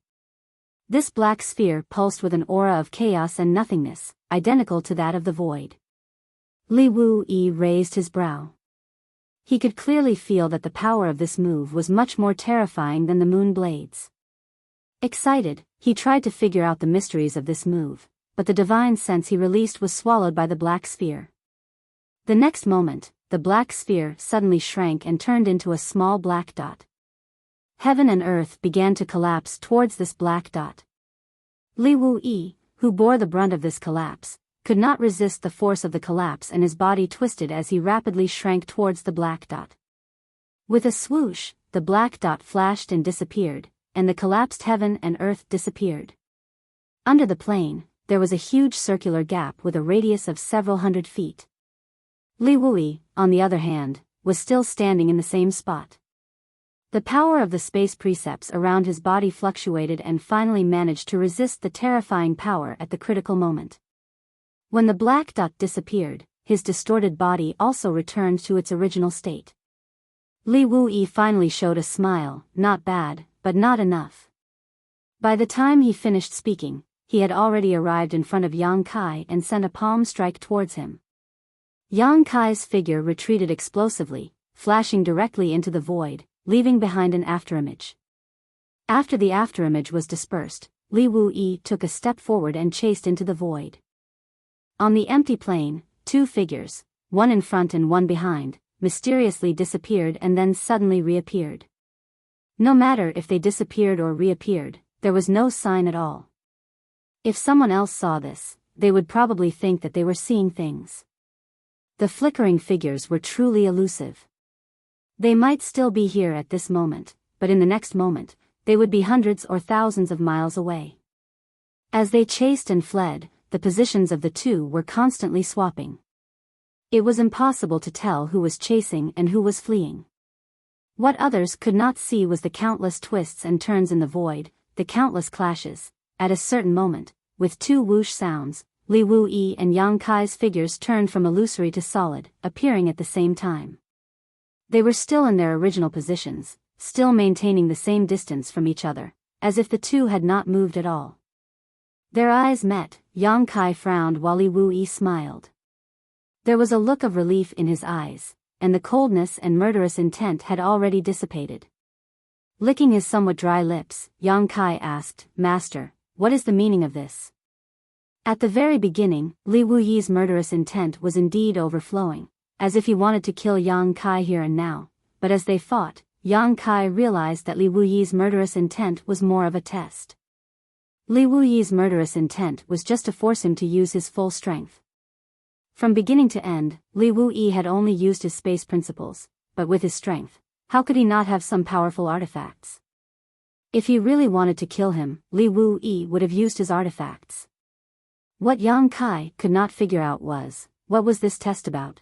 This black sphere pulsed with an aura of chaos and nothingness, identical to that of the void. Li Wuyi raised his brow. He could clearly feel that the power of this move was much more terrifying than the moon blades. Excited, he tried to figure out the mysteries of this move, but the divine sense he released was swallowed by the black sphere. The next moment, the black sphere suddenly shrank and turned into a small black dot. Heaven and earth began to collapse towards this black dot. Li Wuyi, who bore the brunt of this collapse, could not resist the force of the collapse and his body twisted as he rapidly shrank towards the black dot. With a swoosh, the black dot flashed and disappeared, and the collapsed heaven and earth disappeared. Under the plane, there was a huge circular gap with a radius of several hundred feet. Li Wuyi, on the other hand, was still standing in the same spot. The power of the space precepts around his body fluctuated and finally managed to resist the terrifying power at the critical moment. When the black dot disappeared, his distorted body also returned to its original state. Li Wuyi finally showed a smile, not bad, but not enough. By the time he finished speaking, he had already arrived in front of Yang Kai and sent a palm strike towards him. Yang Kai's figure retreated explosively, flashing directly into the void, leaving behind an afterimage. After the afterimage was dispersed, Li Wuyi took a step forward and chased into the void. On the empty plain, two figures, one in front and one behind, mysteriously disappeared and then suddenly reappeared. No matter if they disappeared or reappeared, there was no sign at all. If someone else saw this, they would probably think that they were seeing things. The flickering figures were truly elusive. They might still be here at this moment, but in the next moment, they would be hundreds or thousands of miles away. As they chased and fled, the positions of the two were constantly swapping. It was impossible to tell who was chasing and who was fleeing. What others could not see was the countless twists and turns in the void, the countless clashes. At a certain moment, with two whoosh sounds, Li Wuyi and Yang Kai's figures turned from illusory to solid, appearing at the same time. They were still in their original positions, still maintaining the same distance from each other, as if the two had not moved at all. Their eyes met, Yang Kai frowned while Li Wuyi smiled. There was a look of relief in his eyes, and the coldness and murderous intent had already dissipated. Licking his somewhat dry lips, Yang Kai asked, "Master, what is the meaning of this?" At the very beginning, Li Wuyi's murderous intent was indeed overflowing, as if he wanted to kill Yang Kai here and now, but as they fought, Yang Kai realized that Li Wuyi's murderous intent was more of a test. Li Wuyi's murderous intent was just to force him to use his full strength. From beginning to end, Li Wuyi had only used his space principles, but with his strength, how could he not have some powerful artifacts? If he really wanted to kill him, Li Wuyi would have used his artifacts. What Yang Kai could not figure out was, what was this test about?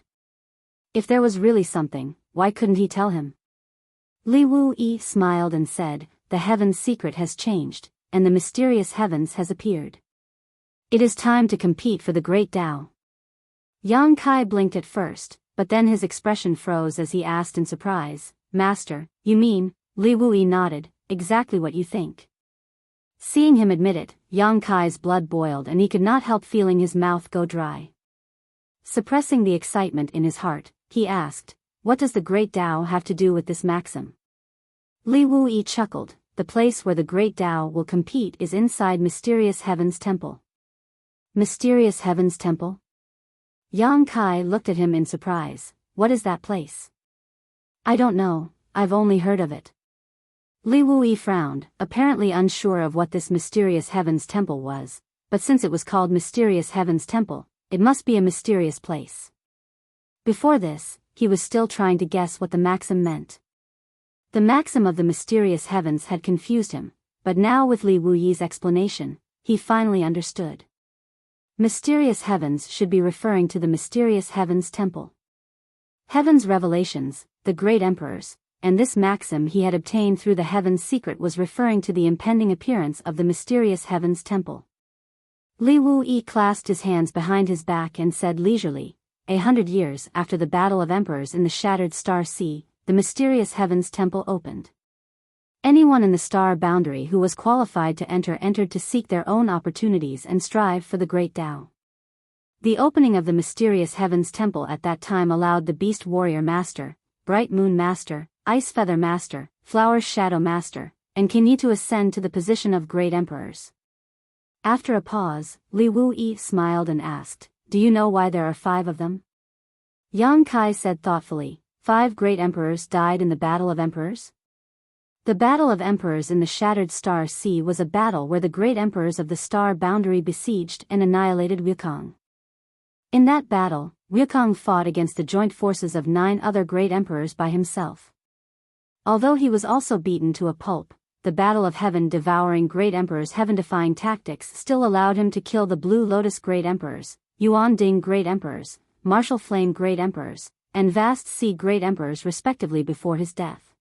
If there was really something, why couldn't he tell him? Li Wuyi smiled and said, "The heaven's secret has changed, and the mysterious heavens has appeared. It is time to compete for the great Tao." Yang Kai blinked at first, but then his expression froze as he asked in surprise, "Master, you mean?" Li Wuyi nodded, "Exactly what you think." Seeing him admit it, Yang Kai's blood boiled and he could not help feeling his mouth go dry. Suppressing the excitement in his heart, he asked, "What does the great Tao have to do with this maxim?" Li Wuyi chuckled, "The place where the great Tao will compete is inside Mysterious Heaven's Temple." Mysterious Heaven's Temple? Yang Kai looked at him in surprise. "What is that place?" "I don't know, I've only heard of it." Li Wuyi frowned, apparently unsure of what this Mysterious Heaven's Temple was, but since it was called Mysterious Heaven's Temple, it must be a mysterious place. Before this, he was still trying to guess what the maxim meant. The maxim of the mysterious heavens had confused him, but now with Li Wuyi's explanation, he finally understood. Mysterious heavens should be referring to the Mysterious Heavens Temple. Heaven's revelations, the great emperors, and this maxim he had obtained through the Heaven's Secret was referring to the impending appearance of the Mysterious Heavens Temple. Li Wuyi clasped his hands behind his back and said leisurely, 100 years after the Battle of Emperors in the Shattered Star Sea, the Mysterious Heavens Temple opened. Anyone in the star boundary who was qualified to enter entered to seek their own opportunities and strive for the great Tao. The opening of the Mysterious Heavens Temple at that time allowed the Beast Warrior Master, Bright Moon Master, Ice Feather Master, Flower Shadow Master, and Kinyi to ascend to the position of Great Emperors. After a pause, Li Wuyi smiled and asked, "Do you know why there are 5 of them?" Yang Kai said thoughtfully, 5 great emperors died in the Battle of Emperors? The Battle of Emperors in the Shattered Star Sea was a battle where the great emperors of the star boundary besieged and annihilated Wukong. In that battle, Wukong fought against the joint forces of 9 other great emperors by himself. Although he was also beaten to a pulp, the Battle of Heaven devouring great emperors' heaven-defying tactics still allowed him to kill the Blue Lotus great emperors, Yuan Ding great emperors, Martial Flame great emperors, and Vast Sea great emperors respectively before his death.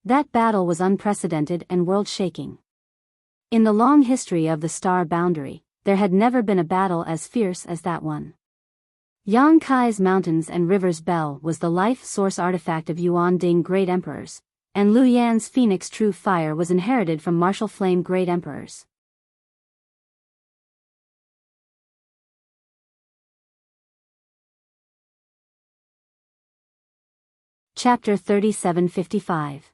That battle was unprecedented and world-shaking. In the long history of the star boundary, there had never been a battle as fierce as that one. Yang Kai's Mountains and Rivers Bell was the life source artifact of Yuan Ding great emperors, and Lu Yan's Phoenix True Fire was inherited from Martial Flame great emperors. Chapter 3755.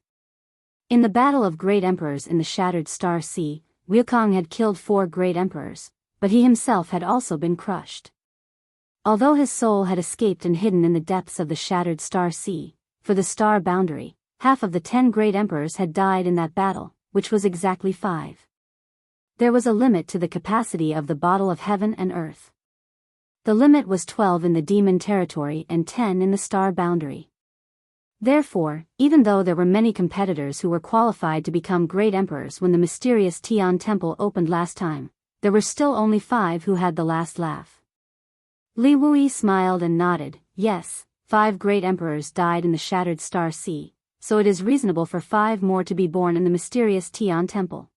In the Battle of Great Emperors in the Shattered Star Sea, Wukong had killed 4 great emperors, but he himself had also been crushed. Although his soul had escaped and hidden in the depths of the Shattered Star Sea, for the star boundary, half of the 10 great emperors had died in that battle, which was exactly 5. There was a limit to the capacity of the bottle of heaven and earth. The limit was 12 in the demon territory and 10 in the star boundary. Therefore, even though there were many competitors who were qualified to become great emperors when the mysterious Tian Temple opened last time, there were still only 5 who had the last laugh. Li Wui smiled and nodded. Yes, 5 great emperors died in the Shattered Star Sea, so it is reasonable for 5 more to be born in the mysterious Tian Temple.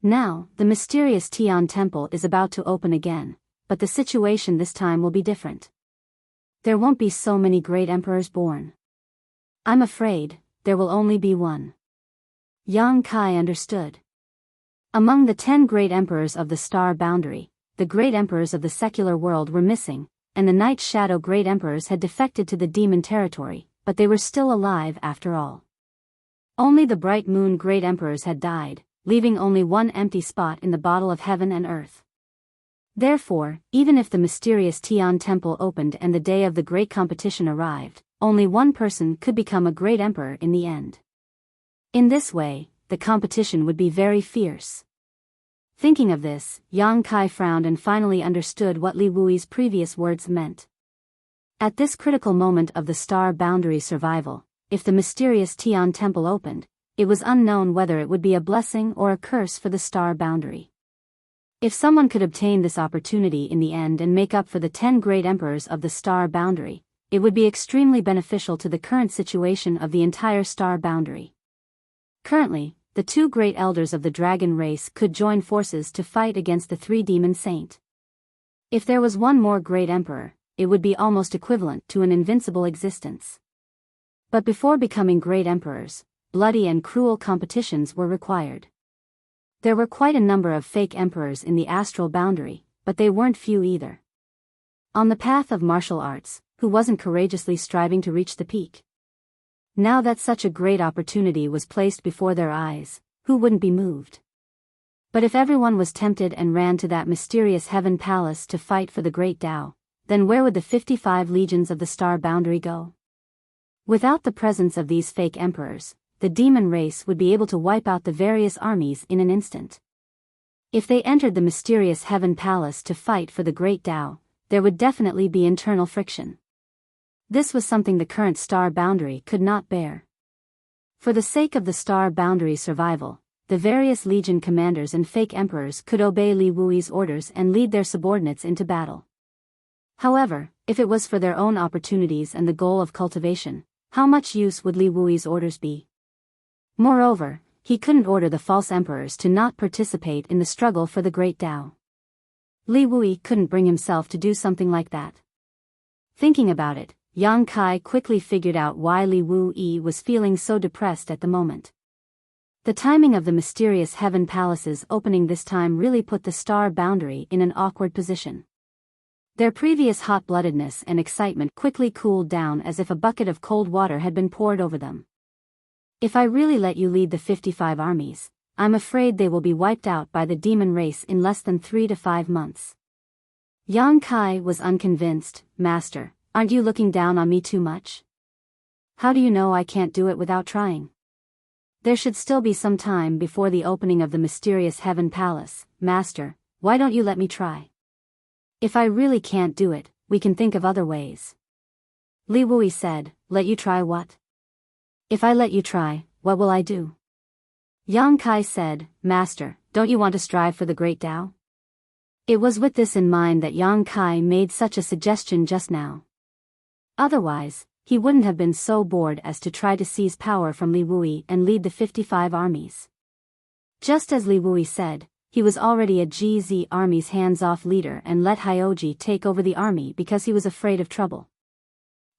Now, the mysterious Tian Temple is about to open again, but the situation this time will be different. There won't be so many great emperors born. I'm afraid, there will only be 1. Yang Kai understood. Among the 10 great emperors of the star boundary, the great emperors of the secular world were missing, and the Night Shadow great emperors had defected to the demon territory, but they were still alive after all. Only the Bright Moon great emperors had died, leaving only 1 empty spot in the bottle of heaven and earth. Therefore, even if the mysterious Tian Temple opened and the day of the great competition arrived, only 1 person could become a great emperor in the end. In this way, the competition would be very fierce. Thinking of this, Yang Kai frowned and finally understood what Li Wui's previous words meant. At this critical moment of the star boundary survival, if the mysterious Tian Temple opened, it was unknown whether it would be a blessing or a curse for the star boundary. If someone could obtain this opportunity in the end and make up for the 10 great emperors of the star boundary, it would be extremely beneficial to the current situation of the entire star boundary. Currently, the 2 great elders of the dragon race could join forces to fight against the 3 demon saint. If there was 1 more great emperor, it would be almost equivalent to an invincible existence. But before becoming great emperors, bloody and cruel competitions were required. There were quite a number of fake emperors in the astral boundary, but they weren't few either. On the path of martial arts, who wasn't courageously striving to reach the peak? Now that such a great opportunity was placed before their eyes, who wouldn't be moved? But if everyone was tempted and ran to that mysterious heaven palace to fight for the great Tao, then where would the 55 legions of the star boundary go? Without the presence of these fake emperors, the demon race would be able to wipe out the various armies in an instant. If they entered the mysterious heaven palace to fight for the great Tao, there would definitely be internal friction. This was something the current star boundary could not bear. For the sake of the star boundary's survival, the various legion commanders and fake emperors could obey Li Wui's orders and lead their subordinates into battle. However, if it was for their own opportunities and the goal of cultivation, how much use would Li Wui's orders be? Moreover, he couldn't order the false emperors to not participate in the struggle for the great Tao. Li Wui couldn't bring himself to do something like that. Thinking about it, Yang Kai quickly figured out why Li Wui was feeling so depressed at the moment. The timing of the mysterious heaven palace's opening this time really put the star boundary in an awkward position. Their previous hot-bloodedness and excitement quickly cooled down as if a bucket of cold water had been poured over them. If I really let you lead the 55 armies, I'm afraid they will be wiped out by the demon race in less than 3 to 5 months. Yang Kai was unconvinced. Master, aren't you looking down on me too much? How do you know I can't do it without trying? There should still be some time before the opening of the mysterious heaven palace. Master, why don't you let me try? If I really can't do it, we can think of other ways. Li Wui said. Let you try what? If I let you try, what will I do? Yang Kai said. Master, don't you want to strive for the great Tao? It was with this in mind that Yang Kai made such a suggestion just now. Otherwise, he wouldn't have been so bored as to try to seize power from Li Wui and lead the 55 armies. Just as Li Wui said, he was already a GZ army's hands-off leader and let Hyoji take over the army because he was afraid of trouble.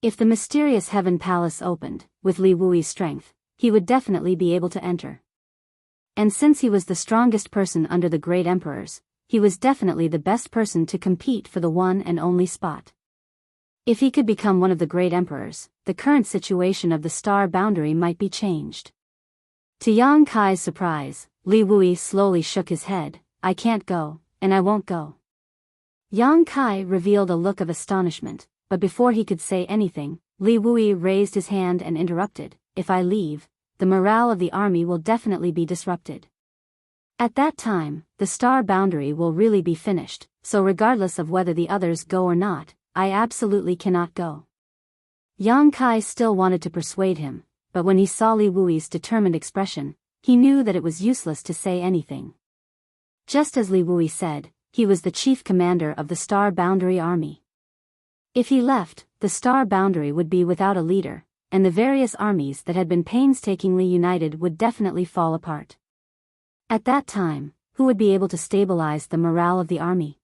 If the mysterious heaven palace opened, with Li Wui's strength, he would definitely be able to enter. And since he was the strongest person under the great emperors, he was definitely the best person to compete for the one and only spot. If he could become one of the great emperors, the current situation of the star boundary might be changed. To Yang Kai's surprise, Li Wui slowly shook his head. I can't go, and I won't go. Yang Kai revealed a look of astonishment, but before he could say anything, Li Wui raised his hand and interrupted. If I leave, the morale of the army will definitely be disrupted. At that time, the star boundary will really be finished, so regardless of whether the others go or not, I absolutely cannot go. Yang Kai still wanted to persuade him, but when he saw Li Wui's determined expression, he knew that it was useless to say anything. Just as Li Wui said, he was the chief commander of the star boundary army. If he left, the star boundary would be without a leader, and the various armies that had been painstakingly united would definitely fall apart. At that time, who would be able to stabilize the morale of the army?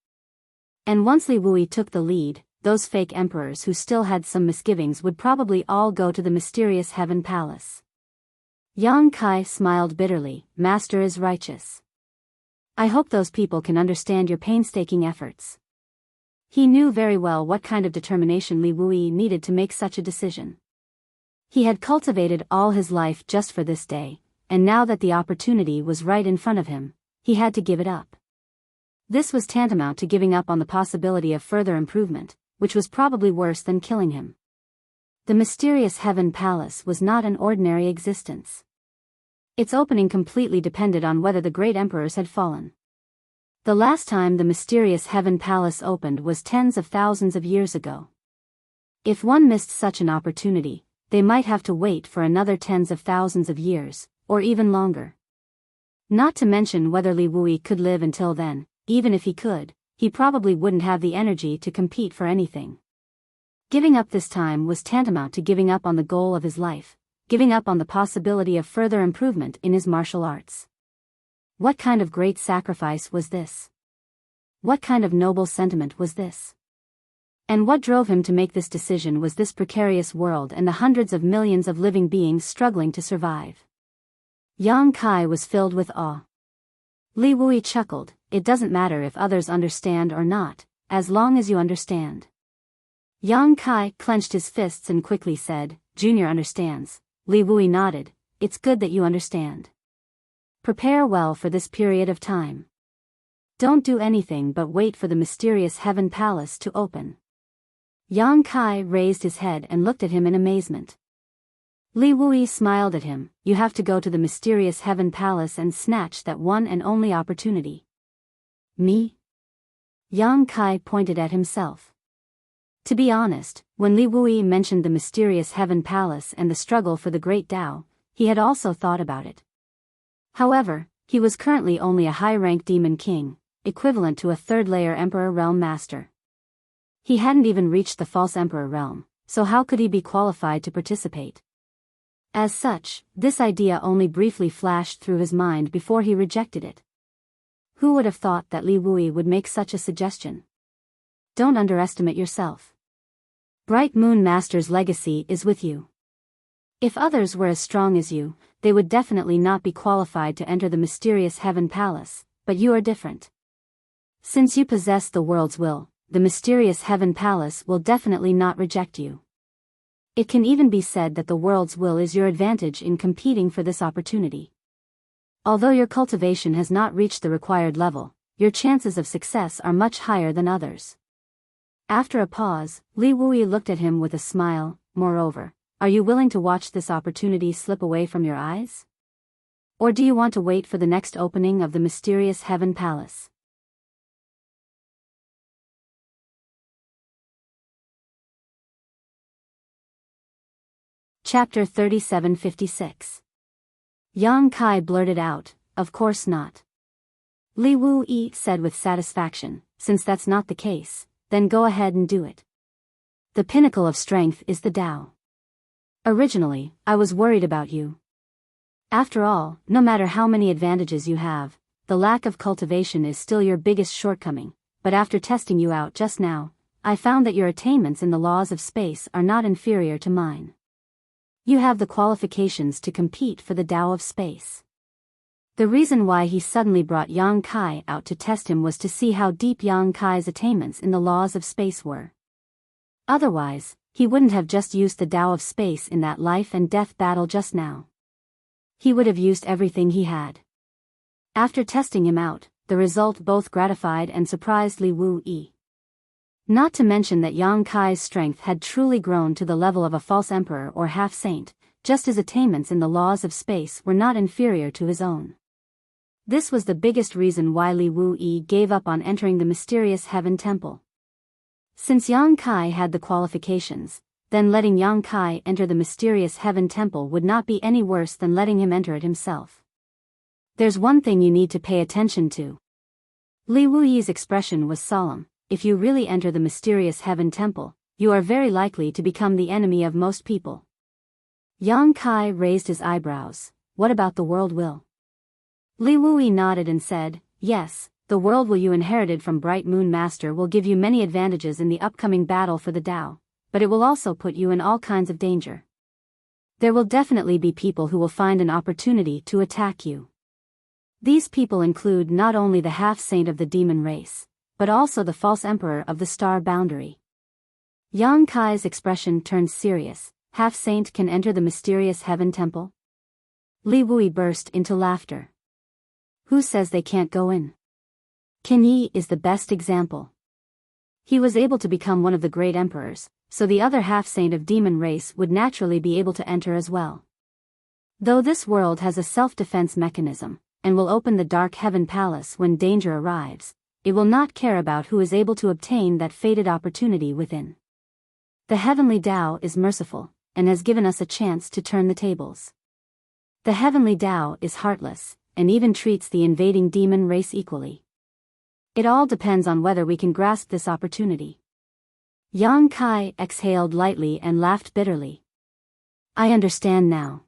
And once Li Wui took the lead, those fake emperors who still had some misgivings would probably all go to the mysterious Heaven Palace. Yang Kai smiled bitterly. Master is righteous. I hope those people can understand your painstaking efforts. He knew very well what kind of determination Li Wui needed to make such a decision. He had cultivated all his life just for this day, and now that the opportunity was right in front of him, he had to give it up. This was tantamount to giving up on the possibility of further improvement, which was probably worse than killing him. The mysterious Heaven Palace was not an ordinary existence. Its opening completely depended on whether the great emperors had fallen. The last time the mysterious Heaven Palace opened was tens of thousands of years ago. If one missed such an opportunity, they might have to wait for another tens of thousands of years, or even longer. Not to mention whether Li Wui could live until then. Even if he could, he probably wouldn't have the energy to compete for anything. Giving up this time was tantamount to giving up on the goal of his life, giving up on the possibility of further improvement in his martial arts. What kind of great sacrifice was this? What kind of noble sentiment was this? And what drove him to make this decision was this precarious world and the hundreds of millions of living beings struggling to survive. Yang Kai was filled with awe. Li Wui chuckled. It doesn't matter if others understand or not, as long as you understand. Yang Kai clenched his fists and quickly said, Junior understands. Li Wui nodded. It's good that you understand. Prepare well for this period of time. Don't do anything but wait for the mysterious Heaven Palace to open. Yang Kai raised his head and looked at him in amazement. Li Wui smiled at him. You have to go to the mysterious Heaven Palace and snatch that one and only opportunity. Me? Yang Kai pointed at himself. To be honest, when Li Wui mentioned the mysterious Heaven Palace and the struggle for the Great Tao, he had also thought about it. However, he was currently only a high-rank demon king, equivalent to a third-layer Emperor Realm Master. He hadn't even reached the false Emperor realm, so how could he be qualified to participate? As such, this idea only briefly flashed through his mind before he rejected it. Who would have thought that Li Wui would make such a suggestion? Don't underestimate yourself. Bright Moon Master's legacy is with you. If others were as strong as you, they would definitely not be qualified to enter the mysterious Heaven Palace, but you are different. Since you possess the world's will, the mysterious Heaven Palace will definitely not reject you. It can even be said that the world's will is your advantage in competing for this opportunity. Although your cultivation has not reached the required level, your chances of success are much higher than others. After a pause, Li Wui looked at him with a smile. Moreover, are you willing to watch this opportunity slip away from your eyes? Or do you want to wait for the next opening of the mysterious Heaven Palace? Chapter 3756. Yang Kai blurted out, Of course not. Li Wui said with satisfaction, Since that's not the case, then go ahead and do it. The pinnacle of strength is the Tao. Originally, I was worried about you. After all, no matter how many advantages you have, the lack of cultivation is still your biggest shortcoming, but after testing you out just now, I found that your attainments in the laws of space are not inferior to mine. You have the qualifications to compete for the Tao of space. The reason why he suddenly brought Yang Kai out to test him was to see how deep Yang Kai's attainments in the laws of space were. Otherwise, he wouldn't have just used the Tao of space in that life and death battle just now. He would have used everything he had. After testing him out, the result both gratified and surprised Li Wuyi. Not to mention that Yang Kai's strength had truly grown to the level of a false emperor or half-saint, just his attainments in the laws of space were not inferior to his own. This was the biggest reason why Li Wuyi gave up on entering the mysterious Heaven Temple. Since Yang Kai had the qualifications, then letting Yang Kai enter the mysterious Heaven Temple would not be any worse than letting him enter it himself. There's one thing you need to pay attention to. Li Wuyi's expression was solemn. If you really enter the mysterious Heaven Temple, you are very likely to become the enemy of most people. Yang Kai raised his eyebrows. What about the world will? Li Wuyi nodded and said, yes, the world will you inherited from Bright Moon Master will give you many advantages in the upcoming battle for the Tao, but it will also put you in all kinds of danger. There will definitely be people who will find an opportunity to attack you. These people include not only the half-saint of the demon race, but also the false emperor of the star boundary. Yang Kai's expression turned serious. Half-saint can enter the mysterious Heaven Temple? Li Wuyi burst into laughter. Who says they can't go in? Qin Yi is the best example. He was able to become one of the great emperors, so the other half-saint of demon race would naturally be able to enter as well. Though this world has a self-defense mechanism, and will open the Dark Heaven Palace when danger arrives, it will not care about who is able to obtain that fated opportunity within. The heavenly Tao is merciful, and has given us a chance to turn the tables. The heavenly Tao is heartless, and even treats the invading demon race equally. It all depends on whether we can grasp this opportunity. Yang Kai exhaled lightly and laughed bitterly. I understand now.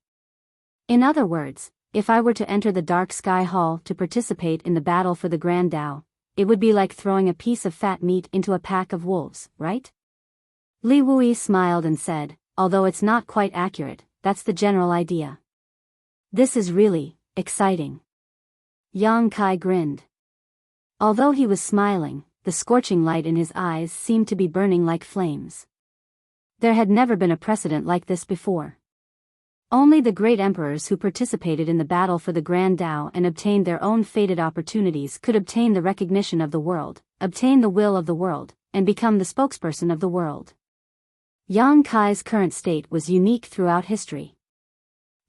In other words, if I were to enter the Dark Sky Hall to participate in the battle for the Grand Tao, it would be like throwing a piece of fat meat into a pack of wolves, right? Li Wuyi smiled and said, although it's not quite accurate, that's the general idea. This is really exciting. Yang Kai grinned. Although he was smiling, the scorching light in his eyes seemed to be burning like flames. There had never been a precedent like this before. Only the great emperors who participated in the battle for the Grand Tao and obtained their own fated opportunities could obtain the recognition of the world, obtain the will of the world, and become the spokesperson of the world. Yang Kai's current state was unique throughout history.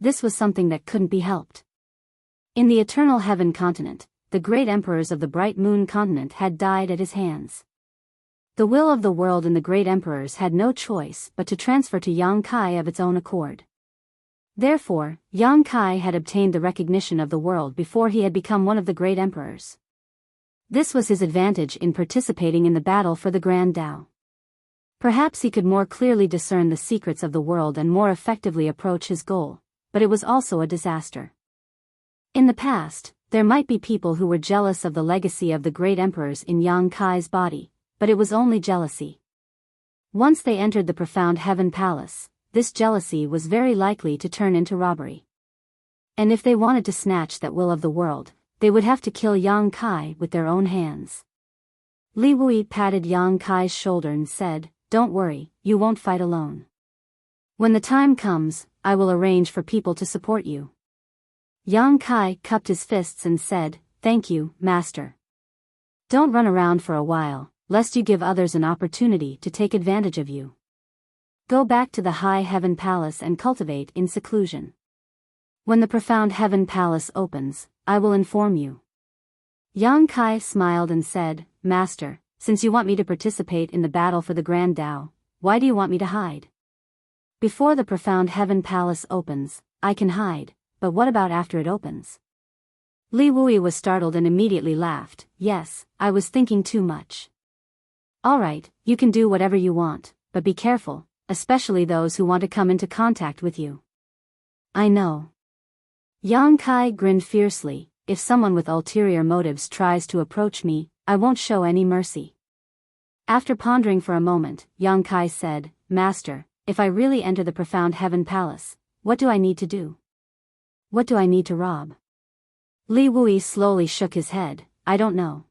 This was something that couldn't be helped. In the Eternal Heaven continent, the great emperors of the Bright Moon continent had died at his hands. The will of the world and the great emperors had no choice but to transfer to Yang Kai of its own accord. Therefore, Yang Kai had obtained the recognition of the world before he had become one of the great emperors. This was his advantage in participating in the battle for the Grand Tao. Perhaps he could more clearly discern the secrets of the world and more effectively approach his goal, but it was also a disaster. In the past, there might be people who were jealous of the legacy of the great emperors in Yang Kai's body, but it was only jealousy. Once they entered the profound Heaven Palace, this jealousy was very likely to turn into robbery. And if they wanted to snatch that will of the world, they would have to kill Yang Kai with their own hands. Li Wuyi patted Yang Kai's shoulder and said, don't worry, you won't fight alone. When the time comes, I will arrange for people to support you. Yang Kai cupped his fists and said, thank you, master. Don't run around for a while, lest you give others an opportunity to take advantage of you. Go back to the High Heaven Palace and cultivate in seclusion. When the profound Heaven Palace opens, I will inform you. Yang Kai smiled and said, Master, since you want me to participate in the battle for the Grand Tao, why do you want me to hide? Before the profound Heaven Palace opens, I can hide, but what about after it opens? Li Wuyi was startled and immediately laughed. Yes, I was thinking too much. Alright, you can do whatever you want, but be careful, especially those who want to come into contact with you. I know. Yang Kai grinned fiercely. If someone with ulterior motives tries to approach me, I won't show any mercy. After pondering for a moment, Yang Kai said, Master, if I really enter the profound Heaven Palace, what do I need to do? What do I need to rob? Li Wuyi slowly shook his head. I don't know.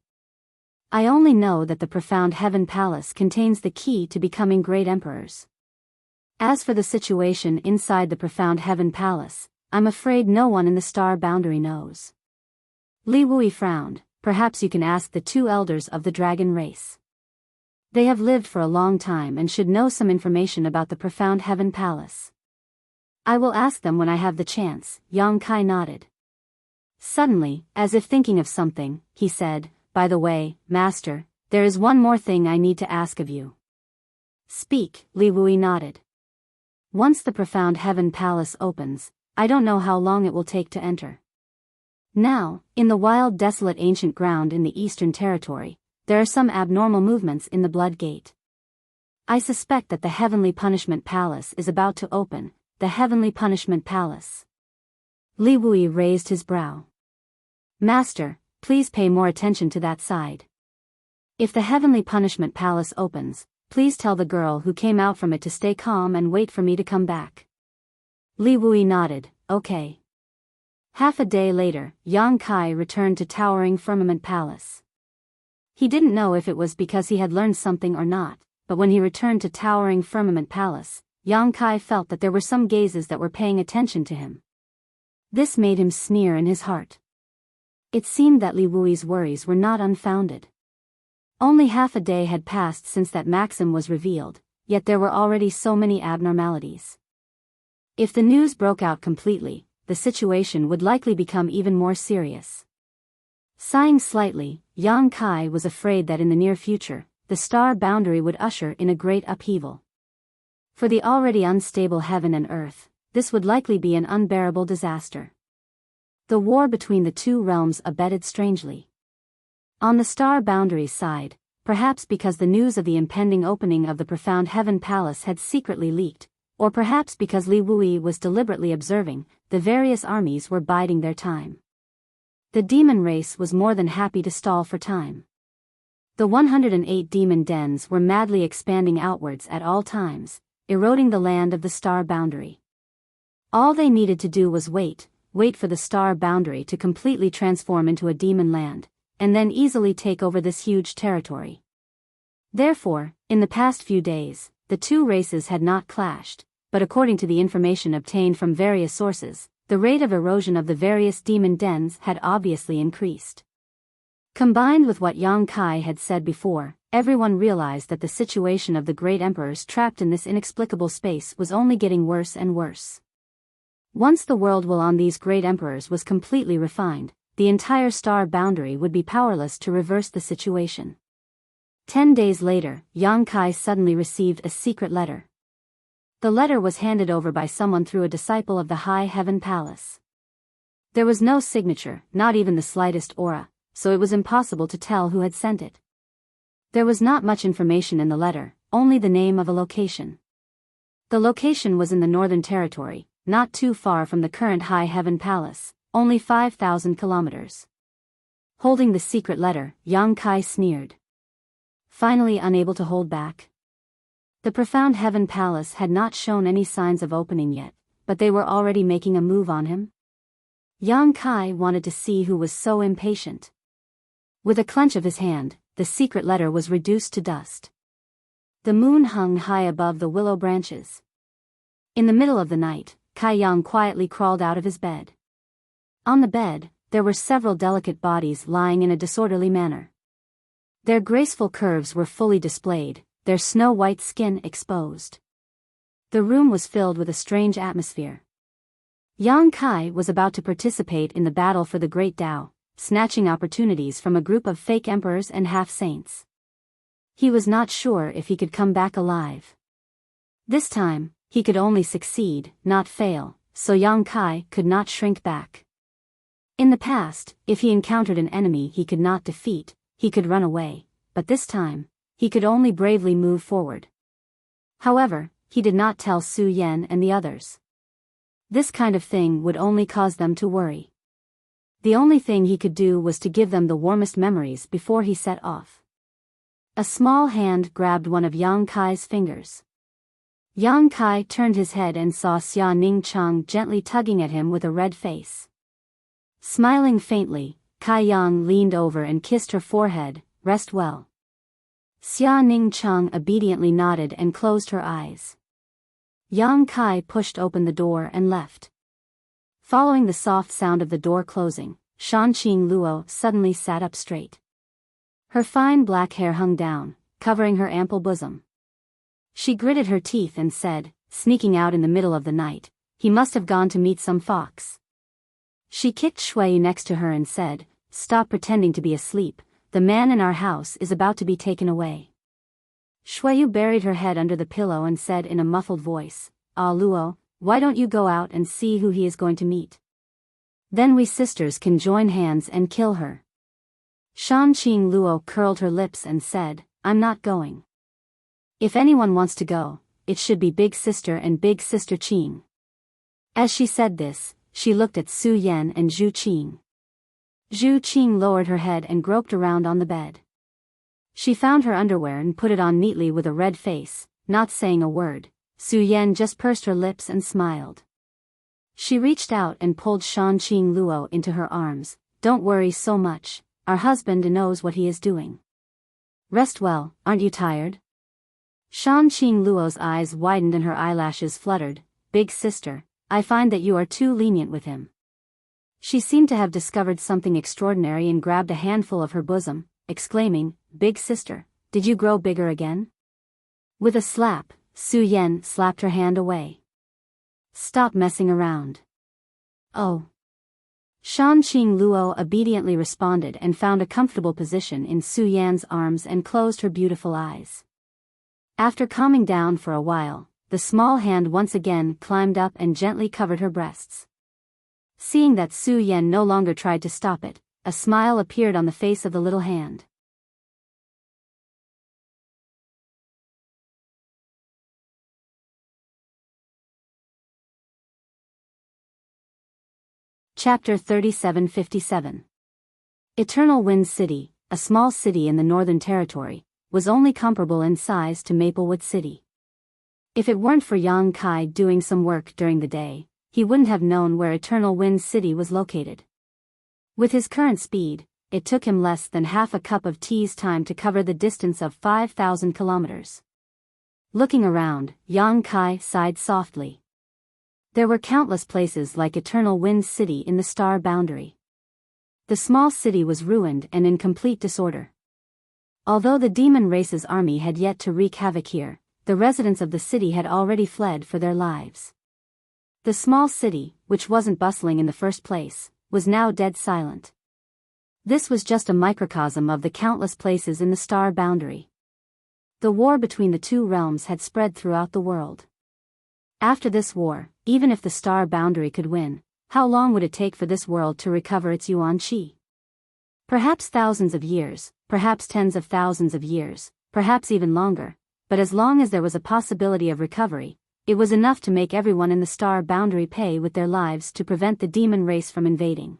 I only know that the profound heaven palace contains the key to becoming great emperors. As for the situation inside the profound heaven palace, I'm afraid no one in the star boundary knows. Li Wui frowned. Perhaps you can ask the two elders of the dragon race. They have lived for a long time and should know some information about the profound heaven palace. I will ask them when I have the chance. Yang Kai nodded. Suddenly, as if thinking of something, he said, "By the way, Master, there is one more thing I need to ask of you." "Speak," Li Wui nodded. "Once the profound heaven palace opens, I don't know how long it will take to enter. Now, in the wild desolate ancient ground in the Eastern Territory, there are some abnormal movements in the Blood Gate. I suspect that the Heavenly Punishment Palace is about to open, the Heavenly Punishment Palace." Li Wui raised his brow. "Master, please pay more attention to that side. If the Heavenly Punishment Palace opens, please tell the girl who came out from it to stay calm and wait for me to come back." Li Wui nodded, "Okay." Half a day later, Yang Kai returned to Towering Firmament Palace. He didn't know if it was because he had learned something or not, but when he returned to Towering Firmament Palace, Yang Kai felt that there were some gazes that were paying attention to him. This made him sneer in his heart. It seemed that Li Wui's worries were not unfounded. Only half a day had passed since that maxim was revealed, yet there were already so many abnormalities. If the news broke out completely, the situation would likely become even more serious. Sighing slightly, Yang Kai was afraid that in the near future, the star boundary would usher in a great upheaval. For the already unstable heaven and earth, this would likely be an unbearable disaster. The war between the two realms abetted strangely. On the star boundary's side, perhaps because the news of the impending opening of the profound heaven palace had secretly leaked, or perhaps because Li Wui was deliberately observing, the various armies were biding their time. The demon race was more than happy to stall for time. The 108 demon dens were madly expanding outwards at all times, eroding the land of the star boundary. All they needed to do was wait for the star boundary to completely transform into a demon land, and then easily take over this huge territory. Therefore, in the past few days, the two races had not clashed, but according to the information obtained from various sources, the rate of erosion of the various demon dens had obviously increased. Combined with what Yang Kai had said before, everyone realized that the situation of the great emperors trapped in this inexplicable space was only getting worse and worse. Once the world will on these great emperors was completely refined, the entire star boundary would be powerless to reverse the situation. 10 days later, Yang Kai suddenly received a secret letter. The letter was handed over by someone through a disciple of the High Heaven Palace. There was no signature, not even the slightest aura, so it was impossible to tell who had sent it. There was not much information in the letter, only the name of a location. The location was in the Northern Territory, not too far from the current High Heaven Palace, only 5,000 kilometers. Holding the secret letter, Yang Kai sneered. Finally unable to hold back. The profound heaven palace had not shown any signs of opening yet, but they were already making a move on him. Yang Kai wanted to see who was so impatient. With a clench of his hand, the secret letter was reduced to dust. The moon hung high above the willow branches. In the middle of the night, Kai Yang quietly crawled out of his bed. On the bed, there were several delicate bodies lying in a disorderly manner. Their graceful curves were fully displayed, their snow-white skin exposed. The room was filled with a strange atmosphere. Yang Kai was about to participate in the battle for the Great Tao, snatching opportunities from a group of fake emperors and half-saints. He was not sure if he could come back alive. This time, he could only succeed, not fail, so Yang Kai could not shrink back. In the past, if he encountered an enemy he could not defeat, he could run away, but this time, he could only bravely move forward. However, he did not tell Su Yan and the others. This kind of thing would only cause them to worry. The only thing he could do was to give them the warmest memories before he set off. A small hand grabbed one of Yang Kai's fingers. Yang Kai turned his head and saw Xia Ning Chang gently tugging at him with a red face. Smiling faintly, Kai Yang leaned over and kissed her forehead, rest well." Xia Ning Cheng obediently nodded and closed her eyes. Yang Kai pushed open the door and left. Following the soft sound of the door closing, Shanqing Luo suddenly sat up straight. Her fine black hair hung down, covering her ample bosom. She gritted her teeth and said, sneaking out in the middle of the night, "He must have gone to meet some fox." She kicked Shui next to her and said, "Stop pretending to be asleep, the man in our house is about to be taken away." Shui buried her head under the pillow and said in a muffled voice, "Ah Luo, why don't you go out and see who he is going to meet? Then we sisters can join hands and kill her." Shanqing Luo curled her lips and said, "I'm not going. If anyone wants to go, it should be Big Sister and Big Sister Qing." As she said this, she looked at Su Yan and Zhu Qing. Zhu Qing lowered her head and groped around on the bed. She found her underwear and put it on neatly with a red face, not saying a word. Su Yan just pursed her lips and smiled. She reached out and pulled Shanqing Luo into her arms. "Don't worry so much, our husband knows what he is doing. Rest well, aren't you tired?" Shanqing Luo's eyes widened and her eyelashes fluttered. "Big sister, I find that you are too lenient with him." She seemed to have discovered something extraordinary and grabbed a handful of her bosom, exclaiming, "Big sister, did you grow bigger again?" With a slap, Su Yan slapped her hand away. "Stop messing around." "Oh." Shanqing Luo obediently responded and found a comfortable position in Su Yan's arms and closed her beautiful eyes. After calming down for a while, the small hand once again climbed up and gently covered her breasts. Seeing that Su Yan no longer tried to stop it, a smile appeared on the face of the little hand. Chapter 3757. Eternal Wind City, a small city in the Northern Territory, was only comparable in size to Maplewood City. If it weren't for Yang Kai doing some work during the day, he wouldn't have known where Eternal Wind City was located. With his current speed, it took him less than half a cup of tea's time to cover the distance of 5,000 kilometers. Looking around, Yang Kai sighed softly. There were countless places like Eternal Wind City in the star boundary. The small city was ruined and in complete disorder. Although the demon race's army had yet to wreak havoc here, the residents of the city had already fled for their lives. The small city, which wasn't bustling in the first place, was now dead silent. This was just a microcosm of the countless places in the star boundary. The war between the two realms had spread throughout the world. After this war, even if the star boundary could win, how long would it take for this world to recover its yuan qi? Perhaps thousands of years, perhaps tens of thousands of years, perhaps even longer, but as long as there was a possibility of recovery, it was enough to make everyone in the star boundary pay with their lives to prevent the demon race from invading.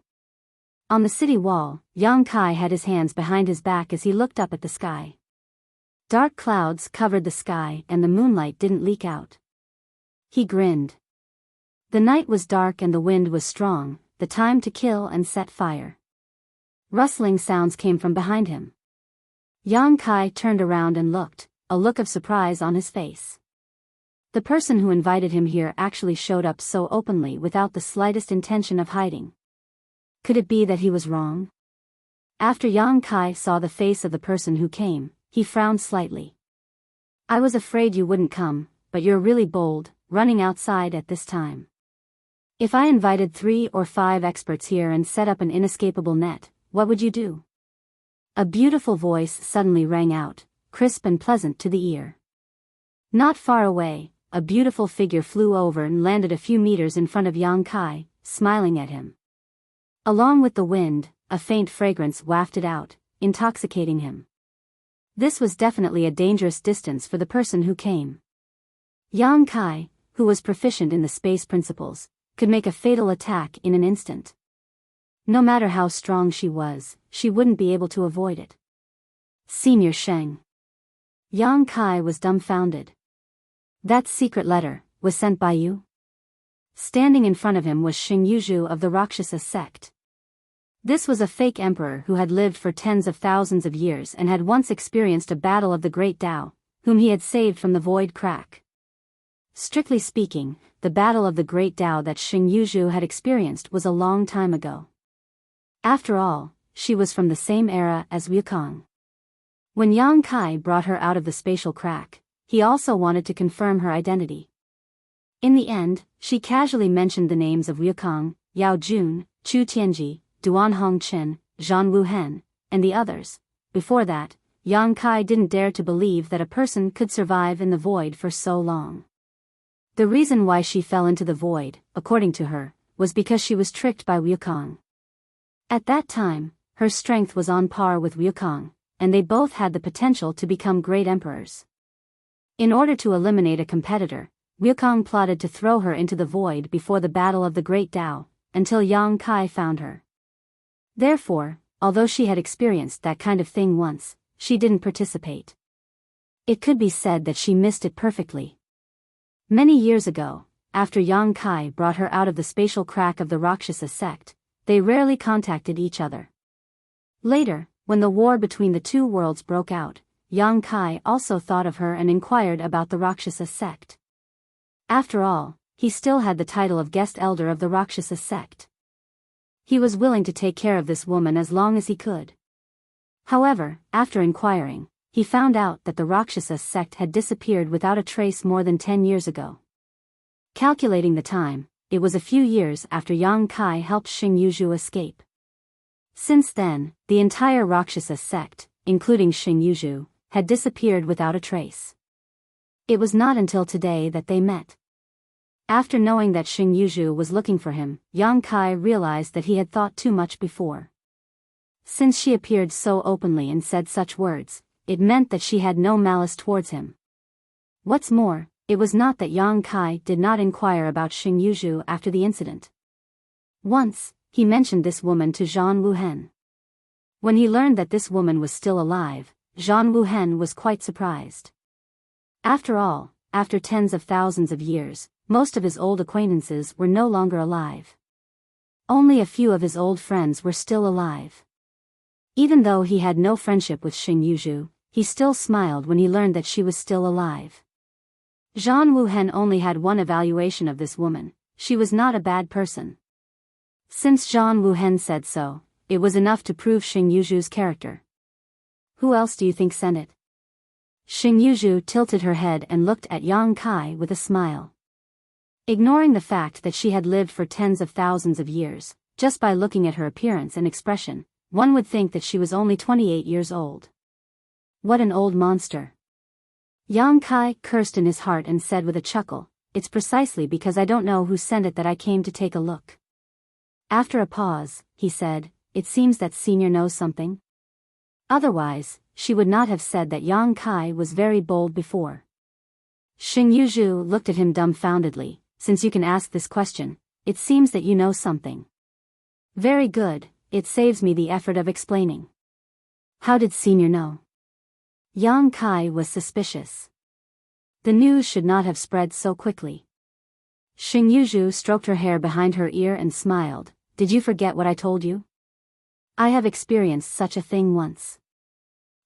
On the city wall, Yang Kai had his hands behind his back as he looked up at the sky. Dark clouds covered the sky and the moonlight didn't leak out. He grinned. The night was dark and the wind was strong, the time to kill and set fire. Rustling sounds came from behind him. Yang Kai turned around and looked, a look of surprise on his face. The person who invited him here actually showed up so openly without the slightest intention of hiding. Could it be that he was wrong? After Yang Kai saw the face of the person who came, he frowned slightly. "I was afraid you wouldn't come, but you're really bold, running outside at this time. If I invited 3 or 5 experts here and set up an inescapable net, what would you do?" A beautiful voice suddenly rang out, crisp and pleasant to the ear. Not far away, a beautiful figure flew over and landed a few meters in front of Yang Kai, smiling at him. Along with the wind, a faint fragrance wafted out, intoxicating him. This was definitely a dangerous distance for the person who came. Yang Kai, who was proficient in the space principles, could make a fatal attack in an instant. No matter how strong she was, she wouldn't be able to avoid it. Senior Sheng. Yang Kai was dumbfounded. That secret letter was sent by you? Standing in front of him was Xing Yuzhu of the Rakshasa sect. This was a fake emperor who had lived for tens of thousands of years and had once experienced a battle of the great Tao, whom he had saved from the void crack. Strictly speaking, the battle of the great Tao that Xing Yuzhu had experienced was a long time ago. After all, she was from the same era as Wukong. When Yang Kai brought her out of the spatial crack, he also wanted to confirm her identity. In the end, she casually mentioned the names of Wukong, Yao Jun, Chu Tianji, Duan Hongqin, Zhan Wuhen, and the others. Before that, Yang Kai didn't dare to believe that a person could survive in the void for so long. The reason why she fell into the void, according to her, was because she was tricked by Wukong. At that time, her strength was on par with Wukong, and they both had the potential to become great emperors. In order to eliminate a competitor, Wukong plotted to throw her into the void before the battle of the Great Tao, until Yang Kai found her. Therefore, although she had experienced that kind of thing once, she didn't participate. It could be said that she missed it perfectly. Many years ago, after Yang Kai brought her out of the spatial crack of the Rakshasa sect, they rarely contacted each other. Later, when the war between the two worlds broke out, Yang Kai also thought of her and inquired about the Rakshasa sect. After all, he still had the title of guest elder of the Rakshasa sect. He was willing to take care of this woman as long as he could. However, after inquiring, he found out that the Rakshasa sect had disappeared without a trace more than 10 years ago. Calculating the time, it was a few years after Yang Kai helped Xing Yuzhu escape. Since then, the entire Rakshasa sect, including Xing Yuzhu, had disappeared without a trace. It was not until today that they met. After knowing that Xing Yuzhu was looking for him, Yang Kai realized that he had thought too much before. Since she appeared so openly and said such words, it meant that she had no malice towards him. What's more, it was not that Yang Kai did not inquire about Xing Yuzhu after the incident. Once, he mentioned this woman to Zhan Wuhen. When he learned that this woman was still alive, Zhan Wuhen was quite surprised. After all, after tens of thousands of years, most of his old acquaintances were no longer alive. Only a few of his old friends were still alive. Even though he had no friendship with Xing Yuzhu, he still smiled when he learned that she was still alive. Zhan Wuhen only had one evaluation of this woman: she was not a bad person. Since Zhan Wuhen said so, it was enough to prove Xing Yuzhu's character. Who else do you think sent it? Xing Yuzhu tilted her head and looked at Yang Kai with a smile. Ignoring the fact that she had lived for tens of thousands of years, just by looking at her appearance and expression, one would think that she was only 28 years old. What an old monster. Yang Kai cursed in his heart and said with a chuckle, "It's precisely because I don't know who sent it that I came to take a look." After a pause, he said, "It seems that Senior knows something." Otherwise, she would not have said that Yang Kai was very bold before. Xing Yuzhu looked at him dumbfoundedly. "Since you can ask this question, it seems that you know something." "Very good, it saves me the effort of explaining." "How did Senior know?" Yang Kai was suspicious. The news should not have spread so quickly. Xing Yuzhu stroked her hair behind her ear and smiled. "Did you forget what I told you? I have experienced such a thing once.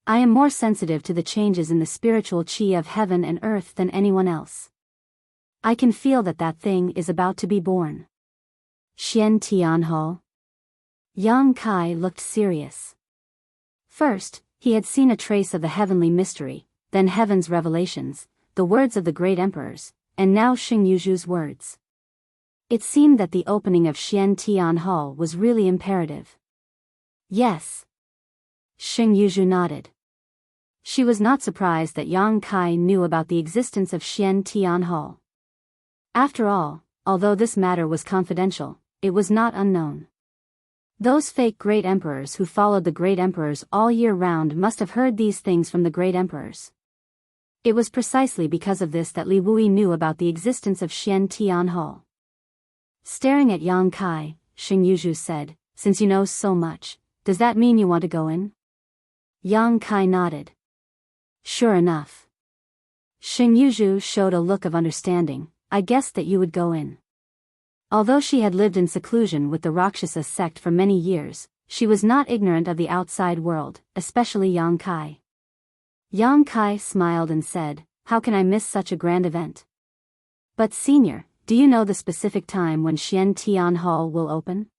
I am more sensitive to the changes in the spiritual chi of heaven and earth than anyone else. I can feel that that thing is about to be born." Xian Tianhao. Yang Kai looked serious. First, he had seen a trace of the heavenly mystery, then heaven's revelations, the words of the great emperors, and now Xing Yuzhu's words. It seemed that the opening of Xian Tianhao was really imperative. "Yes." Xing Yuzhu nodded. She was not surprised that Yang Kai knew about the existence of Xian Tianhao. After all, although this matter was confidential, it was not unknown. Those fake great emperors who followed the great emperors all year round must have heard these things from the great emperors. It was precisely because of this that Li Wui knew about the existence of Xian Tianhao. Staring at Yang Kai, Xing Yuzhu said, "Since you know so much, does that mean you want to go in?" Yang Kai nodded. "Sure enough." Xing Yuzhu showed a look of understanding. "I guessed that you would go in." Although she had lived in seclusion with the Rakshasa sect for many years, she was not ignorant of the outside world, especially Yang Kai. Yang Kai smiled and said, "How can I miss such a grand event? But senior, do you know the specific time when Xian Tian Hall will open?"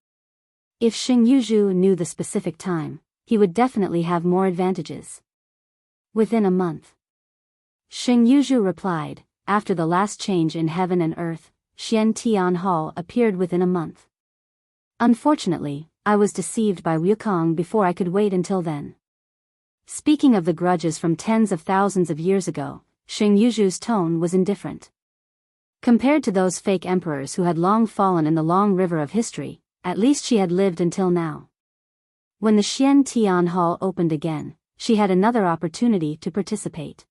If Xing Yuzhu knew the specific time, he would definitely have more advantages. "Within a month." Xing Yuzhu replied, "After the last change in heaven and earth, Xian Tian Hall appeared within a month. Unfortunately, I was deceived by Wukong before I could wait until then." Speaking of the grudges from tens of thousands of years ago, Xing Yuzhu's tone was indifferent. Compared to those fake emperors who had long fallen in the long river of history, at least she had lived until now. When the Xian Tian Hall opened again, she had another opportunity to participate.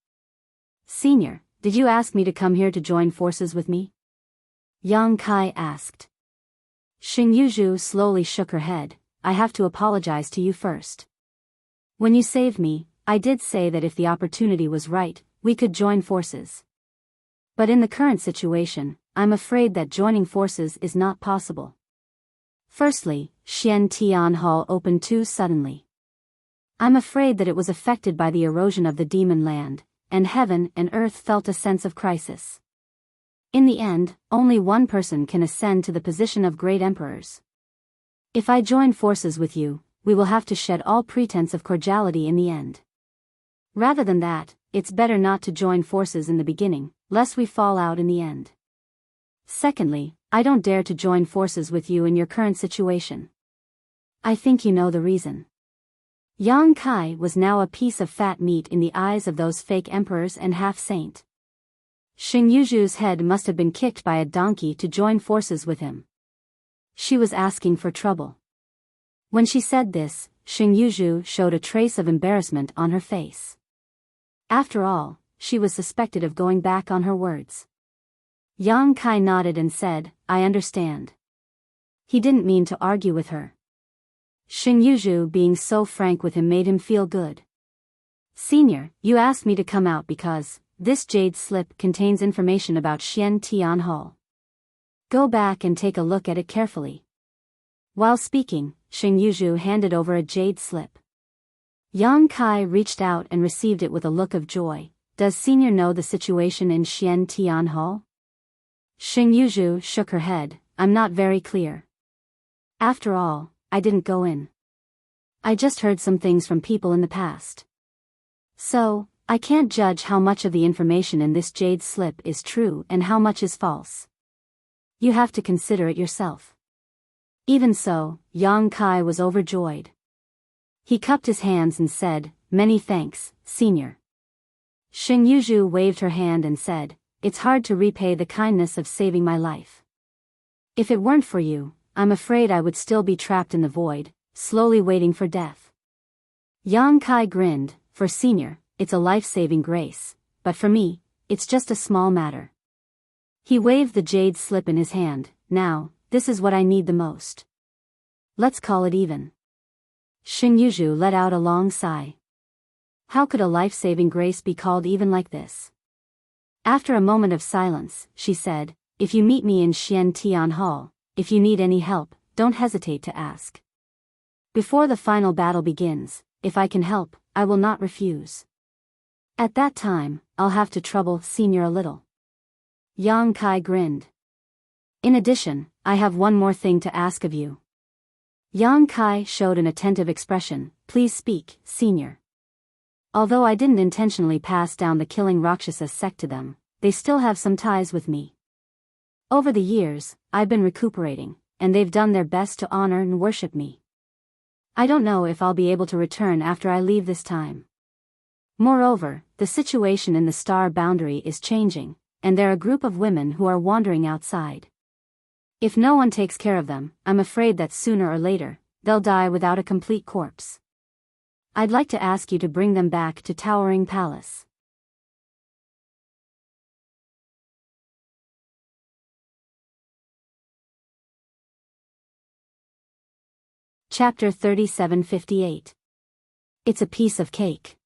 "Senior, did you ask me to come here to join forces with me?" Yang Kai asked. Xing Yuzhu slowly shook her head. "I have to apologize to you first. When you saved me, I did say that if the opportunity was right, we could join forces. But in the current situation, I'm afraid that joining forces is not possible. Firstly, Xian Tian Hall opened too suddenly. I'm afraid that it was affected by the erosion of the demon land, and heaven and earth felt a sense of crisis. In the end, only one person can ascend to the position of great emperors. If I join forces with you, we will have to shed all pretense of cordiality in the end. Rather than that, it's better not to join forces in the beginning, lest we fall out in the end. Secondly, I don't dare to join forces with you in your current situation. I think you know the reason." Yang Kai was now a piece of fat meat in the eyes of those fake emperors and half-saint. Xing Yuzhu's head must have been kicked by a donkey to join forces with him. She was asking for trouble. When she said this, Xing Yuzhu showed a trace of embarrassment on her face. After all, she was suspected of going back on her words. Yang Kai nodded and said, "I understand." He didn't mean to argue with her. Xing Yuzhu being so frank with him made him feel good. "Senior, you asked me to come out because this jade slip contains information about Xian Tian Hall. Go back and take a look at it carefully." While speaking, Xing Yuzhu handed over a jade slip. Yang Kai reached out and received it with a look of joy. "Does senior know the situation in Xian Tian Hall?" Xing Yuzhu shook her head. "I'm not very clear. After all, I didn't go in. I just heard some things from people in the past. So, I can't judge how much of the information in this jade slip is true and how much is false. You have to consider it yourself." Even so, Yang Kai was overjoyed. He cupped his hands and said, "Many thanks, senior." Xing Yuzhu waved her hand and said, "It's hard to repay the kindness of saving my life. If it weren't for you, I'm afraid I would still be trapped in the void, slowly waiting for death." Yang Kai grinned. "For senior, it's a life-saving grace, but for me, it's just a small matter." He waved the jade slip in his hand. "Now, this is what I need the most. Let's call it even." Xing Yuzhu let out a long sigh. How could a life-saving grace be called even like this? After a moment of silence, she said, "If you meet me in Xian Tian Hall, if you need any help, don't hesitate to ask. Before the final battle begins, if I can help, I will not refuse. At that time, I'll have to trouble senior a little." Yang Kai grinned. "In addition, I have one more thing to ask of you." Yang Kai showed an attentive expression. "Please speak, senior." Although I didn't intentionally pass down the killing Rakshasa sect to them, they still have some ties with me. Over the years, I've been recuperating, and they've done their best to honor and worship me. I don't know if I'll be able to return after I leave this time. Moreover, the situation in the star boundary is changing, and there are a group of women who are wandering outside. If no one takes care of them, I'm afraid that sooner or later, they'll die without a complete corpse. I'd like to ask you to bring them back to Towering Palace. Chapter 3758. It's a piece of cake.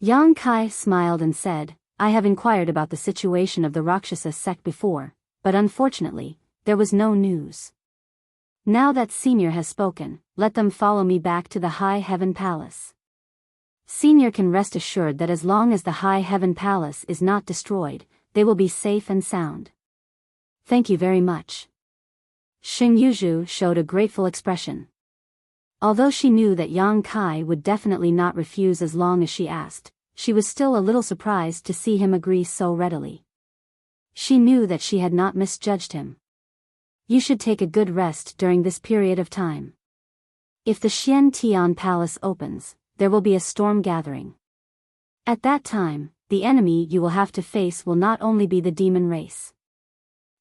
Yang Kai smiled and said, "I have inquired about the situation of the Rakshasa sect before, but unfortunately, there was no news. Now that Senior has spoken, let them follow me back to the High Heaven Palace. Senior can rest assured that as long as the High Heaven Palace is not destroyed, they will be safe and sound. Thank you very much. Xing Yuzhu showed a grateful expression. Although she knew that Yang Kai would definitely not refuse as long as she asked, she was still a little surprised to see him agree so readily. She knew that she had not misjudged him. You should take a good rest during this period of time. If the Xian Tian Palace opens, there will be a storm gathering. At that time, the enemy you will have to face will not only be the demon race.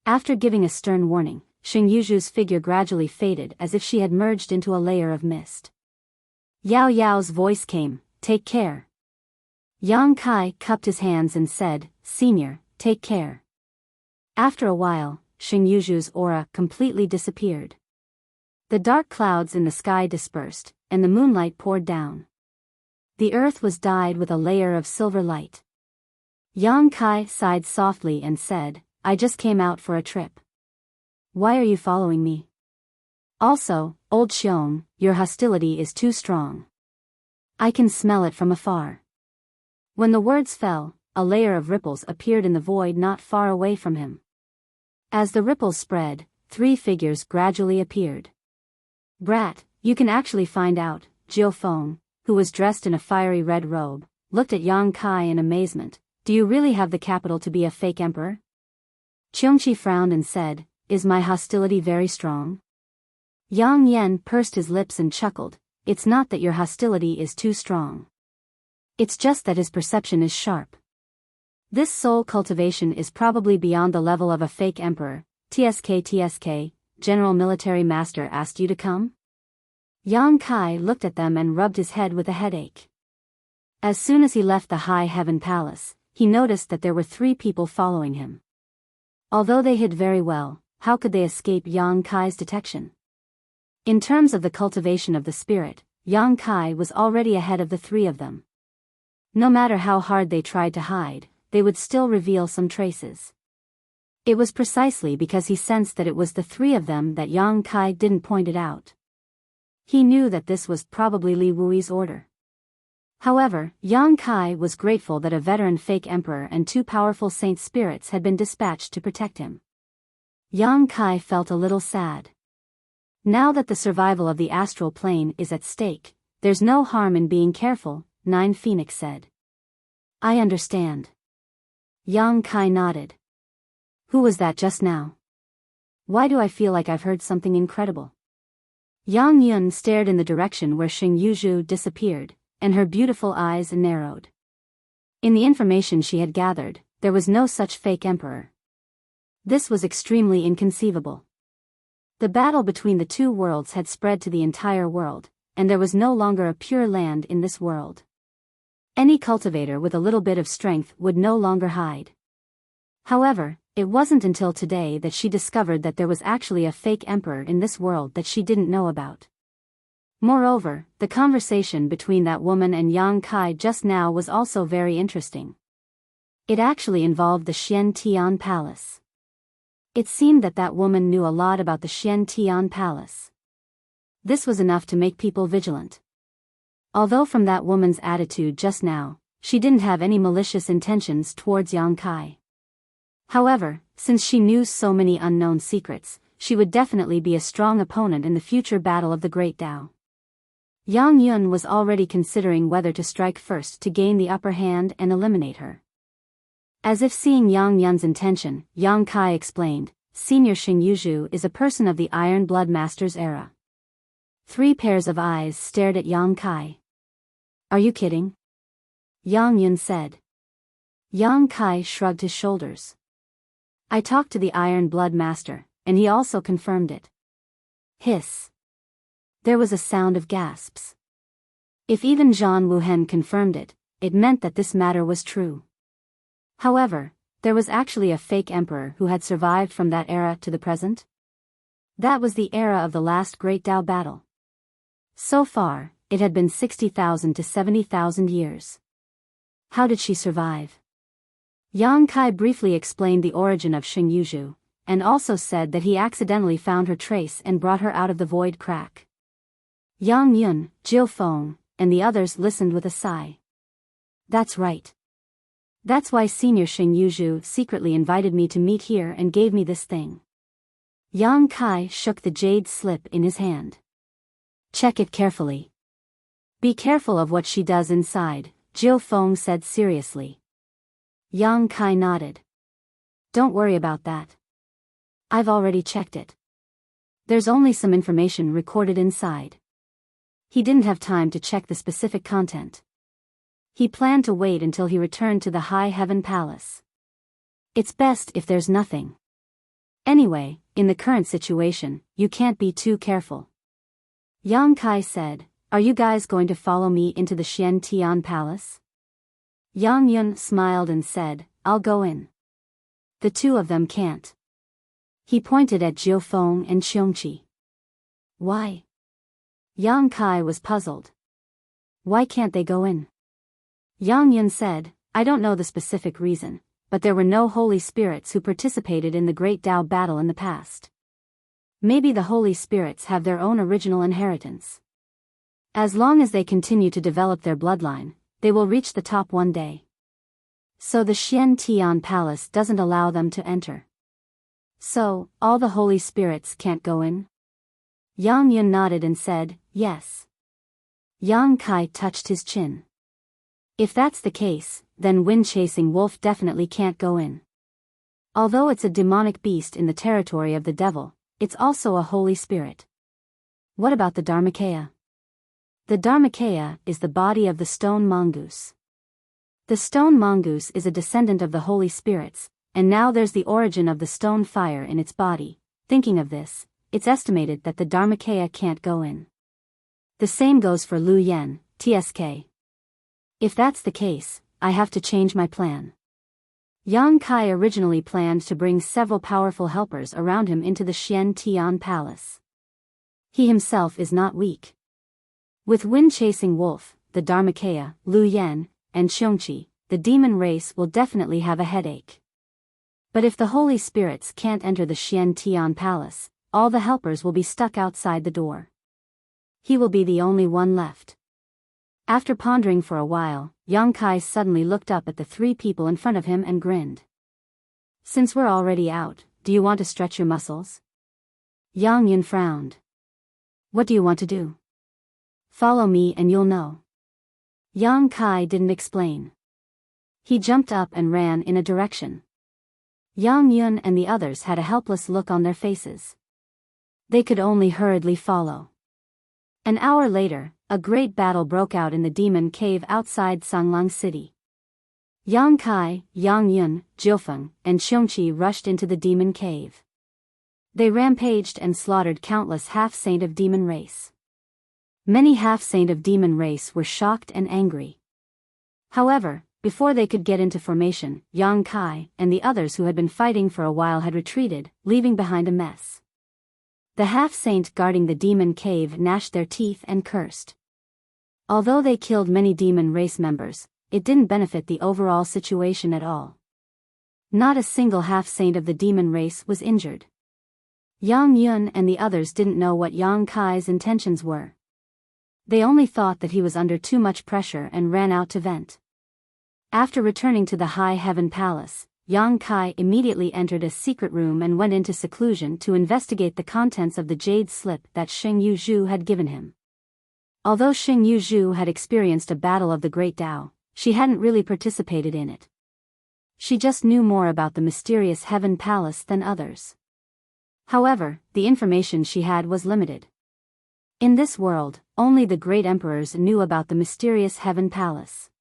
After giving a stern warning, Xing Yuzhu's figure gradually faded as if she had merged into a layer of mist. Yao Yao's voice came, take care. Yang Kai cupped his hands and said, Senior, take care. After a while, Xing Yuzhu's aura completely disappeared. The dark clouds in the sky dispersed, and the moonlight poured down. The earth was dyed with a layer of silver light. Yang Kai sighed softly and said, I just came out for a trip. Why are you following me? Also, old Xiong, your hostility is too strong. I can smell it from afar. When the words fell, a layer of ripples appeared in the void not far away from him. As the ripples spread, 3 figures gradually appeared. Brat, you can actually find out, Jiu Feng, who was dressed in a fiery red robe, looked at Yang Kai in amazement. Do you really have the capital to be a fake emperor? Qiongqi frowned and said, Is my hostility very strong? Yang Yan pursed his lips and chuckled, It's not that your hostility is too strong. It's just that his perception is sharp. This soul cultivation is probably beyond the level of a fake emperor. TSK, General Military Master asked you to come? Yang Kai looked at them and rubbed his head with a headache. As soon as he left the High Heaven Palace, he noticed that there were 3 people following him. Although they hid very well, how could they escape Yang Kai's detection? In terms of the cultivation of the spirit, Yang Kai was already ahead of the 3 of them. No matter how hard they tried to hide, they would still reveal some traces. It was precisely because he sensed that it was the 3 of them that Yang Kai didn't point it out. He knew that this was probably Li Wui's order. However, Yang Kai was grateful that a veteran fake emperor and 2 powerful saint spirits had been dispatched to protect him. Yang Kai felt a little sad. Now that the survival of the astral plane is at stake, there's no harm in being careful, Nine Phoenix said. I understand. Yang Kai nodded. Who was that just now? Why do I feel like I've heard something incredible? Yang Yun stared in the direction where Xing Yuzhu disappeared, and her beautiful eyes narrowed. In the information she had gathered, there was no such fake emperor. This was extremely inconceivable. The battle between the 2 worlds had spread to the entire world, and there was no longer a pure land in this world. Any cultivator with a little bit of strength would no longer hide. However, it wasn't until today that she discovered that there was actually a fake emperor in this world that she didn't know about. Moreover, the conversation between that woman and Yang Kai just now was also very interesting. It actually involved the Xian Tian Palace. It seemed that that woman knew a lot about the Xian Tian Palace. This was enough to make people vigilant. Although from that woman's attitude just now, she didn't have any malicious intentions towards Yang Kai. However, since she knew so many unknown secrets, she would definitely be a strong opponent in the future battle of the Great Tao. Yang Yun was already considering whether to strike first to gain the upper hand and eliminate her. As if seeing Yang Yun's intention, Yang Kai explained, Senior Xing Yuzhu is a person of the Iron Blood Master's era. 3 pairs of eyes stared at Yang Kai. Are you kidding? Yang Yun said. Yang Kai shrugged his shoulders. I talked to the Iron Blood Master, and he also confirmed it. Hiss. There was a sound of gasps. If even Zhan Wuhen confirmed it, it meant that this matter was true. However, there was actually a fake emperor who had survived from that era to the present. That was the era of the last Great Tao battle. So far, it had been 60,000 to 70,000 years. How did she survive? Yang Kai briefly explained the origin of Xing Yuzhu, and also said that he accidentally found her trace and brought her out of the void crack. Yang Yun, Jiu Feng, and the others listened with a sigh. That's right. That's why Senior Xing Yuzhu secretly invited me to meet here and gave me this thing. Yang Kai shook the jade slip in his hand. Check it carefully. Be careful of what she does inside, Jiu Feng said seriously. Yang Kai nodded. Don't worry about that. I've already checked it. There's only some information recorded inside. He didn't have time to check the specific content. He planned to wait until he returned to the High Heaven Palace. It's best if there's nothing. Anyway, in the current situation, you can't be too careful. Yang Kai said, Are you guys going to follow me into the Xian Tian Palace? Yang Yun smiled and said, I'll go in. The two of them can't. He pointed at Jiu Feng and Xiongqi. Why? Yang Kai was puzzled. Why can't they go in? Yang Yun said, I don't know the specific reason, but there were no holy spirits who participated in the Great Tao battle in the past. Maybe the holy spirits have their own original inheritance. As long as they continue to develop their bloodline, they will reach the top one day. So the Xian Tian Palace doesn't allow them to enter. So, all the holy spirits can't go in? Yang Yun nodded and said, yes. Yang Kai touched his chin. If that's the case, then wind-chasing wolf definitely can't go in. Although it's a demonic beast in the territory of the devil, it's also a holy spirit. What about the Dharmakaya? The Dharmakaya is the body of the stone mongoose. The stone mongoose is a descendant of the holy spirits, and now there's the origin of the stone fire in its body. Thinking of this, it's estimated that the Dharmakaya can't go in. The same goes for Lu Yen, TSK. If that's the case, I have to change my plan. Yang Kai originally planned to bring several powerful helpers around him into the Xian Tian Palace. He himself is not weak. With wind-chasing wolf, the Dharmakaya, Lu Yen, and Xiongqi, the demon race will definitely have a headache. But if the holy spirits can't enter the Xian Tian Palace, all the helpers will be stuck outside the door. He will be the only one left. After pondering for a while, Yang Kai suddenly looked up at the three people in front of him and grinned. Since we're already out, do you want to stretch your muscles? Yang Yun frowned. What do you want to do? Follow me and you'll know. Yang Kai didn't explain. He jumped up and ran in a direction. Yang Yun and the others had a helpless look on their faces. They could only hurriedly follow. An hour later, a great battle broke out in the demon cave outside Sanglang City. Yang Kai, Yang Yun, Jiufeng, and Xiongqi rushed into the demon cave. They rampaged and slaughtered countless half-saint of demon race. Many half-saint of demon race were shocked and angry. However, before they could get into formation, Yang Kai and the others who had been fighting for a while had retreated, leaving behind a mess. The half-saint guarding the demon cave gnashed their teeth and cursed. Although they killed many demon race members, it didn't benefit the overall situation at all. Not a single half-saint of the demon race was injured. Yang Yun and the others didn't know what Yang Kai's intentions were. They only thought that he was under too much pressure and ran out to vent. After returning to the High Heaven Palace, Yang Kai immediately entered a secret room and went into seclusion to investigate the contents of the jade slip that Xing Yuzhu had given him. Although Xing Yuzhu had experienced a battle of the Great Tao, she hadn't really participated in it. She just knew more about the mysterious Heaven Palace than others. However, the information she had was limited. In this world, only the great emperors knew about the mysterious Heaven Palace.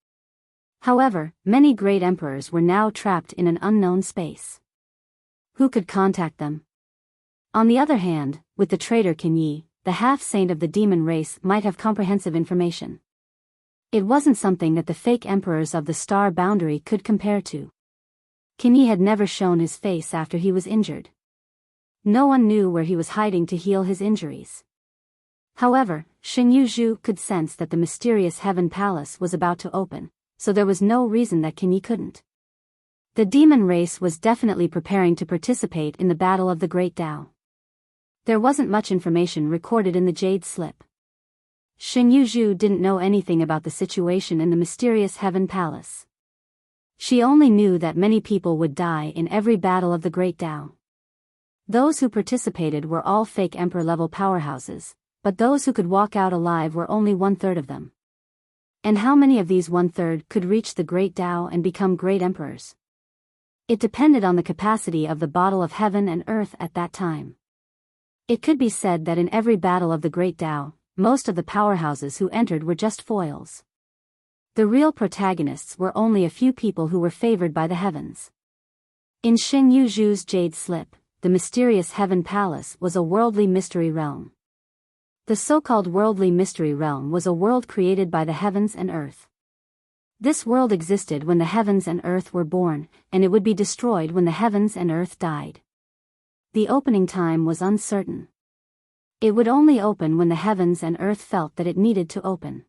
However, many great emperors were now trapped in an unknown space. Who could contact them? On the other hand, with the traitor Qin Yi, the half-saint of the demon race might have comprehensive information. It wasn't something that the fake emperors of the star boundary could compare to. Qin Yi had never shown his face after he was injured. No one knew where he was hiding to heal his injuries. However, Xing Yuzhu could sense that the mysterious Heaven Palace was about to open, so there was no reason that Qin Yi couldn't. The demon race was definitely preparing to participate in the Battle of the Great Tao. There wasn't much information recorded in the Jade Slip. Xing Yuzhu didn't know anything about the situation in the mysterious Heaven Palace. She only knew that many people would die in every battle of the Great Tao. Those who participated were all fake emperor-level powerhouses, but those who could walk out alive were only 1/3 of them. And how many of these 1/3 could reach the Great Tao and become great emperors? It depended on the capacity of the bottle of heaven and earth at that time. It could be said that in every battle of the Great Tao, most of the powerhouses who entered were just foils. The real protagonists were only a few people who were favored by the heavens. In Xing Yuzhu's Jade Slip, the mysterious Heaven Palace was a worldly mystery realm. The so-called worldly mystery realm was a world created by the heavens and earth. This world existed when the heavens and earth were born, and it would be destroyed when the heavens and earth died. The opening time was uncertain. It would only open when the heavens and earth felt that it needed to open.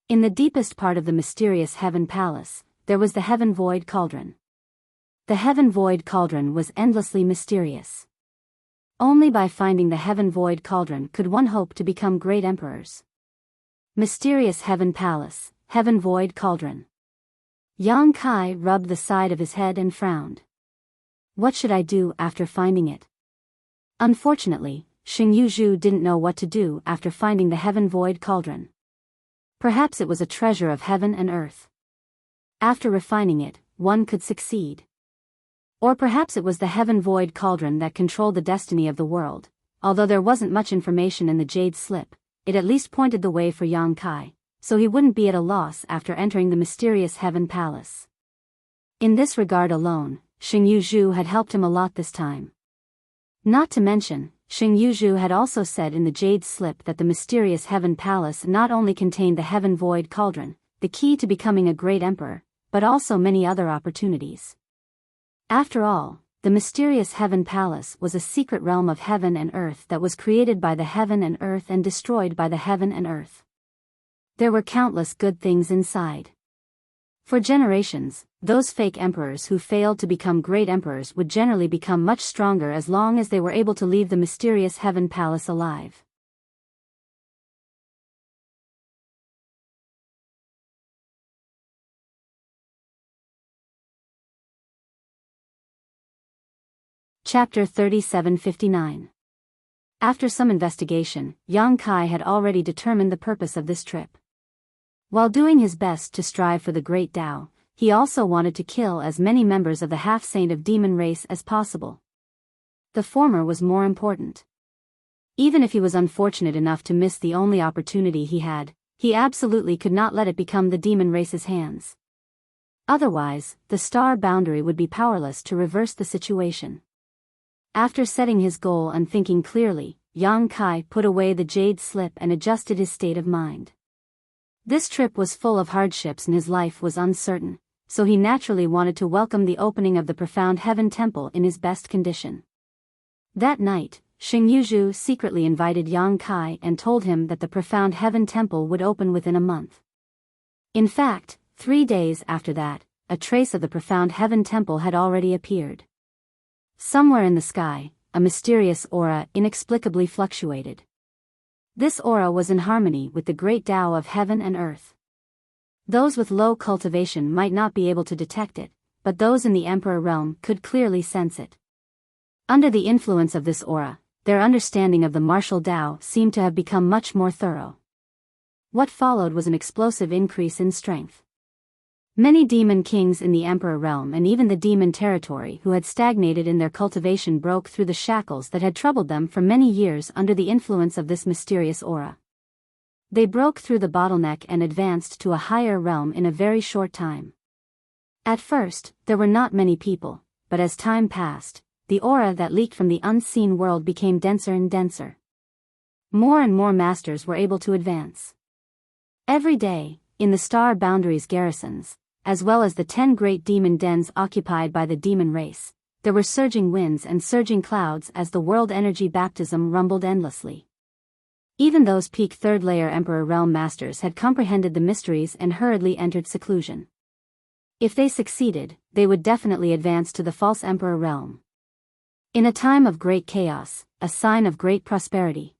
In the deepest part of the mysterious Heaven Palace, there was the Heaven Void Cauldron. The Heaven Void Cauldron was endlessly mysterious. Only by finding the Heaven Void Cauldron could one hope to become great emperors. Mysterious Heaven Palace, Heaven Void Cauldron. Yang Kai rubbed the side of his head and frowned. What should I do after finding it? Unfortunately, Xing Yuzhu didn't know what to do after finding the Heaven Void Cauldron. Perhaps it was a treasure of heaven and earth. After refining it, one could succeed. Or perhaps it was the Heaven Void Cauldron that controlled the destiny of the world. Although there wasn't much information in the Jade Slip, it at least pointed the way for Yang Kai, so he wouldn't be at a loss after entering the mysterious Heaven Palace. In this regard alone, Xing Yuzhu had helped him a lot this time. Not to mention, Xing Yuzhu had also said in the Jade Slip that the mysterious Heaven Palace not only contained the Heaven Void Cauldron, the key to becoming a great emperor, but also many other opportunities. After all, the mysterious Heaven Palace was a secret realm of heaven and earth that was created by the heaven and earth and destroyed by the heaven and earth. There were countless good things inside. For generations, those fake emperors who failed to become great emperors would generally become much stronger as long as they were able to leave the mysterious Heaven Palace alive. Chapter 3759. After some investigation, Yang Kai had already determined the purpose of this trip. While doing his best to strive for the Great Tao, he also wanted to kill as many members of the half-saint of demon race as possible. The former was more important. Even if he was unfortunate enough to miss the only opportunity he had, he absolutely could not let it become the demon race's hands. Otherwise, the star boundary would be powerless to reverse the situation. After setting his goal and thinking clearly, Yang Kai put away the Jade Slip and adjusted his state of mind. This trip was full of hardships and his life was uncertain, so he naturally wanted to welcome the opening of the Profound Heaven Temple in his best condition. That night, Xing Yuzhu secretly invited Yang Kai and told him that the Profound Heaven Temple would open within a month. In fact, 3 days after that, a trace of the Profound Heaven Temple had already appeared. Somewhere in the sky, a mysterious aura inexplicably fluctuated. This aura was in harmony with the great Tao of heaven and earth. Those with low cultivation might not be able to detect it, but those in the Emperor realm could clearly sense it. Under the influence of this aura, their understanding of the martial Tao seemed to have become much more thorough. What followed was an explosive increase in strength. Many demon kings in the Emperor realm and even the demon territory who had stagnated in their cultivation broke through the shackles that had troubled them for many years under the influence of this mysterious aura. They broke through the bottleneck and advanced to a higher realm in a very short time. At first, there were not many people, but as time passed, the aura that leaked from the unseen world became denser and denser. More and more masters were able to advance. Every day, in the star boundaries garrisons, as well as the 10 great demon dens occupied by the demon race, there were surging winds and surging clouds as the world energy baptism rumbled endlessly. Even those peak third-layer Emperor realm masters had comprehended the mysteries and hurriedly entered seclusion. If they succeeded, they would definitely advance to the false emperor realm. In a time of great chaos, a sign of great prosperity.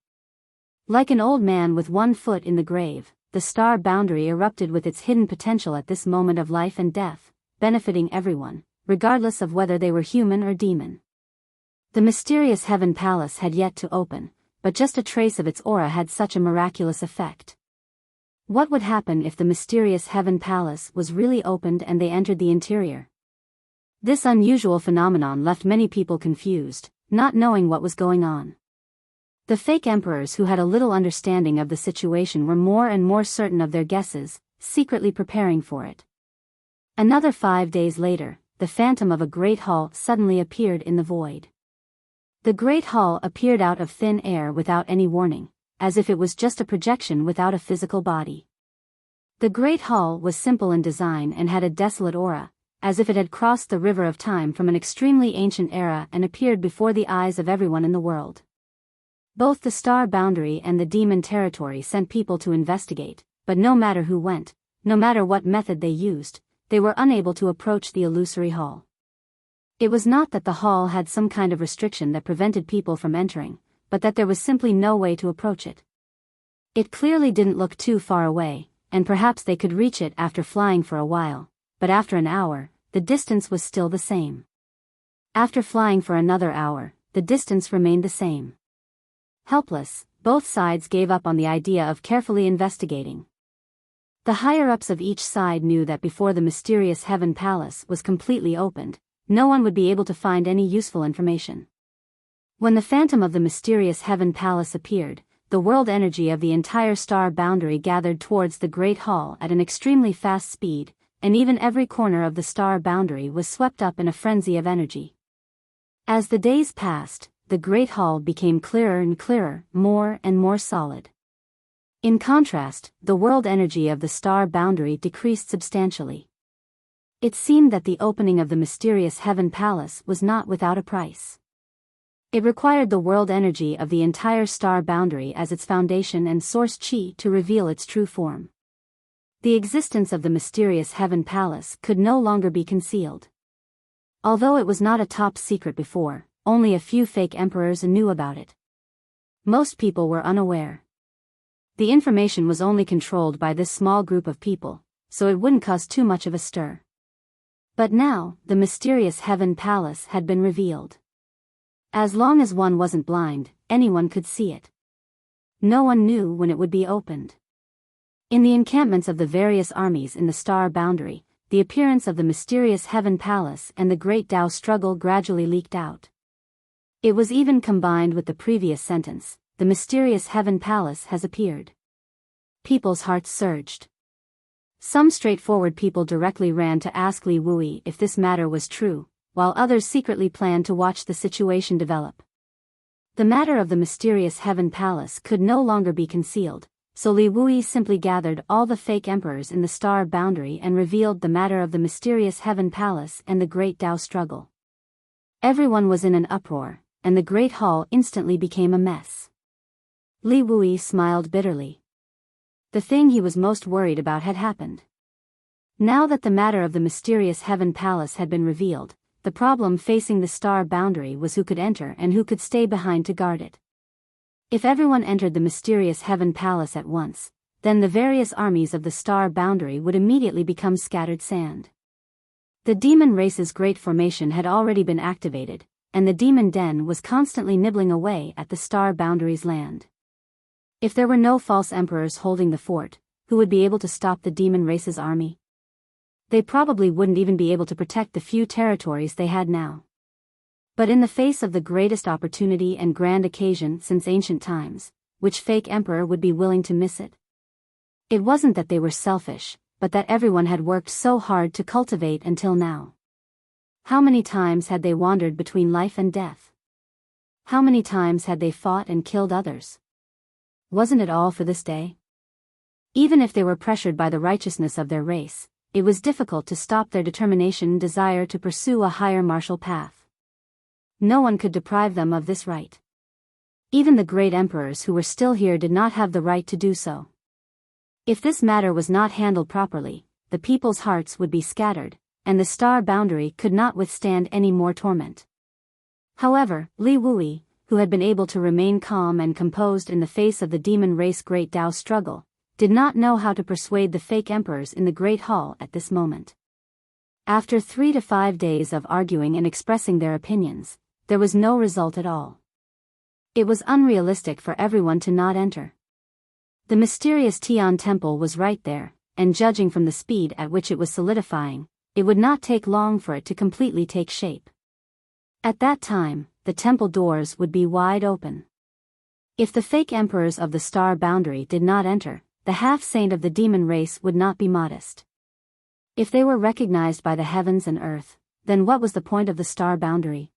Like an old man with one foot in the grave, the star boundary erupted with its hidden potential at this moment of life and death, benefiting everyone, regardless of whether they were human or demon. The mysterious heaven palace had yet to open, but just a trace of its aura had such a miraculous effect. What would happen if the mysterious heaven palace was really opened and they entered the interior? This unusual phenomenon left many people confused, not knowing what was going on. The fake emperors who had a little understanding of the situation were more and more certain of their guesses, secretly preparing for it. Another 5 days later, the phantom of a great hall suddenly appeared in the void. The great hall appeared out of thin air without any warning, as if it was just a projection without a physical body. The great hall was simple in design and had a desolate aura, as if it had crossed the river of time from an extremely ancient era and appeared before the eyes of everyone in the world. Both the star boundary and the demon territory sent people to investigate, but no matter who went, no matter what method they used, they were unable to approach the illusory hall. It was not that the hall had some kind of restriction that prevented people from entering, but that there was simply no way to approach it. It clearly didn't look too far away, and perhaps they could reach it after flying for a while, but after an hour, the distance was still the same. After flying for another hour, the distance remained the same. Helpless, both sides gave up on the idea of carefully investigating. The higher-ups of each side knew that before the mysterious heaven palace was completely opened, no one would be able to find any useful information. When the phantom of the mysterious heaven palace appeared, the world energy of the entire star boundary gathered towards the great hall at an extremely fast speed, and even every corner of the star boundary was swept up in a frenzy of energy. As the days passed, the great hall became clearer and clearer, more and more solid. In contrast, the world energy of the star boundary decreased substantially. It seemed that the opening of the mysterious heaven palace was not without a price. It required the world energy of the entire star boundary as its foundation and source chi to reveal its true form. The existence of the mysterious heaven palace could no longer be concealed. Although it was not a top secret before, only a few fake emperors knew about it. Most people were unaware. The information was only controlled by this small group of people, so it wouldn't cause too much of a stir. But now, the mysterious heaven palace had been revealed. As long as one wasn't blind, anyone could see it. No one knew when it would be opened. In the encampments of the various armies in the star boundary, the appearance of the mysterious heaven palace and the great Tao struggle gradually leaked out. It was even combined with the previous sentence, "The mysterious heaven palace has appeared." People's hearts surged. Some straightforward people directly ran to ask Li Wui if this matter was true, while others secretly planned to watch the situation develop. The matter of the mysterious heaven palace could no longer be concealed, so Li Wui simply gathered all the fake emperors in the star boundary and revealed the matter of the mysterious heaven palace and the great Tao struggle. Everyone was in an uproar, and the great hall instantly became a mess. Li Wui smiled bitterly. The thing he was most worried about had happened. Now that the matter of the mysterious heaven palace had been revealed, the problem facing the star boundary was who could enter and who could stay behind to guard it. If everyone entered the mysterious heaven palace at once, then the various armies of the star boundary would immediately become scattered sand. The demon race's great formation had already been activated, and the demon den was constantly nibbling away at the star boundary's land. If there were no false emperors holding the fort, who would be able to stop the demon race's army? They probably wouldn't even be able to protect the few territories they had now. But in the face of the greatest opportunity and grand occasion since ancient times, which fake emperor would be willing to miss it? It wasn't that they were selfish, but that everyone had worked so hard to cultivate until now. How many times had they wandered between life and death? How many times had they fought and killed others? Wasn't it all for this day? Even if they were pressured by the righteousness of their race, it was difficult to stop their determination and desire to pursue a higher martial path. No one could deprive them of this right. Even the great emperors who were still here did not have the right to do so. If this matter was not handled properly, the people's hearts would be scattered, and the star boundary could not withstand any more torment. However, Li Wui, who had been able to remain calm and composed in the face of the demon race Great Tao struggle, did not know how to persuade the fake emperors in the Great Hall at this moment. After 3 to 5 days of arguing and expressing their opinions, there was no result at all. It was unrealistic for everyone to not enter. The mysterious Tian temple was right there, and judging from the speed at which it was solidifying, it would not take long for it to completely take shape. At that time, the temple doors would be wide open. If the fake emperors of the star boundary did not enter, the half-saint of the demon race would not be modest. If they were recognized by the heavens and earth, then what was the point of the star boundary?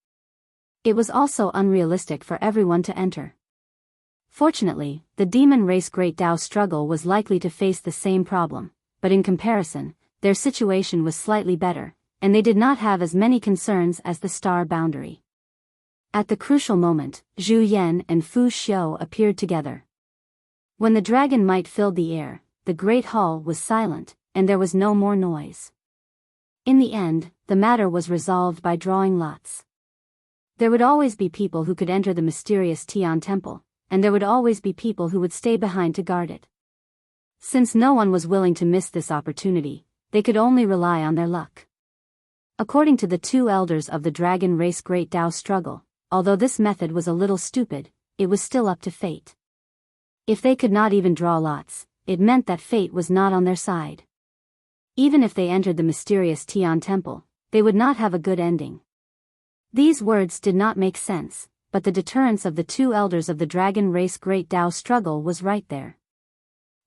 It was also unrealistic for everyone to enter. Fortunately, the demon race Great Tao struggle was likely to face the same problem, but in comparison, their situation was slightly better, and they did not have as many concerns as the star boundary. At the crucial moment, Zhu Yan and Fu Xiu appeared together. When the dragon might filled the air, the great hall was silent, and there was no more noise. In the end, the matter was resolved by drawing lots. There would always be people who could enter the mysterious Tian temple, and there would always be people who would stay behind to guard it. Since no one was willing to miss this opportunity, they could only rely on their luck. According to the 2 elders of the dragon race Great Tao struggle, although this method was a little stupid, it was still up to fate. If they could not even draw lots, it meant that fate was not on their side. Even if they entered the mysterious Tian temple, they would not have a good ending. These words did not make sense, but the deterrence of the 2 elders of the dragon race Great Tao struggle was right there.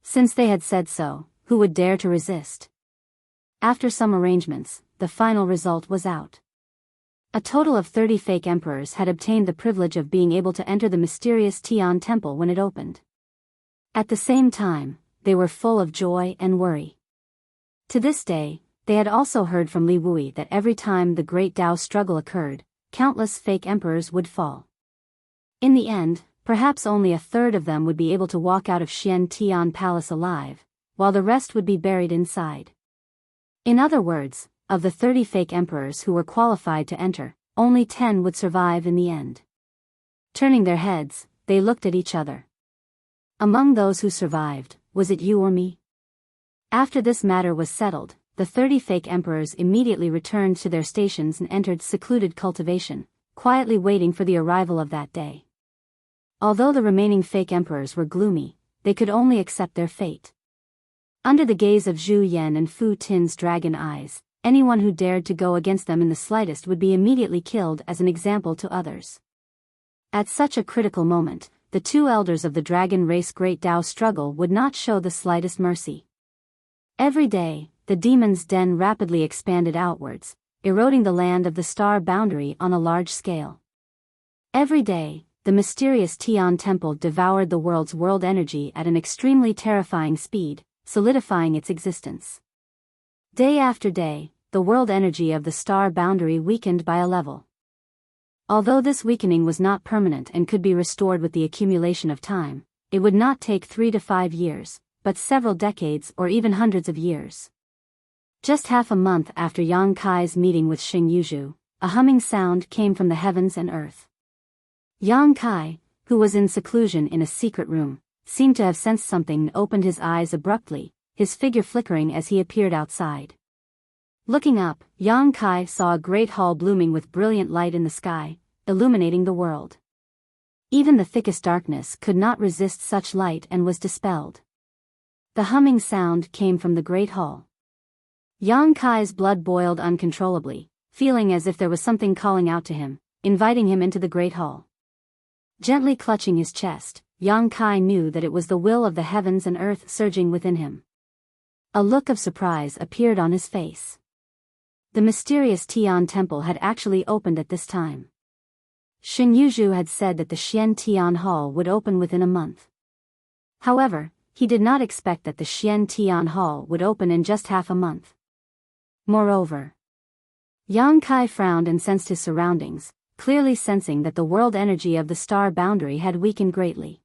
Since they had said so, who would dare to resist? After some arrangements, the final result was out. A total of 30 fake emperors had obtained the privilege of being able to enter the mysterious Tian temple when it opened. At the same time, they were full of joy and worry. To this day, they had also heard from Li Wui that every time the Great Tao struggle occurred, countless fake emperors would fall. In the end, perhaps only a third of them would be able to walk out of Xian Tian Palace alive, while the rest would be buried inside. In other words, of the 30 fake emperors who were qualified to enter, only 10 would survive in the end. Turning their heads, they looked at each other. Among those who survived, was it you or me? After this matter was settled, the 30 fake emperors immediately returned to their stations and entered secluded cultivation, quietly waiting for the arrival of that day. Although the remaining fake emperors were gloomy, they could only accept their fate. Under the gaze of Zhu Yan and Fu Tin's dragon eyes, anyone who dared to go against them in the slightest would be immediately killed as an example to others. At such a critical moment, the 2 elders of the dragon race Great Tao struggle would not show the slightest mercy. Every day, the demon's den rapidly expanded outwards, eroding the land of the star boundary on a large scale. Every day, the mysterious Tian temple devoured the world's world energy at an extremely terrifying speed, solidifying its existence. Day after day, the world energy of the star boundary weakened by a level. Although this weakening was not permanent and could be restored with the accumulation of time, it would not take 3 to 5 years, but several decades or even hundreds of years. Just half a month after Yang Kai's meeting with Xing Yuzhu, a humming sound came from the heavens and earth. Yang Kai, who was in seclusion in a secret room, seemed to have sensed something and opened his eyes abruptly, his figure flickering as he appeared outside. Looking up, Yang Kai saw a great hall blooming with brilliant light in the sky, illuminating the world. Even the thickest darkness could not resist such light and was dispelled. The humming sound came from the great hall. Yang Kai's blood boiled uncontrollably, feeling as if there was something calling out to him, inviting him into the great hall. Gently clutching his chest, Yang Kai knew that it was the will of the heavens and earth surging within him. A look of surprise appeared on his face. The mysterious Tian temple had actually opened at this time. Xing Yuzhu had said that the Xian Tian Hall would open within a month. However, he did not expect that the Xian Tian Hall would open in just half a month. Moreover, Yang Kai frowned and sensed his surroundings, clearly sensing that the world energy of the star boundary had weakened greatly.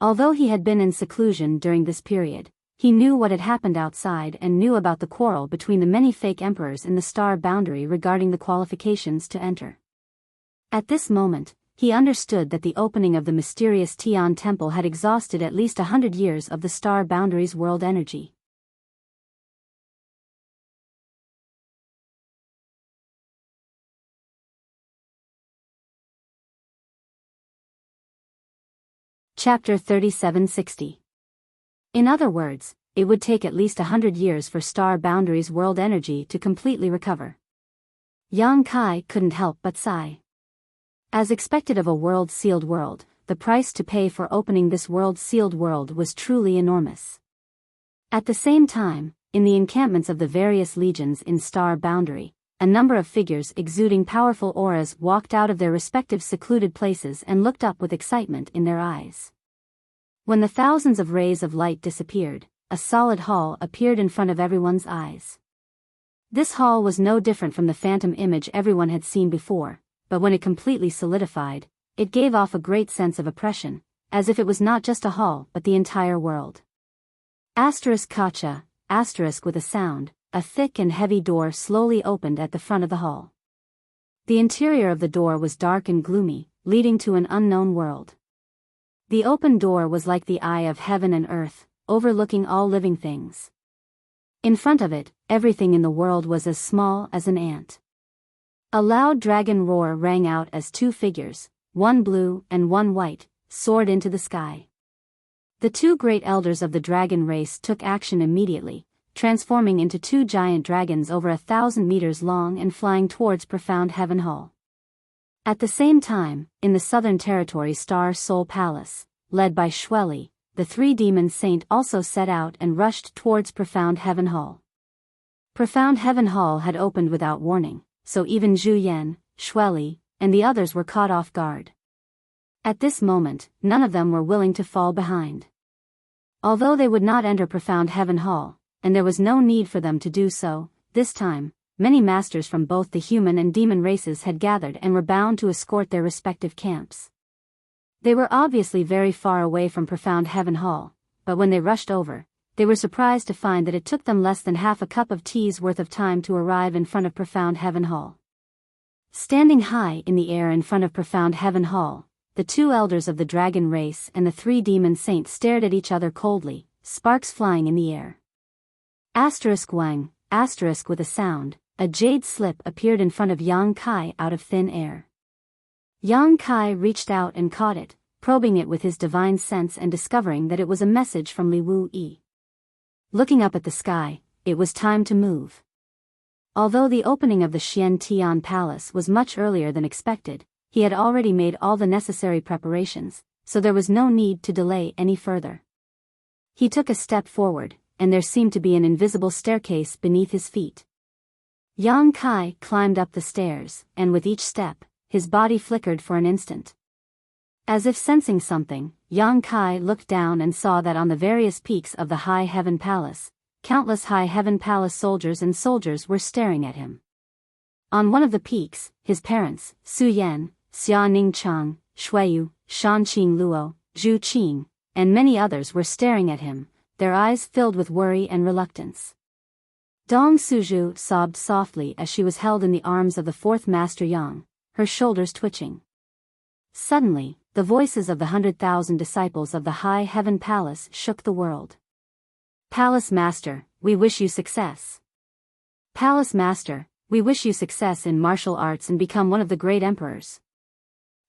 Although he had been in seclusion during this period, He knew what had happened outside and knew about the quarrel between the many fake emperors in the star boundary regarding the qualifications to enter. At this moment, he understood that the opening of the mysterious Tian temple had exhausted at least 100 years of the star boundary's world energy. Chapter 3760. In other words, it would take at least 100 years for star boundary's world energy to completely recover. Yang Kai couldn't help but sigh. As expected of a world-sealed world, the price to pay for opening this world-sealed world was truly enormous. At the same time, in the encampments of the various legions in Star Boundary, a number of figures exuding powerful auras walked out of their respective secluded places and looked up with excitement in their eyes. When the thousands of rays of light disappeared, a solid hall appeared in front of everyone's eyes. This hall was no different from the phantom image everyone had seen before, but when it completely solidified, it gave off a great sense of oppression, as if it was not just a hall but the entire world. Kacha, with a sound, a thick and heavy door slowly opened at the front of the hall. The interior of the door was dark and gloomy, leading to an unknown world. The open door was like the eye of heaven and earth, overlooking all living things. In front of it, everything in the world was as small as an ant. A loud dragon roar rang out as two figures, one blue and one white, soared into the sky. The two great elders of the dragon race took action immediately, transforming into two giant dragons over 1,000 meters long and flying towards Profound Heaven Hall. At the same time, in the Southern Territory Star Soul Palace, led by Shueli, the three demon saint also set out and rushed towards Profound Heaven Hall. Profound Heaven Hall had opened without warning, so even Zhu Yan, Shueli, and the others were caught off guard. At this moment, none of them were willing to fall behind. Although they would not enter Profound Heaven Hall, and there was no need for them to do so, this time, many masters from both the human and demon races had gathered and were bound to escort their respective camps. They were obviously very far away from Profound Heaven Hall, but when they rushed over, they were surprised to find that it took them less than half a cup of tea's worth of time to arrive in front of Profound Heaven Hall. Standing high in the air in front of Profound Heaven Hall, the two elders of the dragon race and the three demon saints stared at each other coldly, sparks flying in the air. Wang, with a sound, a jade slip appeared in front of Yang Kai out of thin air. Yang Kai reached out and caught it, probing it with his divine sense and discovering that it was a message from Li Wu Yi. Looking up at the sky, it was time to move. Although the opening of the Xian Tian Palace was much earlier than expected, he had already made all the necessary preparations, so there was no need to delay any further. He took a step forward, and there seemed to be an invisible staircase beneath his feet. Yang Kai climbed up the stairs, and with each step, his body flickered for an instant. As if sensing something, Yang Kai looked down and saw that on the various peaks of the High Heaven Palace, countless High Heaven Palace soldiers were staring at him. On one of the peaks, his parents, Su Yan, Xia Ningchang, Shuiyu, Shanqing Luo, Zhu Qing, and many others were staring at him, their eyes filled with worry and reluctance. Dong Suzhu sobbed softly as she was held in the arms of the fourth Master Yang, her shoulders twitching. Suddenly, the voices of the 100,000 disciples of the High Heaven Palace shook the world. Palace Master, we wish you success. Palace Master, we wish you success in martial arts and become one of the great emperors.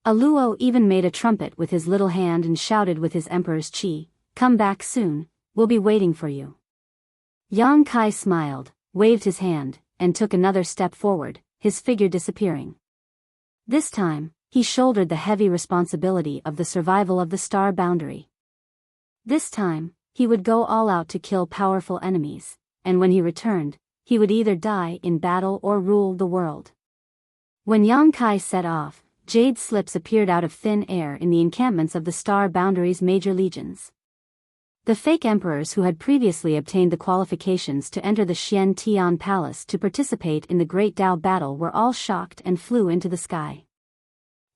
Aluo even made a trumpet with his little hand and shouted with his emperor's chi, come back soon, we'll be waiting for you. Yang Kai smiled, waved his hand, and took another step forward, his figure disappearing. This time, he shouldered the heavy responsibility of the survival of the star boundary. This time, he would go all out to kill powerful enemies, and when he returned, he would either die in battle or rule the world. When Yang Kai set off, jade slips appeared out of thin air in the encampments of the star boundary's major legions. The fake emperors who had previously obtained the qualifications to enter the Xian Tian Palace to participate in the Great Dao battle were all shocked and flew into the sky.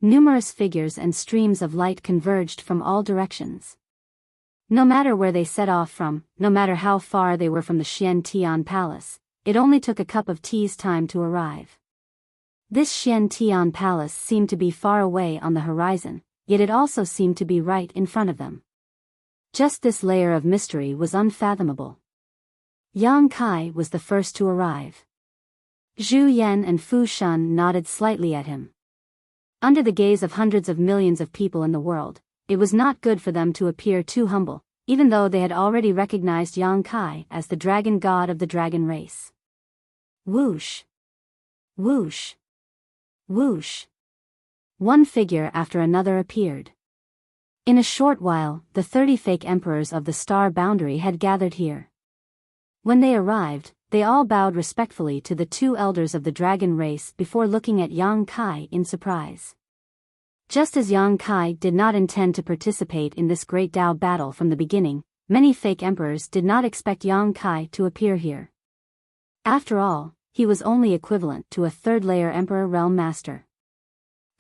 Numerous figures and streams of light converged from all directions. No matter where they set off from, no matter how far they were from the Xian Tian Palace, it only took a cup of tea's time to arrive. This Xian Tian Palace seemed to be far away on the horizon, yet it also seemed to be right in front of them. Just this layer of mystery was unfathomable. Yang Kai was the first to arrive. Zhu Yan and Fu Shun nodded slightly at him. Under the gaze of hundreds of millions of people in the world, it was not good for them to appear too humble, even though they had already recognized Yang Kai as the dragon god of the dragon race. Whoosh! Whoosh! Whoosh! One figure after another appeared. In a short while, the 30 fake emperors of the star boundary had gathered here. When they arrived, they all bowed respectfully to the 2 elders of the dragon race before looking at Yang Kai in surprise. Just as Yang Kai did not intend to participate in this great Dao battle from the beginning, many fake emperors did not expect Yang Kai to appear here. After all, he was only equivalent to a 3rd-layer Emperor Realm Master.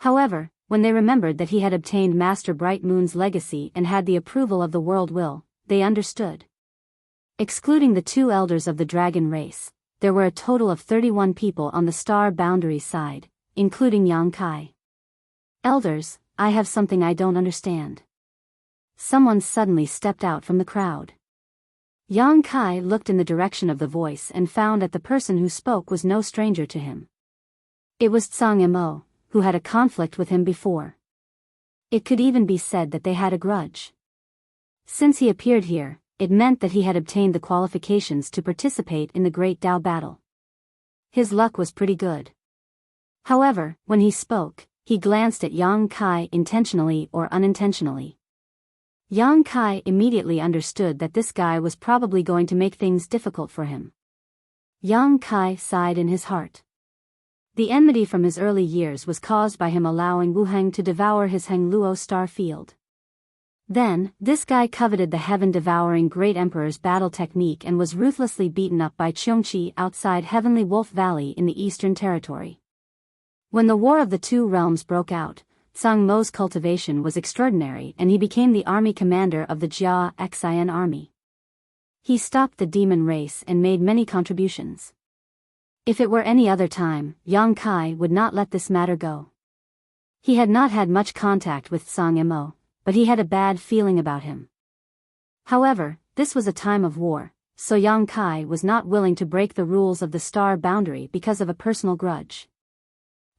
However, when they remembered that he had obtained Master Bright Moon's legacy and had the approval of the world will, they understood. Excluding the 2 elders of the dragon race, there were a total of 31 people on the star boundary side, including Yang Kai. Elders, I have something I don't understand. Someone suddenly stepped out from the crowd. Yang Kai looked in the direction of the voice and found that the person who spoke was no stranger to him. It was Tsang Mo, who had a conflict with him before. It could even be said that they had a grudge. Since he appeared here, it meant that he had obtained the qualifications to participate in the Great Dao battle. His luck was pretty good. However, when he spoke, he glanced at Yang Kai intentionally or unintentionally. Yang Kai immediately understood that this guy was probably going to make things difficult for him. Yang Kai sighed in his heart. The enmity from his early years was caused by him allowing Wu Heng to devour his Heng Luo star field. Then, this guy coveted the heaven-devouring Great Emperor's battle technique and was ruthlessly beaten up by Cheongqi outside Heavenly Wolf Valley in the Eastern Territory. When the War of the Two Realms broke out, Tsang Mo's cultivation was extraordinary and he became the army commander of the Jia Xian army. He stopped the demon race and made many contributions. If it were any other time, Yang Kai would not let this matter go. He had not had much contact with Tsang Mo, but he had a bad feeling about him. However, this was a time of war, so Yang Kai was not willing to break the rules of the star boundary because of a personal grudge.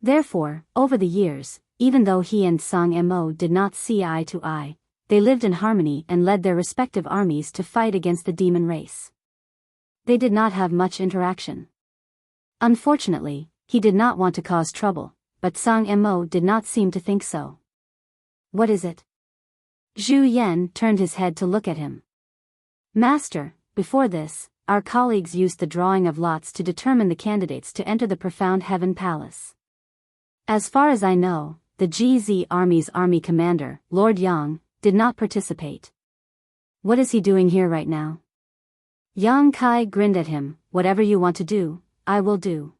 Therefore, over the years, even though he and Tsang Mo did not see eye to eye, they lived in harmony and led their respective armies to fight against the demon race. They did not have much interaction. Unfortunately, he did not want to cause trouble, but Tsang Mo did not seem to think so. What is it? Zhu Yan turned his head to look at him. Master, before this, our colleagues used the drawing of lots to determine the candidates to enter the Profound Heaven Palace. As far as I know, the GZ Army's army commander, Lord Yang, did not participate. What is he doing here right now? Yang Kai grinned at him. Whatever you want to do, I will do.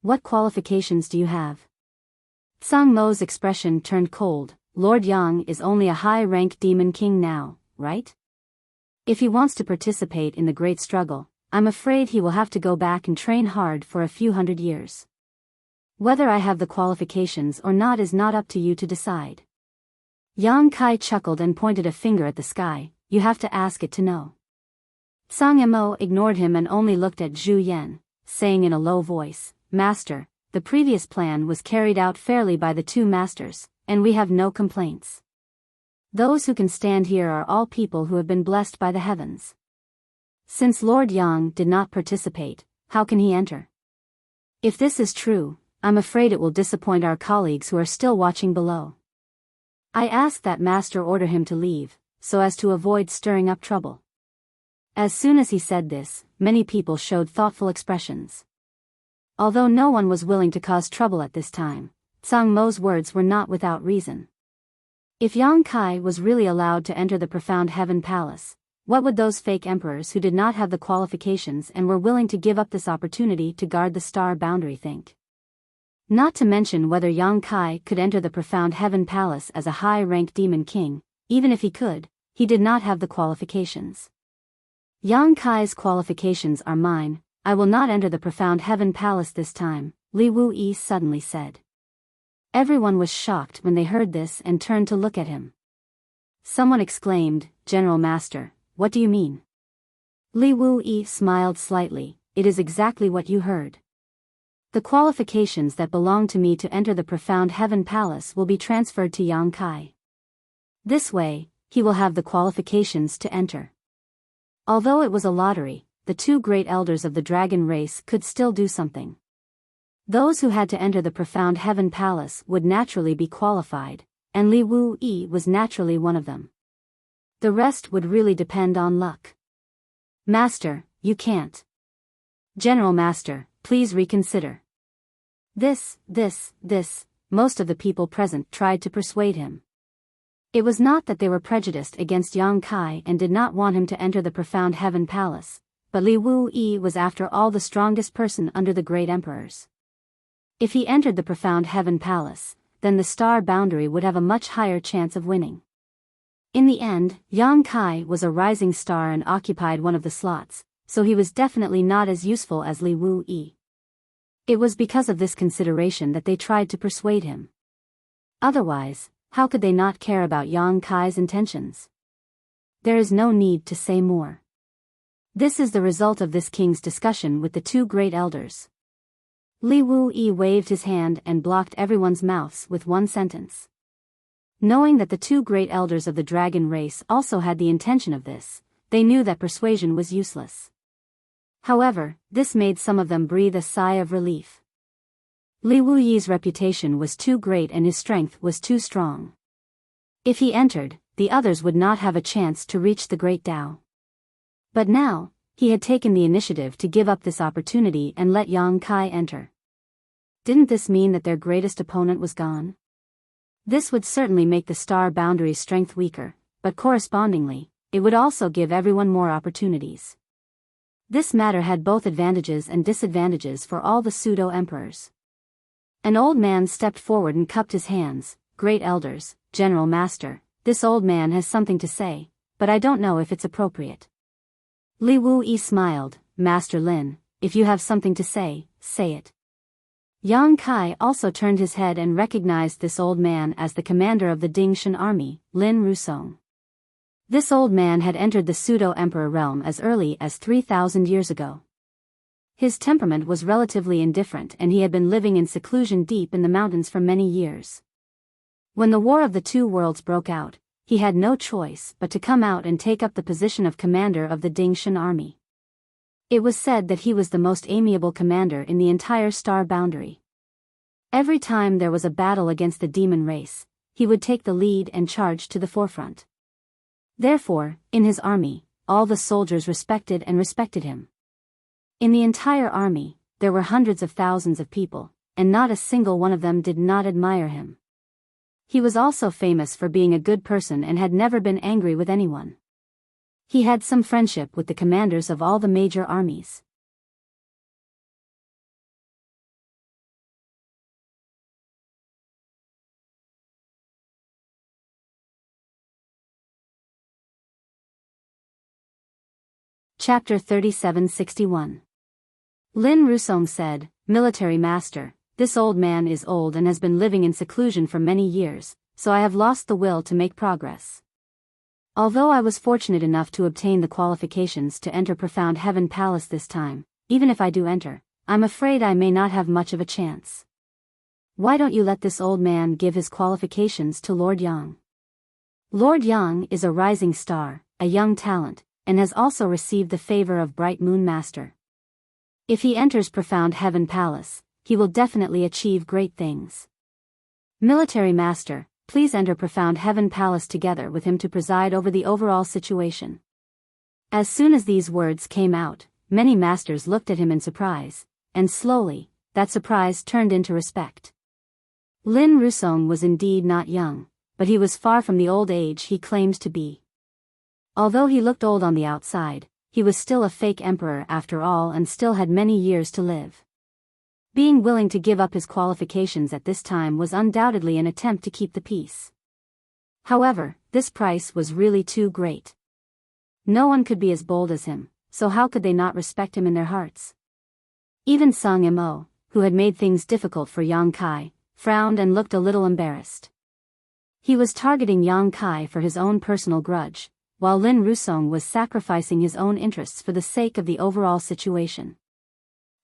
What qualifications do you have? Tsang Mo's expression turned cold. Lord Yang is only a high-rank demon king now, right? If he wants to participate in the great struggle, I'm afraid he will have to go back and train hard for a few hundred years. Whether I have the qualifications or not is not up to you to decide. Yang Kai chuckled and pointed a finger at the sky. You have to ask it to know. Tsang Mo ignored him and only looked at Zhu Yan, saying in a low voice, Master, the previous plan was carried out fairly by the 2 masters, and we have no complaints. Those who can stand here are all people who have been blessed by the heavens. Since Lord Yang did not participate, how can he enter? If this is true, I'm afraid it will disappoint our colleagues who are still watching below. I ask that Master order him to leave, so as to avoid stirring up trouble. As soon as he said this, many people showed thoughtful expressions. Although no one was willing to cause trouble at this time, Tsang Mo's words were not without reason. If Yang Kai was really allowed to enter the Profound Heaven Palace, what would those fake emperors who did not have the qualifications and were willing to give up this opportunity to guard the star boundary think? Not to mention whether Yang Kai could enter the Profound Heaven Palace as a high-rank demon king. Even if he could, he did not have the qualifications. Yang Kai's qualifications are mine. I will not enter the profound heaven palace this time, Li Wuyi suddenly said. Everyone was shocked when they heard this and turned to look at him. Someone exclaimed, General Master, what do you mean? Li Wuyi smiled slightly. It is exactly what you heard. The qualifications that belong to me to enter the profound heaven palace will be transferred to Yang Kai. This way, he will have the qualifications to enter. Although it was a lottery, the two great elders of the dragon race could still do something. Those who had to enter the profound heaven palace would naturally be qualified, and Li Wuyi was naturally one of them. The rest would really depend on luck. Master, you can't. General Master, please reconsider. This, most of the people present tried to persuade him. It was not that they were prejudiced against Yang Kai and did not want him to enter the profound heaven palace, but Li Wuyi was after all the strongest person under the great emperors. If he entered the profound heaven palace, then the star boundary would have a much higher chance of winning. In the end, Yang Kai was a rising star and occupied one of the slots, so he was definitely not as useful as Li Wuyi. It was because of this consideration that they tried to persuade him. Otherwise, how could they not care about Yang Kai's intentions? There is no need to say more. This is the result of this king's discussion with the two great elders. Li Wuyi waved his hand and blocked everyone's mouths with one sentence. Knowing that the two great elders of the dragon race also had the intention of this, they knew that persuasion was useless. However, this made some of them breathe a sigh of relief. Li Wuyi's reputation was too great and his strength was too strong. If he entered, the others would not have a chance to reach the great Tao. But now, he had taken the initiative to give up this opportunity and let Yang Kai enter. Didn't this mean that their greatest opponent was gone? This would certainly make the star boundary's strength weaker, but correspondingly, it would also give everyone more opportunities. This matter had both advantages and disadvantages for all the pseudo-emperors. An old man stepped forward and cupped his hands. Great elders, General Master, this old man has something to say, but I don't know if it's appropriate. Li Wuyi smiled. Master Lin, if you have something to say it. Yang Kai also turned his head and recognized this old man as the commander of the Dingshan army, Lin Rusong. This old man had entered the pseudo-emperor realm as early as 3,000 years ago. His temperament was relatively indifferent and he had been living in seclusion deep in the mountains for many years. When the War of the Two Worlds broke out, he had no choice but to come out and take up the position of commander of the Dingshan army. It was said that he was the most amiable commander in the entire star boundary. Every time there was a battle against the demon race, he would take the lead and charge to the forefront. Therefore, in his army, all the soldiers respected him. In the entire army, there were hundreds of thousands of people, and not a single one of them did not admire him. He was also famous for being a good person and had never been angry with anyone. He had some friendship with the commanders of all the major armies. Chapter 3761. Lin Rusong said, Military Master, this old man is old and has been living in seclusion for many years, so I have lost the will to make progress. Although I was fortunate enough to obtain the qualifications to enter Profound Heaven Palace this time, even if I do enter, I'm afraid I may not have much of a chance. Why don't you let this old man give his qualifications to Lord Yang? Lord Yang is a rising star, a young talent, and has also received the favor of Bright Moon Master. If he enters Profound Heaven Palace, he will definitely achieve great things. Military Master, please enter Profound Heaven Palace together with him to preside over the overall situation. As soon as these words came out, many masters looked at him in surprise, and slowly, that surprise turned into respect. Lin Rusong was indeed not young, but he was far from the old age he claimed to be. Although he looked old on the outside, he was still a fake emperor after all and still had many years to live. Being willing to give up his qualifications at this time was undoubtedly an attempt to keep the peace. However, this price was really too great. No one could be as bold as him, so how could they not respect him in their hearts? Even Sung Mo, who had made things difficult for Yang Kai, frowned and looked a little embarrassed. He was targeting Yang Kai for his own personal grudge, while Lin Rusong was sacrificing his own interests for the sake of the overall situation.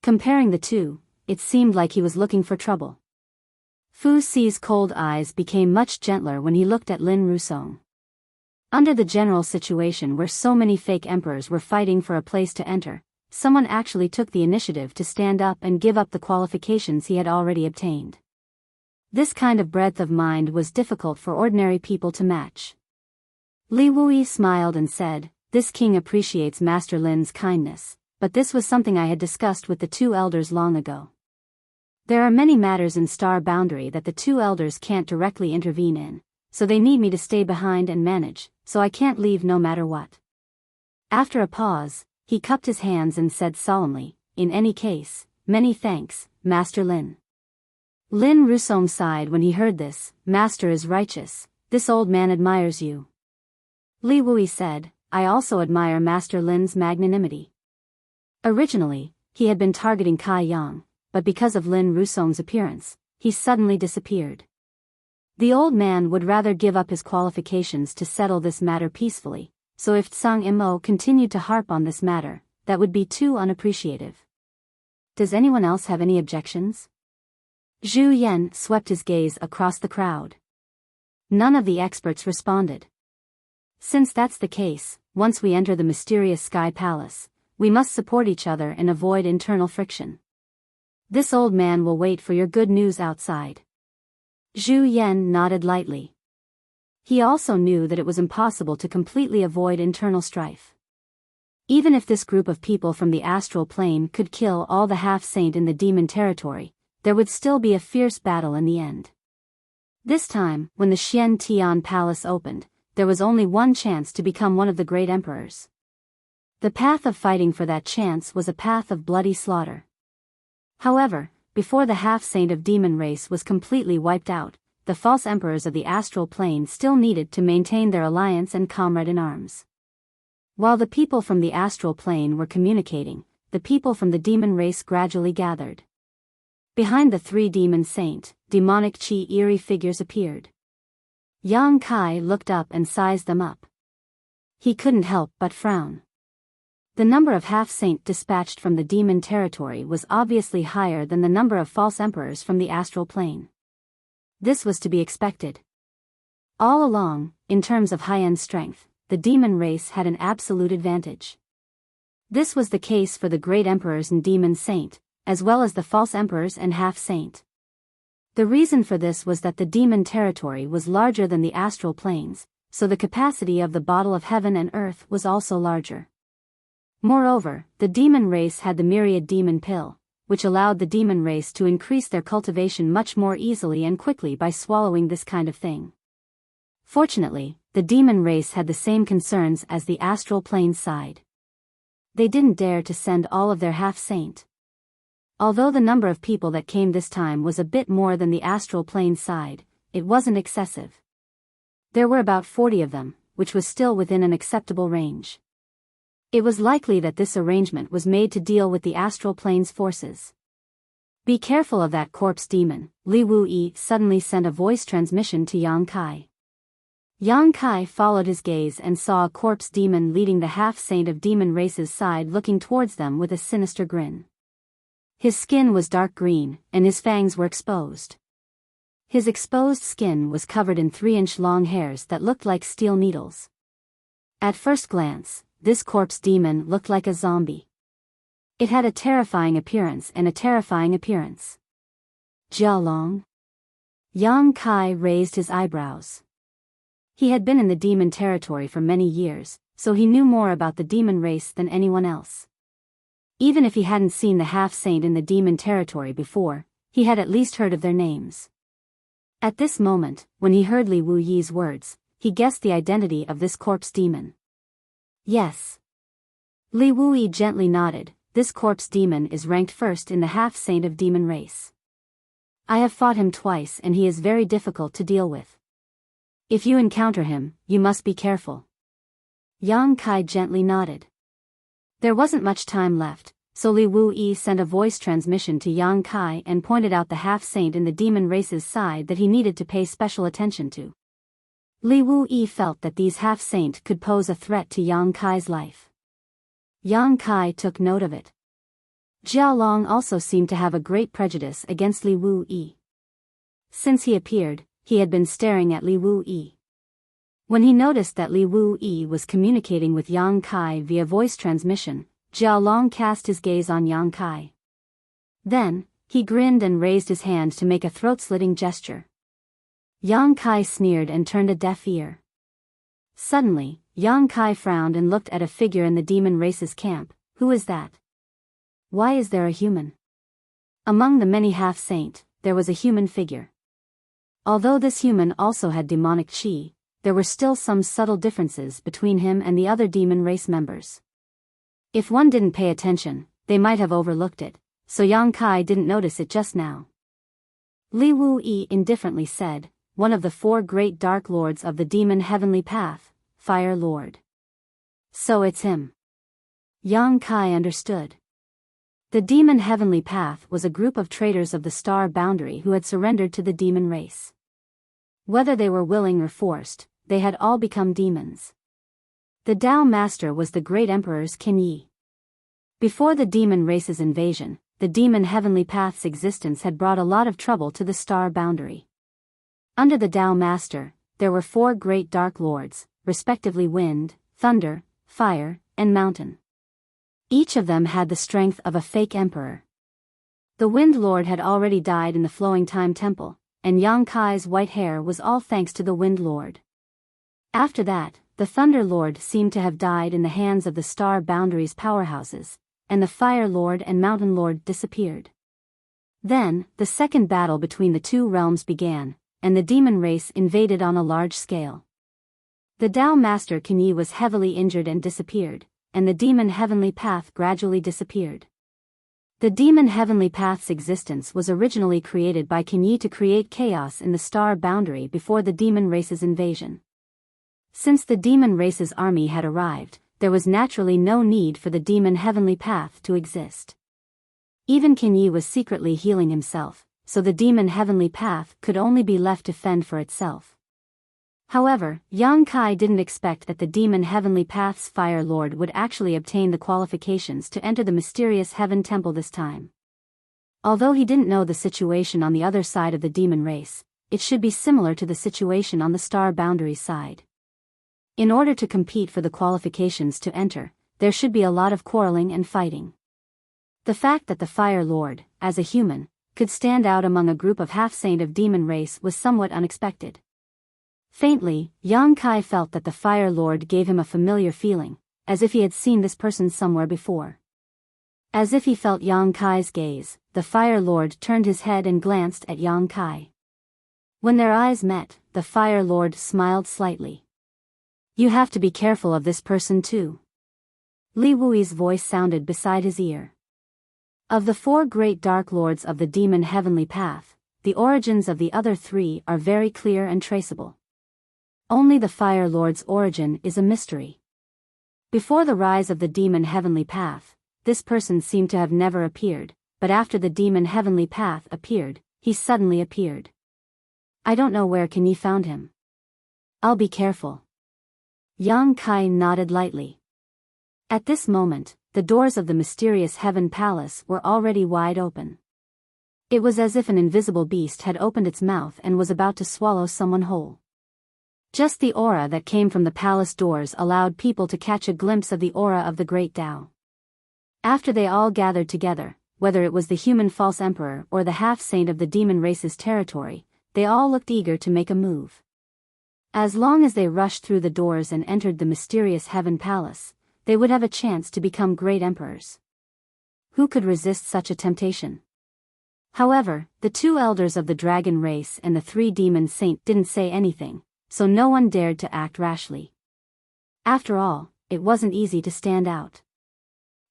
Comparing the two, it seemed like he was looking for trouble. Fu Xi's cold eyes became much gentler when he looked at Lin Rusong. Under the general situation where so many fake emperors were fighting for a place to enter, someone actually took the initiative to stand up and give up the qualifications he had already obtained. This kind of breadth of mind was difficult for ordinary people to match. Li Wuyi smiled and said, "This king appreciates Master Lin's kindness, but this was something I had discussed with the two elders long ago. There are many matters in Star Boundary that the two elders can't directly intervene in, so they need me to stay behind and manage, so I can't leave no matter what." After a pause, he cupped his hands and said solemnly, "In any case, many thanks, Master Lin." Lin Rusong sighed when he heard this. "Master is righteous, this old man admires you." Li Wuyi said, "I also admire Master Lin's magnanimity." Originally, he had been targeting Kai Yang, but because of Lin Rusong's appearance, he suddenly disappeared. The old man would rather give up his qualifications to settle this matter peacefully, so if Tsang Imo continued to harp on this matter, that would be too unappreciative. Does anyone else have any objections? Zhu Yan swept his gaze across the crowd. None of the experts responded. Since that's the case, once we enter the mysterious Sky Palace, we must support each other and avoid internal friction. This old man will wait for your good news outside. Zhu Yan nodded lightly. He also knew that it was impossible to completely avoid internal strife. Even if this group of people from the astral plane could kill all the half-saint in the demon territory, there would still be a fierce battle in the end. This time, when the Xian Tian Palace opened, there was only one chance to become one of the great emperors. The path of fighting for that chance was a path of bloody slaughter. However, before the half-saint of demon race was completely wiped out, the false emperors of the astral plane still needed to maintain their alliance and comrade in arms. While the people from the astral plane were communicating, the people from the demon race gradually gathered. Behind the three demon saint, demonic chi eerie figures appeared. Yang Kai looked up and sized them up. He couldn't help but frown. The number of half-saint dispatched from the demon territory was obviously higher than the number of false emperors from the astral plane. This was to be expected. All along, in terms of high-end strength, the demon race had an absolute advantage. This was the case for the great emperors and demon saint, as well as the false emperors and half-saint. The reason for this was that the demon territory was larger than the astral planes, so the capacity of the bottle of heaven and earth was also larger. Moreover, the demon race had the myriad demon pill, which allowed the demon race to increase their cultivation much more easily and quickly by swallowing this kind of thing. Fortunately, the demon race had the same concerns as the astral plane side. They didn't dare to send all of their half-saint. Although the number of people that came this time was a bit more than the astral plane side, it wasn't excessive. There were about 40 of them, which was still within an acceptable range. It was likely that this arrangement was made to deal with the astral plane's forces. "Be careful of that corpse demon," Li Wuyi suddenly sent a voice transmission to Yang Kai. Yang Kai followed his gaze and saw a corpse demon leading the half-saint of demon race's side looking towards them with a sinister grin. His skin was dark green, and his fangs were exposed. His exposed skin was covered in 3-inch long hairs that looked like steel needles. At first glance, this corpse demon looked like a zombie. It had a terrifying appearance and a terrifying appearance. Jialong? Yang Kai raised his eyebrows. He had been in the demon territory for many years, so he knew more about the demon race than anyone else. Even if he hadn't seen the half-saint in the demon territory before, he had at least heard of their names. At this moment, when he heard Li Wuyi's words, he guessed the identity of this corpse demon. Yes. Li Wuyi gently nodded. This corpse demon is ranked first in the half-saint of demon race. I have fought him twice and he is very difficult to deal with. If you encounter him, you must be careful. Yang Kai gently nodded. There wasn't much time left, so Li Wuyi sent a voice transmission to Yang Kai and pointed out the half-saint in the demon race's side that he needed to pay special attention to. Li Wuyi felt that these half-saint could pose a threat to Yang Kai's life. Yang Kai took note of it. Jiaolong also seemed to have a great prejudice against Li Wuyi. Since he appeared, he had been staring at Li Wuyi. When he noticed that Li Wuyi was communicating with Yang Kai via voice transmission, Jiaolong cast his gaze on Yang Kai. Then, he grinned and raised his hand to make a throat-slitting gesture. Yang Kai sneered and turned a deaf ear. Suddenly, Yang Kai frowned and looked at a figure in the demon race's camp. Who is that? Why is there a human? Among the many half-saint, there was a human figure. Although this human also had demonic chi, there were still some subtle differences between him and the other demon race members. If one didn't pay attention, they might have overlooked it, so Yang Kai didn't notice it just now. Li Wuyi indifferently said, one of the 4 great dark lords of the demon heavenly path, Fire Lord. So it's him. Yang Kai understood. The demon heavenly path was a group of traitors of the star boundary who had surrendered to the demon race. Whether they were willing or forced, they had all become demons. The Tao Master was the great emperor's Qin Yi. Before the demon race's invasion, the demon heavenly path's existence had brought a lot of trouble to the star boundary. Under the Tao Master, there were 4 great dark lords, respectively wind, thunder, fire, and mountain. Each of them had the strength of a fake emperor. The Wind Lord had already died in the Flowing Time Temple, and Yang Kai's white hair was all thanks to the Wind Lord. After that, the Thunder Lord seemed to have died in the hands of the Star Boundary's powerhouses, and the Fire Lord and Mountain Lord disappeared. Then, the second battle between the 2 realms began, and the demon race invaded on a large scale. The Tao Master Qin Yi was heavily injured and disappeared, and the demon heavenly path gradually disappeared. The demon heavenly path's existence was originally created by Qin Yi to create chaos in the star boundary before the demon race's invasion. Since the demon race's army had arrived, there was naturally no need for the demon heavenly path to exist. Even Qin Yi was secretly healing himself, so the demon heavenly path could only be left to fend for itself. However, Yang Kai didn't expect that the demon heavenly path's Fire Lord would actually obtain the qualifications to enter the mysterious Heaven Temple this time. Although he didn't know the situation on the other side of the demon race, it should be similar to the situation on the star boundary side. In order to compete for the qualifications to enter, there should be a lot of quarreling and fighting. The fact that the Fire Lord, as a human, could stand out among a group of half-saint of demon race was somewhat unexpected. Faintly, Yang Kai felt that the Fire Lord gave him a familiar feeling, as if he had seen this person somewhere before. As if he felt Yang Kai's gaze, the Fire Lord turned his head and glanced at Yang Kai. When their eyes met, the Fire Lord smiled slightly. You have to be careful of this person too. Li Wuyi's voice sounded beside his ear. Of the 4 great dark lords of the demon heavenly path, the origins of the other 3 are very clear and traceable. Only the Fire Lord's origin is a mystery. Before the rise of the demon heavenly path, this person seemed to have never appeared, but after the demon heavenly path appeared, he suddenly appeared. I don't know where Qin Yi found him. I'll be careful. Yang Kai nodded lightly. At this moment, the doors of the mysterious Heaven Palace were already wide open. It was as if an invisible beast had opened its mouth and was about to swallow someone whole. Just the aura that came from the palace doors allowed people to catch a glimpse of the aura of the great Tao. After they all gathered together, whether it was the human false emperor or the half-saint of the demon race's territory, they all looked eager to make a move. As long as they rushed through the doors and entered the mysterious Heaven Palace, they would have a chance to become great emperors. Who could resist such a temptation? However, the 2 elders of the dragon race and the 3 demon saints didn't say anything, so no one dared to act rashly. After all, it wasn't easy to stand out.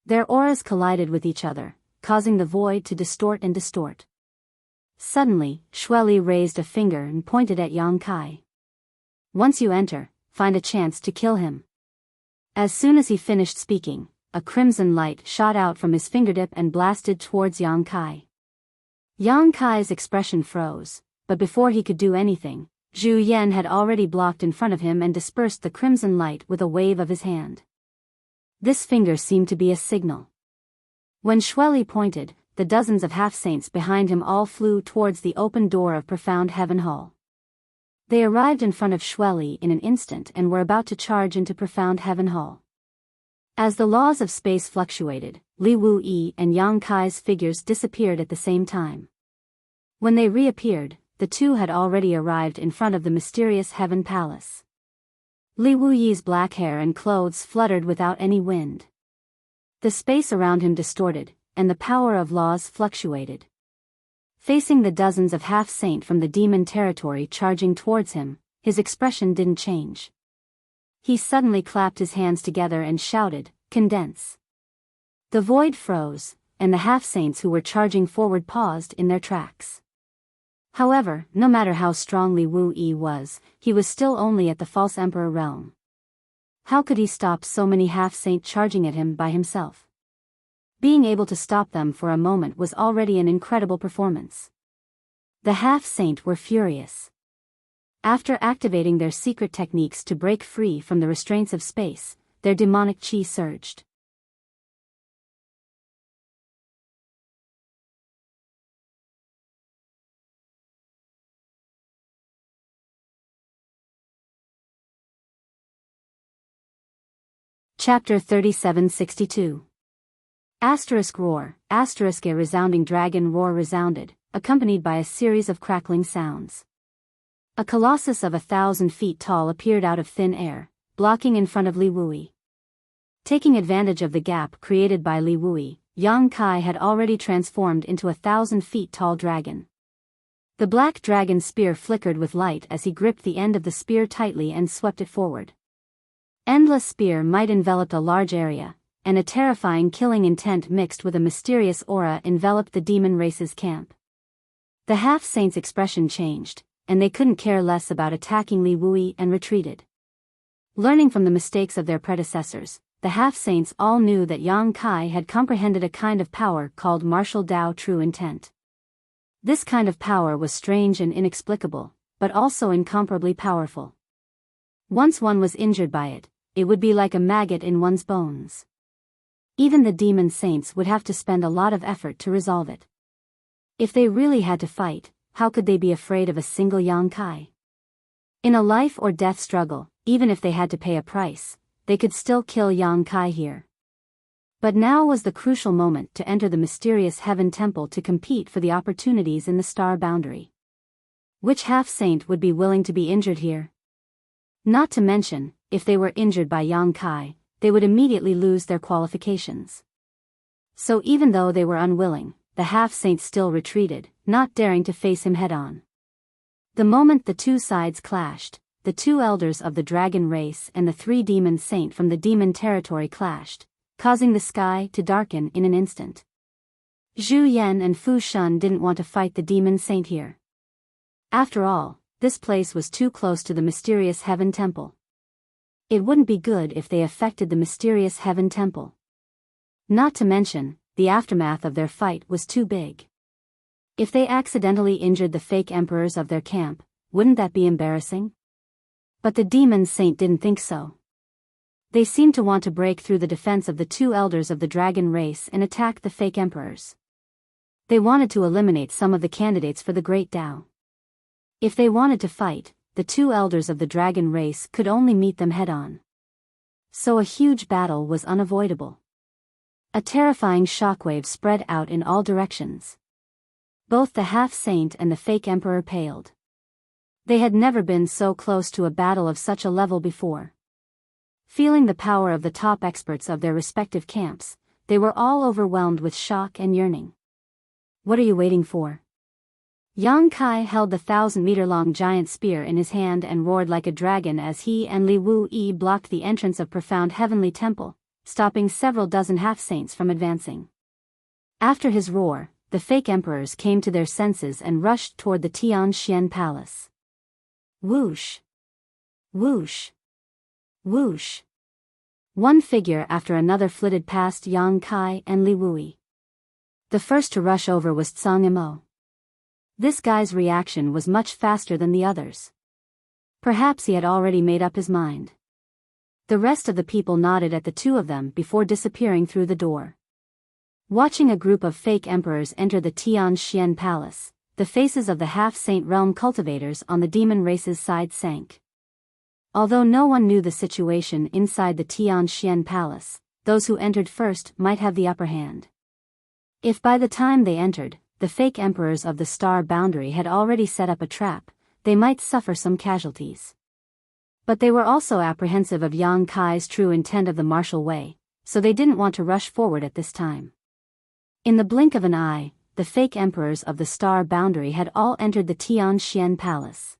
Their auras collided with each other, causing the void to distort and distort. Suddenly, Shueli raised a finger and pointed at Yang Kai. Once you enter, find a chance to kill him." As soon as he finished speaking, a crimson light shot out from his fingertip and blasted towards Yang Kai. Yang Kai's expression froze, but before he could do anything, Zhu Yan had already blocked in front of him and dispersed the crimson light with a wave of his hand. This finger seemed to be a signal. When Xueli pointed, the dozens of half-saints behind him all flew towards the open door of Profound Heaven Hall. They arrived in front of Xueli in an instant and were about to charge into Profound Heaven Hall. As the laws of space fluctuated, Li Wuyi and Yang Kai's figures disappeared at the same time. When they reappeared, the two had already arrived in front of the mysterious Heaven Palace. Li Wuyi's black hair and clothes fluttered without any wind. The space around him distorted, and the power of laws fluctuated. Facing the dozens of half-saint from the demon territory charging towards him, his expression didn't change. He suddenly clapped his hands together and shouted, "Condense!" The void froze, and the half-saints who were charging forward paused in their tracks. However, no matter how strong Li Wuyi was, he was still only at the false emperor realm. How could he stop so many half-saint charging at him by himself? Being able to stop them for a moment was already an incredible performance. The half-saint were furious. After activating their secret techniques to break free from the restraints of space, their demonic chi surged. Chapter 3762. Roar, a resounding dragon roar resounded, accompanied by a series of crackling sounds. A colossus of 1,000 feet tall appeared out of thin air, blocking in front of Li Wuyi. Taking advantage of the gap created by Li Wuyi, Yang Kai had already transformed into a 1,000 feet tall dragon. The black dragon's spear flickered with light as he gripped the end of the spear tightly and swept it forward. Endless spear might enveloped a large area, and a terrifying killing intent mixed with a mysterious aura enveloped the demon race's camp. The half-saints' expression changed, and they couldn't care less about attacking Li Wuyi and retreated. Learning from the mistakes of their predecessors, the half-saints all knew that Yang Kai had comprehended a kind of power called martial Dao true intent. This kind of power was strange and inexplicable, but also incomparably powerful. Once one was injured by it, it would be like a maggot in one's bones. Even the demon saints would have to spend a lot of effort to resolve it. If they really had to fight, how could they be afraid of a single Yang Kai? In a life or death struggle, even if they had to pay a price, they could still kill Yang Kai here. But now was the crucial moment to enter the mysterious Heaven Temple to compete for the opportunities in the star boundary. Which half-saint would be willing to be injured here? Not to mention, if they were injured by Yang Kai, they would immediately lose their qualifications. So even though they were unwilling, the half-saints still retreated, not daring to face him head-on. The moment the two sides clashed, the two elders of the dragon race and the 3 demon saint from the demon territory clashed, causing the sky to darken in an instant. Zhu Yan and Fu Shun didn't want to fight the demon saint here. After all, this place was too close to the mysterious Heaven Temple. It wouldn't be good if they affected the mysterious Heaven Temple. Not to mention, the aftermath of their fight was too big. If they accidentally injured the fake emperors of their camp, wouldn't that be embarrassing? But the demon saint didn't think so. They seemed to want to break through the defense of the 2 elders of the dragon race and attack the fake emperors. They wanted to eliminate some of the candidates for the Great Tao. If they wanted to fight, the 2 elders of the dragon race could only meet them head-on. So a huge battle was unavoidable. A terrifying shockwave spread out in all directions. Both the half-saint and the fake emperor paled. They had never been so close to a battle of such a level before. Feeling the power of the top experts of their respective camps, they were all overwhelmed with shock and yearning. What are you waiting for? Yang Kai held the 1,000-meter-long giant spear in his hand and roared like a dragon as he and Li Wuyi blocked the entrance of Profound Heavenly Temple, stopping several dozen half-saints from advancing. After his roar, the fake emperors came to their senses and rushed toward the Tianxian Palace. Whoosh! Whoosh! Whoosh! One figure after another flitted past Yang Kai and Li Wui. The first to rush over was Tsang Imo. This guy's reaction was much faster than the others. Perhaps he had already made up his mind. The rest of the people nodded at the two of them before disappearing through the door. Watching a group of fake emperors enter the Tianxian Palace, the faces of the half-saint realm cultivators on the demon race's side sank. Although no one knew the situation inside the Tianxian Palace, those who entered first might have the upper hand. If by the time they entered, the fake emperors of the star boundary had already set up a trap, they might suffer some casualties. But they were also apprehensive of Yang Kai's true intent of the martial way, so they didn't want to rush forward at this time. In the blink of an eye, the fake emperors of the star boundary had all entered the Tianxian Palace.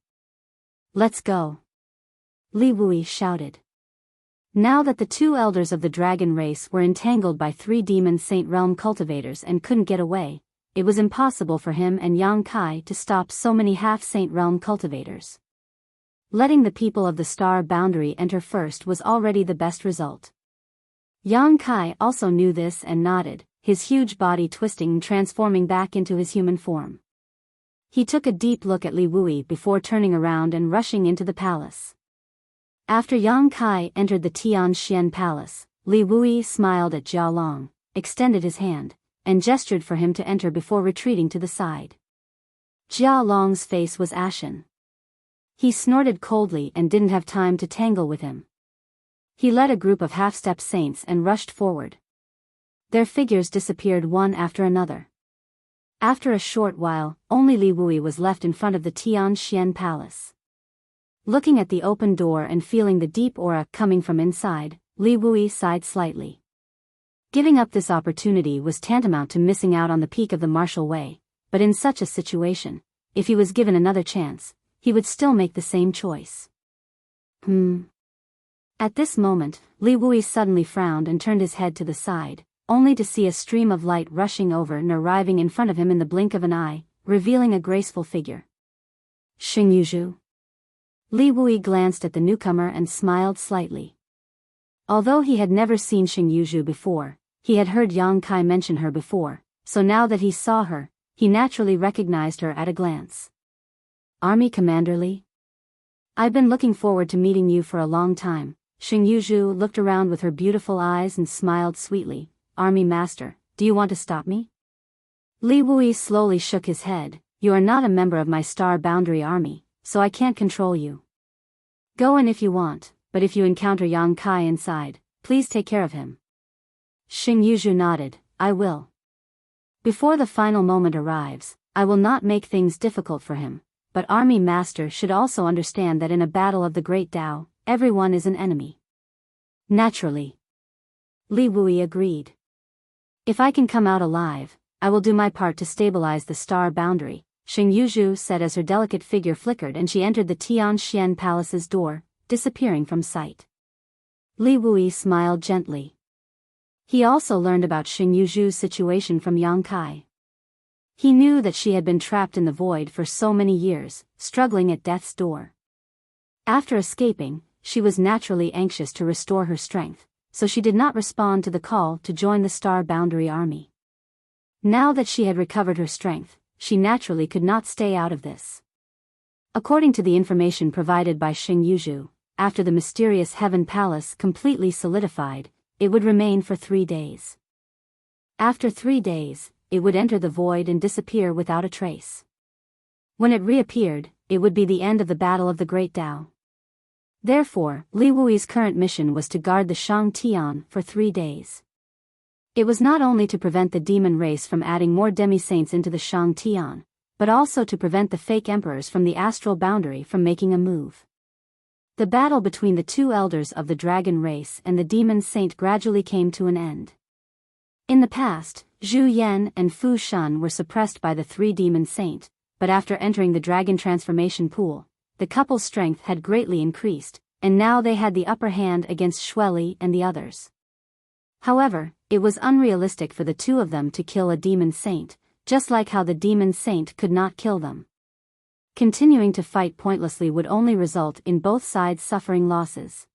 "Let's go!" Li Wui shouted. Now that the two elders of the dragon race were entangled by three demon saint realm cultivators and couldn't get away, it was impossible for him and Yang Kai to stop so many half-saint realm cultivators. Letting the people of the star boundary enter first was already the best result. Yang Kai also knew this and nodded, his huge body twisting and transforming back into his human form. He took a deep look at Li Wui before turning around and rushing into the palace. After Yang Kai entered the Tianxian Palace, Li Wui smiled at Jia Long, extended his hand, and gestured for him to enter before retreating to the side. Jia Long's face was ashen. He snorted coldly and didn't have time to tangle with him. He led a group of half-step saints and rushed forward. Their figures disappeared one after another. After a short while, only Li Wui was left in front of the Tianxian Palace. Looking at the open door and feeling the deep aura coming from inside, Li Wui sighed slightly. Giving up this opportunity was tantamount to missing out on the peak of the martial way, but in such a situation, if he was given another chance, he would still make the same choice. At this moment, Li Wui suddenly frowned and turned his head to the side, only to see a stream of light rushing over and arriving in front of him in the blink of an eye, revealing a graceful figure. Xing Yuzhu. Li Wui glanced at the newcomer and smiled slightly. Although he had never seen Xing Yuzhu before, he had heard Yang Kai mention her before, so now that he saw her, he naturally recognized her at a glance. "Army Commander Li? I've been looking forward to meeting you for a long time." Xing Yuzhu looked around with her beautiful eyes and smiled sweetly. "Army Master, do you want to stop me?" Li Wui slowly shook his head. "You are not a member of my star boundary army, so I can't control you. Go in if you want, but if you encounter Yang Kai inside, please take care of him." Xing Yuzhu nodded. "I will. Before the final moment arrives, I will not make things difficult for him, but Army Master should also understand that in a battle of the Great Tao, everyone is an enemy." "Naturally." Li Wui agreed. "If I can come out alive, I will do my part to stabilize the star boundary," Xing Yuzhu said as her delicate figure flickered and she entered the Tianxian Palace's door, disappearing from sight. Li Wui smiled gently. He also learned about Xing Yuzhu's situation from Yang Kai. He knew that she had been trapped in the void for so many years, struggling at death's door. After escaping, she was naturally anxious to restore her strength, so she did not respond to the call to join the Star Boundary Army. Now that she had recovered her strength, she naturally could not stay out of this. According to the information provided by Xing Yuzhu, after the mysterious Heaven Palace completely solidified, it would remain for 3 days. After 3 days, it would enter the void and disappear without a trace. When it reappeared, it would be the end of the Battle of the Great Tao. Therefore, Li Wui's current mission was to guard the Shang Tian for 3 days. It was not only to prevent the demon race from adding more demi-saints into the Shang Tian, but also to prevent the fake emperors from the astral boundary from making a move. The battle between the two elders of the dragon race and the demon saint gradually came to an end. In the past, Zhu Yan and Fu Shun were suppressed by the 3 demon saint, but after entering the dragon transformation pool, the couple's strength had greatly increased, and now they had the upper hand against Xueli and the others. However, it was unrealistic for the two of them to kill a demon saint, just like how the demon saint could not kill them. Continuing to fight pointlessly would only result in both sides suffering losses.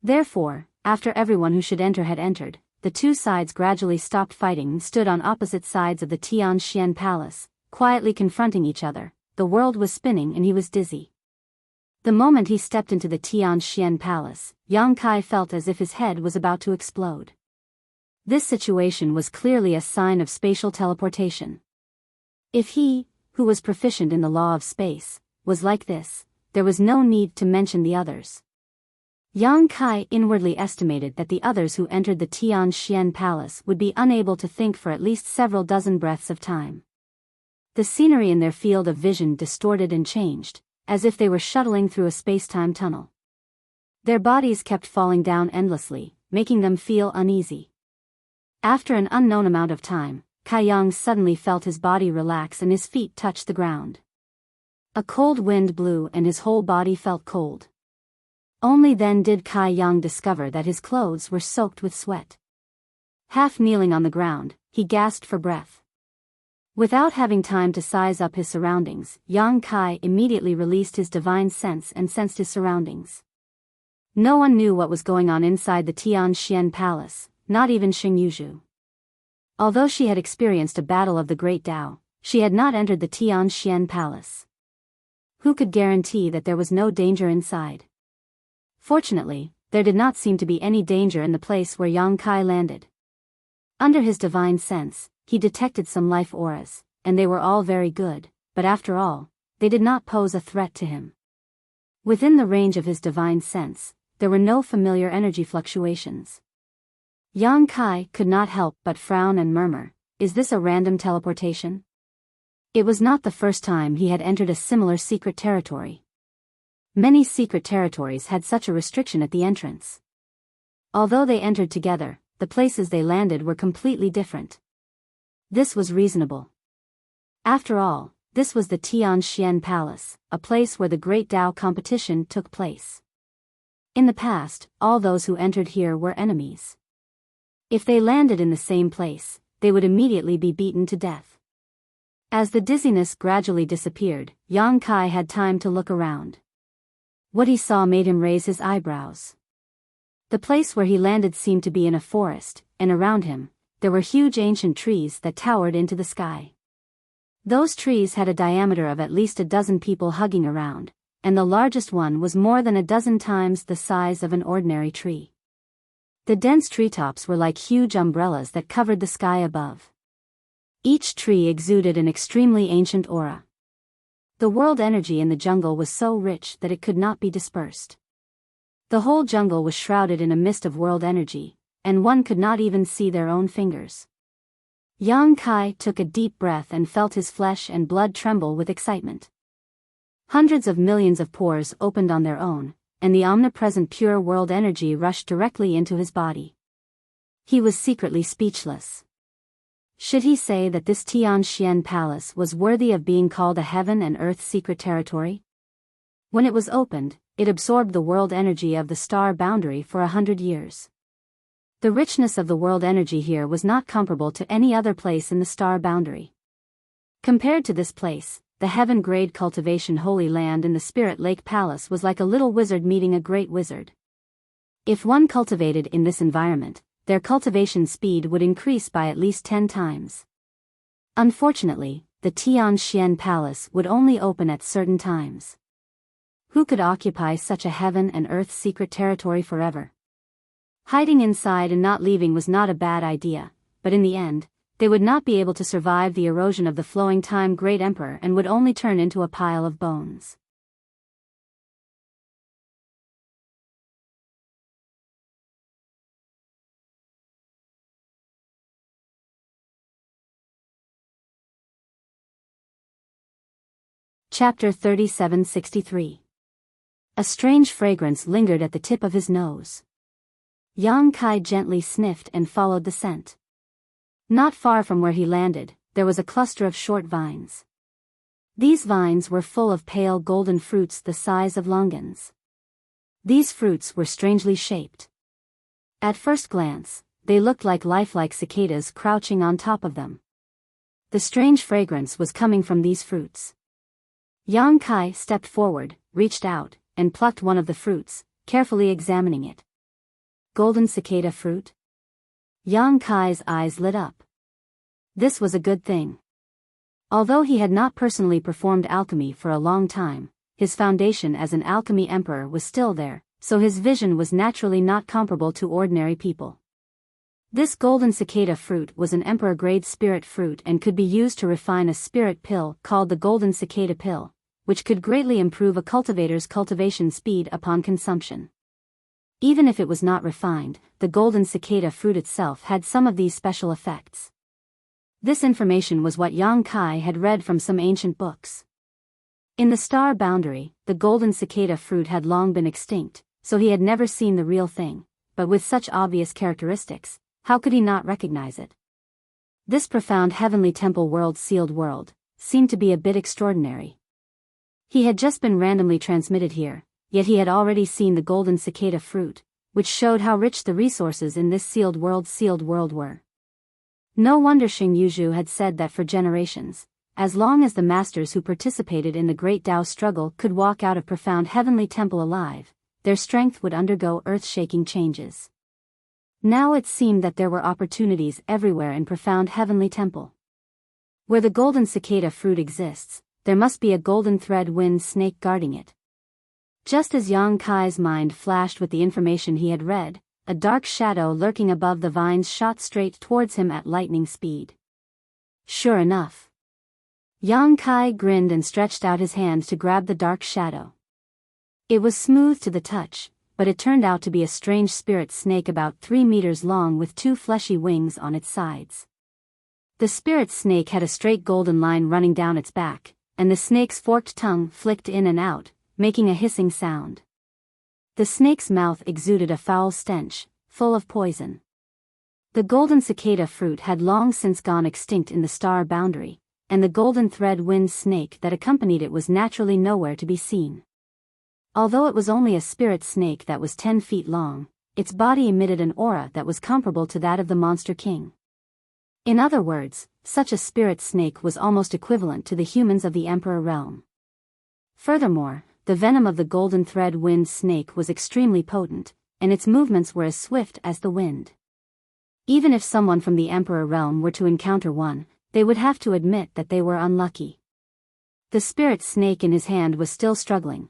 Therefore, after everyone who should enter had entered, the two sides gradually stopped fighting and stood on opposite sides of the Tianxian Palace, quietly confronting each other. The world was spinning and he was dizzy. The moment he stepped into the Tianxian Palace, Yang Kai felt as if his head was about to explode. This situation was clearly a sign of spatial teleportation. If he, who was proficient in the law of space, was like this, there was no need to mention the others. Yang Kai inwardly estimated that the others who entered the Tianxian Palace would be unable to think for at least several dozen breaths of time. The scenery in their field of vision distorted and changed, as if they were shuttling through a space-time tunnel. Their bodies kept falling down endlessly, making them feel uneasy. After an unknown amount of time, Kai Yang suddenly felt his body relax and his feet touch the ground. A cold wind blew and his whole body felt cold. Only then did Kai Yang discover that his clothes were soaked with sweat. Half kneeling on the ground, he gasped for breath. Without having time to size up his surroundings, Yang Kai immediately released his divine sense and sensed his surroundings. No one knew what was going on inside the Tianxian Palace, not even Xing Yuzhu. Although she had experienced a battle of the Great Tao, she had not entered the Tianxian Palace. Who could guarantee that there was no danger inside? Fortunately, there did not seem to be any danger in the place where Yang Kai landed. Under his divine sense, he detected some life auras, and they were all very good, but after all, they did not pose a threat to him. Within the range of his divine sense, there were no familiar energy fluctuations. Yang Kai could not help but frown and murmur, "Is this a random teleportation?" It was not the first time he had entered a similar secret territory. Many secret territories had such a restriction at the entrance. Although they entered together, the places they landed were completely different. This was reasonable. After all, this was the Tianxian Palace, a place where the Great Tao competition took place. In the past, all those who entered here were enemies. If they landed in the same place, they would immediately be beaten to death. As the dizziness gradually disappeared, Yang Kai had time to look around. What he saw made him raise his eyebrows. The place where he landed seemed to be in a forest, and around him, there were huge ancient trees that towered into the sky. Those trees had a diameter of at least a dozen people hugging around, and the largest one was more than a dozen times the size of an ordinary tree. The dense treetops were like huge umbrellas that covered the sky above. Each tree exuded an extremely ancient aura. The world energy in the jungle was so rich that it could not be dispersed. The whole jungle was shrouded in a mist of world energy, and one could not even see their own fingers. Yang Kai took a deep breath and felt his flesh and blood tremble with excitement. Hundreds of millions of pores opened on their own, and the omnipresent pure world energy rushed directly into his body. He was secretly speechless. Should he say that this Tianxian Palace was worthy of being called a heaven and earth secret territory? When it was opened, it absorbed the world energy of the star boundary for 100 years. The richness of the world energy here was not comparable to any other place in the star boundary. Compared to this place, the heaven-grade cultivation Holy Land in the Spirit Lake Palace was like a little wizard meeting a great wizard. If one cultivated in this environment, their cultivation speed would increase by at least 10 times. Unfortunately, the Tianxian Palace would only open at certain times. Who could occupy such a heaven and earth secret territory forever? Hiding inside and not leaving was not a bad idea, but in the end, they would not be able to survive the erosion of the flowing time Great Emperor and would only turn into a pile of bones. Chapter 3763. A strange fragrance lingered at the tip of his nose. Yang Kai gently sniffed and followed the scent. Not far from where he landed, there was a cluster of short vines. These vines were full of pale golden fruits the size of longans. These fruits were strangely shaped. At first glance, they looked like lifelike cicadas crouching on top of them. The strange fragrance was coming from these fruits. Yang Kai stepped forward, reached out, and plucked one of the fruits, carefully examining it. Golden cicada fruit? Yang Kai's eyes lit up. This was a good thing. Although he had not personally performed alchemy for a long time, his foundation as an alchemy emperor was still there, so his vision was naturally not comparable to ordinary people. This golden cicada fruit was an emperor-grade spirit fruit and could be used to refine a spirit pill called the golden cicada pill, which could greatly improve a cultivator's cultivation speed upon consumption. Even if it was not refined, the golden cicada fruit itself had some of these special effects. This information was what Yang Kai had read from some ancient books. In the star boundary, the golden cicada fruit had long been extinct, so he had never seen the real thing, but with such obvious characteristics, how could he not recognize it? This profound heavenly temple world sealed world seemed to be a bit extraordinary. He had just been randomly transmitted here, yet he had already seen the golden cicada fruit, which showed how rich the resources in this sealed world were. No wonder Xing Yuzhu had said that for generations, as long as the masters who participated in the great Tao struggle could walk out of profound heavenly temple alive, their strength would undergo earth-shaking changes. Now it seemed that there were opportunities everywhere in profound heavenly temple. Where the golden cicada fruit exists, there must be a golden thread wind snake guarding it. Just as Yang Kai's mind flashed with the information he had read, a dark shadow lurking above the vines shot straight towards him at lightning speed. Sure enough. Yang Kai grinned and stretched out his hand to grab the dark shadow. It was smooth to the touch, but it turned out to be a strange spirit snake about 3 meters long with 2 fleshy wings on its sides. The spirit snake had a straight golden line running down its back, and the snake's forked tongue flicked in and out, making a hissing sound. The snake's mouth exuded a foul stench, full of poison. The golden cicada fruit had long since gone extinct in the star boundary, and the golden thread wind snake that accompanied it was naturally nowhere to be seen. Although it was only a spirit snake that was 10 feet long, its body emitted an aura that was comparable to that of the Monster King. In other words, such a spirit snake was almost equivalent to the humans of the Emperor realm. Furthermore, the venom of the golden thread wind snake was extremely potent, and its movements were as swift as the wind. Even if someone from the Emperor realm were to encounter one, they would have to admit that they were unlucky. The spirit snake in his hand was still struggling.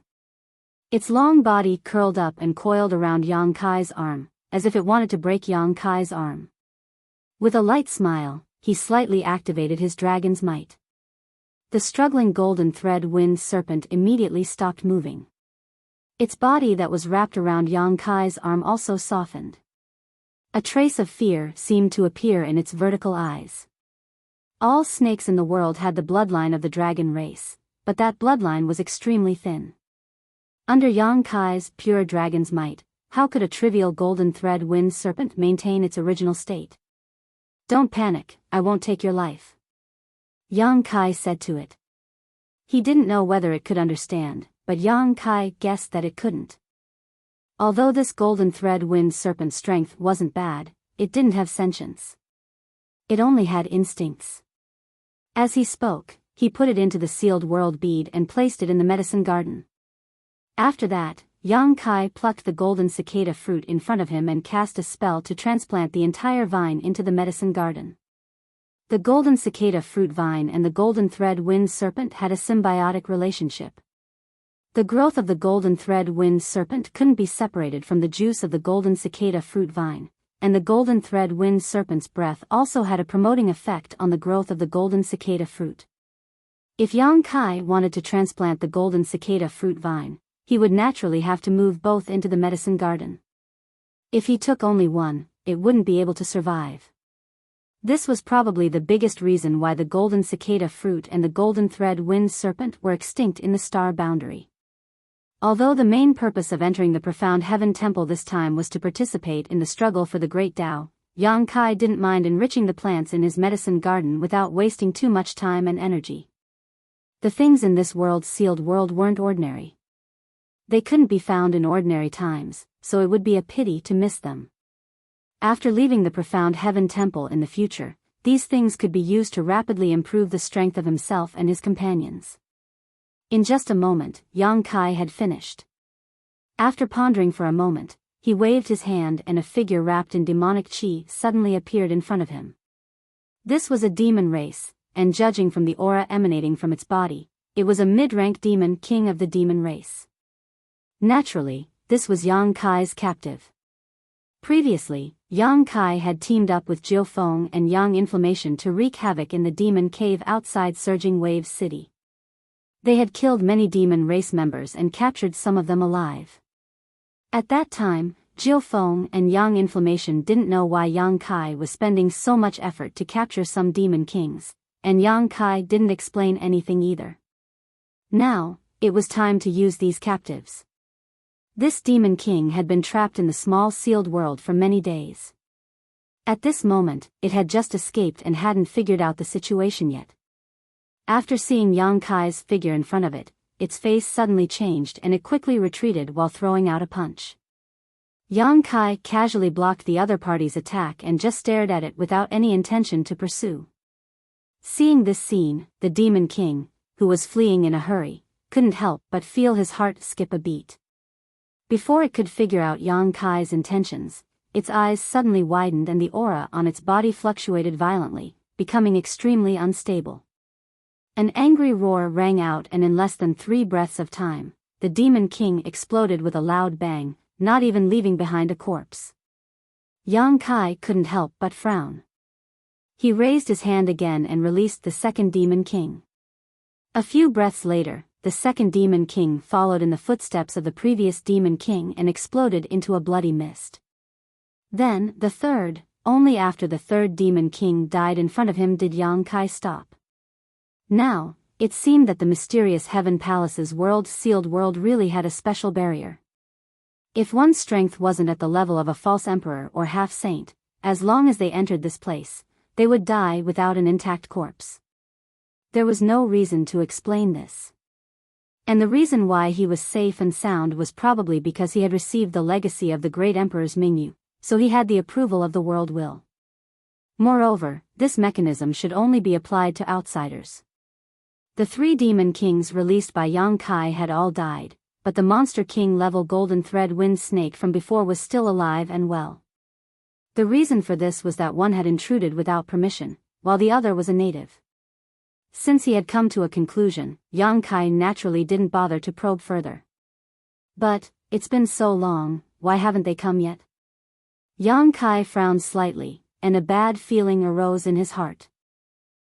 Its long body curled up and coiled around Yang Kai's arm, as if it wanted to break Yang Kai's arm. With a light smile, he slightly activated his dragon's might. The struggling golden thread wind serpent immediately stopped moving. Its body that was wrapped around Yang Kai's arm also softened. A trace of fear seemed to appear in its vertical eyes. All snakes in the world had the bloodline of the dragon race, but that bloodline was extremely thin. Under Yang Kai's pure dragon's might, how could a trivial golden thread wind serpent maintain its original state? Don't panic, I won't take your life. Yang Kai said to it. He didn't know whether it could understand, but Yang Kai guessed that it couldn't. Although this golden thread wind serpent's strength wasn't bad, it didn't have sentience. It only had instincts. As he spoke, he put it into the sealed world bead and placed it in the medicine garden. After that, Yang Kai plucked the golden cicada fruit in front of him and cast a spell to transplant the entire vine into the medicine garden. The golden cicada fruit vine and the golden thread wind serpent had a symbiotic relationship. The growth of the golden thread wind serpent couldn't be separated from the juice of the golden cicada fruit vine, and the golden thread wind serpent's breath also had a promoting effect on the growth of the golden cicada fruit. If Yang Kai wanted to transplant the golden cicada fruit vine, he would naturally have to move both into the medicine garden. If he took only one, it wouldn't be able to survive. This was probably the biggest reason why the golden cicada fruit and the golden thread wind serpent were extinct in the star boundary. Although the main purpose of entering the profound heaven temple this time was to participate in the struggle for the great Tao, Yang Kai didn't mind enriching the plants in his medicine garden without wasting too much time and energy. The things in this sealed world weren't ordinary. They couldn't be found in ordinary times, so it would be a pity to miss them. After leaving the profound heaven temple in the future, these things could be used to rapidly improve the strength of himself and his companions. In just a moment, Yang Kai had finished. After pondering for a moment, he waved his hand and a figure wrapped in demonic chi suddenly appeared in front of him. This was a demon race, and judging from the aura emanating from its body, it was a mid-rank demon king of the demon race. Naturally, this was Yang Kai's captive. Previously, Yang Kai had teamed up with Jiu Feng and Yang Inflammation to wreak havoc in the demon cave outside Surging Waves City. They had killed many demon race members and captured some of them alive. At that time, Jiu Feng and Yang Inflammation didn't know why Yang Kai was spending so much effort to capture some demon kings, and Yang Kai didn't explain anything either. Now, it was time to use these captives. This demon king had been trapped in the small sealed world for many days. At this moment, it had just escaped and hadn't figured out the situation yet. After seeing Yang Kai's figure in front of it, its face suddenly changed and it quickly retreated while throwing out a punch. Yang Kai casually blocked the other party's attack and just stared at it without any intention to pursue. Seeing this scene, the demon king, who was fleeing in a hurry, couldn't help but feel his heart skip a beat. Before it could figure out Yang Kai's intentions, its eyes suddenly widened and the aura on its body fluctuated violently, becoming extremely unstable. An angry roar rang out and in less than 3 breaths of time, the demon king exploded with a loud bang, not even leaving behind a corpse. Yang Kai couldn't help but frown. He raised his hand again and released the second demon king. A few breaths later, the second demon king followed in the footsteps of the previous demon king and exploded into a bloody mist. Then, the third, only after the third demon king died in front of him did Yang Kai stop. Now, it seemed that the mysterious Heaven Palace's world-sealed world really had a special barrier. If one's strength wasn't at the level of a false emperor or half-saint, as long as they entered this place, they would die without an intact corpse. There was no reason to explain this. And the reason why he was safe and sound was probably because he had received the legacy of the great emperor's Mingyu, so he had the approval of the world will. Moreover, this mechanism should only be applied to outsiders. The 3 demon kings released by Yang Kai had all died, but the monster king level golden thread wind snake from before was still alive and well. The reason for this was that one had intruded without permission, while the other was a native. Since he had come to a conclusion, Yang Kai naturally didn't bother to probe further. But, it's been so long, why haven't they come yet? Yang Kai frowned slightly, and a bad feeling arose in his heart.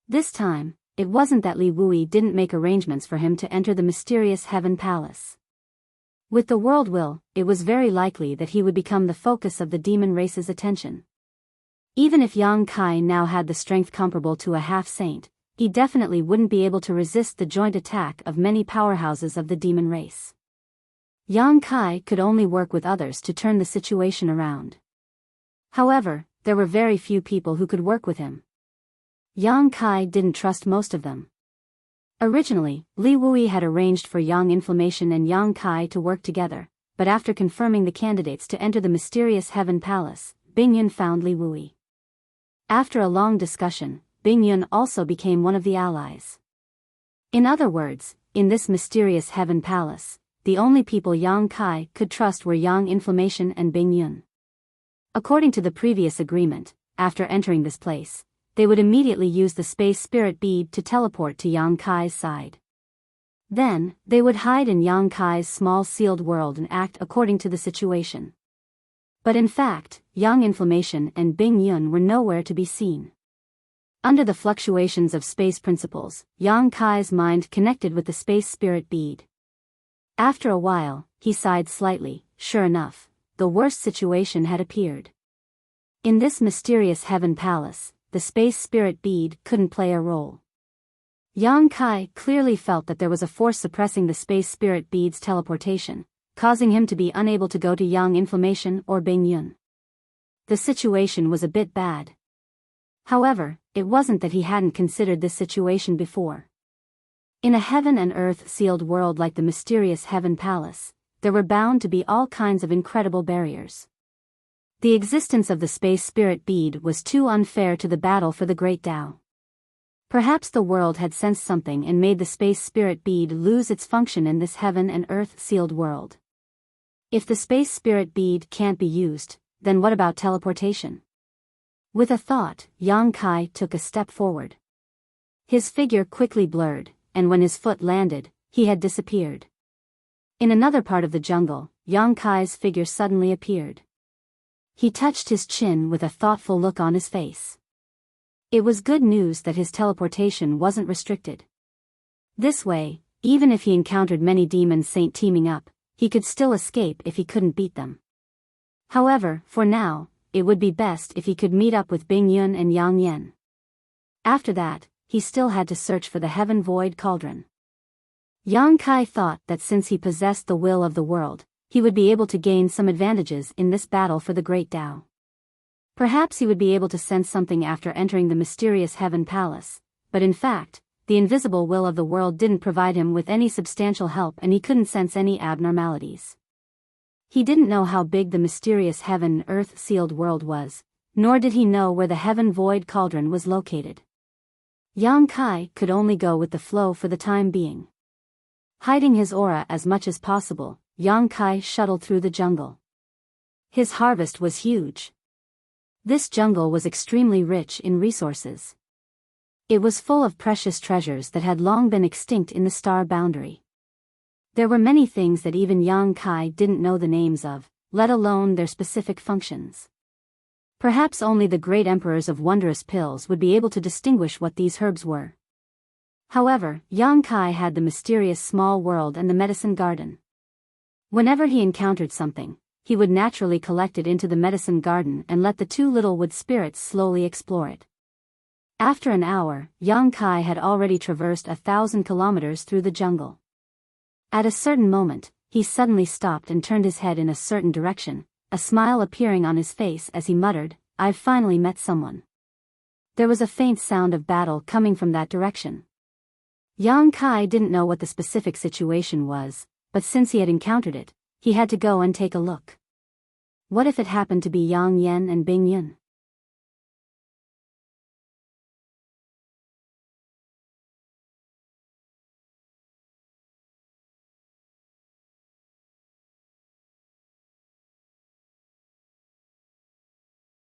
This time, it wasn't that Li Wui didn't make arrangements for him to enter the mysterious Heaven Palace. With the world will, it was very likely that he would become the focus of the demon race's attention. Even if Yang Kai now had the strength comparable to a half-saint, he definitely wouldn't be able to resist the joint attack of many powerhouses of the demon race. Yang Kai could only work with others to turn the situation around. However, there were very few people who could work with him. Yang Kai didn't trust most of them. Originally, Li Wui had arranged for Yang Inflammation and Yang Kai to work together, but after confirming the candidates to enter the mysterious Heaven Palace, Bingyun found Li Wui. After a long discussion, Bingyun also became one of the allies. In other words, in this mysterious Heaven Palace, the only people Yang Kai could trust were Yang Inflammation and Bingyun. According to the previous agreement, after entering this place, they would immediately use the space spirit bead to teleport to Yang Kai's side. Then, they would hide in Yang Kai's small sealed world and act according to the situation. But in fact, Yang Inflammation and Bingyun were nowhere to be seen. Under the fluctuations of space principles, Yang Kai's mind connected with the space spirit bead. After a while, he sighed slightly. Sure enough, the worst situation had appeared. In this mysterious Heaven Palace, the space spirit bead couldn't play a role. Yang Kai clearly felt that there was a force suppressing the space spirit bead's teleportation, causing him to be unable to go to Yang Inflammation or Bingyun. The situation was a bit bad. However, it wasn't that he hadn't considered this situation before. In a heaven and earth sealed world like the mysterious Heaven Palace, there were bound to be all kinds of incredible barriers. The existence of the space spirit bead was too unfair to the battle for the great Tao. Perhaps the world had sensed something and made the space spirit bead lose its function in this heaven and earth sealed world. If the space spirit bead can't be used, then what about teleportation? With a thought, Yang Kai took a step forward. His figure quickly blurred, and when his foot landed, he had disappeared. In another part of the jungle, Yang Kai's figure suddenly appeared. He touched his chin with a thoughtful look on his face. It was good news that his teleportation wasn't restricted. This way, even if he encountered many demons teaming up, he could still escape if he couldn't beat them. However, for now, it would be best if he could meet up with Bing Yun and Yang Yen. After that, he still had to search for the Heaven Void Cauldron. Yang Kai thought that since he possessed the will of the world, he would be able to gain some advantages in this battle for the Great Tao. Perhaps he would be able to sense something after entering the mysterious Heaven Palace, but in fact, the invisible will of the world didn't provide him with any substantial help and he couldn't sense any abnormalities. He didn't know how big the mysterious heaven-earth sealed world was, nor did he know where the Heaven Void Cauldron was located. Yang Kai could only go with the flow for the time being. Hiding his aura as much as possible, Yang Kai shuttled through the jungle. His harvest was huge. This jungle was extremely rich in resources. It was full of precious treasures that had long been extinct in the star boundary. There were many things that even Yang Kai didn't know the names of, let alone their specific functions. Perhaps only the great emperors of wondrous pills would be able to distinguish what these herbs were. However, Yang Kai had the mysterious small world and the medicine garden. Whenever he encountered something, he would naturally collect it into the medicine garden and let the two little wood spirits slowly explore it. After an hour, Yang Kai had already traversed 1,000 kilometers through the jungle. At a certain moment, he suddenly stopped and turned his head in a certain direction, a smile appearing on his face as he muttered, "I've finally met someone." There was a faint sound of battle coming from that direction. Yang Kai didn't know what the specific situation was, but since he had encountered it, he had to go and take a look. What if it happened to be Yang Yen and Bing Yun?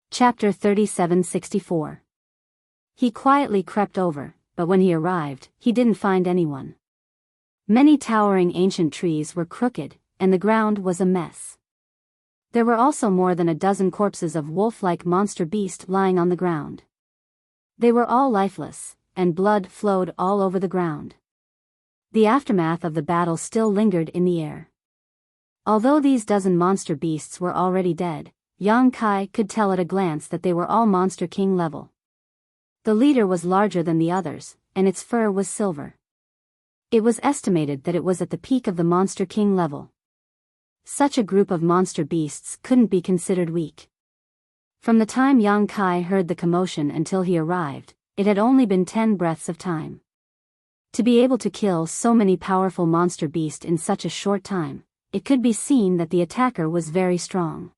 Chapter 3764. He quietly crept over, but when he arrived, he didn't find anyone. Many towering ancient trees were crooked, and the ground was a mess. There were also more than a dozen corpses of wolf-like monster beast lying on the ground. They were all lifeless, and blood flowed all over the ground. The aftermath of the battle still lingered in the air. Although these dozen monster beasts were already dead, Yang Kai could tell at a glance that they were all Monster King level. The leader was larger than the others, and its fur was silver. It was estimated that it was at the peak of the Monster King level. Such a group of monster beasts couldn't be considered weak. From the time Yang Kai heard the commotion until he arrived, it had only been 10 breaths of time. To be able to kill so many powerful monster beasts in such a short time, it could be seen that the attacker was very strong.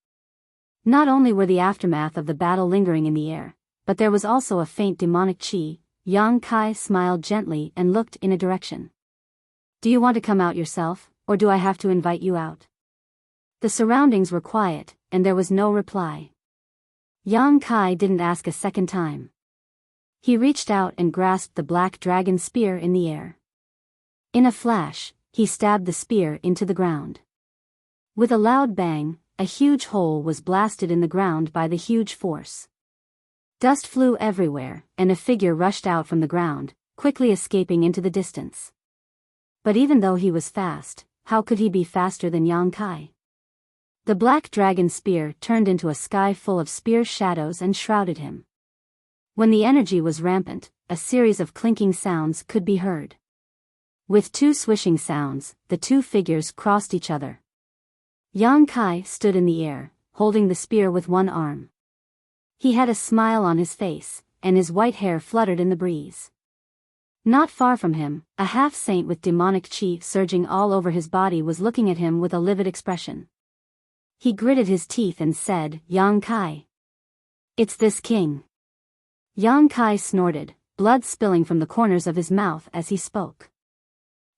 Not only were the aftermath of the battle lingering in the air, but there was also a faint demonic chi. Yang Kai smiled gently and looked in a direction. "Do you want to come out yourself, or do I have to invite you out?" The surroundings were quiet, and there was no reply. Yang Kai didn't ask a second time. He reached out and grasped the black dragon spear in the air. In a flash, he stabbed the spear into the ground. With a loud bang, a huge hole was blasted in the ground by the huge force. Dust flew everywhere, and a figure rushed out from the ground, quickly escaping into the distance. But even though he was fast, how could he be faster than Yang Kai? The black dragon spear turned into a sky full of spear shadows and shrouded him. When the energy was rampant, a series of clinking sounds could be heard. With two swishing sounds, the two figures crossed each other. Yang Kai stood in the air, holding the spear with one arm. He had a smile on his face, and his white hair fluttered in the breeze. Not far from him, a half-saint with demonic chi surging all over his body was looking at him with a livid expression. He gritted his teeth and said, "Yang Kai. It's this king." Yang Kai snorted, blood spilling from the corners of his mouth as he spoke.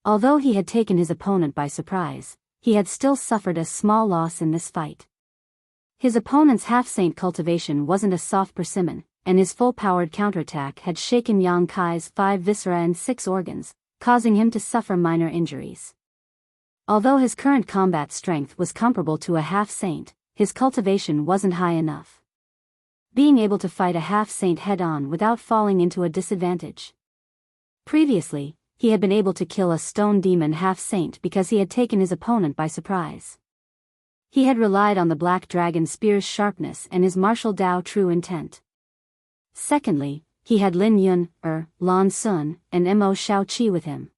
Although he had taken his opponent by surprise, he had still suffered a small loss in this fight. His opponent's half-saint cultivation wasn't a soft persimmon, and his full-powered counterattack had shaken Yang Kai's 5 viscera and 6 organs, causing him to suffer minor injuries. Although his current combat strength was comparable to a half-saint, his cultivation wasn't high enough. Being able to fight a half-saint head-on without falling into a disadvantage. Previously, he had been able to kill a stone demon half-saint because he had taken his opponent by surprise. He had relied on the black dragon spear's sharpness and his martial Dao true intent. Secondly, he had Lin Yun, Lan Sun, and Mo Shaoqi with him.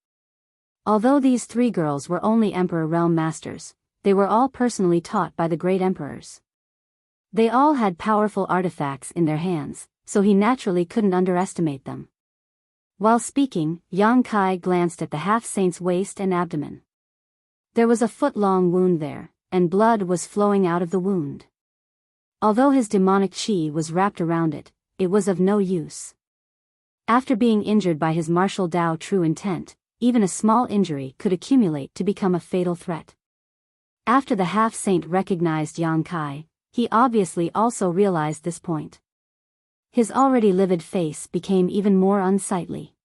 Although these 3 girls were only Emperor Realm Masters, they were all personally taught by the great emperors. They all had powerful artifacts in their hands, so he naturally couldn't underestimate them. While speaking, Yang Kai glanced at the half-saint's waist and abdomen. There was a foot-long wound there, and blood was flowing out of the wound. Although his demonic qi was wrapped around it, it was of no use. After being injured by his martial Dao true intent, even a small injury could accumulate to become a fatal threat. After the half-saint recognized Yang Kai, he obviously also realized this point. His already livid face became even more unsightly.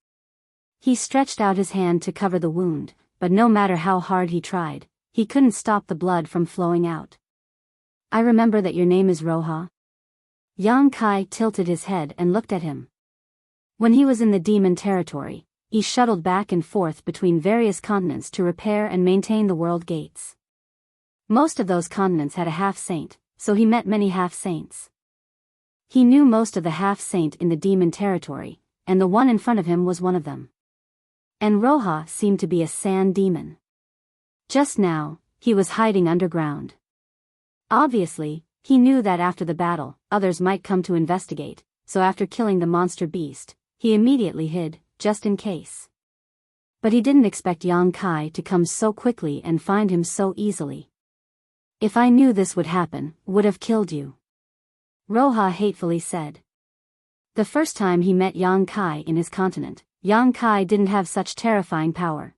He stretched out his hand to cover the wound, but no matter how hard he tried, he couldn't stop the blood from flowing out. "I remember that your name is Roha." Yang Kai tilted his head and looked at him. When he was in the demon territory, he shuttled back and forth between various continents to repair and maintain the world gates. Most of those continents had a half-saint, so he met many half-saints. He knew most of the half-saint in the demon territory, and the one in front of him was one of them. And Roha seemed to be a sand demon. Just now, he was hiding underground. Obviously, he knew that after the battle, others might come to investigate, so after killing the monster beast, he immediately hid, just in case. But he didn't expect Yang Kai to come so quickly and find him so easily. "If I knew this would happen, would have killed you," Roha hatefully said. The first time he met Yang Kai in his continent, Yang Kai didn't have such terrifying power.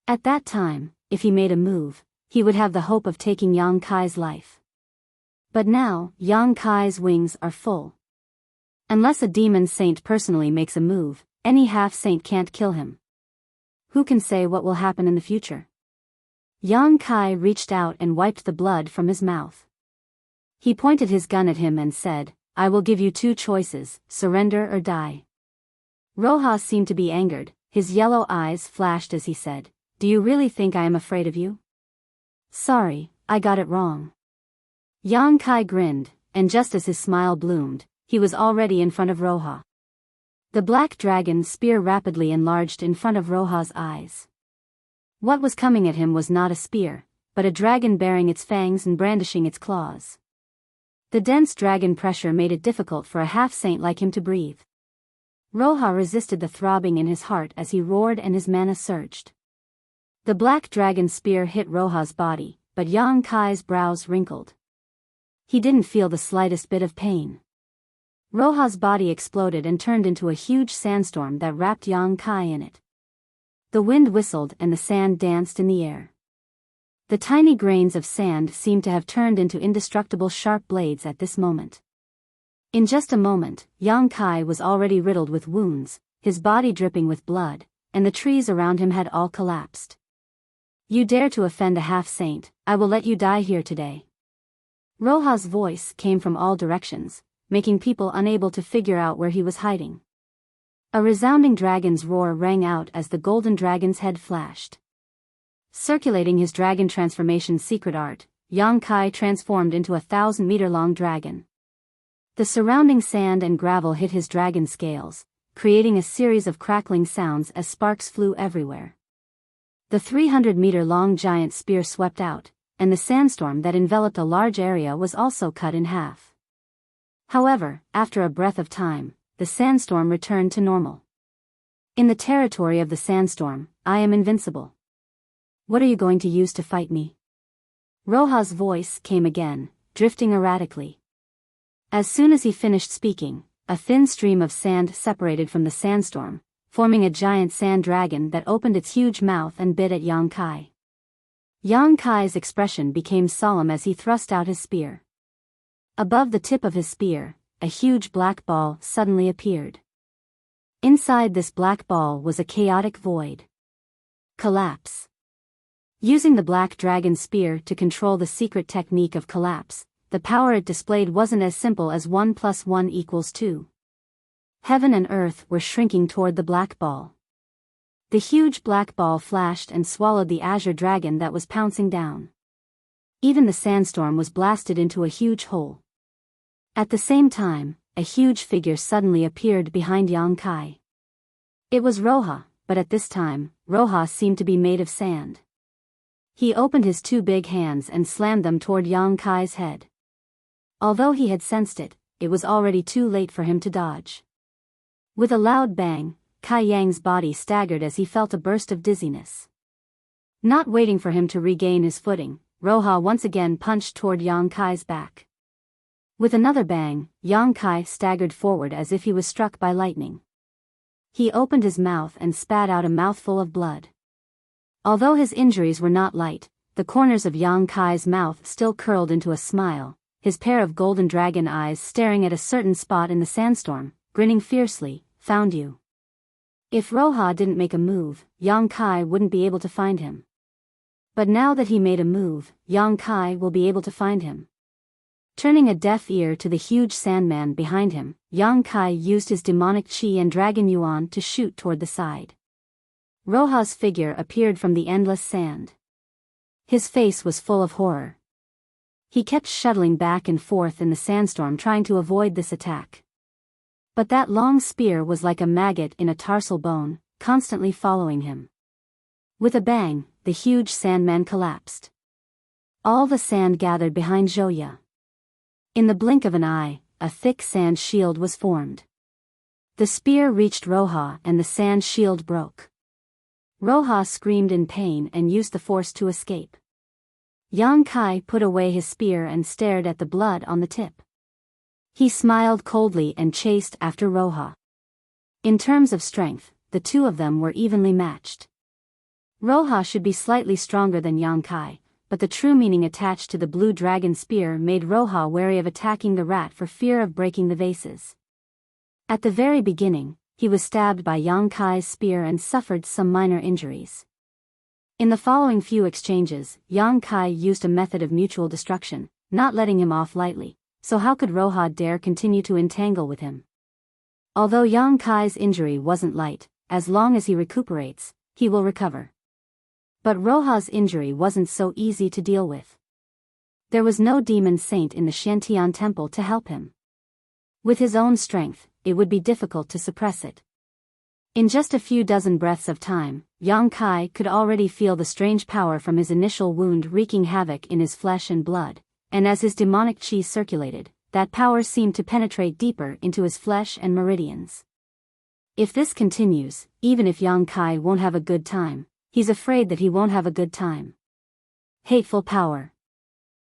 At that time, if he made a move, he would have the hope of taking Yang Kai's life. But now, Yang Kai's wings are full. Unless a demon saint personally makes a move, any half-saint can't kill him. Who can say what will happen in the future? Yang Kai reached out and wiped the blood from his mouth. He pointed his gun at him and said, "I will give you 2 choices, surrender or die." Roha seemed to be angered, his yellow eyes flashed as he said, "Do you really think I am afraid of you?" "Sorry, I got it wrong." Yang Kai grinned, and just as his smile bloomed, he was already in front of Roha. The black dragon spear rapidly enlarged in front of Roha's eyes. What was coming at him was not a spear, but a dragon bearing its fangs and brandishing its claws. The dense dragon pressure made it difficult for a half-saint like him to breathe. Roha resisted the throbbing in his heart as he roared and his mana surged. The black dragon spear hit Roha's body, but Yang Kai's brows wrinkled. He didn't feel the slightest bit of pain. Roha's body exploded and turned into a huge sandstorm that wrapped Yang Kai in it. The wind whistled and the sand danced in the air. The tiny grains of sand seemed to have turned into indestructible sharp blades at this moment. In just a moment, Yang Kai was already riddled with wounds, his body dripping with blood, and the trees around him had all collapsed. "You dare to offend a half-saint, I will let you die here today." Roha's voice came from all directions, making people unable to figure out where he was hiding. A resounding dragon's roar rang out as the golden dragon's head flashed. Circulating his dragon transformation secret art, Yang Kai transformed into a 1,000-meter-long dragon. The surrounding sand and gravel hit his dragon scales, creating a series of crackling sounds as sparks flew everywhere. The 300-meter-long giant spear swept out, and the sandstorm that enveloped a large area was also cut in half. However, after a breath of time, the sandstorm returned to normal. "In the territory of the sandstorm, I am invincible. What are you going to use to fight me?" Roha's voice came again, drifting erratically. As soon as he finished speaking, a thin stream of sand separated from the sandstorm, forming a giant sand dragon that opened its huge mouth and bit at Yang Kai. Yang Kai's expression became solemn as he thrust out his spear. Above the tip of his spear, a huge black ball suddenly appeared. Inside this black ball was a chaotic void. Collapse. Using the black dragon spear to control the secret technique of collapse, the power it displayed wasn't as simple as 1 + 1 = 2. Heaven and earth were shrinking toward the black ball. The huge black ball flashed and swallowed the azure dragon that was pouncing down. Even the sandstorm was blasted into a huge hole. At the same time, a huge figure suddenly appeared behind Yang Kai. It was Roha, but at this time, Roha seemed to be made of sand. He opened his two big hands and slammed them toward Yang Kai's head. Although he had sensed it, it was already too late for him to dodge. With a loud bang, Kai Yang's body staggered as he felt a burst of dizziness. Not waiting for him to regain his footing, Roha once again punched toward Yang Kai's back. With another bang, Yang Kai staggered forward as if he was struck by lightning. He opened his mouth and spat out a mouthful of blood. Although his injuries were not light, the corners of Yang Kai's mouth still curled into a smile, his pair of golden dragon eyes staring at a certain spot in the sandstorm, grinning fiercely. "Found you." If Roha didn't make a move, Yang Kai wouldn't be able to find him. But now that he made a move, Yang Kai will be able to find him. Turning a deaf ear to the huge sandman behind him, Yang Kai used his demonic chi and dragon yuan to shoot toward the side. Roha's figure appeared from the endless sand. His face was full of horror. He kept shuttling back and forth in the sandstorm trying to avoid this attack. But that long spear was like a maggot in a tarsal bone, constantly following him. With a bang, the huge sandman collapsed. All the sand gathered behind Zhouya. In the blink of an eye, a thick sand shield was formed. The spear reached Roha and the sand shield broke. Roha screamed in pain and used the force to escape. Yang Kai put away his spear and stared at the blood on the tip. He smiled coldly and chased after Roha. In terms of strength, the two of them were evenly matched. Roha should be slightly stronger than Yang Kai, but the true meaning attached to the blue dragon spear made Roha wary of attacking the rat for fear of breaking the vases. At the very beginning, he was stabbed by Yang Kai's spear and suffered some minor injuries. In the following few exchanges, Yang Kai used a method of mutual destruction, not letting him off lightly. So how could Roha dare continue to entangle with him? Although Yang Kai's injury wasn't light, as long as he recuperates, he will recover. But Roha's injury wasn't so easy to deal with. There was no demon saint in the Shantian temple to help him. With his own strength, it would be difficult to suppress it. In just a few dozen breaths of time, Yang Kai could already feel the strange power from his initial wound wreaking havoc in his flesh and blood. And as his demonic chi circulated, that power seemed to penetrate deeper into his flesh and meridians. If this continues, even if Yang Kai won't have a good time, he's afraid that he won't have a good time. Hateful power.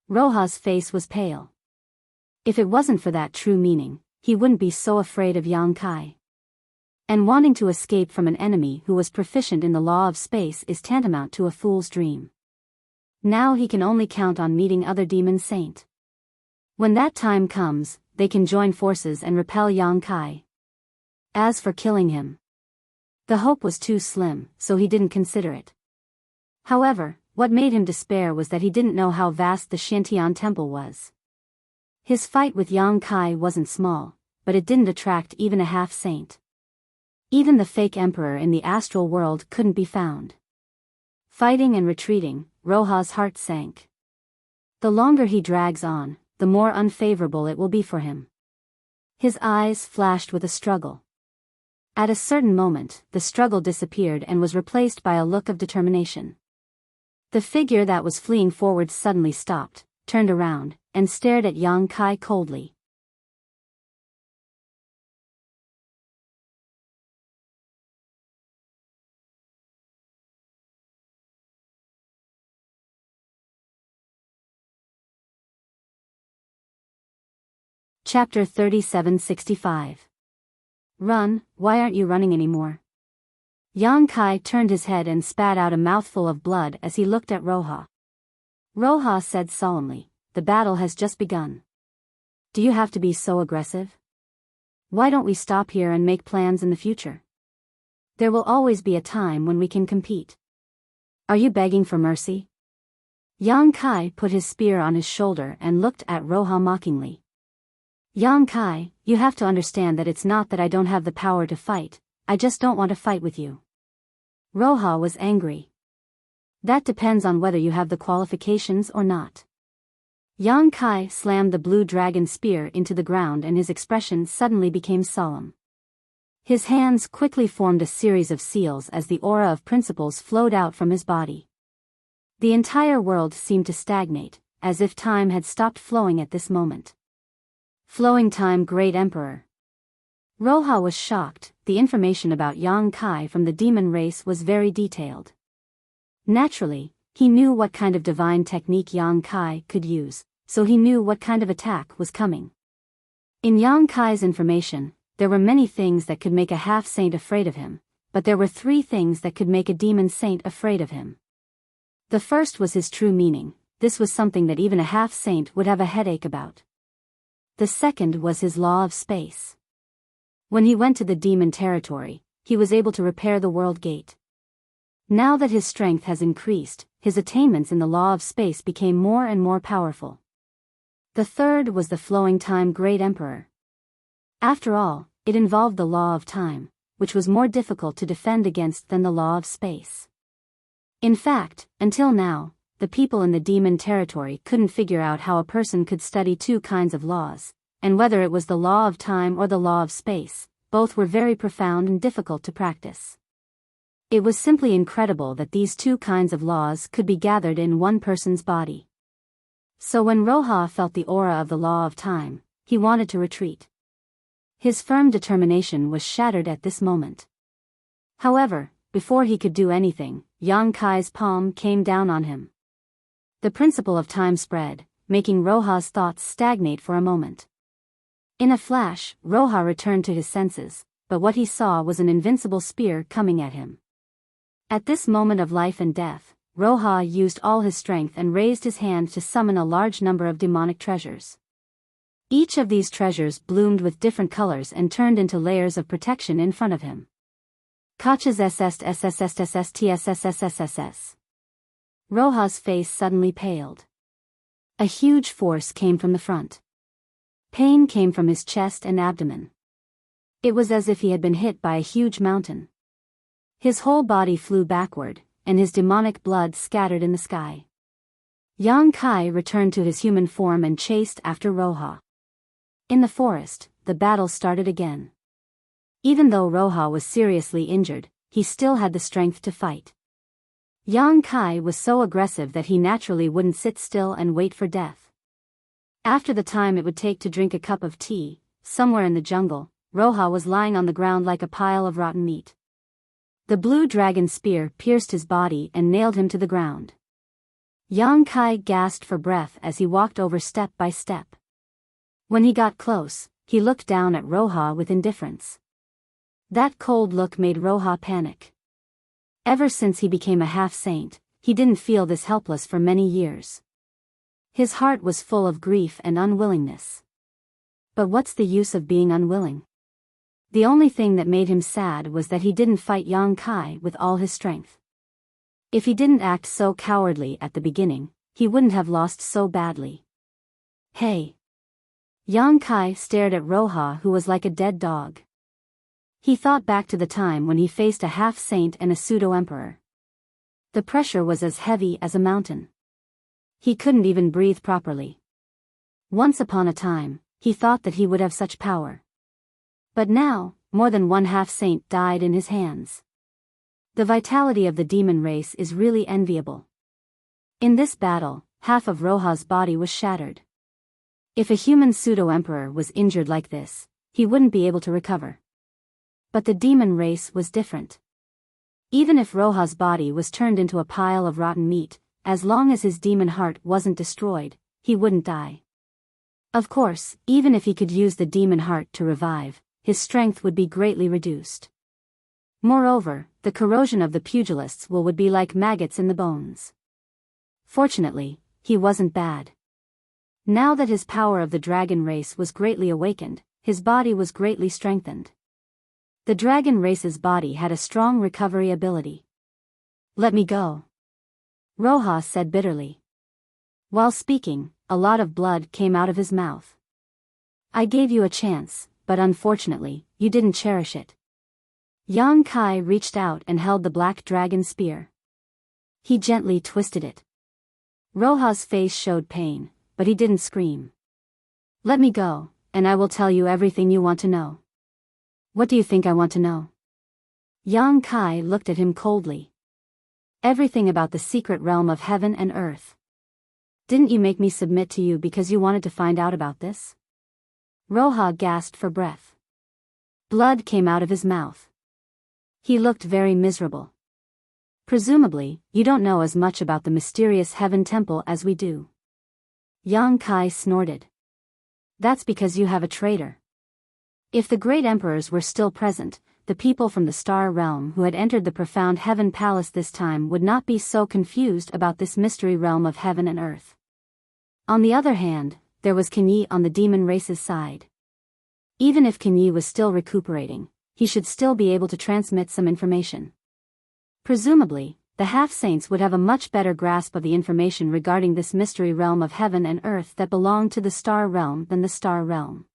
Roha's face was pale. If it wasn't for that true meaning, he wouldn't be so afraid of Yang Kai. And wanting to escape from an enemy who was proficient in the law of space is tantamount to a fool's dream. Now he can only count on meeting other demon saint. When that time comes, they can join forces and repel Yang Kai. As for killing him, the hope was too slim, so he didn't consider it. However, what made him despair was that he didn't know how vast the Shantian temple was. His fight with Yang Kai wasn't small, but it didn't attract even a half-saint. Even the fake emperor in the astral world couldn't be found. Fighting and retreating, Roha's heart sank. The longer he drags on, the more unfavorable it will be for him. His eyes flashed with a struggle. At a certain moment, the struggle disappeared and was replaced by a look of determination. The figure that was fleeing forward suddenly stopped, turned around, and stared at Yang Kai coldly. Chapter 3765. Run, why aren't you running anymore? Yang Kai turned his head and spat out a mouthful of blood as he looked at Roha. Roha said solemnly, the battle has just begun. Do you have to be so aggressive? Why don't we stop here and make plans in the future? There will always be a time when we can compete. Are you begging for mercy? Yang Kai put his spear on his shoulder and looked at Roha mockingly. Yang Kai, you have to understand that it's not that I don't have the power to fight, I just don't want to fight with you. Roha was angry. That depends on whether you have the qualifications or not. Yang Kai slammed the blue dragon spear into the ground and his expression suddenly became solemn. His hands quickly formed a series of seals as the aura of principles flowed out from his body. The entire world seemed to stagnate, as if time had stopped flowing at this moment. Flowing time, Great Emperor. Roha was shocked. The information about Yang Kai from the demon race was very detailed. Naturally, he knew what kind of divine technique Yang Kai could use, so he knew what kind of attack was coming. In Yang Kai's information, there were many things that could make a half-saint afraid of him, but there were 3 things that could make a demon saint afraid of him. The first was his true meaning. This was something that even a half-saint would have a headache about. The second was his law of space. When he went to the demon territory, he was able to repair the world gate. Now that his strength has increased, his attainments in the law of space became more and more powerful. The third was the flowing time, Great Emperor. After all, it involved the law of time, which was more difficult to defend against than the law of space. In fact, until now, the people in the demon territory couldn't figure out how a person could study 2 kinds of laws, and whether it was the law of time or the law of space, both were very profound and difficult to practice. It was simply incredible that these 2 kinds of laws could be gathered in one person's body. So when Roha felt the aura of the law of time, he wanted to retreat. His firm determination was shattered at this moment. However, before he could do anything, Yang Kai's palm came down on him. The principle of time spread, making Roha's thoughts stagnate for a moment. In a flash, Roha returned to his senses, but what he saw was an invincible spear coming at him. At this moment of life and death, Roha used all his strength and raised his hand to summon a large number of demonic treasures. Each of these treasures bloomed with different colors and turned into layers of protection in front of him. Kachas SSSSSSTSSSSSS. Roha's face suddenly paled. A huge force came from the front. Pain came from his chest and abdomen. It was as if he had been hit by a huge mountain. His whole body flew backward, and his demonic blood scattered in the sky. Yang Kai returned to his human form and chased after Roha. In the forest, the battle started again. Even though Roha was seriously injured, he still had the strength to fight. Yang Kai was so aggressive that he naturally wouldn't sit still and wait for death. After the time it would take to drink a cup of tea, somewhere in the jungle, Roha was lying on the ground like a pile of rotten meat. The blue dragon spear pierced his body and nailed him to the ground. Yang Kai gasped for breath as he walked over step by step. When he got close, he looked down at Roha with indifference. That cold look made Roha panic. Ever since he became a half-saint, he didn't feel this helpless for many years. His heart was full of grief and unwillingness. But what's the use of being unwilling? The only thing that made him sad was that he didn't fight Yang Kai with all his strength. If he didn't act so cowardly at the beginning, he wouldn't have lost so badly. Hey! Yang Kai stared at Roha, who was like a dead dog. He thought back to the time when he faced a half-saint and a pseudo-emperor. The pressure was as heavy as a mountain. He couldn't even breathe properly. Once upon a time, he thought that he would have such power. But now, more than one half-saint died in his hands. The vitality of the demon race is really enviable. In this battle, half of Roha's body was shattered. If a human pseudo-emperor was injured like this, he wouldn't be able to recover. But the demon race was different. Even if Roha's body was turned into a pile of rotten meat, as long as his demon heart wasn't destroyed, he wouldn't die. Of course, even if he could use the demon heart to revive, his strength would be greatly reduced. Moreover, the corrosion of the pugilists would be like maggots in the bones. Fortunately, he wasn't bad. Now that his power of the dragon race was greatly awakened, his body was greatly strengthened. The dragon race's body had a strong recovery ability. "Let me go," Rojas said bitterly. While speaking, a lot of blood came out of his mouth. "I gave you a chance, but unfortunately, you didn't cherish it." Yang Kai reached out and held the black dragon spear. He gently twisted it. Rojas' face showed pain, but he didn't scream. "Let me go, and I will tell you everything you want to know." "What do you think I want to know?" Yang Kai looked at him coldly. "Everything about the secret realm of heaven and earth. Didn't you make me submit to you because you wanted to find out about this?" Roja gasped for breath. Blood came out of his mouth. He looked very miserable. "Presumably, you don't know as much about the mysterious heaven temple as we do." Yang Kai snorted. "That's because you have a traitor." If the great emperors were still present, the people from the star realm who had entered the profound heaven palace this time would not be so confused about this mystery realm of heaven and earth. On the other hand, there was Kenyi on the demon race's side. Even if Kenyi was still recuperating, he should still be able to transmit some information. Presumably, the half-saints would have a much better grasp of the information regarding this mystery realm of heaven and earth that belonged to the star realm than the star realm.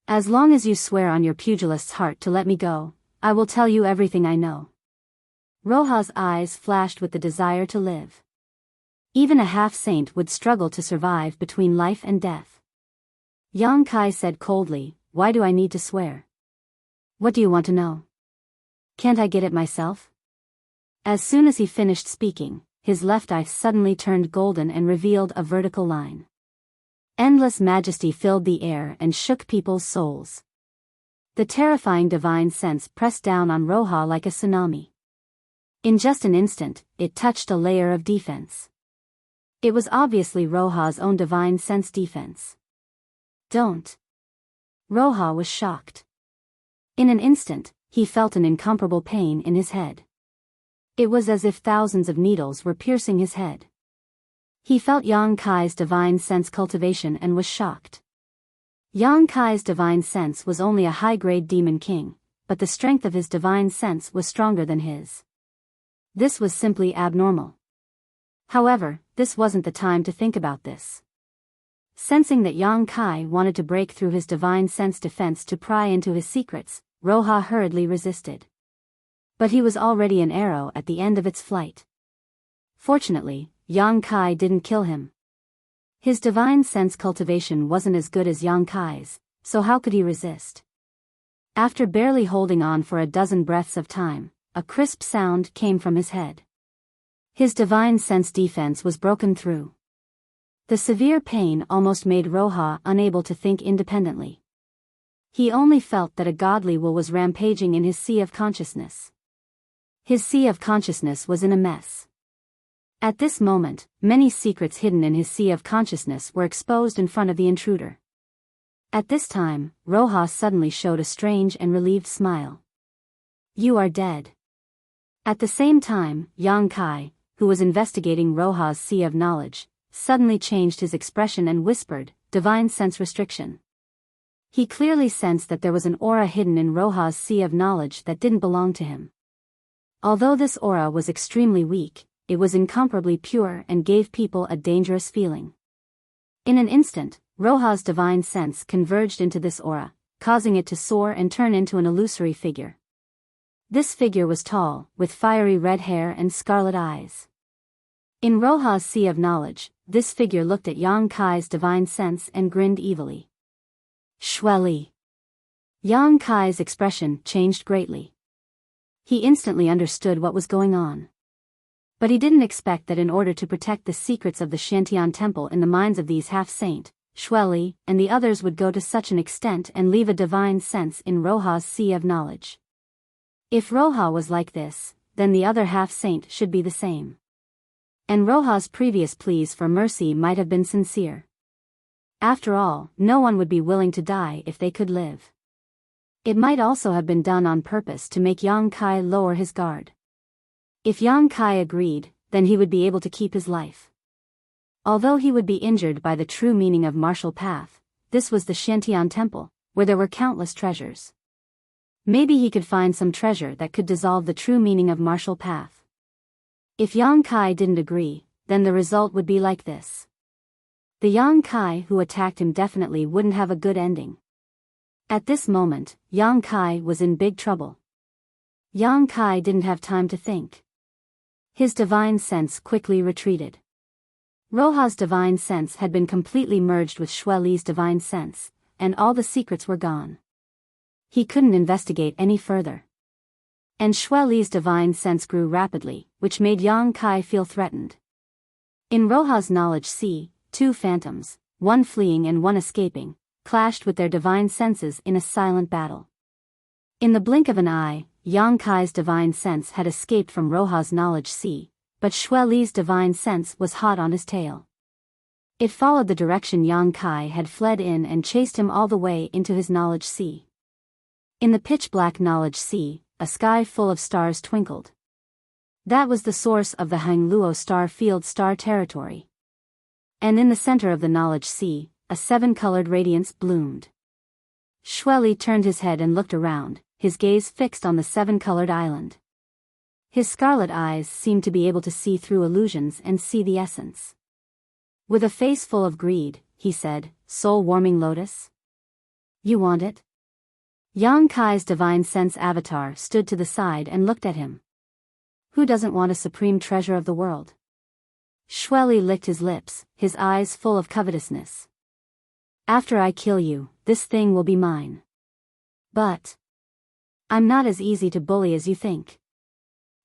"As long as you swear on your pugilist's heart to let me go, I will tell you everything I know." Roja's eyes flashed with the desire to live. Even a half-saint would struggle to survive between life and death. Yang Kai said coldly, "Why do I need to swear? What do you want to know? Can't I get it myself?" As soon as he finished speaking, his left eye suddenly turned golden and revealed a vertical line. Endless majesty filled the air and shook people's souls. The terrifying divine sense pressed down on Roja like a tsunami. In just an instant, it touched a layer of defense. It was obviously Roja's own divine sense defense. "Don't." Roja was shocked. In an instant, he felt an incomparable pain in his head. It was as if thousands of needles were piercing his head. He felt Yang Kai's divine sense cultivation and was shocked. Yang Kai's divine sense was only a high-grade demon king, but the strength of his divine sense was stronger than his. This was simply abnormal. However, this wasn't the time to think about this. Sensing that Yang Kai wanted to break through his divine sense defense to pry into his secrets, Roja hurriedly resisted. But he was already an arrow at the end of its flight. Fortunately, Yang Kai didn't kill him. His divine sense cultivation wasn't as good as Yang Kai's, so how could he resist? After barely holding on for a dozen breaths of time, a crisp sound came from his head. His divine sense defense was broken through. The severe pain almost made Roja unable to think independently. He only felt that a godly will was rampaging in his sea of consciousness. His sea of consciousness was in a mess. At this moment, many secrets hidden in his sea of consciousness were exposed in front of the intruder. At this time, Roja suddenly showed a strange and relieved smile. "You are dead." At the same time, Yang Kai, who was investigating Roja's sea of knowledge, suddenly changed his expression and whispered, "Divine sense restriction." He clearly sensed that there was an aura hidden in Roja's sea of knowledge that didn't belong to him. Although this aura was extremely weak, it was incomparably pure and gave people a dangerous feeling. In an instant, Roja's divine sense converged into this aura, causing it to soar and turn into an illusory figure. This figure was tall, with fiery red hair and scarlet eyes. In Roja's sea of knowledge, this figure looked at Yang Kai's divine sense and grinned evilly. "Shueli." Yang Kai's expression changed greatly. He instantly understood what was going on. But he didn't expect that in order to protect the secrets of the Shantian temple in the minds of these half-saint, Shueli, and the others would go to such an extent and leave a divine sense in Roja's sea of knowledge. If Roja was like this, then the other half-saint should be the same. And Roja's previous pleas for mercy might have been sincere. After all, no one would be willing to die if they could live. It might also have been done on purpose to make Yang Kai lower his guard. If Yang Kai agreed, then he would be able to keep his life. Although he would be injured by the true meaning of martial path, this was the Shantian temple, where there were countless treasures. Maybe he could find some treasure that could dissolve the true meaning of martial path. If Yang Kai didn't agree, then the result would be like this. The Yang Kai who attacked him definitely wouldn't have a good ending. At this moment, Yang Kai was in big trouble. Yang Kai didn't have time to think. His divine sense quickly retreated. Roha's divine sense had been completely merged with Xue Li's divine sense, and all the secrets were gone. He couldn't investigate any further. And Xue Li's divine sense grew rapidly, which made Yang Kai feel threatened. In Roha's knowledge sea, two phantoms, one fleeing and one escaping, clashed with their divine senses in a silent battle. In the blink of an eye, Yang Kai's divine sense had escaped from Roha's knowledge sea, but Xue Li's divine sense was hot on his tail. It followed the direction Yang Kai had fled in and chased him all the way into his knowledge sea. In the pitch-black knowledge sea, a sky full of stars twinkled. That was the source of the Hangluo star field star territory. And in the center of the knowledge sea, a seven-colored radiance bloomed. Xue Li turned his head and looked around, his gaze fixed on the seven-colored island. His scarlet eyes seemed to be able to see through illusions and see the essence. With a face full of greed, he said, "Soul-warming lotus? You want it?" Yang Kai's divine sense avatar stood to the side and looked at him. Who doesn't want a supreme treasure of the world? Xue Li licked his lips, his eyes full of covetousness. After I kill you, this thing will be mine. But I'm not as easy to bully as you think.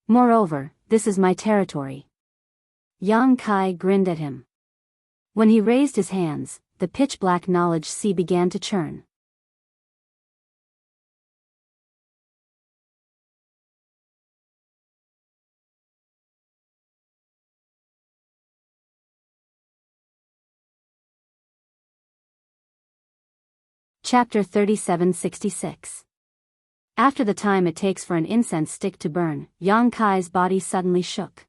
Moreover, this is my territory. Yang Kai grinned at him. When he raised his hands, the pitch-black knowledge sea began to churn. Chapter 3766. After the time it takes for an incense stick to burn, Yang Kai's body suddenly shook.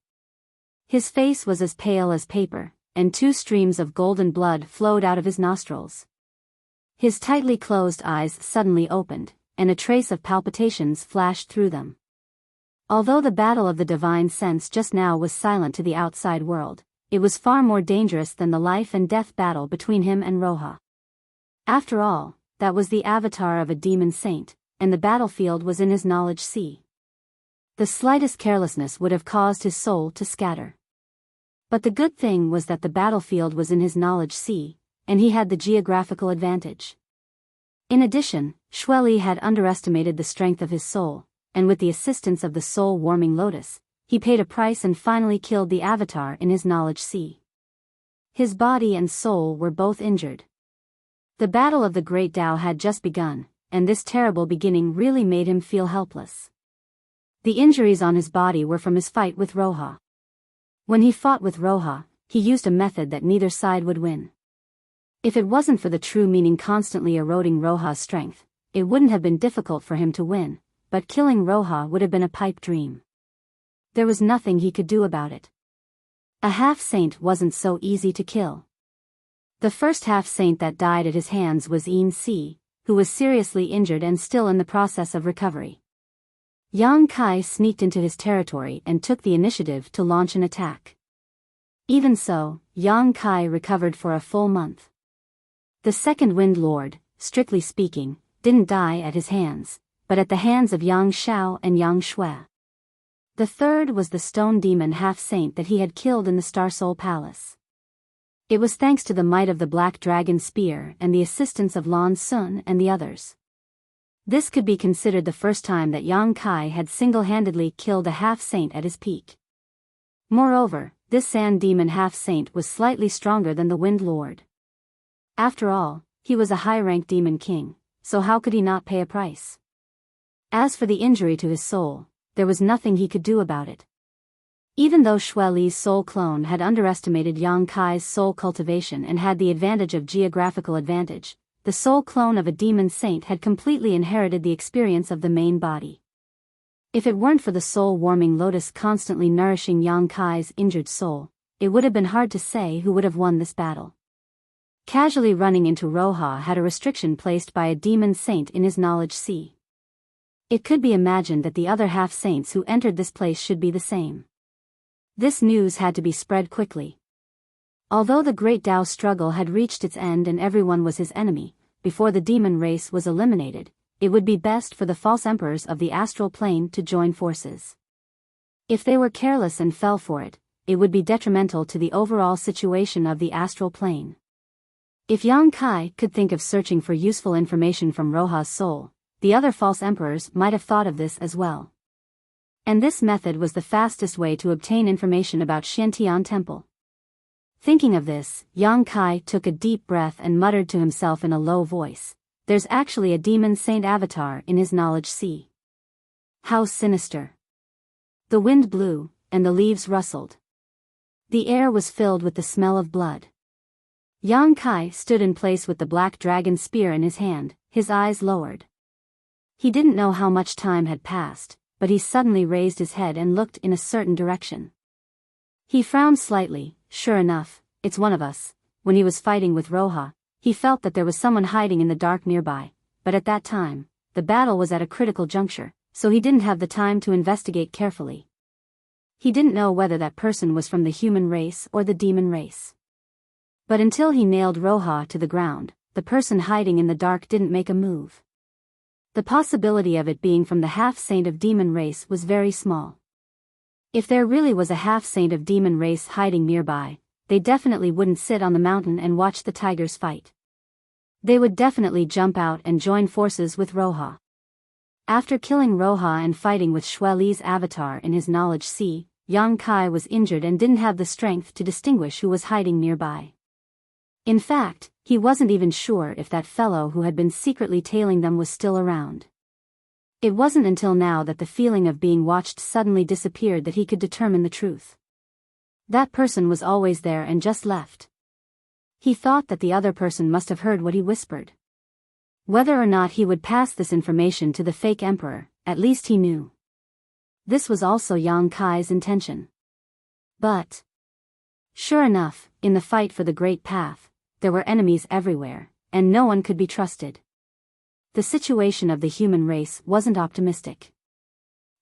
His face was as pale as paper, and two streams of golden blood flowed out of his nostrils. His tightly closed eyes suddenly opened, and a trace of palpitations flashed through them. Although the battle of the divine sense just now was silent to the outside world, it was far more dangerous than the life and death battle between him and Roha. After all, that was the avatar of a demon saint, and the battlefield was in his knowledge sea. The slightest carelessness would have caused his soul to scatter. But the good thing was that the battlefield was in his knowledge sea, and he had the geographical advantage. In addition, Xue Li had underestimated the strength of his soul, and with the assistance of the soul-warming lotus, he paid a price and finally killed the avatar in his knowledge sea. His body and soul were both injured. The battle of the Great Tao had just begun, and this terrible beginning really made him feel helpless. The injuries on his body were from his fight with Roha. When he fought with Roha, he used a method that neither side would win. If it wasn't for the true meaning constantly eroding Roha's strength, it wouldn't have been difficult for him to win, but killing Roha would have been a pipe dream. There was nothing he could do about it. A half-saint wasn't so easy to kill. The first half-saint that died at his hands was Yin Si, who was seriously injured and still in the process of recovery. Yang Kai sneaked into his territory and took the initiative to launch an attack. Even so, Yang Kai recovered for a full month. The second Wind Lord, strictly speaking, didn't die at his hands, but at the hands of Yang Shao and Yang Shui. The third was the stone demon half-saint that he had killed in the Star Soul Palace. It was thanks to the might of the Black Dragon Spear and the assistance of Lan Sun and the others. This could be considered the first time that Yang Kai had single-handedly killed a half-saint at his peak. Moreover, this sand demon half-saint was slightly stronger than the Wind Lord. After all, he was a high-ranked demon king, so how could he not pay a price? As for the injury to his soul, there was nothing he could do about it. Even though Xue Li's soul clone had underestimated Yang Kai's soul cultivation and had the advantage of geographical advantage, the soul clone of a demon saint had completely inherited the experience of the main body. If it weren't for the soul-warming lotus constantly nourishing Yang Kai's injured soul, it would have been hard to say who would have won this battle. Casually running into Roja had a restriction placed by a demon saint in his knowledge sea. It could be imagined that the other half-saints who entered this place should be the same. This news had to be spread quickly. Although the Great Tao struggle had reached its end and everyone was his enemy, before the demon race was eliminated, it would be best for the false emperors of the astral plane to join forces. If they were careless and fell for it, it would be detrimental to the overall situation of the astral plane. If Yang Kai could think of searching for useful information from Roja's soul, the other false emperors might have thought of this as well. And this method was the fastest way to obtain information about Xiantian Temple. Thinking of this, Yang Kai took a deep breath and muttered to himself in a low voice, "There's actually a demon saint avatar in his knowledge sea. How sinister." The wind blew, and the leaves rustled. The air was filled with the smell of blood. Yang Kai stood in place with the black dragon spear in his hand, his eyes lowered. He didn't know how much time had passed, but he suddenly raised his head and looked in a certain direction. He frowned slightly. Sure enough, it's one of us. When he was fighting with Roja, he felt that there was someone hiding in the dark nearby, but at that time, the battle was at a critical juncture, so he didn't have the time to investigate carefully. He didn't know whether that person was from the human race or the demon race. But until he nailed Roja to the ground, the person hiding in the dark didn't make a move. The possibility of it being from the half-saint of demon race was very small. If there really was a half-saint of demon race hiding nearby, they definitely wouldn't sit on the mountain and watch the tigers fight. They would definitely jump out and join forces with Roja. After killing Roja and fighting with Xue Li's avatar in his knowledge sea, Yang Kai was injured and didn't have the strength to distinguish who was hiding nearby. In fact, he wasn't even sure if that fellow who had been secretly tailing them was still around. It wasn't until now that the feeling of being watched suddenly disappeared that he could determine the truth. That person was always there and just left. He thought that the other person must have heard what he whispered. Whether or not he would pass this information to the fake emperor, at least he knew. This was also Yang Kai's intention. But, sure enough, in the fight for the Great Path, there were enemies everywhere, and no one could be trusted. The situation of the human race wasn't optimistic.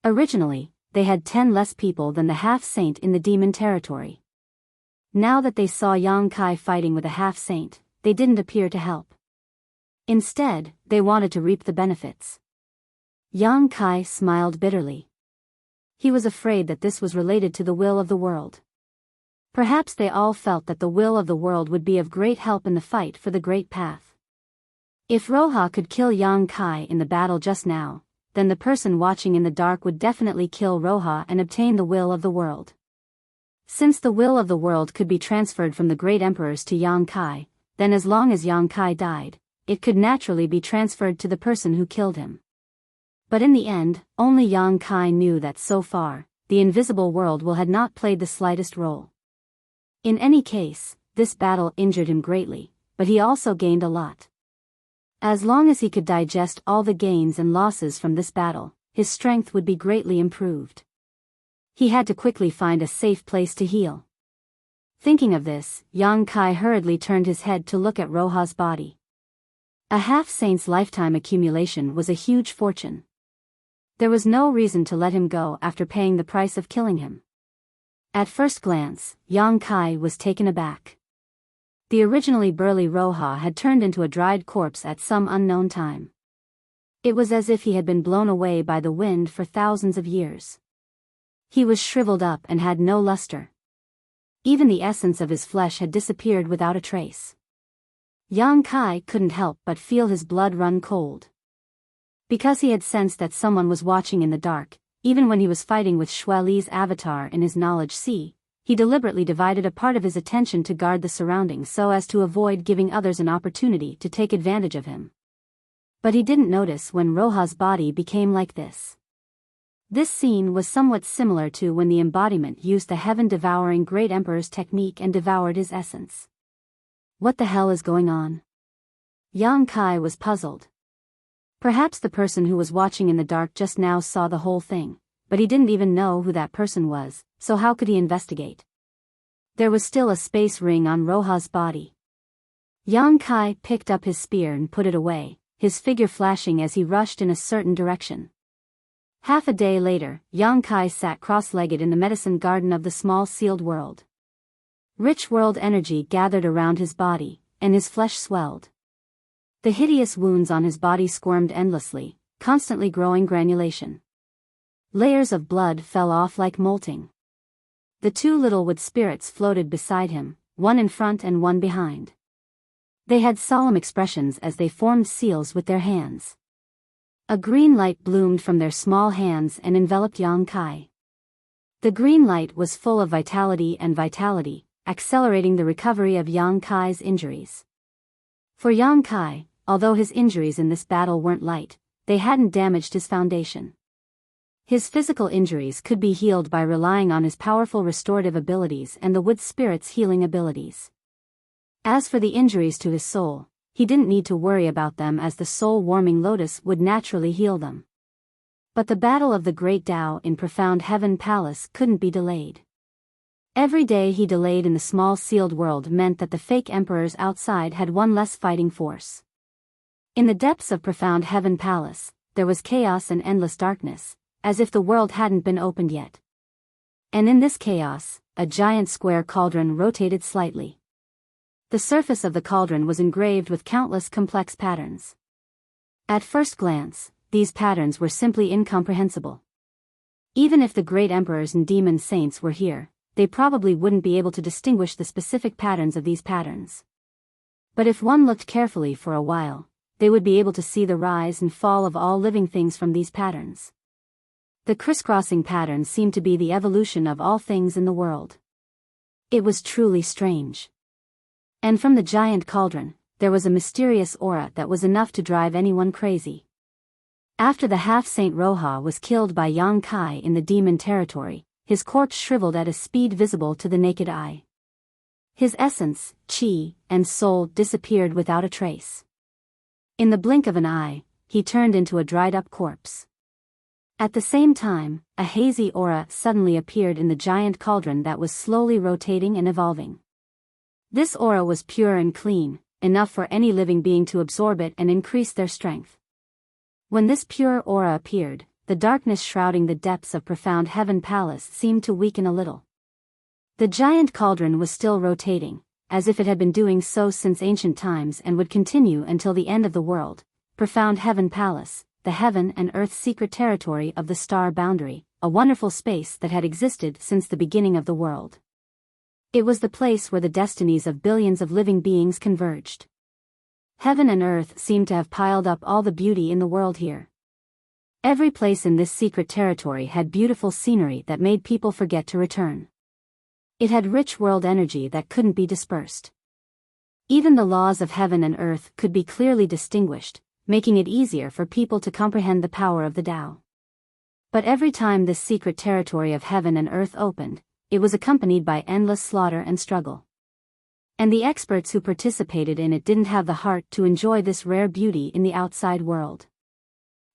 Originally, they had 10 less people than the half-saint in the demon territory. Now that they saw Yang Kai fighting with a half-saint, they didn't appear to help. Instead, they wanted to reap the benefits. Yang Kai smiled bitterly. He was afraid that this was related to the will of the world. Perhaps they all felt that the will of the world would be of great help in the fight for the Great Path. If Roja could kill Yang Kai in the battle just now, then the person watching in the dark would definitely kill Roja and obtain the will of the world. Since the will of the world could be transferred from the great emperors to Yang Kai, then as long as Yang Kai died, it could naturally be transferred to the person who killed him. But in the end, only Yang Kai knew that so far, the invisible world had not played the slightest role. In any case, this battle injured him greatly, but he also gained a lot. As long as he could digest all the gains and losses from this battle, his strength would be greatly improved. He had to quickly find a safe place to heal. Thinking of this, Yang Kai hurriedly turned his head to look at Roja's body. A half-saint's lifetime accumulation was a huge fortune. There was no reason to let him go after paying the price of killing him. At first glance, Yang Kai was taken aback. The originally burly Roja had turned into a dried corpse at some unknown time. It was as if he had been blown away by the wind for thousands of years. He was shriveled up and had no luster. Even the essence of his flesh had disappeared without a trace. Yang Kai couldn't help but feel his blood run cold. Because he had sensed that someone was watching in the dark, even when he was fighting with Xue Li's avatar in his knowledge sea, he deliberately divided a part of his attention to guard the surroundings so as to avoid giving others an opportunity to take advantage of him. But he didn't notice when Roja's body became like this. This scene was somewhat similar to when the embodiment used the heaven-devouring Great Emperor's technique and devoured his essence. What the hell is going on? Yang Kai was puzzled. Perhaps the person who was watching in the dark just now saw the whole thing, but he didn't even know who that person was, so how could he investigate? There was still a space ring on Roha's body. Yang Kai picked up his spear and put it away, his figure flashing as he rushed in a certain direction. Half a day later, Yang Kai sat cross-legged in the medicine garden of the small sealed world. Rich world energy gathered around his body, and his flesh swelled. The hideous wounds on his body squirmed endlessly, constantly growing granulation. Layers of blood fell off like molting. The two little wood spirits floated beside him, one in front and one behind. They had solemn expressions as they formed seals with their hands. A green light bloomed from their small hands and enveloped Yang Kai. The green light was full of vitality, accelerating the recovery of Yang Kai's injuries. For Yang Kai, although his injuries in this battle weren't light, they hadn't damaged his foundation. His physical injuries could be healed by relying on his powerful restorative abilities and the wood spirit's healing abilities. As for the injuries to his soul, he didn't need to worry about them as the soul-warming lotus would naturally heal them. But the battle of the Great Tao in Profound Heaven Palace couldn't be delayed. Every day he delayed in the small sealed world meant that the fake emperors outside had one less fighting force. In the depths of Profound Heaven Palace, there was chaos and endless darkness, as if the world hadn't been opened yet. And in this chaos, a giant square cauldron rotated slightly. The surface of the cauldron was engraved with countless complex patterns. At first glance, these patterns were simply incomprehensible. Even if the great emperors and demon saints were here, they probably wouldn't be able to distinguish the specific patterns of these patterns. But if one looked carefully for a while, they would be able to see the rise and fall of all living things from these patterns. The crisscrossing patterns seemed to be the evolution of all things in the world. It was truly strange. And from the giant cauldron, there was a mysterious aura that was enough to drive anyone crazy. After the half-saint Roha was killed by Yang Kai in the demon territory, his corpse shriveled at a speed visible to the naked eye. His essence, chi, and soul disappeared without a trace. In the blink of an eye, he turned into a dried-up corpse. At the same time, a hazy aura suddenly appeared in the giant cauldron that was slowly rotating and evolving. This aura was pure and clean, enough for any living being to absorb it and increase their strength. When this pure aura appeared, the darkness shrouding the depths of Profound Heaven Palace seemed to weaken a little. The giant cauldron was still rotating, as if it had been doing so since ancient times and would continue until the end of the world. Profound Heaven Palace, the heaven and earth secret territory of the star boundary, a wonderful space that had existed since the beginning of the world. It was the place where the destinies of billions of living beings converged. Heaven and earth seemed to have piled up all the beauty in the world here. Every place in this secret territory had beautiful scenery that made people forget to return. It had rich world energy that couldn't be dispersed. Even the laws of heaven and earth could be clearly distinguished, making it easier for people to comprehend the power of the Tao. But every time this secret territory of heaven and earth opened, it was accompanied by endless slaughter and struggle. And the experts who participated in it didn't have the heart to enjoy this rare beauty in the outside world.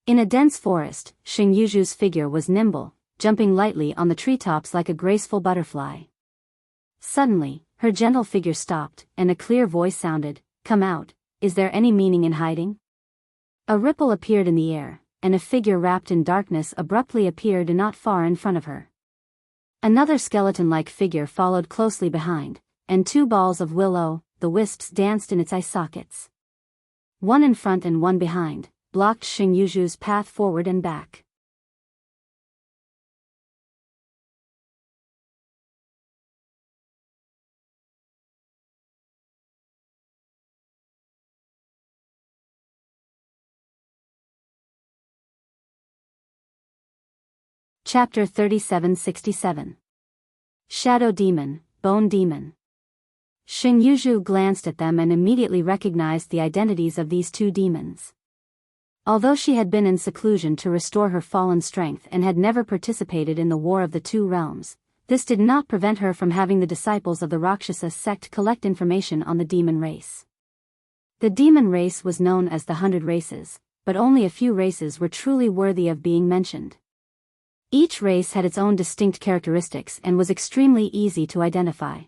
In a dense forest, Xing Yuzhu's figure was nimble, jumping lightly on the treetops like a graceful butterfly. Suddenly, her gentle figure stopped, and a clear voice sounded, "Come out, is there any meaning in hiding?" A ripple appeared in the air, and a figure wrapped in darkness abruptly appeared not far in front of her. Another skeleton-like figure followed closely behind, and two balls of willow, the wisps danced in its eye sockets. One in front and one behind, blocked Xing Yuzhu's path forward and back. Chapter 3767. Shadow Demon, Bone Demon. Xing Yuzhu glanced at them and immediately recognized the identities of these two demons. Although she had been in seclusion to restore her fallen strength and had never participated in the War of the Two Realms, this did not prevent her from having the disciples of the Rakshasa sect collect information on the demon race. The demon race was known as the 100 Races, but only a few races were truly worthy of being mentioned. Each race had its own distinct characteristics and was extremely easy to identify.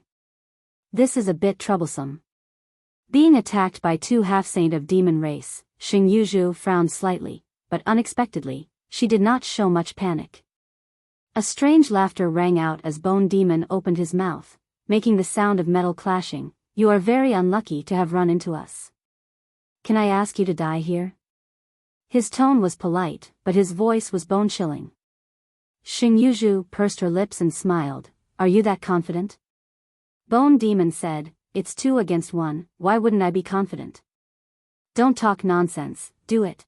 This is a bit troublesome. Being attacked by two half-saint of demon race, Xing Yuzhu frowned slightly, but unexpectedly, she did not show much panic. A strange laughter rang out as Bone Demon opened his mouth, making the sound of metal clashing. You are very unlucky to have run into us. Can I ask you to die here? His tone was polite, but his voice was bone-chilling. Xing Yuzhu pursed her lips and smiled. Are you that confident? Bone Demon said, It's 2 against 1, why wouldn't I be confident? Don't talk nonsense, do it.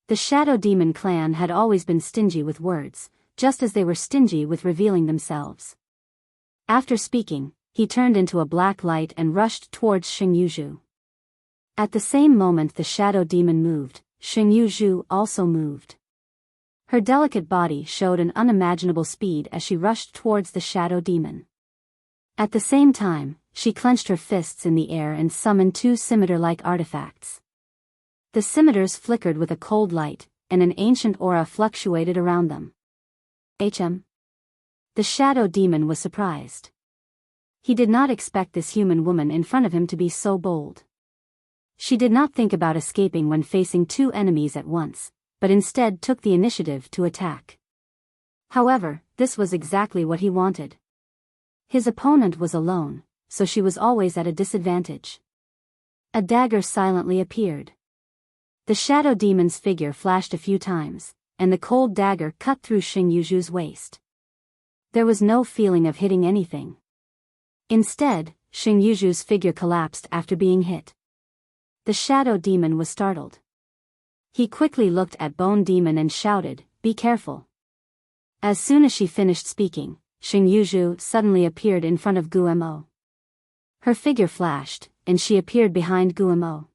The Shadow Demon clan had always been stingy with words, just as they were stingy with revealing themselves. After speaking, he turned into a black light and rushed towards Xing Yuzhu. At the same moment the Shadow Demon moved, Xing Yuzhu also moved. Her delicate body showed an unimaginable speed as she rushed towards the Shadow Demon. At the same time, she clenched her fists in the air and summoned 2 scimitar-like artifacts. The scimitars flickered with a cold light, and an ancient aura fluctuated around them. The Shadow Demon was surprised. He did not expect this human woman in front of him to be so bold. She did not think about escaping when facing 2 enemies at once, but instead took the initiative to attack. However, this was exactly what he wanted. His opponent was alone, so she was always at a disadvantage. A dagger silently appeared. The Shadow Demon's figure flashed a few times, and the cold dagger cut through Xing Yuzhu's waist. There was no feeling of hitting anything. Instead, Xing Yuzhu's figure collapsed after being hit. The Shadow Demon was startled. He quickly looked at Bone Demon and shouted, Be careful. As soon as she finished speaking, Xing Yuzhu suddenly appeared in front of Guemo. Her figure flashed, and she appeared behind Guemo.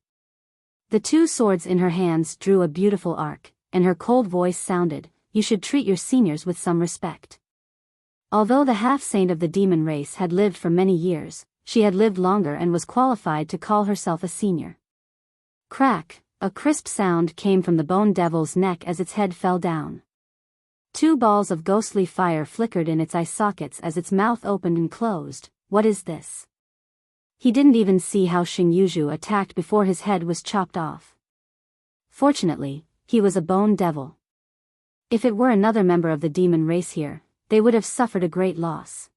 The 2 swords in her hands drew a beautiful arc, and her cold voice sounded, You should treat your seniors with some respect. Although the half-saint of the demon race had lived for many years, she had lived longer and was qualified to call herself a senior. Crack, a crisp sound came from the Bone Devil's neck as its head fell down. 2 balls of ghostly fire flickered in its eye sockets as its mouth opened and closed. What is this? He didn't even see how Xing Yuzhu attacked before his head was chopped off. Fortunately, he was a Bone Devil. If it were another member of the demon race here, they would have suffered a great loss.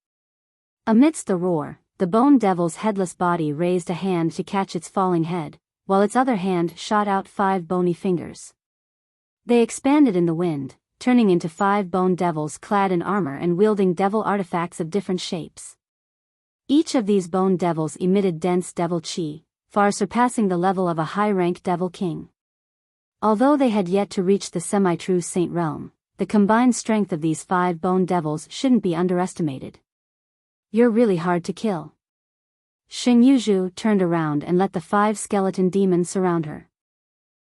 Amidst the roar, the Bone Devil's headless body raised a hand to catch its falling head, while its other hand shot out 5 bony fingers. They expanded in the wind, turning into 5 Bone Devils clad in armor and wielding devil artifacts of different shapes. Each of these Bone Devils emitted dense devil chi, far surpassing the level of a high-rank devil king. Although they had yet to reach the semi-true saint realm, the combined strength of these 5 Bone Devils shouldn't be underestimated. You're really hard to kill. Xing Yuzhu turned around and let the 5 skeleton demons surround her.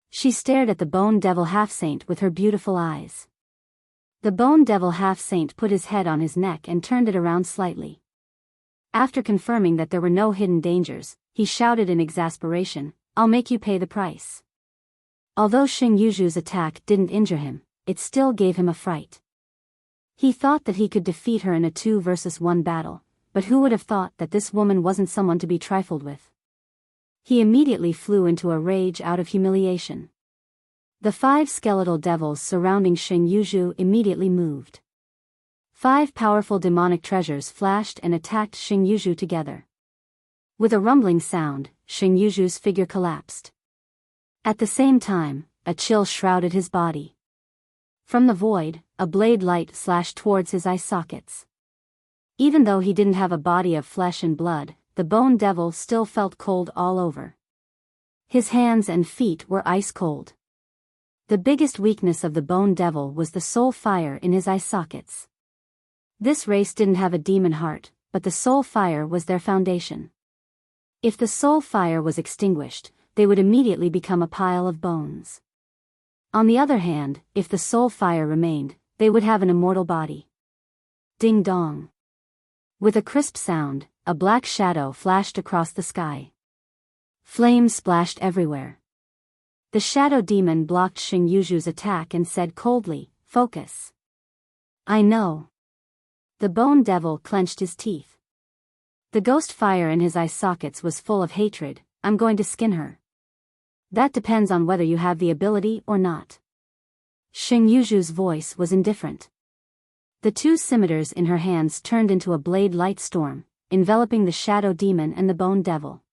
She stared at the Bone Devil half-saint with her beautiful eyes. The Bone Devil half-saint put his head on his neck and turned it around slightly. After confirming that there were no hidden dangers, he shouted in exasperation, I'll make you pay the price. Although Xing Yuzhu's attack didn't injure him, it still gave him a fright. He thought that he could defeat her in a 2 versus 1 battle, but who would have thought that this woman wasn't someone to be trifled with? He immediately flew into a rage out of humiliation. The 5 skeletal devils surrounding Xing Yuzhu immediately moved. 5 powerful demonic treasures flashed and attacked Xing Yuzhu together. With a rumbling sound, Xing Yuzhu's figure collapsed. At the same time, a chill shrouded his body. From the void, a blade light slashed towards his eye sockets. Even though he didn't have a body of flesh and blood, the Bone Devil still felt cold all over. His hands and feet were ice cold. The biggest weakness of the Bone Devil was the soul fire in his eye sockets. This race didn't have a demon heart, but the soul fire was their foundation. If the soul fire was extinguished, they would immediately become a pile of bones. On the other hand, if the soul fire remained, they would have an immortal body. Ding dong. With a crisp sound, a black shadow flashed across the sky. Flames splashed everywhere. The shadow demon blocked Xing Yuzhu's attack and said coldly, "Focus." "I know." The bone devil clenched his teeth. The ghost fire in his eye sockets was full of hatred. "I'm going to skin her." "That depends on whether you have the ability or not." Xing Yuzhu's voice was indifferent. The two scimitars in her hands turned into a blade-light storm, enveloping the shadow demon and the bone devil.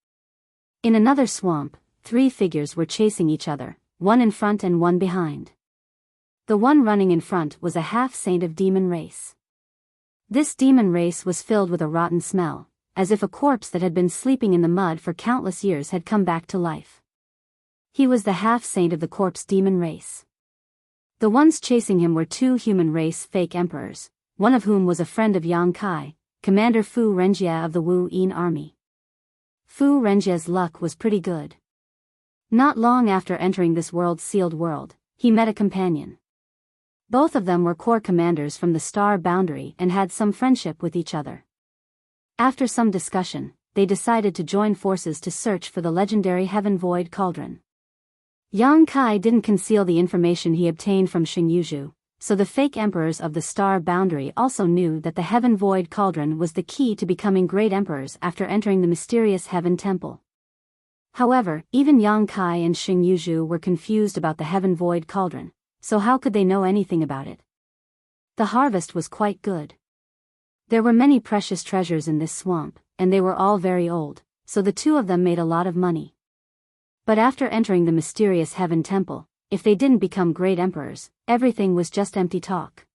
In another swamp, 3 figures were chasing each other, one in front and one behind. The one running in front was a half-saint of demon race. This demon race was filled with a rotten smell, as if a corpse that had been sleeping in the mud for countless years had come back to life. He was the half-saint of the corpse demon race. The ones chasing him were 2 human race fake emperors, one of whom was a friend of Yang Kai, Commander Fu Renjie of the Wu Yin army. Fu Renjie's luck was pretty good. Not long after entering this world-sealed world, he met a companion. Both of them were corps commanders from the Star Boundary and had some friendship with each other. After some discussion, they decided to join forces to search for the legendary Heaven Void Cauldron. Yang Kai didn't conceal the information he obtained from Xing Yuzhu, so the fake emperors of the Star Boundary also knew that the Heaven Void Cauldron was the key to becoming great emperors after entering the mysterious Heaven Temple. However, even Yang Kai and Xing Yuzhu were confused about the Heaven Void Cauldron, so how could they know anything about it? The harvest was quite good. There were many precious treasures in this swamp, and they were all very old, so the two of them made a lot of money. But after entering the mysterious Heaven Temple, if they didn't become great emperors, everything was just empty talk.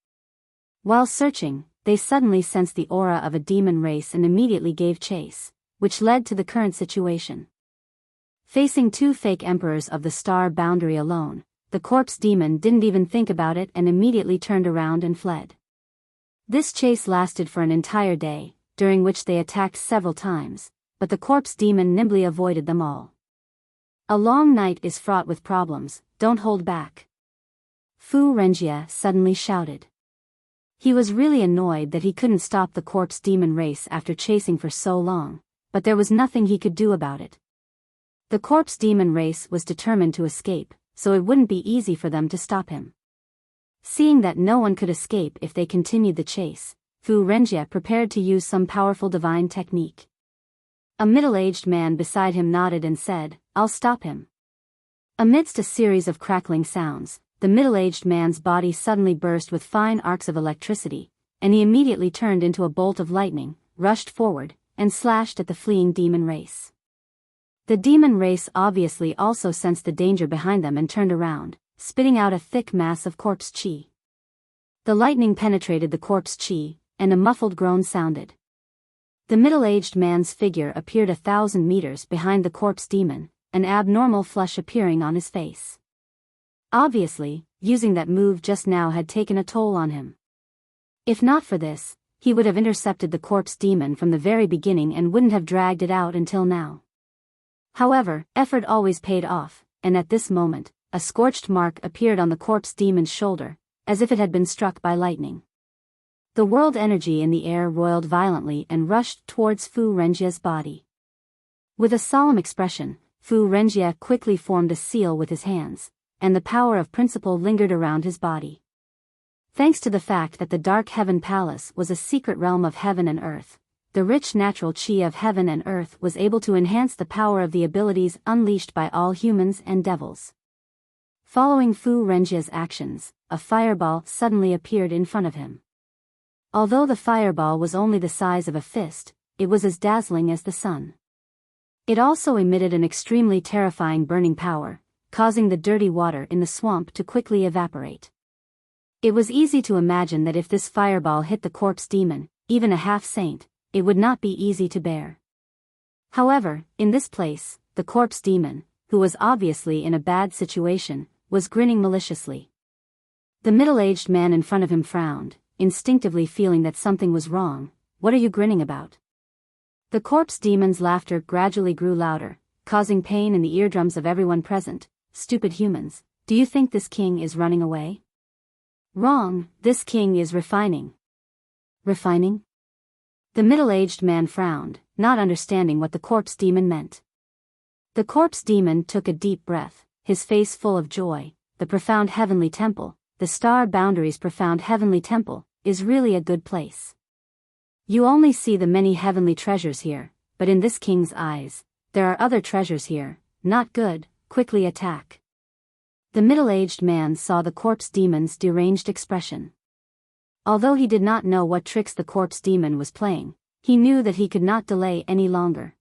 While searching, they suddenly sensed the aura of a demon race and immediately gave chase, which led to the current situation. Facing 2 fake emperors of the Star Boundary alone, the corpse demon didn't even think about it and immediately turned around and fled. This chase lasted for an entire day, during which they attacked several times, but the corpse demon nimbly avoided them all. A long night is fraught with problems, don't hold back. Fu Renjie suddenly shouted. He was really annoyed that he couldn't stop the corpse demon race after chasing for so long, but there was nothing he could do about it. The corpse demon race was determined to escape, so it wouldn't be easy for them to stop him. Seeing that no one could escape if they continued the chase, Fu Renjie prepared to use some powerful divine technique. A middle-aged man beside him nodded and said, "I'll stop him." Amidst a series of crackling sounds, the middle-aged man's body suddenly burst with fine arcs of electricity, and he immediately turned into a bolt of lightning, rushed forward, and slashed at the fleeing demon race. The demon race obviously also sensed the danger behind them and turned around, spitting out a thick mass of corpse chi. The lightning penetrated the corpse chi, and a muffled groan sounded. The middle-aged man's figure appeared 1,000 meters behind the corpse demon, an abnormal flush appearing on his face. Obviously, using that move just now had taken a toll on him. If not for this, he would have intercepted the corpse demon from the very beginning and wouldn't have dragged it out until now. However, effort always paid off, and at this moment, a scorched mark appeared on the corpse demon's shoulder, as if it had been struck by lightning. The world energy in the air roiled violently and rushed towards Fu Renjie's body. With a solemn expression, Fu Renjie quickly formed a seal with his hands, and the power of principle lingered around his body. Thanks to the fact that the Dark Heaven Palace was a secret realm of heaven and earth, the rich natural chi of heaven and earth was able to enhance the power of the abilities unleashed by all humans and devils. Following Fu Renjie's actions, a fireball suddenly appeared in front of him. Although the fireball was only the size of a fist, it was as dazzling as the sun. It also emitted an extremely terrifying burning power, causing the dirty water in the swamp to quickly evaporate. It was easy to imagine that if this fireball hit the corpse demon, even a half-saint, it would not be easy to bear. However, in this place, the corpse demon, who was obviously in a bad situation, was grinning maliciously. The middle-aged man in front of him frowned, instinctively feeling that something was wrong. "What are you grinning about?" The corpse demon's laughter gradually grew louder, causing pain in the eardrums of everyone present. "Stupid humans, do you think this king is running away? Wrong, this king is refining. Refining? The middle-aged man frowned, not understanding what the corpse demon meant. The corpse demon took a deep breath, his face full of joy. The profound heavenly temple, the star boundaries profound heavenly temple, is really a good place. You only see the many heavenly treasures here, but in this king's eyes, there are other treasures here, not good, quickly attack. The middle-aged man saw the corpse demon's deranged expression. Although he did not know what tricks the corpse demon was playing, he knew that he could not delay any longer.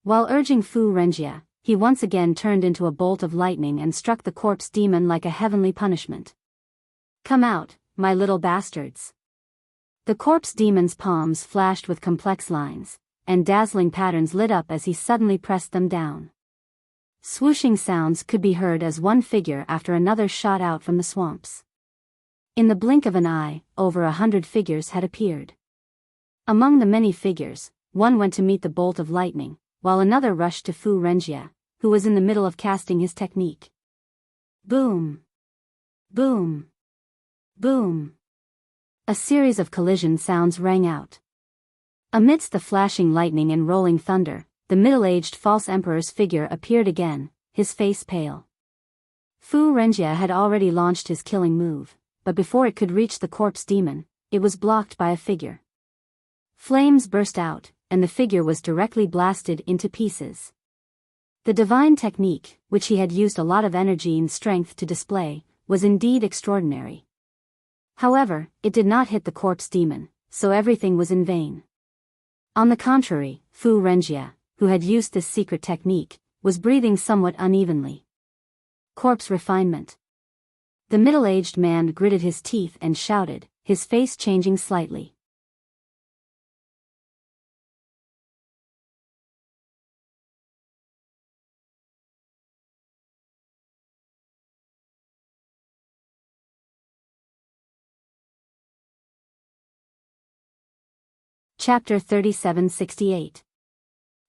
While urging Fu Renjie, he once again turned into a bolt of lightning and struck the corpse demon like a heavenly punishment. Come out, my little bastards. The corpse demon's palms flashed with complex lines, and dazzling patterns lit up as he suddenly pressed them down. Swooshing sounds could be heard as one figure after another shot out from the swamps. In the blink of an eye, over 100 figures had appeared. Among the many figures, one went to meet the bolt of lightning, while another rushed to Fu Renjie, who was in the middle of casting his technique. Boom! Boom! Boom! A series of collision sounds rang out. Amidst the flashing lightning and rolling thunder, the middle-aged false emperor's figure appeared again, his face pale. Fu Renjie had already launched his killing move, but before it could reach the corpse demon, it was blocked by a figure. Flames burst out, and the figure was directly blasted into pieces. The divine technique, which he had used a lot of energy and strength to display, was indeed extraordinary. However, it did not hit the corpse demon, so everything was in vain. On the contrary, Fu Renjie, who had used this secret technique, was breathing somewhat unevenly. Corpse refinement. The middle-aged man gritted his teeth and shouted, his face changing slightly. Chapter 3768.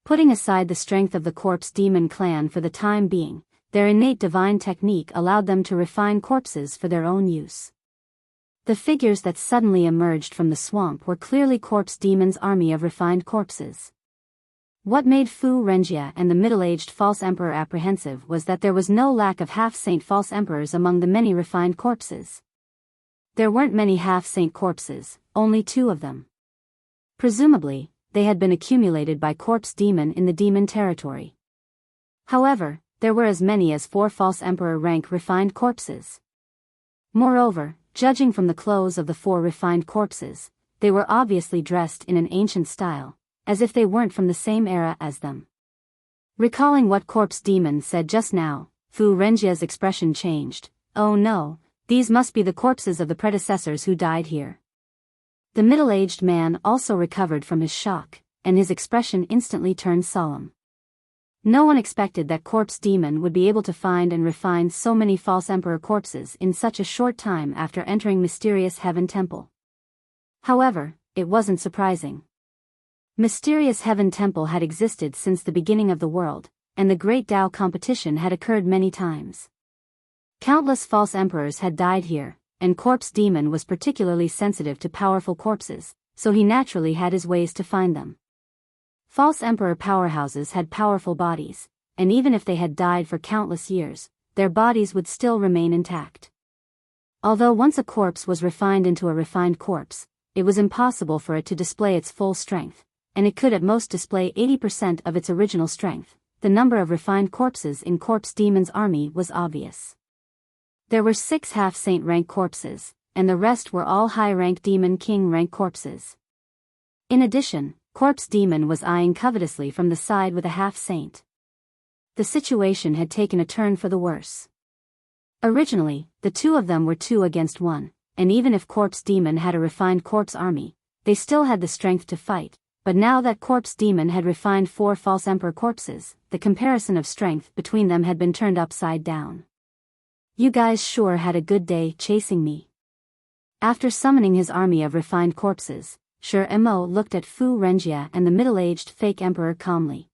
Putting aside the strength of the corpse demon clan for the time being, their innate divine technique allowed them to refine corpses for their own use. The figures that suddenly emerged from the swamp were clearly corpse demon's army of refined corpses. What made Fu Renjie and the middle-aged false emperor apprehensive was that there was no lack of half-saint false emperors among the many refined corpses. There weren't many half-saint corpses, only 2 of them. Presumably, they had been accumulated by corpse demon in the demon territory. However, there were as many as 4 false emperor rank refined corpses. Moreover, judging from the clothes of the 4 refined corpses, they were obviously dressed in an ancient style, as if they weren't from the same era as them. Recalling what corpse demon said just now, Fu Renjie's expression changed. Oh no, these must be the corpses of the predecessors who died here. The middle-aged man also recovered from his shock, and his expression instantly turned solemn. No one expected that corpse demon would be able to find and refine so many false emperor corpses in such a short time after entering mysterious heaven temple. However, it wasn't surprising. Mysterious heaven temple had existed since the beginning of the world, and the great Tao competition had occurred many times. Countless false emperors had died here, and corpse demon was particularly sensitive to powerful corpses, so he naturally had his ways to find them. False emperor powerhouses had powerful bodies, and even if they had died for countless years, their bodies would still remain intact. Although once a corpse was refined into a refined corpse, it was impossible for it to display its full strength, and it could at most display 80% of its original strength. The number of refined corpses in corpse demon's army was obvious. There were 6 half-saint rank corpses, and the rest were all high-rank demon king rank corpses. In addition, corpse demon was eyeing covetously from the side with a half-saint. The situation had taken a turn for the worse. Originally, the 2 of them were 2 against 1, and even if corpse demon had a refined corpse army, they still had the strength to fight, but now that corpse demon had refined 4 false emperor corpses, the comparison of strength between them had been turned upside down. You guys sure had a good day chasing me. After summoning his army of refined corpses, Sure Mo looked at Fu Renjie and the middle-aged fake emperor calmly.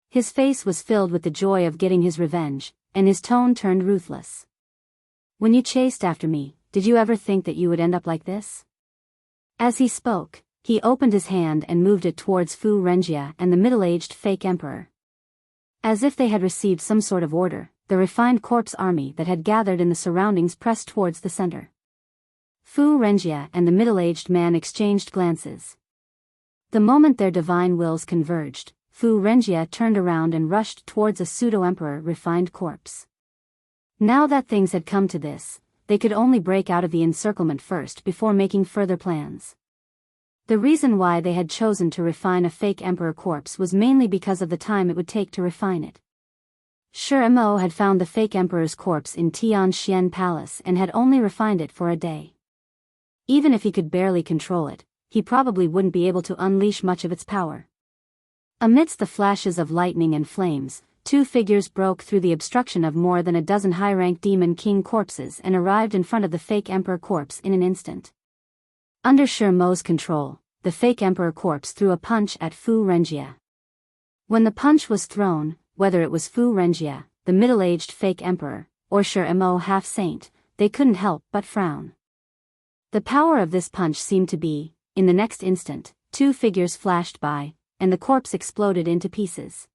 His face was filled with the joy of getting his revenge, and his tone turned ruthless. "When you chased after me, did you ever think that you would end up like this?" As he spoke, he opened his hand and moved it towards Fu Renjie and the middle-aged fake emperor. As if they had received some sort of order, the refined corpse army that had gathered in the surroundings pressed towards the center. Fu Renjie and the middle-aged man exchanged glances. The moment their divine wills converged, Fu Renjie turned around and rushed towards a pseudo-emperor refined corpse. Now that things had come to this, they could only break out of the encirclement first before making further plans. The reason why they had chosen to refine a fake emperor corpse was mainly because of the time it would take to refine it. Shimo had found the fake emperor's corpse in Tianxian Palace and had only refined it for a day. Even if he could barely control it, he probably wouldn't be able to unleash much of its power. Amidst the flashes of lightning and flames, two figures broke through the obstruction of more than a dozen high-ranked demon king corpses and arrived in front of the fake emperor corpse in an instant. Under Shimo's control, the fake emperor corpse threw a punch at Fu Renjie. When the punch was thrown, whether it was Fu Renjie, the middle-aged fake emperor, or Shimo half-saint, they couldn't help but frown. The power of this punch seemed to be, in the next instant, two figures flashed by, and the corpse exploded into pieces.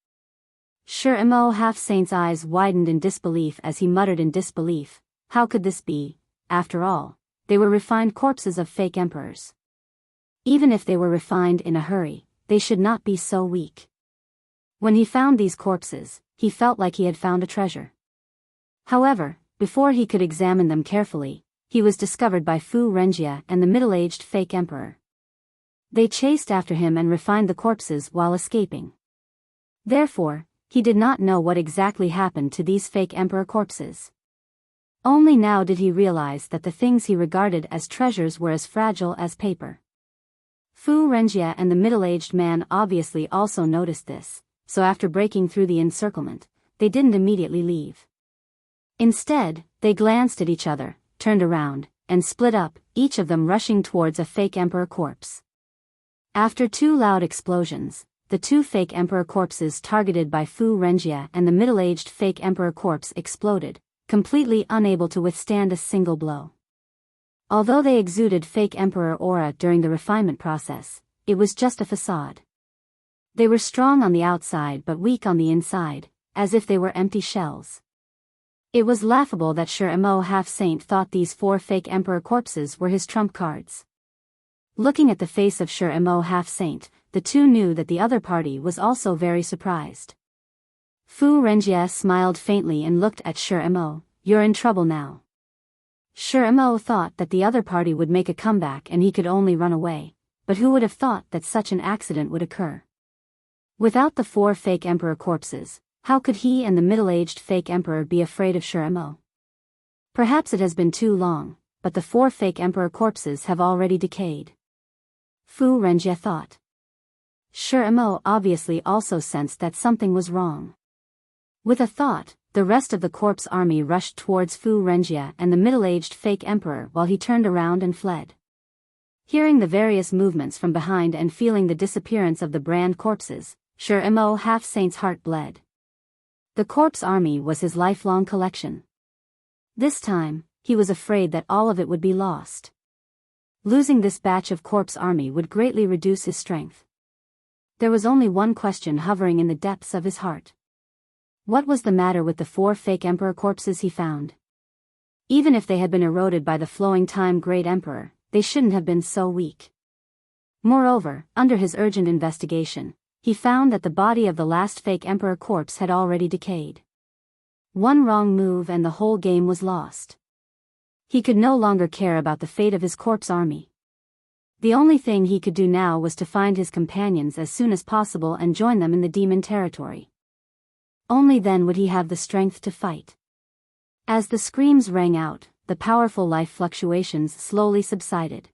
Shimo half-saint's eyes widened in disbelief as he muttered in disbelief, "How could this be? After all, they were refined corpses of fake emperors. Even if they were refined in a hurry, they should not be so weak." When he found these corpses, he felt like he had found a treasure. However, before he could examine them carefully, he was discovered by Fu Renjie and the middle-aged fake emperor. They chased after him and refined the corpses while escaping. Therefore, he did not know what exactly happened to these fake emperor corpses. Only now did he realize that the things he regarded as treasures were as fragile as paper. Fu Renjie and the middle-aged man obviously also noticed this, so after breaking through the encirclement, they didn't immediately leave. Instead, they glanced at each other, turned around, and split up, each of them rushing towards a fake emperor corpse. After two loud explosions, the two fake emperor corpses targeted by Fu Renjie and the middle-aged fake emperor corpse exploded, completely unable to withstand a single blow. Although they exuded fake emperor aura during the refinement process, it was just a facade. They were strong on the outside but weak on the inside, as if they were empty shells. It was laughable that Shimo half-saint thought these four fake emperor corpses were his trump cards. Looking at the face of Shimo half-saint, the two knew that the other party was also very surprised. Fu Renjie smiled faintly and looked at Shimo. "You're in trouble now." Shimo thought that the other party would make a comeback and he could only run away, but who would have thought that such an accident would occur? Without the four fake emperor corpses, how could he and the middle-aged fake emperor be afraid of Shimo? Perhaps it has been too long, but the four fake emperor corpses have already decayed. Fu Renjie thought. Shimo obviously also sensed that something was wrong. With a thought, the rest of the corpse army rushed towards Fu Renjie and the middle-aged fake emperor while he turned around and fled. Hearing the various movements from behind and feeling the disappearance of the brand corpses, Shimo half-saint's heart bled. The corpse army was his lifelong collection. This time, he was afraid that all of it would be lost. Losing this batch of corpse army would greatly reduce his strength. There was only one question hovering in the depths of his heart. What was the matter with the four fake emperor corpses he found? Even if they had been eroded by the flowing time great emperor, they shouldn't have been so weak. Moreover, under his urgent investigation, he found that the body of the last fake emperor corpse had already decayed. One wrong move and the whole game was lost. He could no longer care about the fate of his corpse army. The only thing he could do now was to find his companions as soon as possible and join them in the demon territory. Only then would he have the strength to fight. As the screams rang out, the powerful life fluctuations slowly subsided.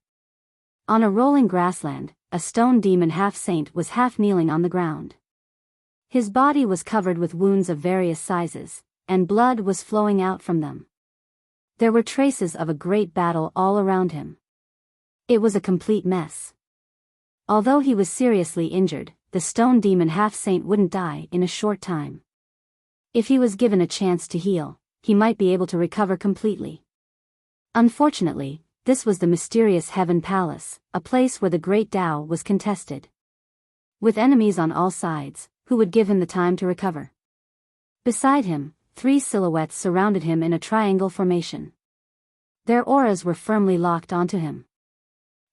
On a rolling grassland, a stone demon half-saint was half-kneeling on the ground. His body was covered with wounds of various sizes, and blood was flowing out from them. There were traces of a great battle all around him. It was a complete mess. Although he was seriously injured, the stone demon half-saint wouldn't die in a short time. If he was given a chance to heal, he might be able to recover completely. Unfortunately, this was the mysterious Heaven Palace, a place where the great Tao was contested. With enemies on all sides, who would give him the time to recover? Beside him, 3 silhouettes surrounded him in a triangle formation. Their auras were firmly locked onto him.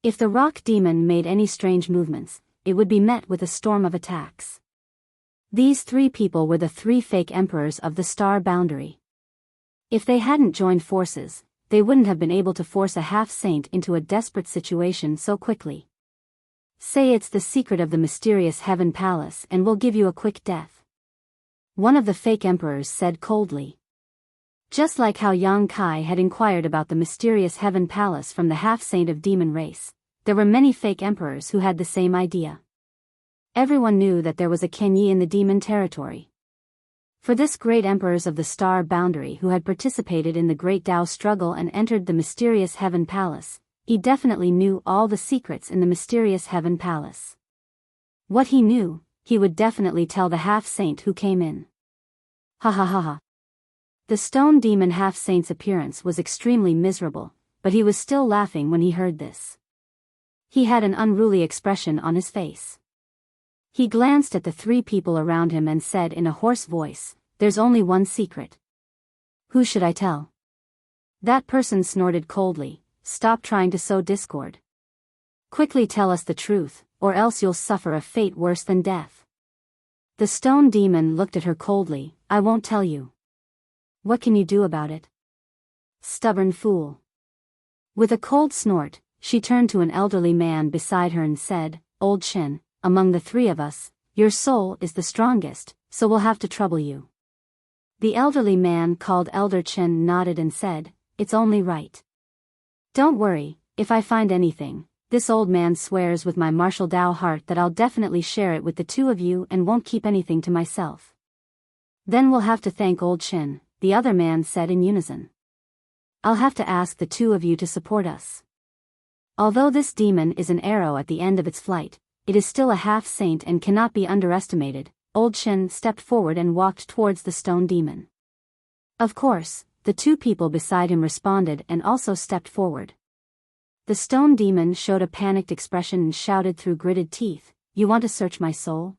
If the rock demon made any strange movements, it would be met with a storm of attacks. These 3 people were the 3 fake emperors of the star boundary. If they hadn't joined forces, they wouldn't have been able to force a half-saint into a desperate situation so quickly. Say it's the secret of the mysterious Heaven Palace and we'll give you a quick death. One of the fake emperors said coldly. Just like how Yang Kai had inquired about the mysterious Heaven Palace from the half-saint of demon race, there were many fake emperors who had the same idea. Everyone knew that there was a Kenyi in the demon territory. For this great emperors of the star boundary who had participated in the great Tao struggle and entered the mysterious Heaven Palace, he definitely knew all the secrets in the mysterious Heaven Palace. What he knew, he would definitely tell the half-saint who came in. Ha ha ha ha. The stone demon half-saint's appearance was extremely miserable, but he was still laughing when he heard this. He had an unruly expression on his face. He glanced at the 3 people around him and said in a hoarse voice, "There's only one secret." "Who should I tell?" That person snorted coldly, "Stop trying to sow discord. Quickly tell us the truth, or else you'll suffer a fate worse than death." The stone demon looked at her coldly, "I won't tell you." "What can you do about it?" "Stubborn fool." With a cold snort, she turned to an elderly man beside her and said, "Old Chen, among the 3 of us, your soul is the strongest, so we'll have to trouble you." The elderly man called Elder Chen nodded and said, "It's only right. Don't worry, if I find anything, this old man swears with my martial Tao heart that I'll definitely share it with the 2 of you and won't keep anything to myself." "Then we'll have to thank Old Chen," the other man said in unison. "I'll have to ask the 2 of you to support us. Although this demon is an arrow at the end of its flight, it is still a half-saint and cannot be underestimated." Old Chen stepped forward and walked towards the stone demon. Of course, the 2 people beside him responded and also stepped forward. The stone demon showed a panicked expression and shouted through gritted teeth, "You want to search my soul?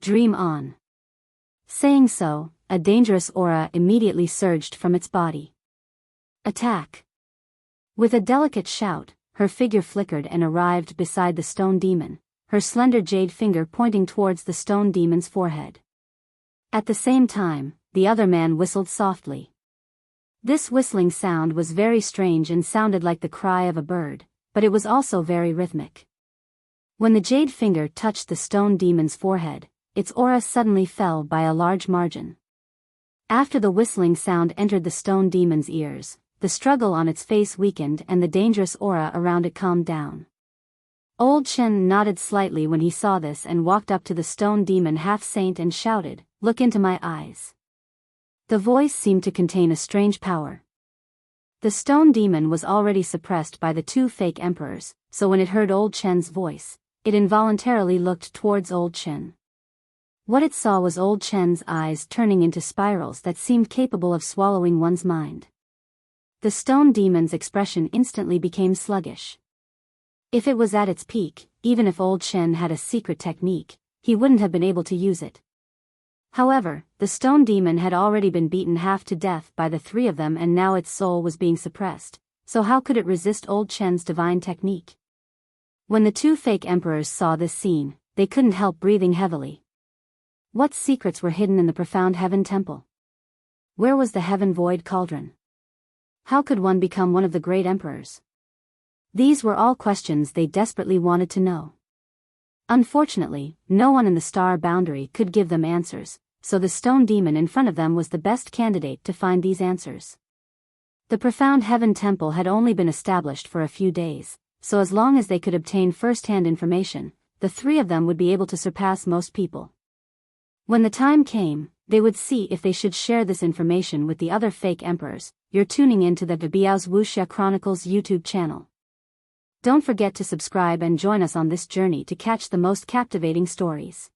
Dream on." Saying so, a dangerous aura immediately surged from its body. "Attack!" With a delicate shout, her figure flickered and arrived beside the stone demon, her slender jade finger pointing towards the stone demon's forehead. At the same time, the other man whistled softly. This whistling sound was very strange and sounded like the cry of a bird, but it was also very rhythmic. When the jade finger touched the stone demon's forehead, its aura suddenly fell by a large margin. After the whistling sound entered the stone demon's ears, the struggle on its face weakened and the dangerous aura around it calmed down. Old Chen nodded slightly when he saw this and walked up to the stone demon half-saint and shouted, "Look into my eyes." The voice seemed to contain a strange power. The stone demon was already suppressed by the 2 fake emperors, so when it heard Old Chen's voice, it involuntarily looked towards Old Chen. What it saw was Old Chen's eyes turning into spirals that seemed capable of swallowing one's mind. The stone demon's expression instantly became sluggish. If it was at its peak, even if Old Chen had a secret technique, he wouldn't have been able to use it. However, the stone demon had already been beaten half to death by the 3 of them and now its soul was being suppressed, so how could it resist Old Chen's divine technique? When the 2 fake emperors saw this scene, they couldn't help breathing heavily. What secrets were hidden in the profound heaven temple? Where was the heaven void cauldron? How could one become one of the great emperors? These were all questions they desperately wanted to know. Unfortunately, no one in the star boundary could give them answers, so the stone demon in front of them was the best candidate to find these answers. The profound heaven temple had only been established for a few days, so as long as they could obtain first-hand information, the 3 of them would be able to surpass most people. When the time came, they would see if they should share this information with the other fake emperors. You're tuning into the Biyao's Wuxia Chronicles YouTube channel. Don't forget to subscribe and join us on this journey to catch the most captivating stories.